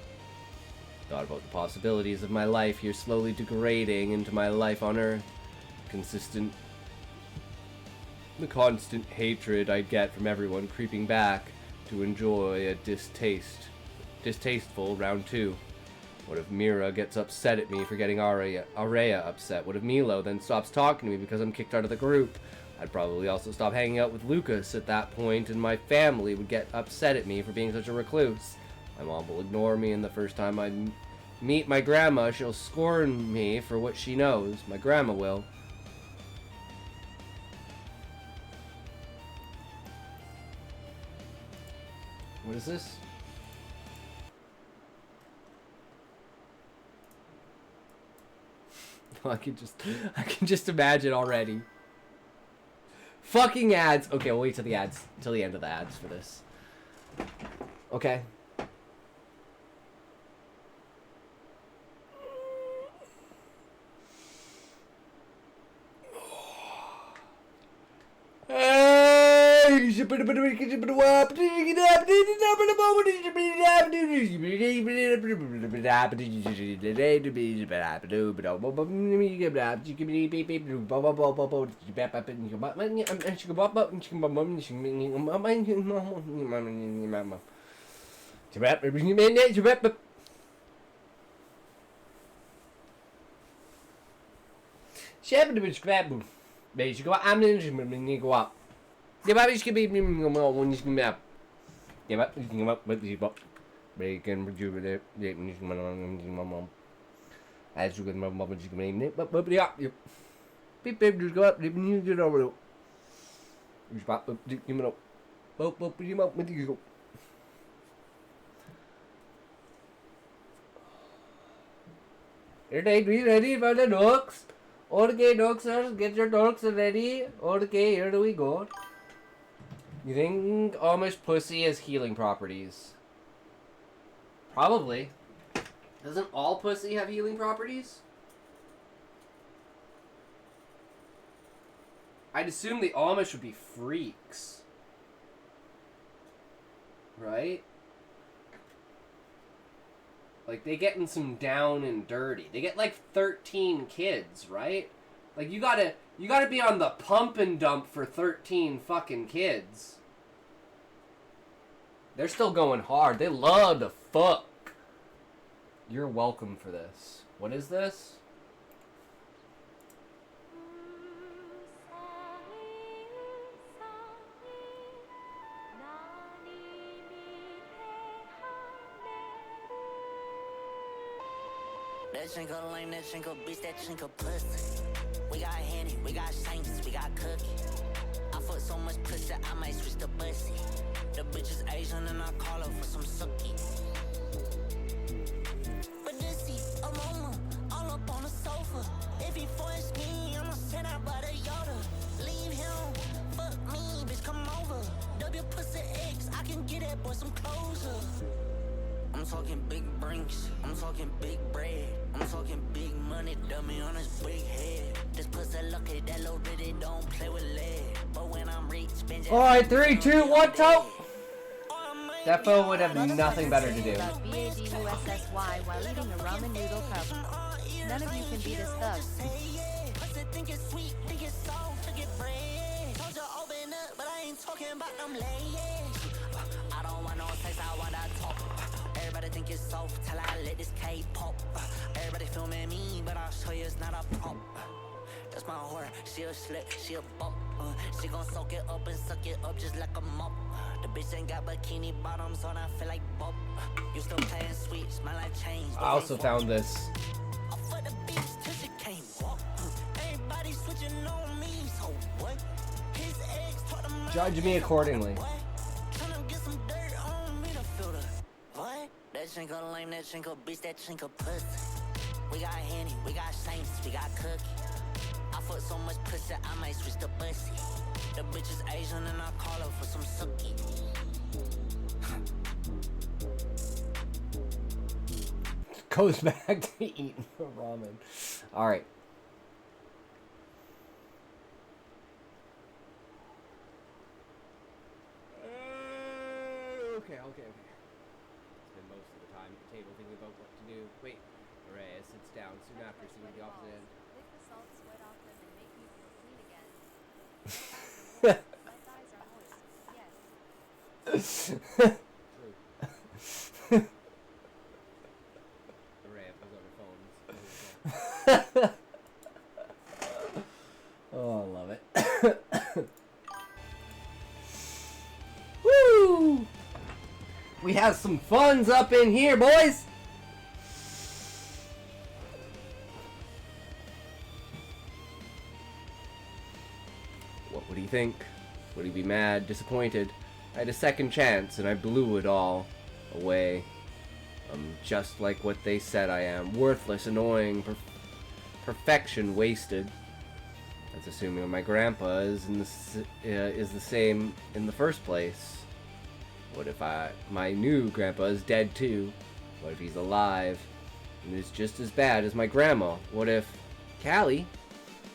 Thought about the possibilities of my life here slowly degrading into my life on Earth. The constant hatred I'd get from everyone creeping back to enjoy a distasteful round 2. What if Mira gets upset at me for getting Araya upset? What if Milo then stops talking to me because I'm kicked out of the group? I'd probably also stop hanging out with Lucas at that point, and my family would get upset at me for being such a recluse. My mom will ignore me, and the first time I meet my grandma, she'll scorn me for what she knows. My grandma will. What is this? I can just imagine already. Fucking ads. Okay, we'll wait till the ads, till the end of the ads for this. Okay. Ready for the dogs? Okay, dogsers, get your dogs ready. Okay, here do we go. You think Amish pussy has healing properties? Probably. Doesn't all pussy have healing properties? I'd assume the Amish would be freaks. Right? Like, they getting some down and dirty. They get like 13 kids, right? Like, you gotta be on the pump and dump for 13 fucking kids. They're still going hard. They love to fuck. You're welcome for this. What is this? That chinko lame, that chinko bitch, that chinko pussy. We got Henny, we got Saints, we got Cookie. I fuck so much pussy, I might switch the bussy. The bitch is Asian and I call her for some sucky. But this see, aroma, all up on the sofa. If he force me, I'ma send out by the Yoda. Leave him, fuck me, bitch, come over. W pussy X, I can get that boy some closure. I'm talking big brinks, I'm talking big bread. I'm talking big money, dummy on his big head. This pussy lucky, that little bitty don't play with lead. But when I'm rich, spend your... Alright, 3, 2, 1, toe! That phone would have nothing better to do. About BADUSSY while eating a ramen noodle cup. None of you can beat us thugs. Think it's sweet, think it's soft, think it's bread. Told you open up, but I ain't talking about them legs. I don't want no sex, I want to talk. Everybody think it's soft till I let this K pop. Everybody filming me, but I'll show you it's not a prop. That's my whore, she a slut, she a bump. She gon' soak it up and suck it up just like a mop. The bitch ain't got bikini bottoms on, I feel like Bob. You still playing sweet, smell like change. I also found this. I fuck the bitch till she can't walk. Everybody switching on me, so what? His ex taught him Judge me accordingly. tryna get some dirt on me to filter. What? That chinko lame, that chinko bitch, that chinko pussy. We got Henny, we got Saints, we got Cookie. I fuck so much pussy, I might switch the bussy. The bitch is Asian and I call her for some sucky. Goes back to eating ramen. Alright. Okay. Spend most of the time at the table thinking about what to do. Wait. Araya sits down soon after seeing the opposite end. Lick the salt sweat off them and make me feel clean again. My thighs are moist. Yes. True. Araya was on her phone. Oh, I love it. Woo! We have some funds up in here, boys! What would he think? Would he be mad, disappointed? I had a second chance, and I blew it all away. I'm just like what they said I am. Worthless, annoying, perfection wasted. That's assuming my grandpa is the same in the first place. What if my new grandpa is dead too? What if he's alive and is just as bad as my grandma? What if... Callie?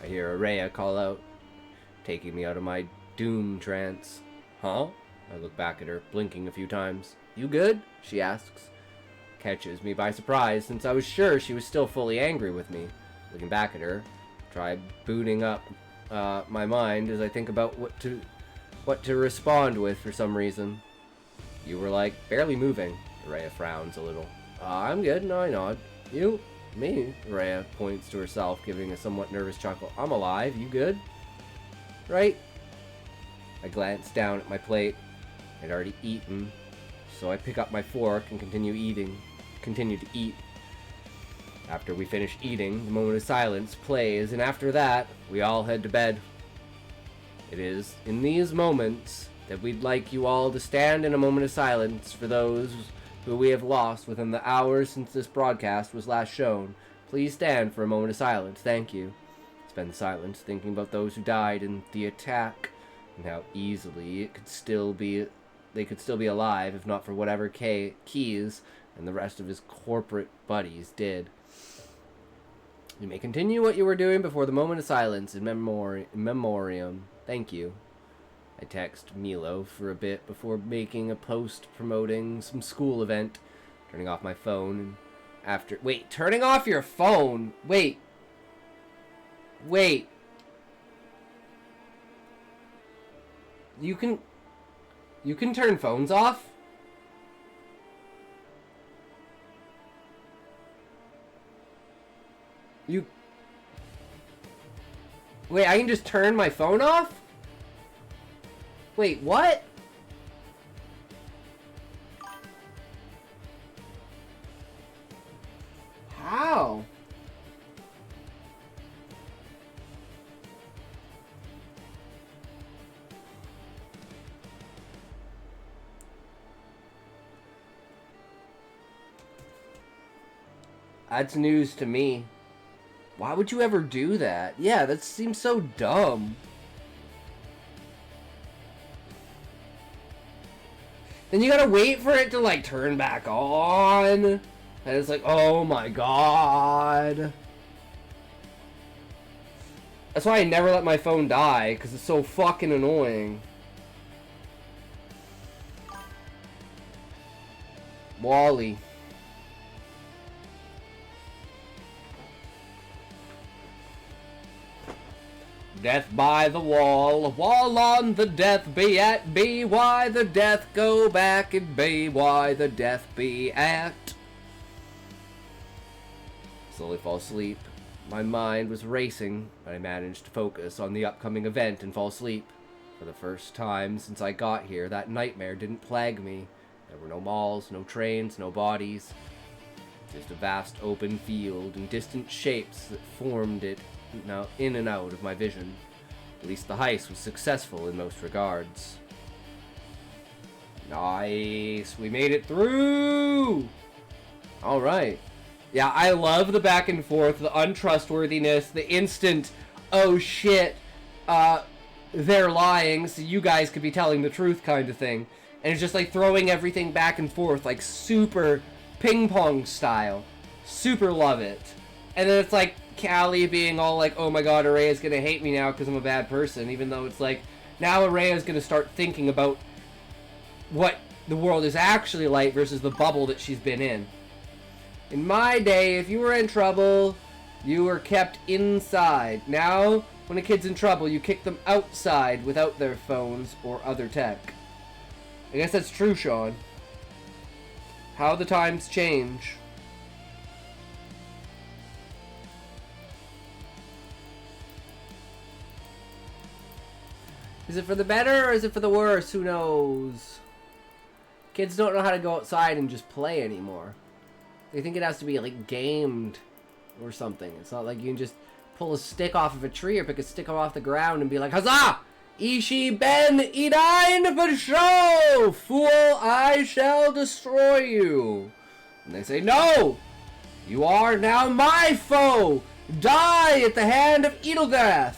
I hear Araya call out, taking me out of my doom trance. Huh? I look back at her, blinking a few times. You good? She asks. Catches me by surprise, since I was sure she was still fully angry with me. Looking back at her, try booting up my mind as I think about what to respond with for some reason. You were like barely moving. Araya frowns a little. I'm good. No, I nod. You? Me? Araya points to herself, giving a somewhat nervous chuckle. I'm alive. You good? Right? I glance down at my plate. I'd already eaten, so I pick up my fork and continue to eat. After we finish eating, the moment of silence plays, and after that, we all head to bed. It is in these moments that we'd like you all to stand in a moment of silence for those who we have lost within the hours since this broadcast was last shown. Please stand for a moment of silence. Thank you. Spend silence thinking about those who died in the attack and how easily they could still be alive if not for whatever Keys and the rest of his corporate buddies did. You may continue what you were doing before the moment of silence in memoriam. Thank you. I text Milo for a bit before making a post promoting some school event, turning off my phone, and after... Wait, turning off your phone? Wait. You can turn phones off? Wait, I can just turn my phone off? Wait, what? How? That's news to me. Why would you ever do that? Yeah, that seems so dumb. Then you gotta wait for it to, like, turn back on. And it's like, oh my god. That's why I never let my phone die, because it's so fucking annoying. Wally. Death by the wall on the death be at, be why the death go back, and be why the death be at. Slowly fall asleep. My mind was racing, but I managed to focus on the upcoming event and fall asleep. For the first time since I got here, that nightmare didn't plague me. There were no malls, no trains, no bodies. Just a vast open field and distant shapes that formed it now in and out of my vision. At least the heist was successful in most regards. Nice, we made it through! Alright. Yeah, I love the back and forth, the untrustworthiness, the instant, oh shit, they're lying, so you guys could be telling the truth kind of thing. And it's just like throwing everything back and forth, like super ping pong style. Super love it. And then it's like Callie being all like, oh my god, Araya's gonna hate me now because I'm a bad person, even though it's like, now Araya's gonna start thinking about what the world is actually like versus the bubble that she's been in. In my day, if you were in trouble, you were kept inside. Now, when a kid's in trouble, you kick them outside without their phones or other tech. I guess that's true, Sean. How the times change. Is it for the better or is it for the worse? Who knows? Kids don't know how to go outside and just play anymore. They think it has to be like gamed or something. It's not like you can just pull a stick off of a tree or pick a stick off the ground and be like, huzzah! Ishi ben Edine for show! Fool, I shall destroy you. And they say, no! You are now my foe! Die at the hand of Edelgath!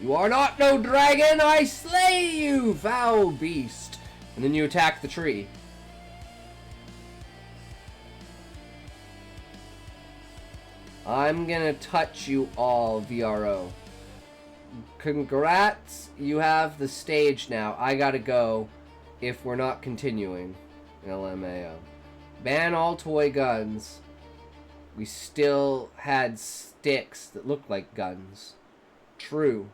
You are not no dragon, I slay you, foul beast! And then you attack the tree. I'm gonna touch you all, VRO. Congrats, you have the stage now. I gotta go if we're not continuing. LMAO. Ban all toy guns. We still had sticks that looked like guns. True.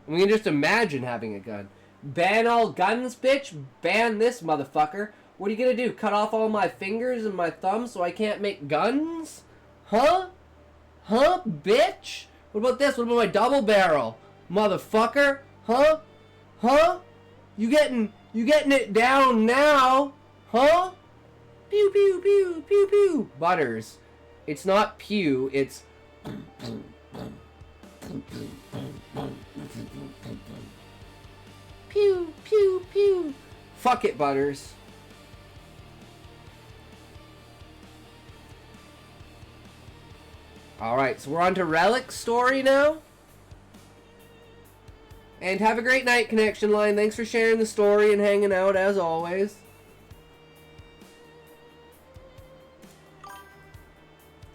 And we can just imagine having a gun. Ban all guns, bitch? Ban this motherfucker. What are you gonna do? Cut off all my fingers and my thumbs so I can't make guns? Huh? Huh, bitch? What about this? What about my double barrel? Motherfucker? Huh? Huh? You getting it down now? Huh? Pew pew pew pew pew. Butters. It's not pew, it's pew pew pew. Fuck it, Butters. Alright, so we're on to Relic's story now. And have a great night, Connection Line. Thanks for sharing the story and hanging out as always.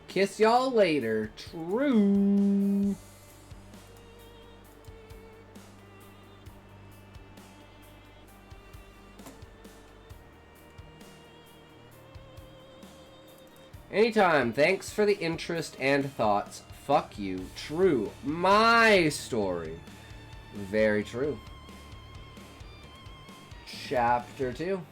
Kiss y'all later. True. Anytime. Thanks for the interest and thoughts. Fuck you. True. My story. Very true. Chapter 2.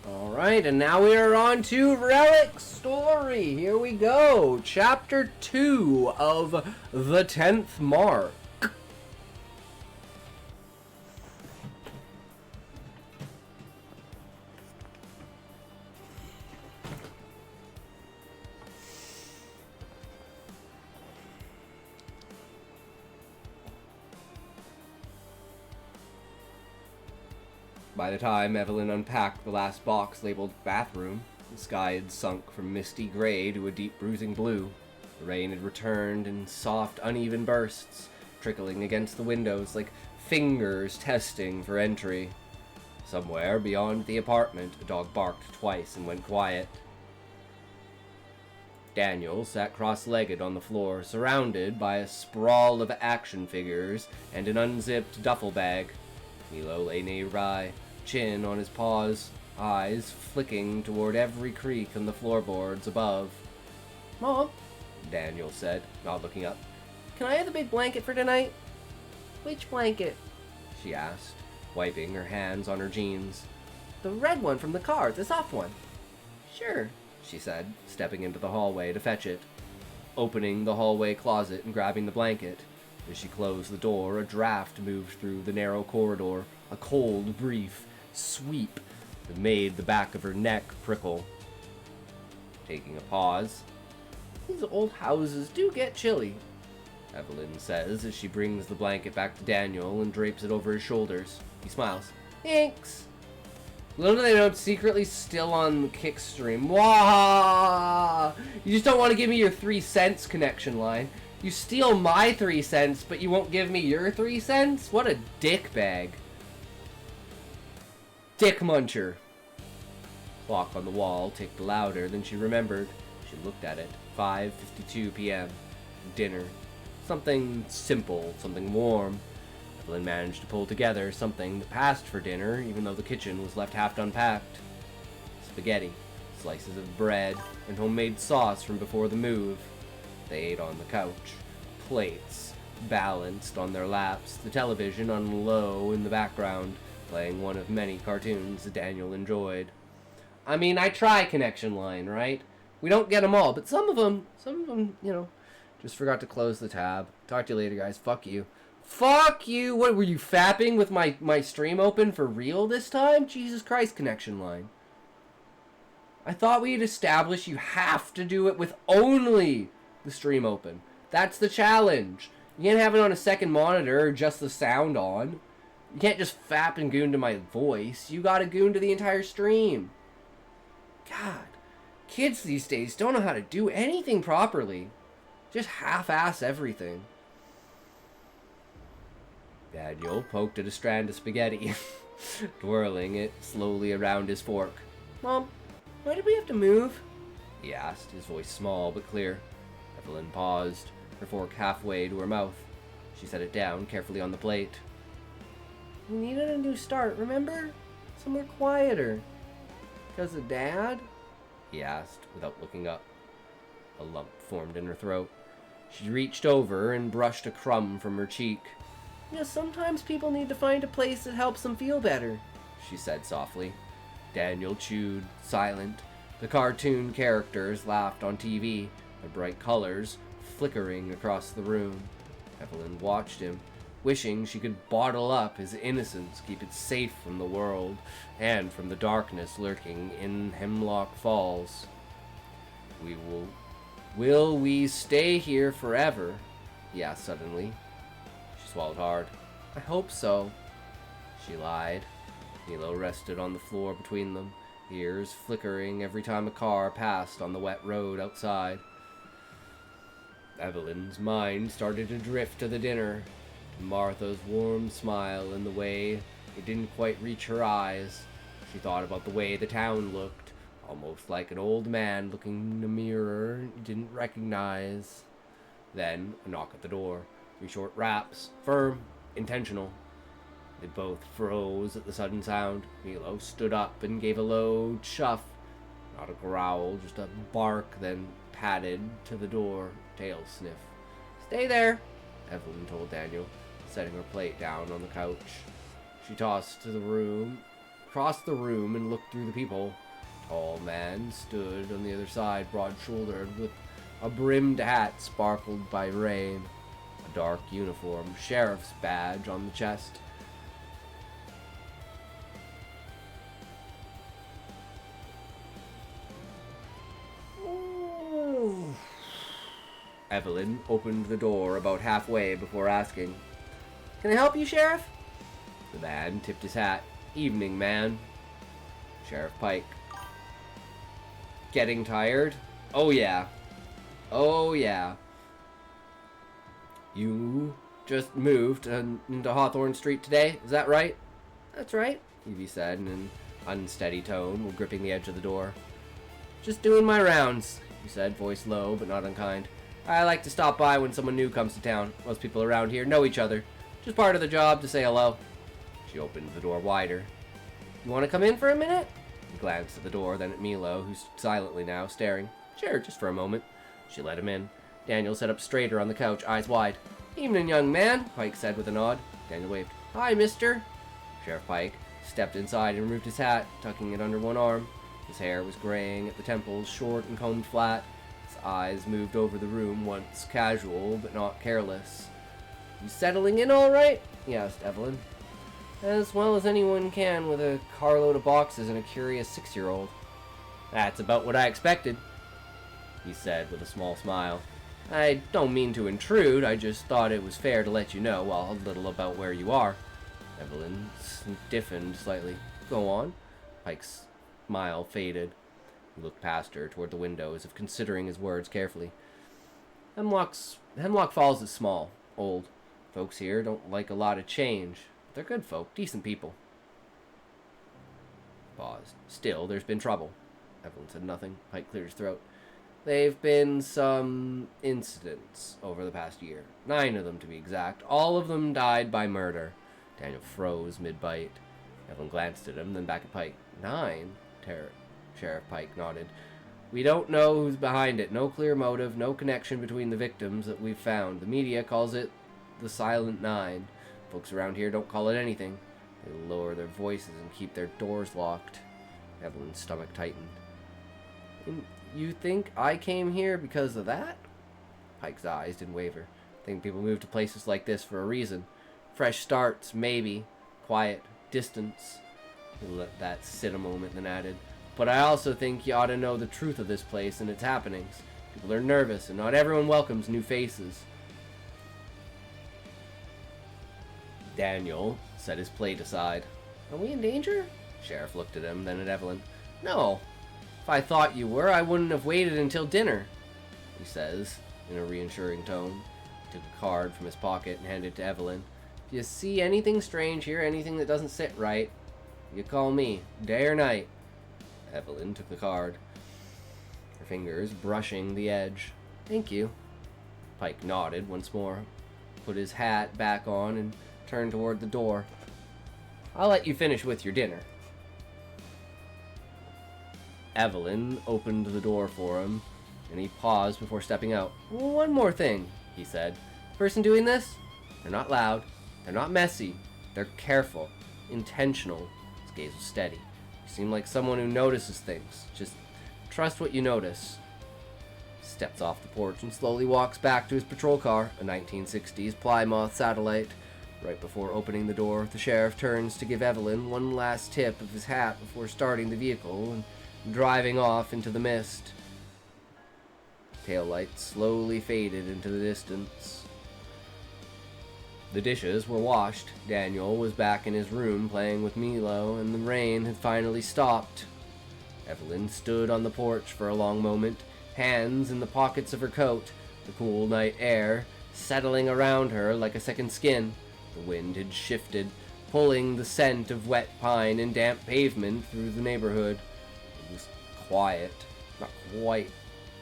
Alright, and now we are on to Relic's story. Here we go. Chapter 2 of the 10th Mark. By the time Evelyn unpacked the last box labeled bathroom, the sky had sunk from misty gray to a deep bruising blue. The rain had returned in soft, uneven bursts, trickling against the windows like fingers testing for entry. Somewhere beyond the apartment, a dog barked twice and went quiet. Daniel sat cross-legged on the floor, surrounded by a sprawl of action figures and an unzipped duffel bag. Milo lay nearby, chin on his paws, eyes flicking toward every creak in the floorboards above. "Mom," Daniel said, not looking up, "can I have the big blanket for tonight?" "Which blanket?" she asked, wiping her hands on her jeans. "The red one from the car, the soft one." "Sure," she said, stepping into the hallway to fetch it. Opening the hallway closet and grabbing the blanket. As she closed the door, a draft moved through the narrow corridor, a cold, brief sweep that made the back of her neck prickle. Taking a pause, "These old houses do get chilly," Evelyn says as she brings the blanket back to Daniel and drapes it over his shoulders. He smiles. "Thanks." Little do they know, I'm secretly still on the kick stream. Wah! You just don't want to give me your 3 cents, Connection Line. You steal my 3 cents, but you won't give me your 3 cents? What a dick bag. Dick muncher. Clock on the wall ticked louder than she remembered. She looked at it. 5:52 p.m. Dinner. Something simple, something warm. Evelyn managed to pull together something that passed for dinner, even though the kitchen was left half unpacked. Spaghetti. slices of bread, and homemade sauce from before the move. They ate on the couch, plates balanced on their laps, the television on low in the background, playing one of many cartoons Daniel enjoyed. I mean, I try Connection Line, right? We don't get them all, but some of them, you know, just forgot to close the tab. Talk to you later, guys. Fuck you. Fuck you! What, were you fapping with my stream open for real this time? Jesus Christ, Connection Line. I thought we had established you have to do it with only the stream open. That's the challenge. You can't have it on a second monitor or just the sound on. You can't just fap and goon to my voice. You gotta goon to the entire stream. God. Kids these days don't know how to do anything properly. Just half-ass everything. Daniel poked at a strand of spaghetti, twirling it slowly around his fork. Mom, why did we have to move? He asked, his voice small but clear. Evelyn paused, her fork halfway to her mouth. She set it down carefully on the plate. We needed a new start, remember? Somewhere quieter. Because of Dad? He asked, without looking up. A lump formed in her throat. She reached over and brushed a crumb from her cheek. You know, sometimes people need to find a place that helps them feel better, she said softly. Daniel chewed, silent. The cartoon characters laughed on TV, their bright colors flickering across the room. Evelyn watched him, wishing she could bottle up his innocence, keep it safe from the world, and from the darkness lurking in Hemlock Falls. Will we stay here forever? He asked suddenly. She swallowed hard. I hope so. She lied. Milo rested on the floor between them, ears flickering every time a car passed on the wet road outside. Evelyn's mind started to drift to the dinner, to Martha's warm smile and the way it didn't quite reach her eyes. She thought about the way the town looked, almost like an old man looking in a mirror he didn't recognize. Then, a knock at the door. 3 short raps, firm, intentional. They both froze at the sudden sound. Milo stood up and gave a low chuff. Not a growl, just a bark, then padded to the door, tail sniff. Stay there, Evelyn told Daniel, setting her plate down on the couch. She tossed to the room, crossed the room and looked through the peephole. Tall man stood on the other side, broad-shouldered, with a brimmed hat sparkled by rain, a dark uniform, sheriff's badge on the chest. Evelyn opened the door about halfway before asking, Can I help you, Sheriff? The man tipped his hat. Evening, man. Sheriff Pike. Getting tired? Oh, yeah. Oh, yeah. You just moved into Hawthorne Street today, is that right? That's right, Evie said in an unsteady tone while gripping the edge of the door. Just doing my rounds, he said, voice low but not unkind. I like to stop by when someone new comes to town. Most people around here know each other. Just part of the job to say hello. She opened the door wider. You want to come in for a minute? He glanced at the door, then at Milo, who's silently now, staring. Sure, just for a moment. She let him in. Daniel sat up straighter on the couch, eyes wide. Evening, young man, Pike said with a nod. Daniel waved. Hi, mister. Sheriff Pike stepped inside and removed his hat, tucking it under one arm. His hair was graying at the temples, short and combed flat. His eyes moved over the room, once casual but not careless. You settling in all right? He asked Evelyn. As well as anyone can with a carload of boxes and a curious 6-year-old. That's about what I expected, he said with a small smile. I don't mean to intrude, I just thought it was fair to let you know, well, a little about where you are. Evelyn stiffened slightly. Go on. Pike's smile faded. He looked past her toward the window as if considering his words carefully. Hemlock Falls is small, old. Folks here don't like a lot of change. But they're good folk, decent people. He paused. Still, there's been trouble. Evelyn said nothing. Pike cleared his throat. They've been some incidents over the past year. 9 of them, to be exact. All of them died by murder. Daniel froze mid-bite. Evelyn glanced at him, then back at Pike. 9? Sheriff Pike nodded. We don't know who's behind it. No clear motive, no connection between the victims that we've found. The media calls it the Silent Nine. Folks around here don't call it anything. They lower their voices and keep their doors locked. Evelyn's stomach tightened. And you think I came here because of that? Pike's eyes didn't waver. I think people move to places like this for a reason. Fresh starts, maybe. Quiet. Distance. He let that sit a moment, then added, but I also think you ought to know the truth of this place and its happenings. People are nervous, and not everyone welcomes new faces. Daniel set his plate aside. Are we in danger? Sheriff looked at him, then at Evelyn. No. If I thought you were, I wouldn't have waited until dinner, he says, in a reassuring tone. He took a card from his pocket and handed it to Evelyn. If you see anything strange here, anything that doesn't sit right, you call me, day or night. Evelyn took the card, her fingers brushing the edge. Thank you. Pike nodded once more, put his hat back on, and turned toward the door. I'll let you finish with your dinner. Evelyn opened the door for him, and he paused before stepping out. One more thing, he said. The person doing this? They're not loud. They're not messy. They're careful. Intentional. His gaze was steady. You seem like someone who notices things. Just trust what you notice. He steps off the porch and slowly walks back to his patrol car, a 1960s Plymouth Satellite. Right before opening the door, the sheriff turns to give Evelyn one last tip of his hat before starting the vehicle and driving off into the mist. Taillights slowly faded into the distance. The dishes were washed. Daniel was back in his room playing with Milo, and the rain had finally stopped. Evelyn stood on the porch for a long moment, hands in the pockets of her coat, the cool night air settling around her like a second skin. The wind had shifted, pulling the scent of wet pine and damp pavement through the neighborhood. It was quiet.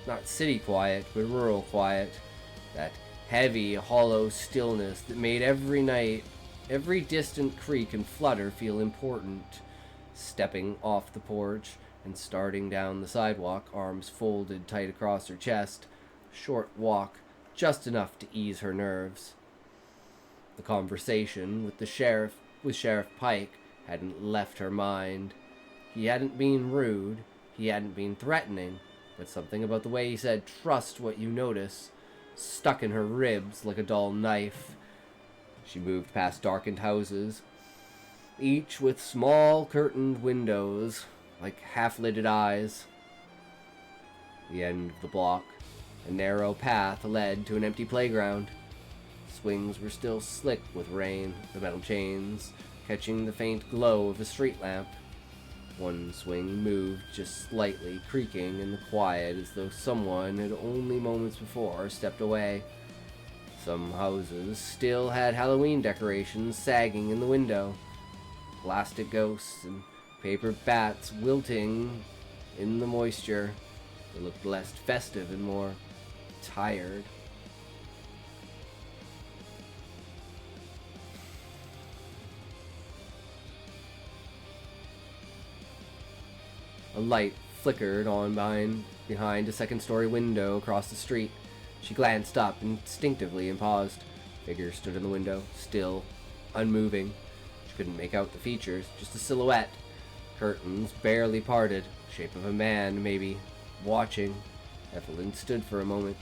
Not city quiet, but rural quiet. That heavy, hollow stillness that made every night, every distant creak and flutter feel important. Stepping off the porch and starting down the sidewalk, arms folded tight across her chest. Short walk, just enough to ease her nerves. The conversation with Sheriff Pike hadn't left her mind. He hadn't been rude, he hadn't been threatening, but something about the way he said, trust what you notice, stuck in her ribs like a dull knife. She moved past darkened houses, each with small curtained windows, like half-lidded eyes. The end of the block, a narrow path led to an empty playground. Swings were still slick with rain, the metal chains catching the faint glow of a street lamp. One swing moved just slightly, creaking in the quiet as though someone had only moments before stepped away. Some houses still had Halloween decorations sagging in the window. Plastic ghosts and paper bats wilting in the moisture. They looked less festive and more tired. A light flickered on behind a second-story window across the street. She glanced up instinctively and paused. Figure stood in the window, still, unmoving. She couldn't make out the features, just a silhouette. Curtains barely parted, shape of a man, maybe, watching. Evelyn stood for a moment,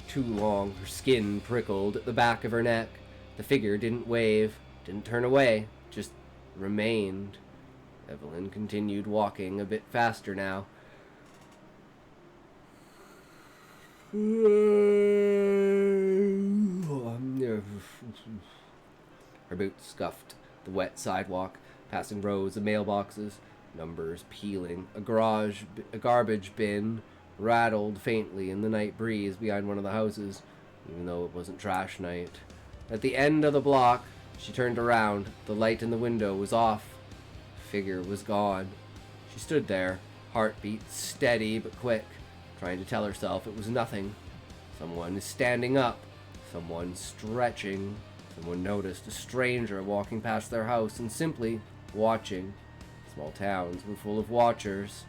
too long. Her skin prickled at the back of her neck. The figure didn't wave, didn't turn away, just remained. Evelyn continued walking a bit faster now. Her boots scuffed the wet sidewalk, passing rows of mailboxes, numbers peeling. A garbage bin rattled faintly in the night breeze behind one of the houses, even though it wasn't trash night. At the end of the block, she turned around. The light in the window was off. Figure was gone. She stood there, heartbeat steady but quick, trying to tell herself it was nothing. Someone is standing up, someone stretching. Someone noticed a stranger walking past their house and simply watching. Small towns were full of watchers.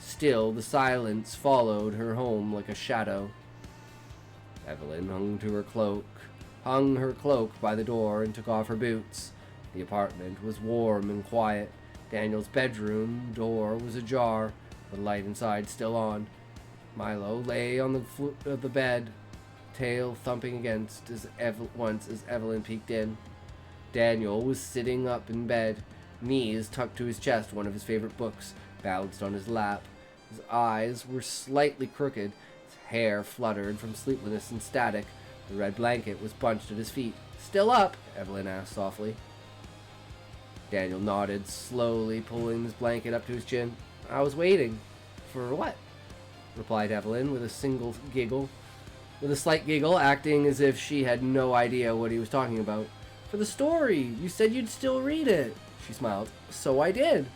Still, the silence followed her home like a shadow. Evelyn hung her cloak by the door and took off her boots. The apartment was warm and quiet. Daniel's bedroom door was ajar, the light inside still on. Milo lay on the foot of the bed, tail thumping against once as Evelyn peeked in. Daniel was sitting up in bed, knees tucked to his chest, one of his favorite books balanced on his lap. His eyes were slightly crooked, his hair fluttered from sleeplessness and static. The red blanket was bunched at his feet. "Still up?" Evelyn asked softly. Daniel nodded, slowly pulling his blanket up to his chin. "I was waiting." "For what?" replied Evelyn with a slight giggle, acting as if she had no idea what he was talking about. "For the story. You said you'd still read it." She smiled. "So I did."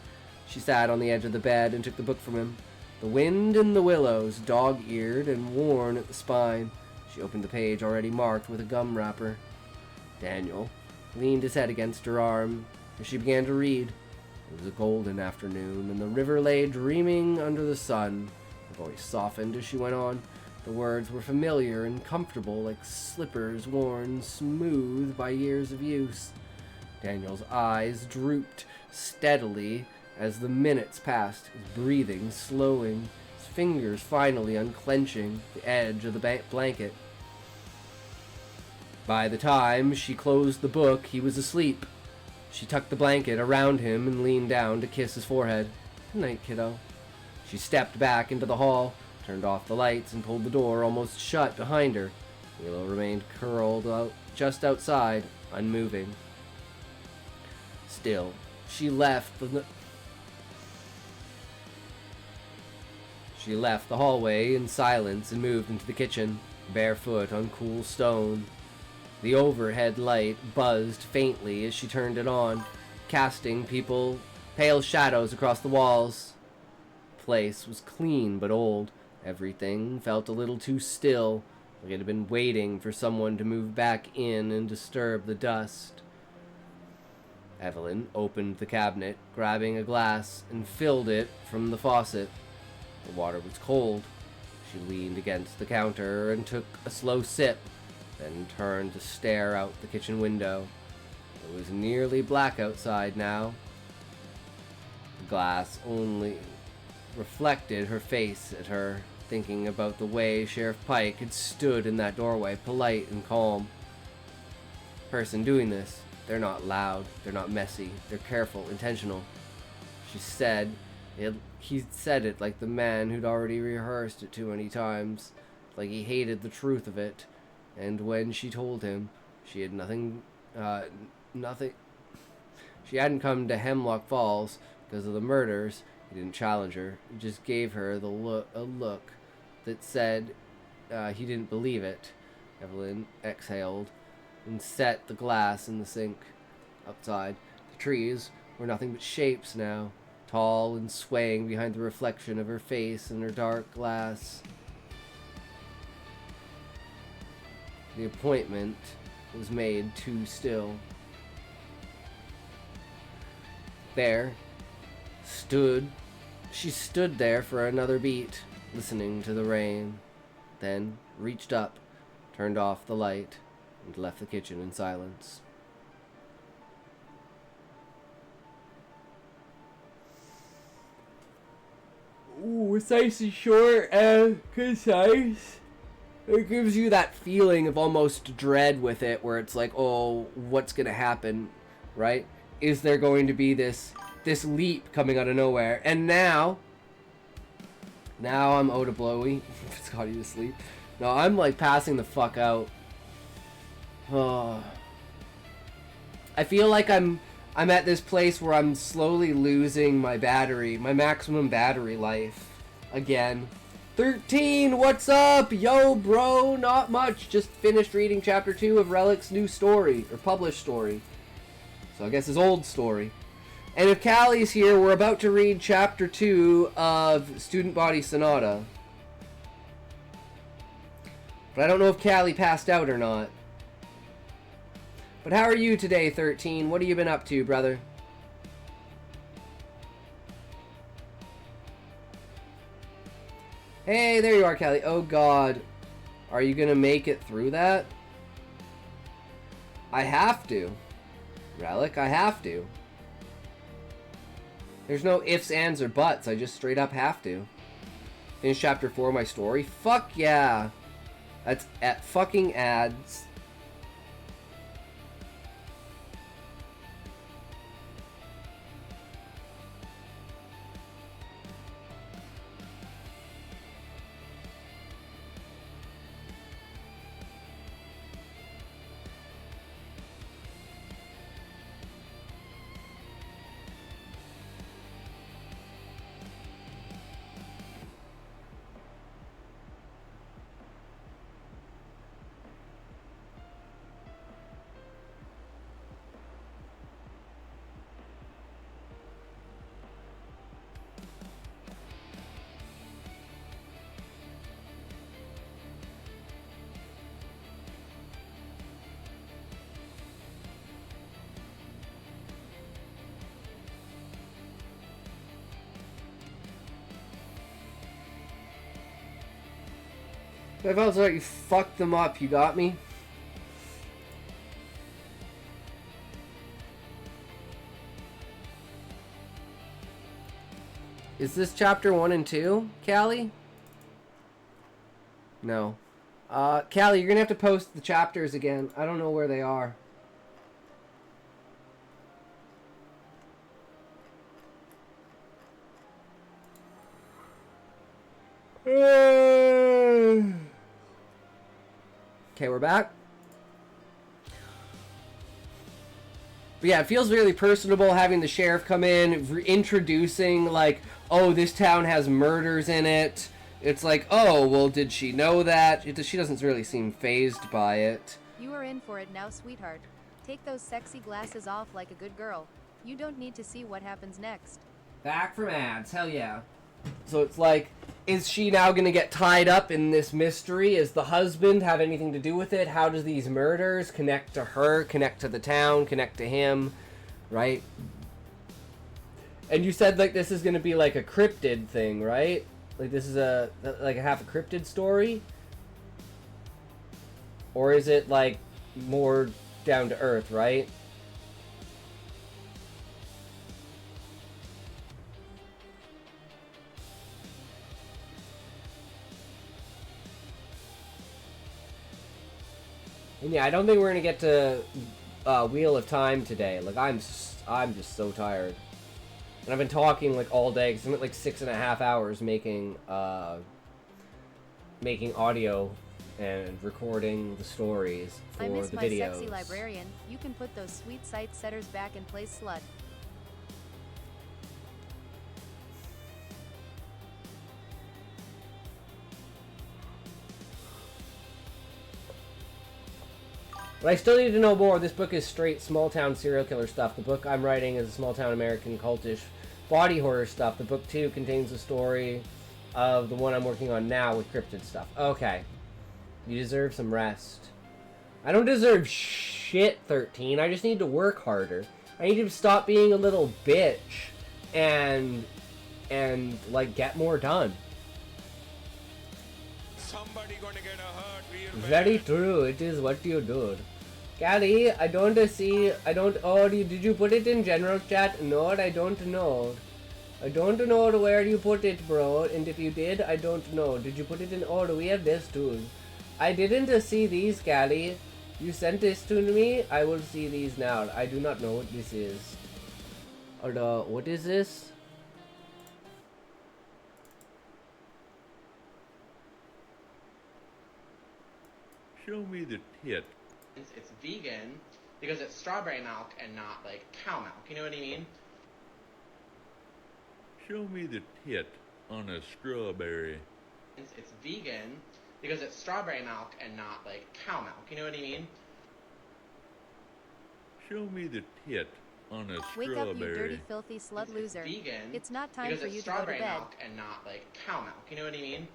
She sat on the edge of the bed and took the book from him. The Wind in the Willows, dog-eared and worn at the spine. She opened the page already marked with a gum wrapper. Daniel leaned his head against her arm as she began to read. It was a golden afternoon, and the river lay dreaming under the sun. Her voice softened as she went on. The words were familiar and comfortable, like slippers worn smooth by years of use. Daniel's eyes drooped steadily as the minutes passed, his breathing slowing, his fingers finally unclenching the edge of the blanket. By the time she closed the book, he was asleep. She tucked the blanket around him and leaned down to kiss his forehead. "Good night, kiddo." She stepped back into the hall, turned off the lights, and pulled the door almost shut behind her. Milo remained curled out just outside, unmoving. Still, she left the hallway in silence and moved into the kitchen, barefoot on cool stone. The overhead light buzzed faintly as she turned it on, casting pale shadows across the walls. The place was clean but old. Everything felt a little too still, like it had been waiting for someone to move back in and disturb the dust. Evelyn opened the cabinet, grabbing a glass, and filled it from the faucet. The water was cold. She leaned against the counter and took a slow sip, then turned to stare out the kitchen window. It was nearly black outside now. The glass only reflected her face at her, thinking about the way Sheriff Pike had stood in that doorway, polite and calm. Person doing this, they're not loud, they're not messy, they're careful, intentional. He said it like the man who'd already rehearsed it too many times, like he hated the truth of it. And when she told him she had nothing, she hadn't come to Hemlock Falls because of the murders, he didn't challenge her. He just gave her a look that said he didn't believe it. Evelyn exhaled and set the glass in the sink. Outside, the trees were nothing but shapes now, tall and swaying behind the reflection of her face in her dark glass. The appointment was made too still. She stood there for another beat, listening to the rain, then reached up, turned off the light, and left the kitchen in silence. Ooh, it's nice and short and concise. It gives you that feeling of almost dread with it, where it's like, oh, what's gonna happen, right? Is there going to be this leap coming out of nowhere? And now I'm Oda Blowy. It's got you to sleep. No, I'm like passing the fuck out. Oh. I feel like I'm at this place where I'm slowly losing my maximum battery life again. 13, what's up? Yo, bro, not much. Just finished reading chapter 2 of Relic's new story, or published story. So I guess his old story. And if Callie's here, we're about to read chapter 2 of Student Body Sonata. But I don't know if Callie passed out or not. But how are you today, 13? What have you been up to, brother? Hey, there you are, Callie. Oh god. Are you gonna make it through that? I have to. Relic, I have to. There's no ifs, ands, or buts. I just straight up have to. Finish chapter 4 of my story? Fuck yeah. That's at fucking ads. If I was like, you fucked them up, you got me? Is this chapter 1 and 2, Callie? No. Callie, you're gonna have to post the chapters again. I don't know where they are. Okay, we're back. But yeah, it feels really personable having the sheriff come in, introducing, like, oh, this town has murders in it. It's like, oh, well, did she know that? She doesn't really seem fazed by it. You are in for it now, sweetheart. Take those sexy glasses off like a good girl. You don't need to see what happens next. Back from ads, hell yeah. So it's like, is she now going to get tied up in this mystery? Is the husband have anything to do with it? How does these murders connect to her, connect to the town, connect to him, right? And you said, like, this is going to be like a cryptid thing, right? Like, this is like a half a cryptid story? Or is it, like, more down to earth, right? And yeah, I don't think we're gonna get to Wheel of Time today. Like, I'm just so tired, and I've been talking like all day because I'm at like 6.5 hours making audio and recording the stories for I miss the my videos. sexy librarian. You can put those sweet sight setters back in place, slut. But I still need to know more. This book is straight small town serial killer stuff. The book I'm writing is small town American cultish body horror stuff. The book 2 contains the story of the one I'm working on now with cryptid stuff. Okay. You deserve some rest. I don't deserve shit, 13. I just need to work harder. I need to stop being a little bitch and like get more done. Somebody gonna get hurt real bad. Very true. It is what you do. Callie, I don't see. I don't. Oh, did you put it in general chat? No, I don't know. I don't know where you put it, bro. And if you did, I don't know. Did you put it in? Oh, we have this too. I didn't see these, Callie. You sent this to me. I will see these now. I do not know what this is. What is this? Show me the tit. It's vegan because it's strawberry milk and not like cow milk. You know what I mean? Show me the tit on a strawberry. It's vegan because it's strawberry milk and not like cow milk. You know what I mean? Show me the tit on a Wake strawberry. up, you dirty, filthy slut loser. It's vegan It's not time because for it's you to go to strawberry bed. milk and not like cow milk. You know what I mean?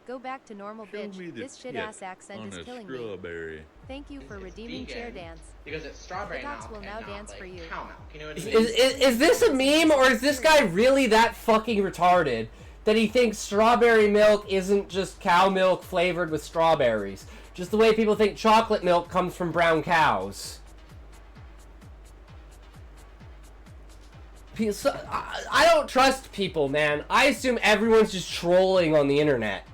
Go back to normal, Show bitch. me the This shit tit ass accent on is a killing me. strawberry. Thank you for redeeming vegan chair dance. because it's strawberry The dots milk will and now not dance like for you. cow milk. You know what I mean? Is this a meme or is this guy really that fucking retarded that he thinks strawberry milk isn't just cow milk flavored with strawberries. Just the way people think chocolate milk comes from brown cows. So, I don't trust people, man. I assume everyone's just trolling on the internet.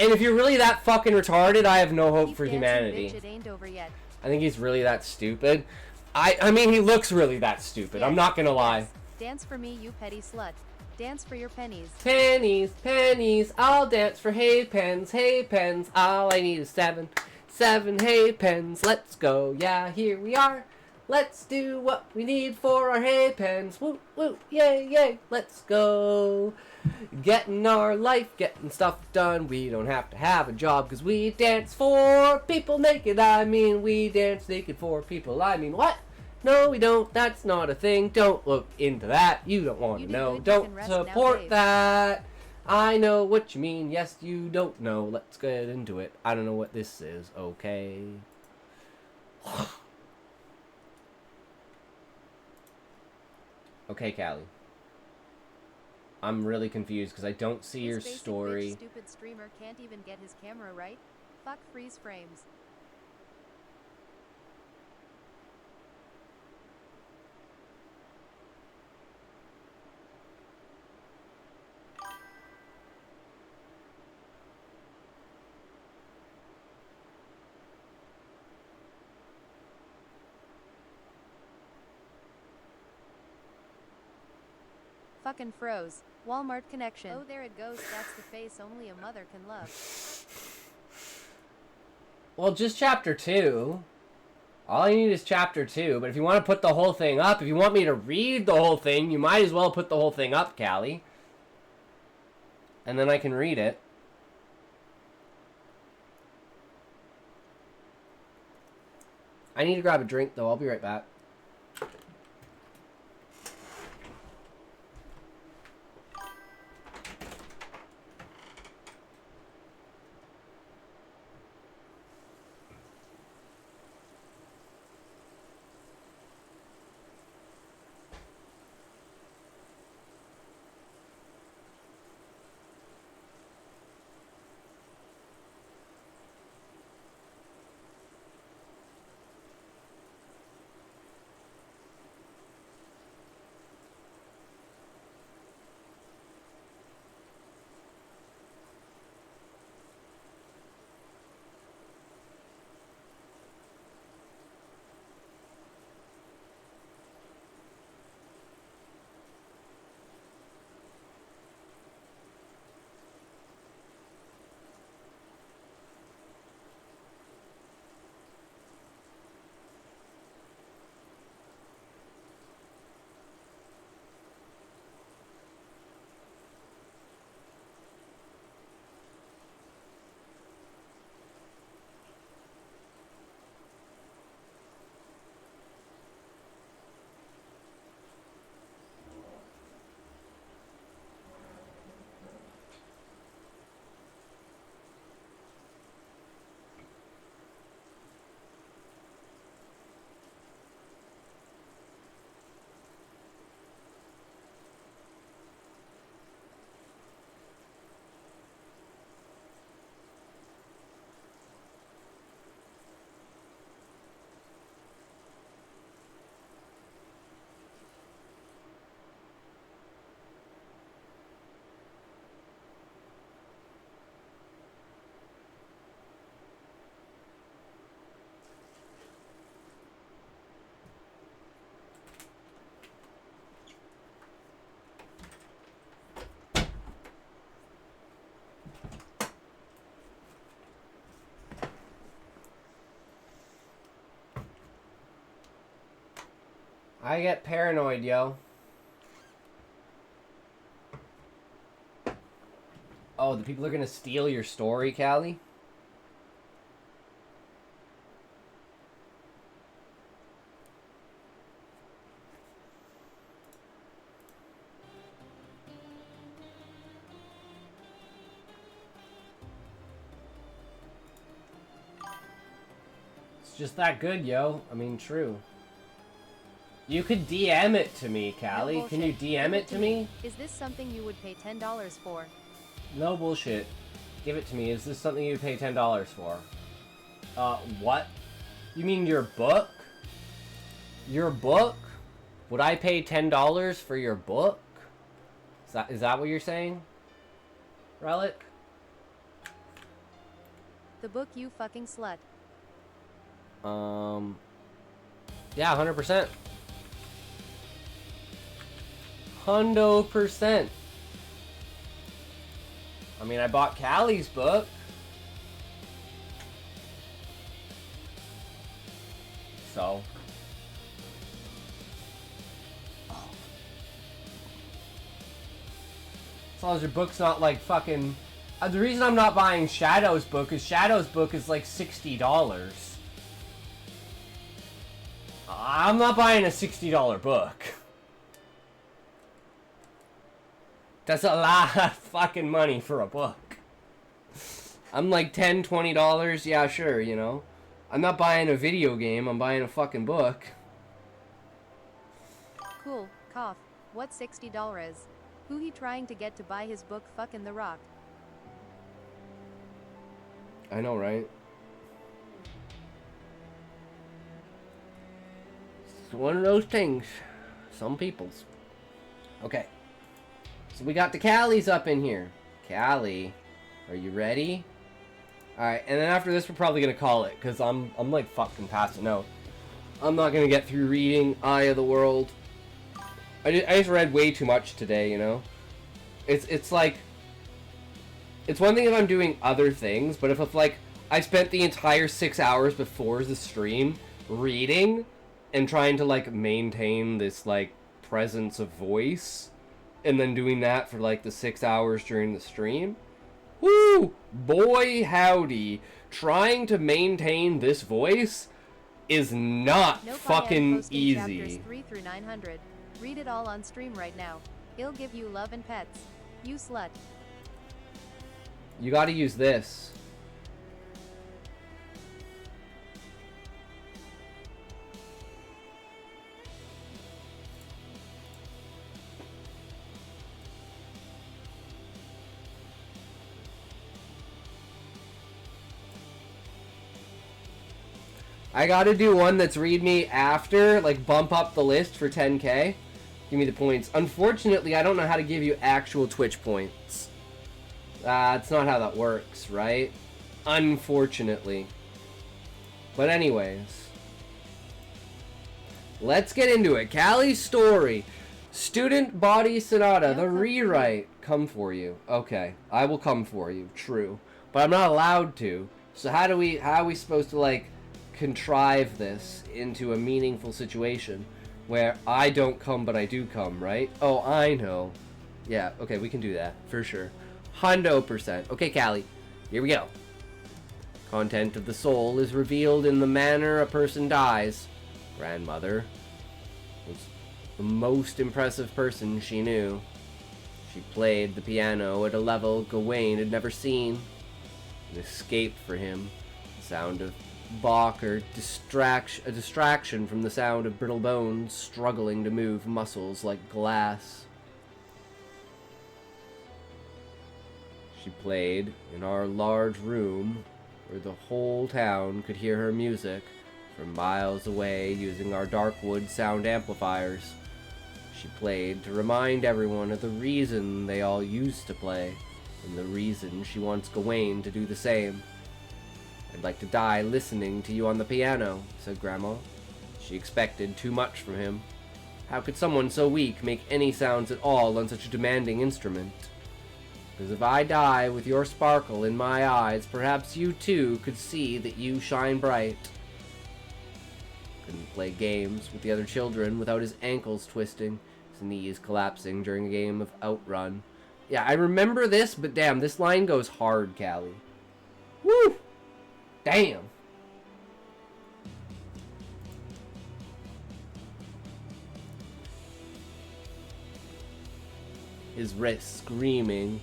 And if you're really that fucking retarded, I have no hope for humanity. Bitch, it ain't over yet. I think he's really that stupid. I mean, he looks really that stupid. I'm not gonna lie. Dance for me, you petty slut. Dance for your pennies. Pennies, pennies, I'll dance for hay pens, all I need is 7 hay pens, let's go, yeah, here we are, let's do what we need for our hay pens, whoop, whoop, yay, yay, let's go, getting our life, getting stuff done, we don't have to have a job, cause we dance for people naked, I mean, we dance naked for people, I mean, what? No, we don't. That's not a thing. Don't look into that. You don't want to know. Don't support that. I know what you mean. Yes, you don't know. Let's get into it. I don't know what this is. Okay. Okay, Callie. I'm really confused because I don't see your story. Bitch, stupid streamer can't even get his camera right. Fuck freeze frames. Fucking froze. Walmart connection. Oh, there it goes. That's the face only a mother can love. Well, just chapter 2. All I need is chapter 2. But if you want to put the whole thing up, if you want me to read the whole thing, you might as well put the whole thing up, Callie. And then I can read it. I need to grab a drink, though. I'll be right back. I get paranoid, yo. Oh, the people are gonna steal your story, Callie? It's just that good, yo. I mean, true. You could DM it to me, No Callie. Can you bullshit. DM Give it to me? Is this something you would pay $10 for? No bullshit. Give it to me. Is this something you pay $10 for? What? You mean your book? Your book? Would I pay $10 for your book? Is that what you're saying? Relic? The book, you fucking slut. Yeah, 100%. 100%. I mean, I bought Callie's book. So. As long as your book's not like fucking... the reason I'm not buying Shadow's book is Shadow's book is like $60. I'm not buying a $60 book. That's a lot of fucking money for a book. I'm like $10, $20, yeah, sure, you know. I'm not buying a video game, I'm buying a fucking book. Cool, cough. What's $60? Who he trying to get to buy his book fucking The Rock? I know, right? It's one of those things. Some people's. Okay. So we got the Callies up in here. Callie, are you ready? Alright, and then after this we're probably gonna call it, because I'm like fucking passing out. I'm not gonna get through reading Eye of the World. I just read way too much today, you know? It's like... It's one thing if I'm doing other things, but if like I spent the entire 6 hours before the stream reading and trying to like maintain this like presence of voice, and then doing that for like the 6 hours during the stream, woo, boy howdy, trying to maintain this voice is not fucking easy. Chapters 3 through 900. Read it all on stream right now. He'll give you love and pets. You slut. You gotta use this. I gotta do one that's read me after, like bump up the list for 10k. Give me the points. Unfortunately, I don't know how to give you actual Twitch points. That's not how that works, right? Unfortunately. But anyways. Let's get into it. Callie's story. Student Body Sonata, the rewrite. Come for you. Okay, I will come for you. True. But I'm not allowed to. So how are we supposed to, like, contrive this into a meaningful situation where I don't come but I do come, right? Oh, I know. Yeah, okay, we can do that, for sure. 100%. Okay, Callie, here we go. Content of the soul is revealed in the manner a person dies. Grandmother was the most impressive person she knew. She played the piano at a level Gawain had never seen. An escape for him. The sound of Bach or a distraction from the sound of brittle bones struggling to move muscles like glass. She played in our large room where the whole town could hear her music from miles away using our Darkwood sound amplifiers. She played to remind everyone of the reason they all used to play, and the reason she wants Gawain to do the same. "I'd like to die listening to you on the piano," said Grandma. She expected too much from him. How could someone so weak make any sounds at all on such a demanding instrument? Because if I die with your sparkle in my eyes, perhaps you too could see that you shine bright. Couldn't play games with the other children without his ankles twisting, his knees collapsing during a game of Outrun. Yeah, I remember this, but damn, this line goes hard, Callie. Woo! Damn! His wrist screaming.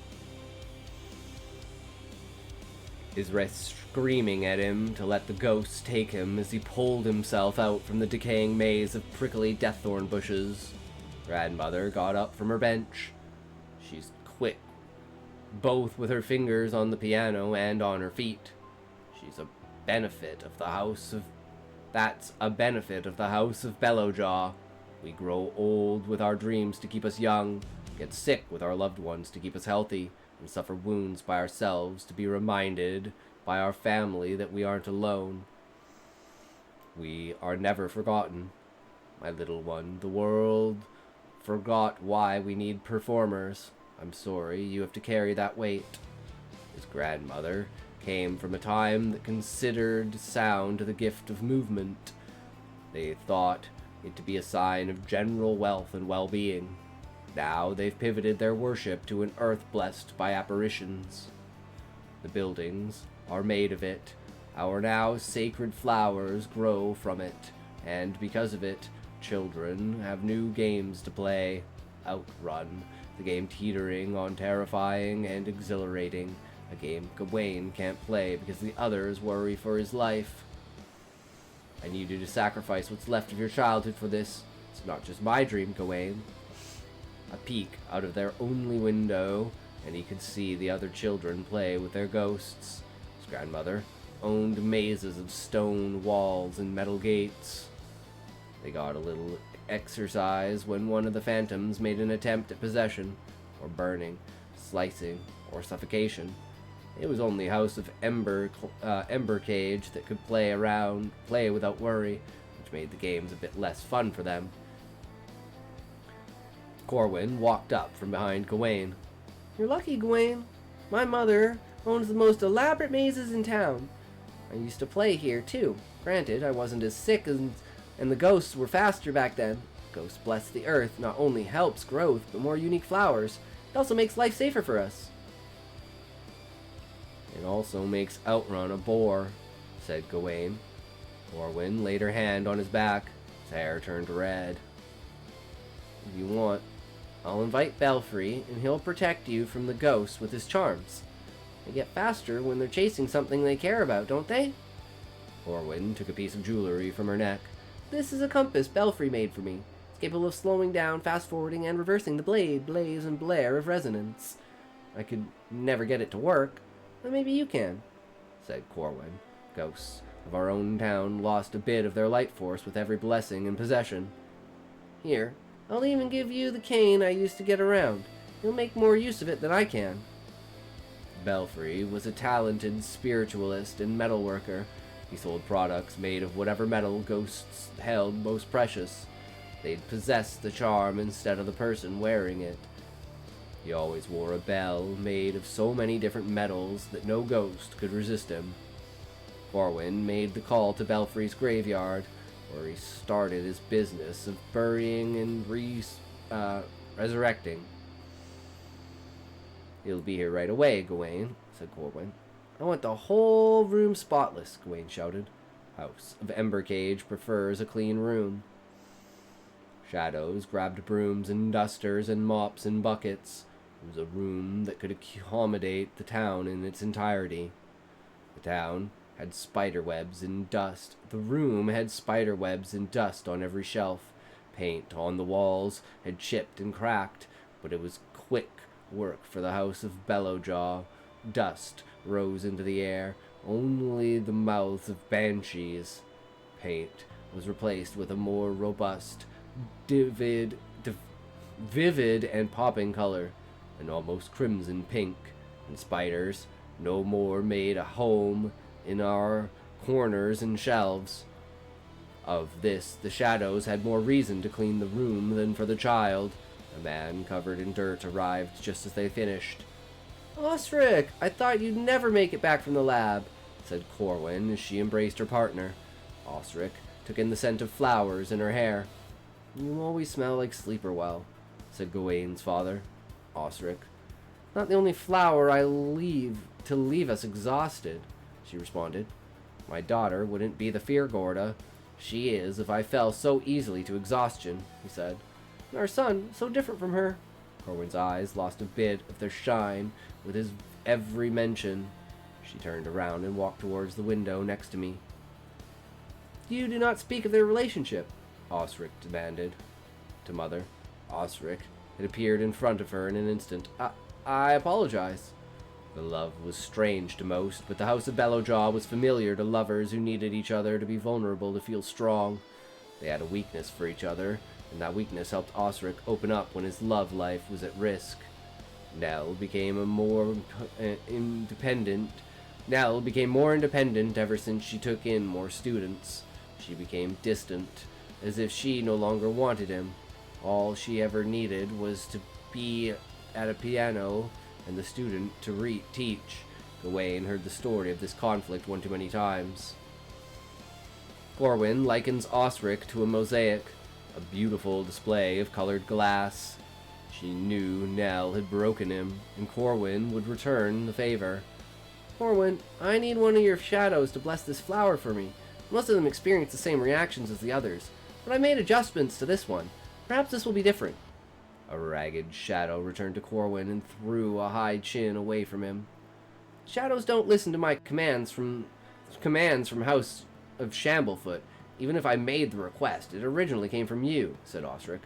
screaming at him to let the ghosts take him as he pulled himself out from the decaying maze of prickly deaththorn bushes. Grandmother got up from her bench. She's quick, both with her fingers on the piano and on her feet. She's a benefit of the house of... That's a benefit of the house of Bellowjaw. We grow old with our dreams to keep us young, get sick with our loved ones to keep us healthy, and suffer wounds by ourselves to be reminded by our family that we aren't alone. We are never forgotten, my little one. The world forgot why we need performers. I'm sorry you have to carry that weight. His grandmother came from a time that considered sound the gift of movement. They thought it to be a sign of general wealth and well-being. Now they've pivoted their worship to an earth blessed by apparitions. The buildings are made of it. Our now sacred flowers grow from it, and because of it, children have new games to play. Outrun, the game teetering on terrifying and exhilarating. A game Gawain can't play because the others worry for his life. I need you to sacrifice what's left of your childhood for this. It's not just my dream, Gawain. A peek out of their only window, and he could see the other children play with their ghosts. His grandmother owned mazes of stone walls and metal gates. They got a little exercise when one of the phantoms made an attempt at possession, or burning, slicing, or suffocation. It was only House of Ember Cage that could play without worry, which made the games a bit less fun for them. Corwin walked up from behind Gawain. You're lucky, Gawain. My mother owns the most elaborate mazes in town. I used to play here, too. Granted, I wasn't as sick and the ghosts were faster back then. Ghosts bless the earth not only helps growth, but more unique flowers. It also makes life safer for us. It also makes Outrun a bore, said Gawain. Corwin laid her hand on his back. His hair turned red. If you want, I'll invite Belfry, and he'll protect you from the ghosts with his charms. They get faster when they're chasing something they care about, don't they? Corwin took a piece of jewelry from her neck. This is a compass Belfry made for me. It's capable of slowing down, fast-forwarding, and reversing the blaze, and blare of resonance. I could never get it to work, but maybe you can, said Corwin. Ghosts of our own town lost a bit of their light force with every blessing and possession. Here, I'll even give you the cane I used to get around. You'll make more use of it than I can. Belfry was a talented spiritualist and metalworker. He sold products made of whatever metal ghosts held most precious. They'd possess the charm instead of the person wearing it. He always wore a bell made of so many different metals that no ghost could resist him. Corwin made the call to Belfry's graveyard, where he started his business of burying and resurrecting. He'll be here right away, Gawain, said Corwin. I want the whole room spotless, Gawain shouted. House of Embercage prefers a clean room. Shadows grabbed brooms and dusters and mops and buckets. It was a room that could accommodate the town in its entirety. The town had spiderwebs and dust. The room had spiderwebs and dust on every shelf. Paint on the walls had chipped and cracked, but it was quick work for the House of Bellowjaw. Dust rose into the air, only the mouths of banshees. Paint was replaced with a more robust, vivid and popping color, an almost crimson pink, and spiders no more made a home in our corners and shelves. Of this, the shadows had more reason to clean the room than for the child. A man covered in dirt arrived just as they finished. Osric, I thought you'd never make it back from the lab, said Corwin as she embraced her partner. Osric took in the scent of flowers in her hair. You always smell like Sleeperwell, said Gawain's father. Osric, not the only flower I leave to leave us exhausted, she responded. My daughter wouldn't be the Feargorda she is if I fell so easily to exhaustion, he said. And our son, so different from her. Corwin's eyes lost a bit of their shine with his every mention. She turned around and walked towards the window next to me. You do not speak of their relationship, Osric demanded. To Mother. Osric had appeared in front of her in an instant. I apologize. The love was strange to most, but the House of Bellowjaw was familiar to lovers who needed each other to be vulnerable to feel strong. They had a weakness for each other, and that weakness helped Osric open up when his love life was at risk. Nell became more independent ever since she took in more students. She became distant, as if she no longer wanted him. All she ever needed was to be at a piano and the student to teach. Gawain heard the story of this conflict one too many times. Corwin likens Osric to a mosaic, a beautiful display of colored glass. She knew Nell had broken him, and Corwin would return the favor. Corwin, I need one of your shadows to bless this flower for me. Most of them experience the same reactions as the others, but I made adjustments to this one. Perhaps this will be different. A ragged shadow returned to Corwin and threw a high chin away from him. Shadows don't listen to my commands from House of Shamblefoot, even if I made the request. It originally came from you, said Osric.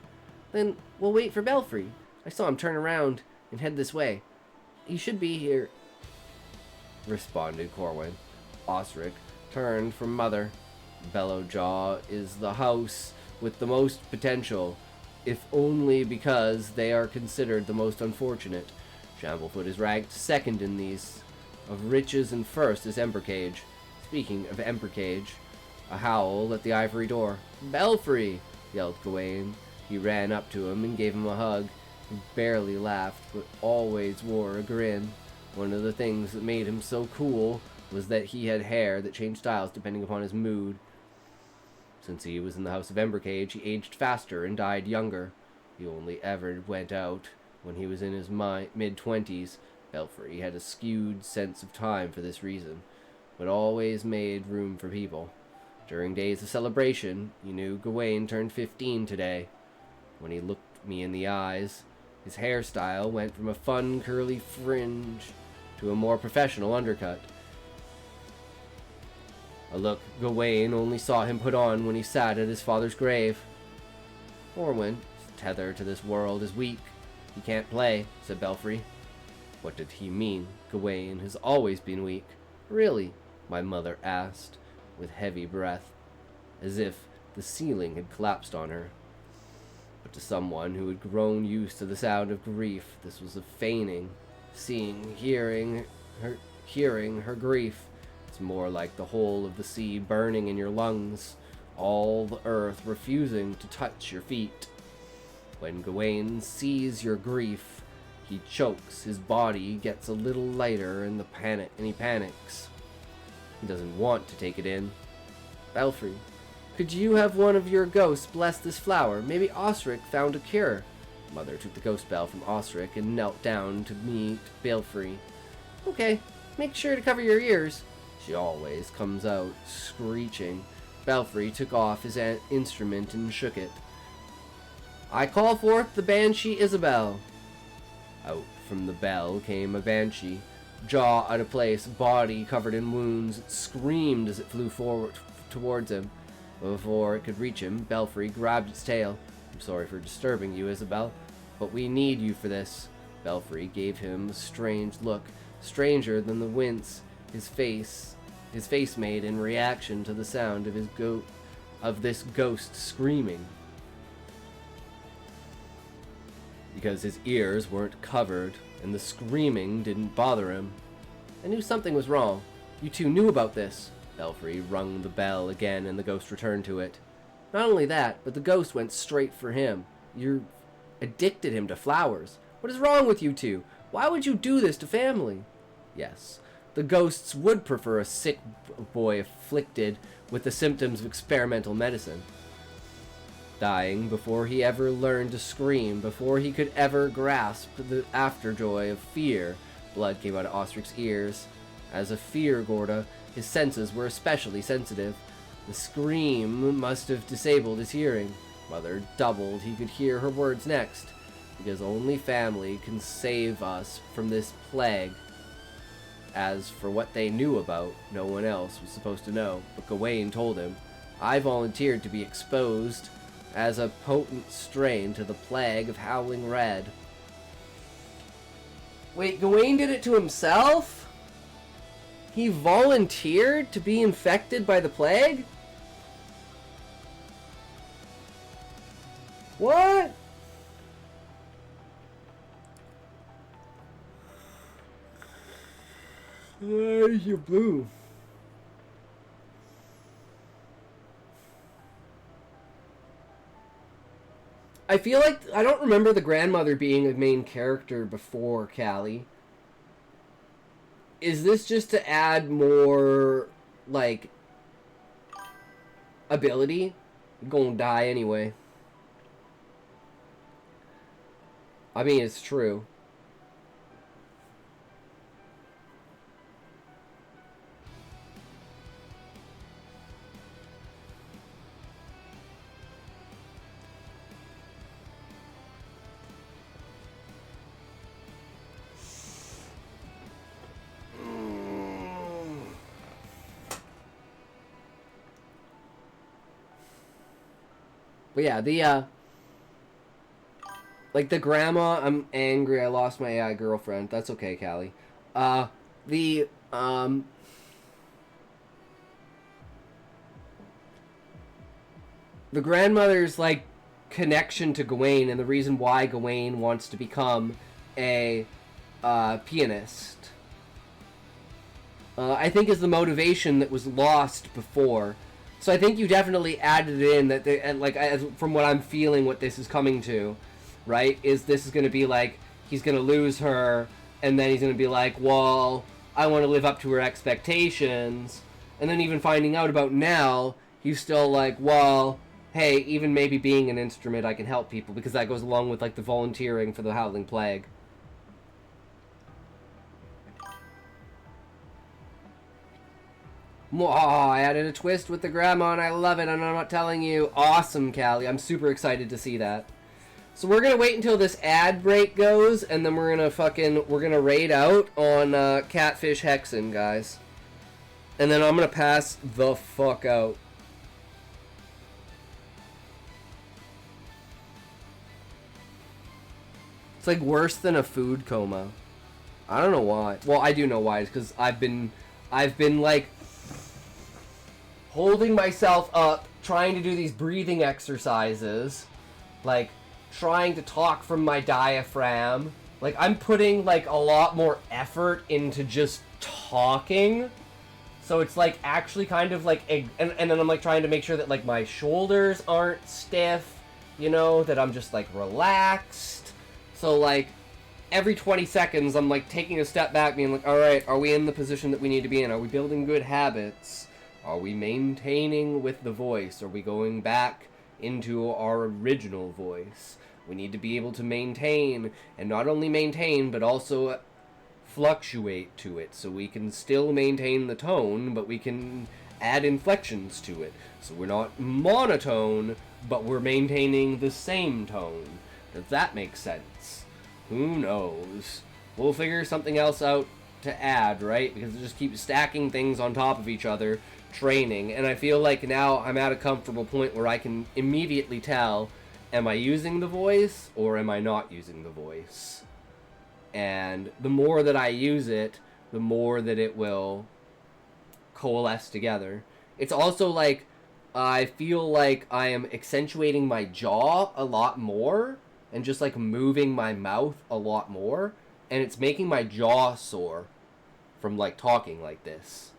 Then we'll wait for Belfry. I saw him turn around and head this way. He should be here, responded Corwin. Osric turned from Mother. Bellowjaw is the house with the most potential, if only because they are considered the most unfortunate. Shamblefoot is ranked second in these of riches, and first is Embercage. Speaking of Embercage, a howl at the ivory door. Belfry! Yelled Gawain. He ran up to him and gave him a hug. He barely laughed, but always wore a grin. One of the things that made him so cool was that he had hair that changed styles depending upon his mood. Since he was in the House of Embercage, he aged faster and died younger. He only ever went out when he was in his mid-20s. Belfry had a skewed sense of time for this reason, but always made room for people. During days of celebration, he knew Gawain turned 15 today. When he looked me in the eyes, his hairstyle went from a fun curly fringe to a more professional undercut. A look Gawain only saw him put on when he sat at his father's grave. Corwin's tether to this world is weak. He can't play, said Belfry. What did he mean? Gawain has always been weak. Really? My mother asked, with heavy breath, as if the ceiling had collapsed on her. But to someone who had grown used to the sound of grief, this was a feigning. Hearing her grief. It's more like the whole of the sea burning in your lungs, all the earth refusing to touch your feet. When Gawain sees your grief, he chokes, his body gets a little lighter, and he panics. He doesn't want to take it in. Belfry, could you have one of your ghosts bless this flower? Maybe Osric found a cure. Mother took the ghost bell from Osric and knelt down to meet Belfry. Okay, make sure to cover your ears. She always comes out screeching. Belfry took off his instrument and shook it. I call forth the Banshee Isabel. Out from the bell came a banshee, jaw out of place, body covered in wounds. It screamed as it flew forward towards him. Before it could reach him, Belfry grabbed its tail. I'm sorry for disturbing you, Isabel, but we need you for this. Belfry gave him a strange look, stranger than the wince his face made in reaction to the sound of this ghost screaming. Because his ears weren't covered and the screaming didn't bother him. I knew something was wrong. You two knew about this. Belfry rung the bell again and the ghost returned to it. Not only that, but the ghost went straight for him. You addicted him to flowers. What is wrong with you two? Why would you do this to family? Yes, the ghosts would prefer a sick boy afflicted with the symptoms of experimental medicine. Dying before he ever learned to scream, before he could ever grasp the afterjoy of fear. Blood came out of Osric's ears. As a fear Gorda, his senses were especially sensitive. The scream must have disabled his hearing. Mother doubled. He could hear her words next. Because only family can save us from this plague. As for what they knew about, no one else was supposed to know, but Gawain told him, I volunteered to be exposed as a potent strain to the plague of Howling Red. Wait, Gawain did it to himself? He volunteered to be infected by the plague? What? You're blue. I feel like I don't remember the grandmother being a main character before Callie. Is this just to add more, like, ability? You're gonna die anyway. I mean, it's true. But yeah, like the grandma, I'm angry, I lost my AI girlfriend. That's okay, Callie. The grandmother's, like, connection to Gawain and the reason why Gawain wants to become a pianist, I think is the motivation that was lost before. So I think you definitely added in that, and like, from what I'm feeling, what this is coming to, right, is this is going to be like, he's going to lose her, and then he's going to be like, well, I want to live up to her expectations, and then even finding out about Nell, he's still like, well, hey, even maybe being an instrument, I can help people, because that goes along with, like, the volunteering for the Howling Plague. Oh, I added a twist with the grandma and I love it, and I'm not telling you. Awesome, Callie. I'm super excited to see that. So we're going to wait until this ad break goes, and then we're going to raid out on Catfish Hexen, guys. And then I'm going to pass the fuck out. It's like worse than a food coma. I don't know why. Well, I do know why. It's because I've been like holding myself up, trying to do these breathing exercises, like trying to talk from my diaphragm. Like, I'm putting like a lot more effort into just talking. So it's like actually kind of like, and then I'm like trying to make sure that like my shoulders aren't stiff, you know, that I'm just like relaxed. So like every 20 seconds I'm like taking a step back, being like, all right, are we in the position that we need to be in? Are we building good habits? Are we maintaining with the voice? Are we going back into our original voice? We need to be able to maintain, and not only maintain, but also fluctuate to it, so we can still maintain the tone, but we can add inflections to it. So we're not monotone, but we're maintaining the same tone. Does that make sense? Who knows? We'll figure something else out to add, right? Because it just keeps stacking things on top of each other, training, and I feel like now I'm at a comfortable point where I can immediately tell, am I using the voice or am I not using the voice? And the more that I use it, the more that it will coalesce together. It's also like, I feel like I am accentuating my jaw a lot more, and just like moving my mouth a lot more, and it's making my jaw sore from like talking like this.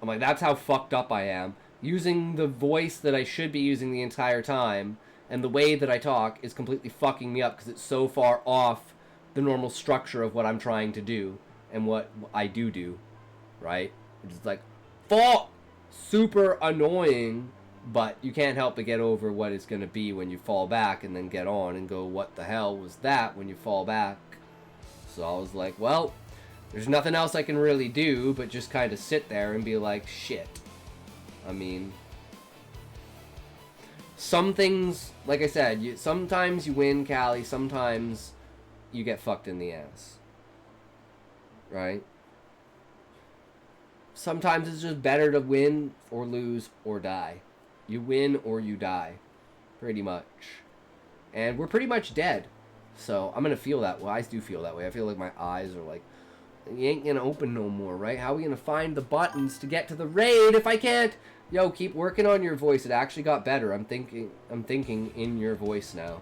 I'm like, that's how fucked up I am. Using the voice that I should be using the entire time, and the way that I talk is completely fucking me up because it's so far off the normal structure of what I'm trying to do and what I do, right? It's like, fuck! Super annoying, but you can't help but get over what it's going to be when you fall back and then get on and go, what the hell was that when you fall back? So I was like, well, there's nothing else I can really do but just kind of sit there and be like, shit. I mean, some things, like I said, sometimes you win, Callie, sometimes you get fucked in the ass. Right? sometimes it's just better to win or lose or die. You win or you die, pretty much. And we're pretty much dead. So I'm going to feel that way. I do feel that way. I feel like my eyes are like, you ain't going to open no more, right? How are we going to find the buttons to get to the raid if I can't? Yo, keep working on your voice. It actually got better. I'm thinking in your voice now.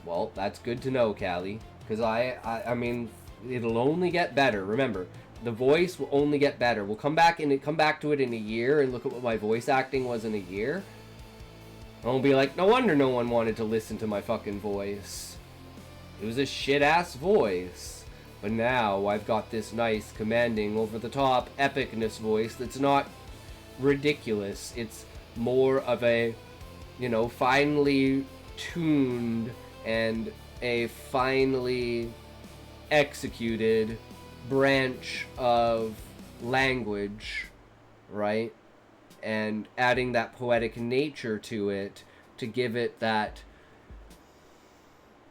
Well, that's good to know, Callie. Because I mean, it'll only get better. Remember, the voice will only get better. We'll come back to it in a year and look at what my voice acting was in a year. And we'll be like, no wonder no one wanted to listen to my fucking voice. It was a shit-ass voice. But now I've got this nice, commanding, over-the-top epicness voice that's not ridiculous. It's more of a, you know, finely tuned and a finely executed branch of language, right? And adding that poetic nature to it to give it that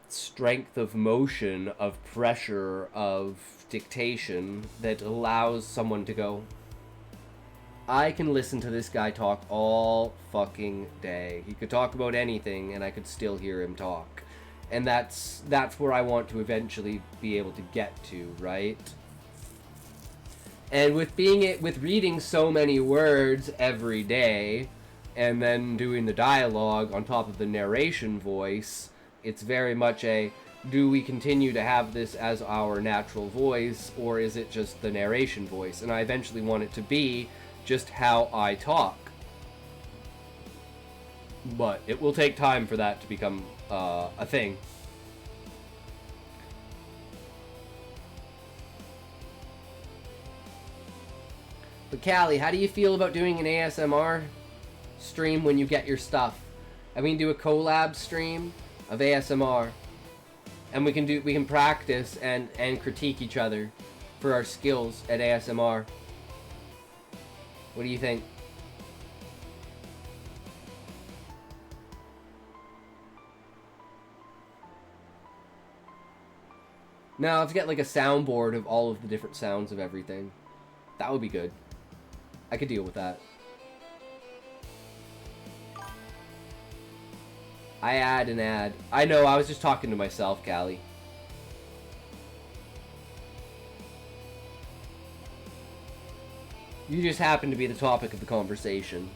strength of motion, of pressure, of dictation that allows someone to go, I can listen to this guy talk all fucking day. He could talk about anything and I could still hear him talk. And that's where I want to eventually be able to get to, right? And with reading so many words every day and then doing the dialogue on top of the narration voice, it's very much a, do we continue to have this as our natural voice, or is it just the narration voice? And I eventually want it to be just how I talk. But it will take time for that to become a thing. But Callie, how do you feel about doing an ASMR stream when you get your stuff? I mean, do a collab stream of ASMR, and we can practice and critique each other for our skills at ASMR. What do you think? No, let's get like a soundboard of all of the different sounds of everything. That would be good. I could deal with that. I add an ad. I know, I was just talking to myself, Callie. You just happen to be the topic of the conversation.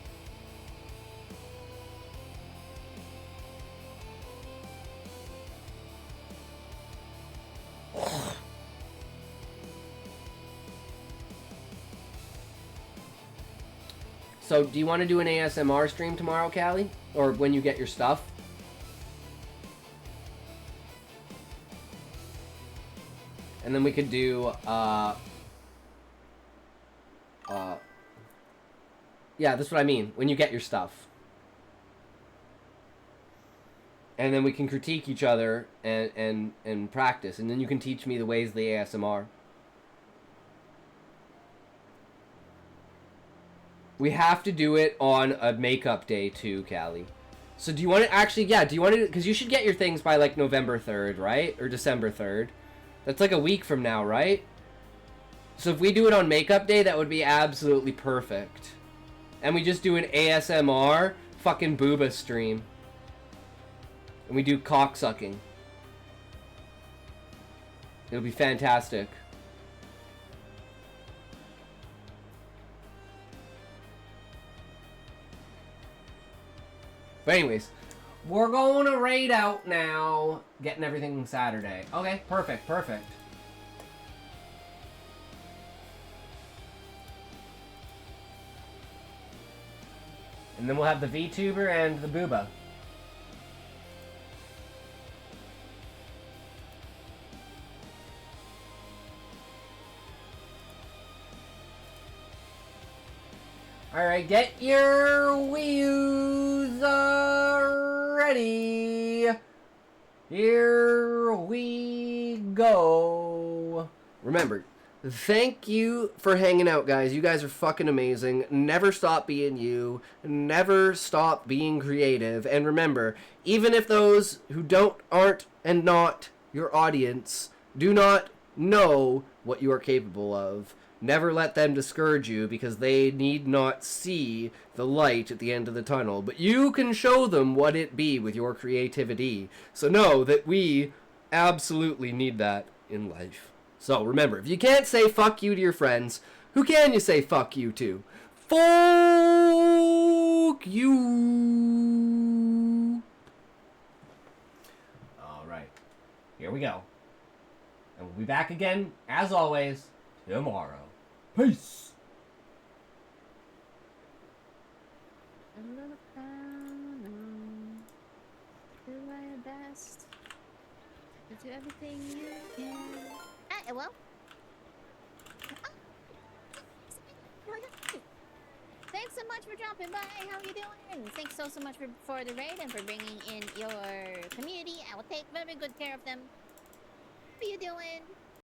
So, do you want to do an ASMR stream tomorrow, Callie? Or when you get your stuff? And then we could do, yeah, that's what I mean. When you get your stuff. And then we can critique each other and practice. And then you can teach me the ways of the ASMR. We have to do it on a makeup day too, Callie. So do you want to actually, yeah, do you want to, because you should get your things by like November 3rd, right? Or December 3rd. That's like a week from now, right? So if we do it on makeup day, that would be absolutely perfect. And we just do an ASMR fucking booba stream. And we do cocksucking. It'll be fantastic. But anyways, we're going to raid out now. Getting everything Saturday. Okay, perfect, perfect. And then we'll have the VTuber and the Booba. Alright, get your wheels ready. Here we go. Remember, thank you for hanging out, guys. You guys are fucking amazing. Never stop being you. Never stop being creative. And remember, even if those who aren't not your audience do not know what you are capable of, Never let them discourage you, because they need not see the light at the end of the tunnel. But you can show them what it be with your creativity. So know that we absolutely need that in life. So remember, if you can't say fuck you to your friends, who can you say fuck you to? Fuck you. All right. Here we go. And we'll be back again, as always, tomorrow. Peace. Do my best. Do everything you can. Well. Thanks so much for dropping by. How are you doing? Thanks so much for the raid and for bringing in your community. I will take very good care of them. How are you doing?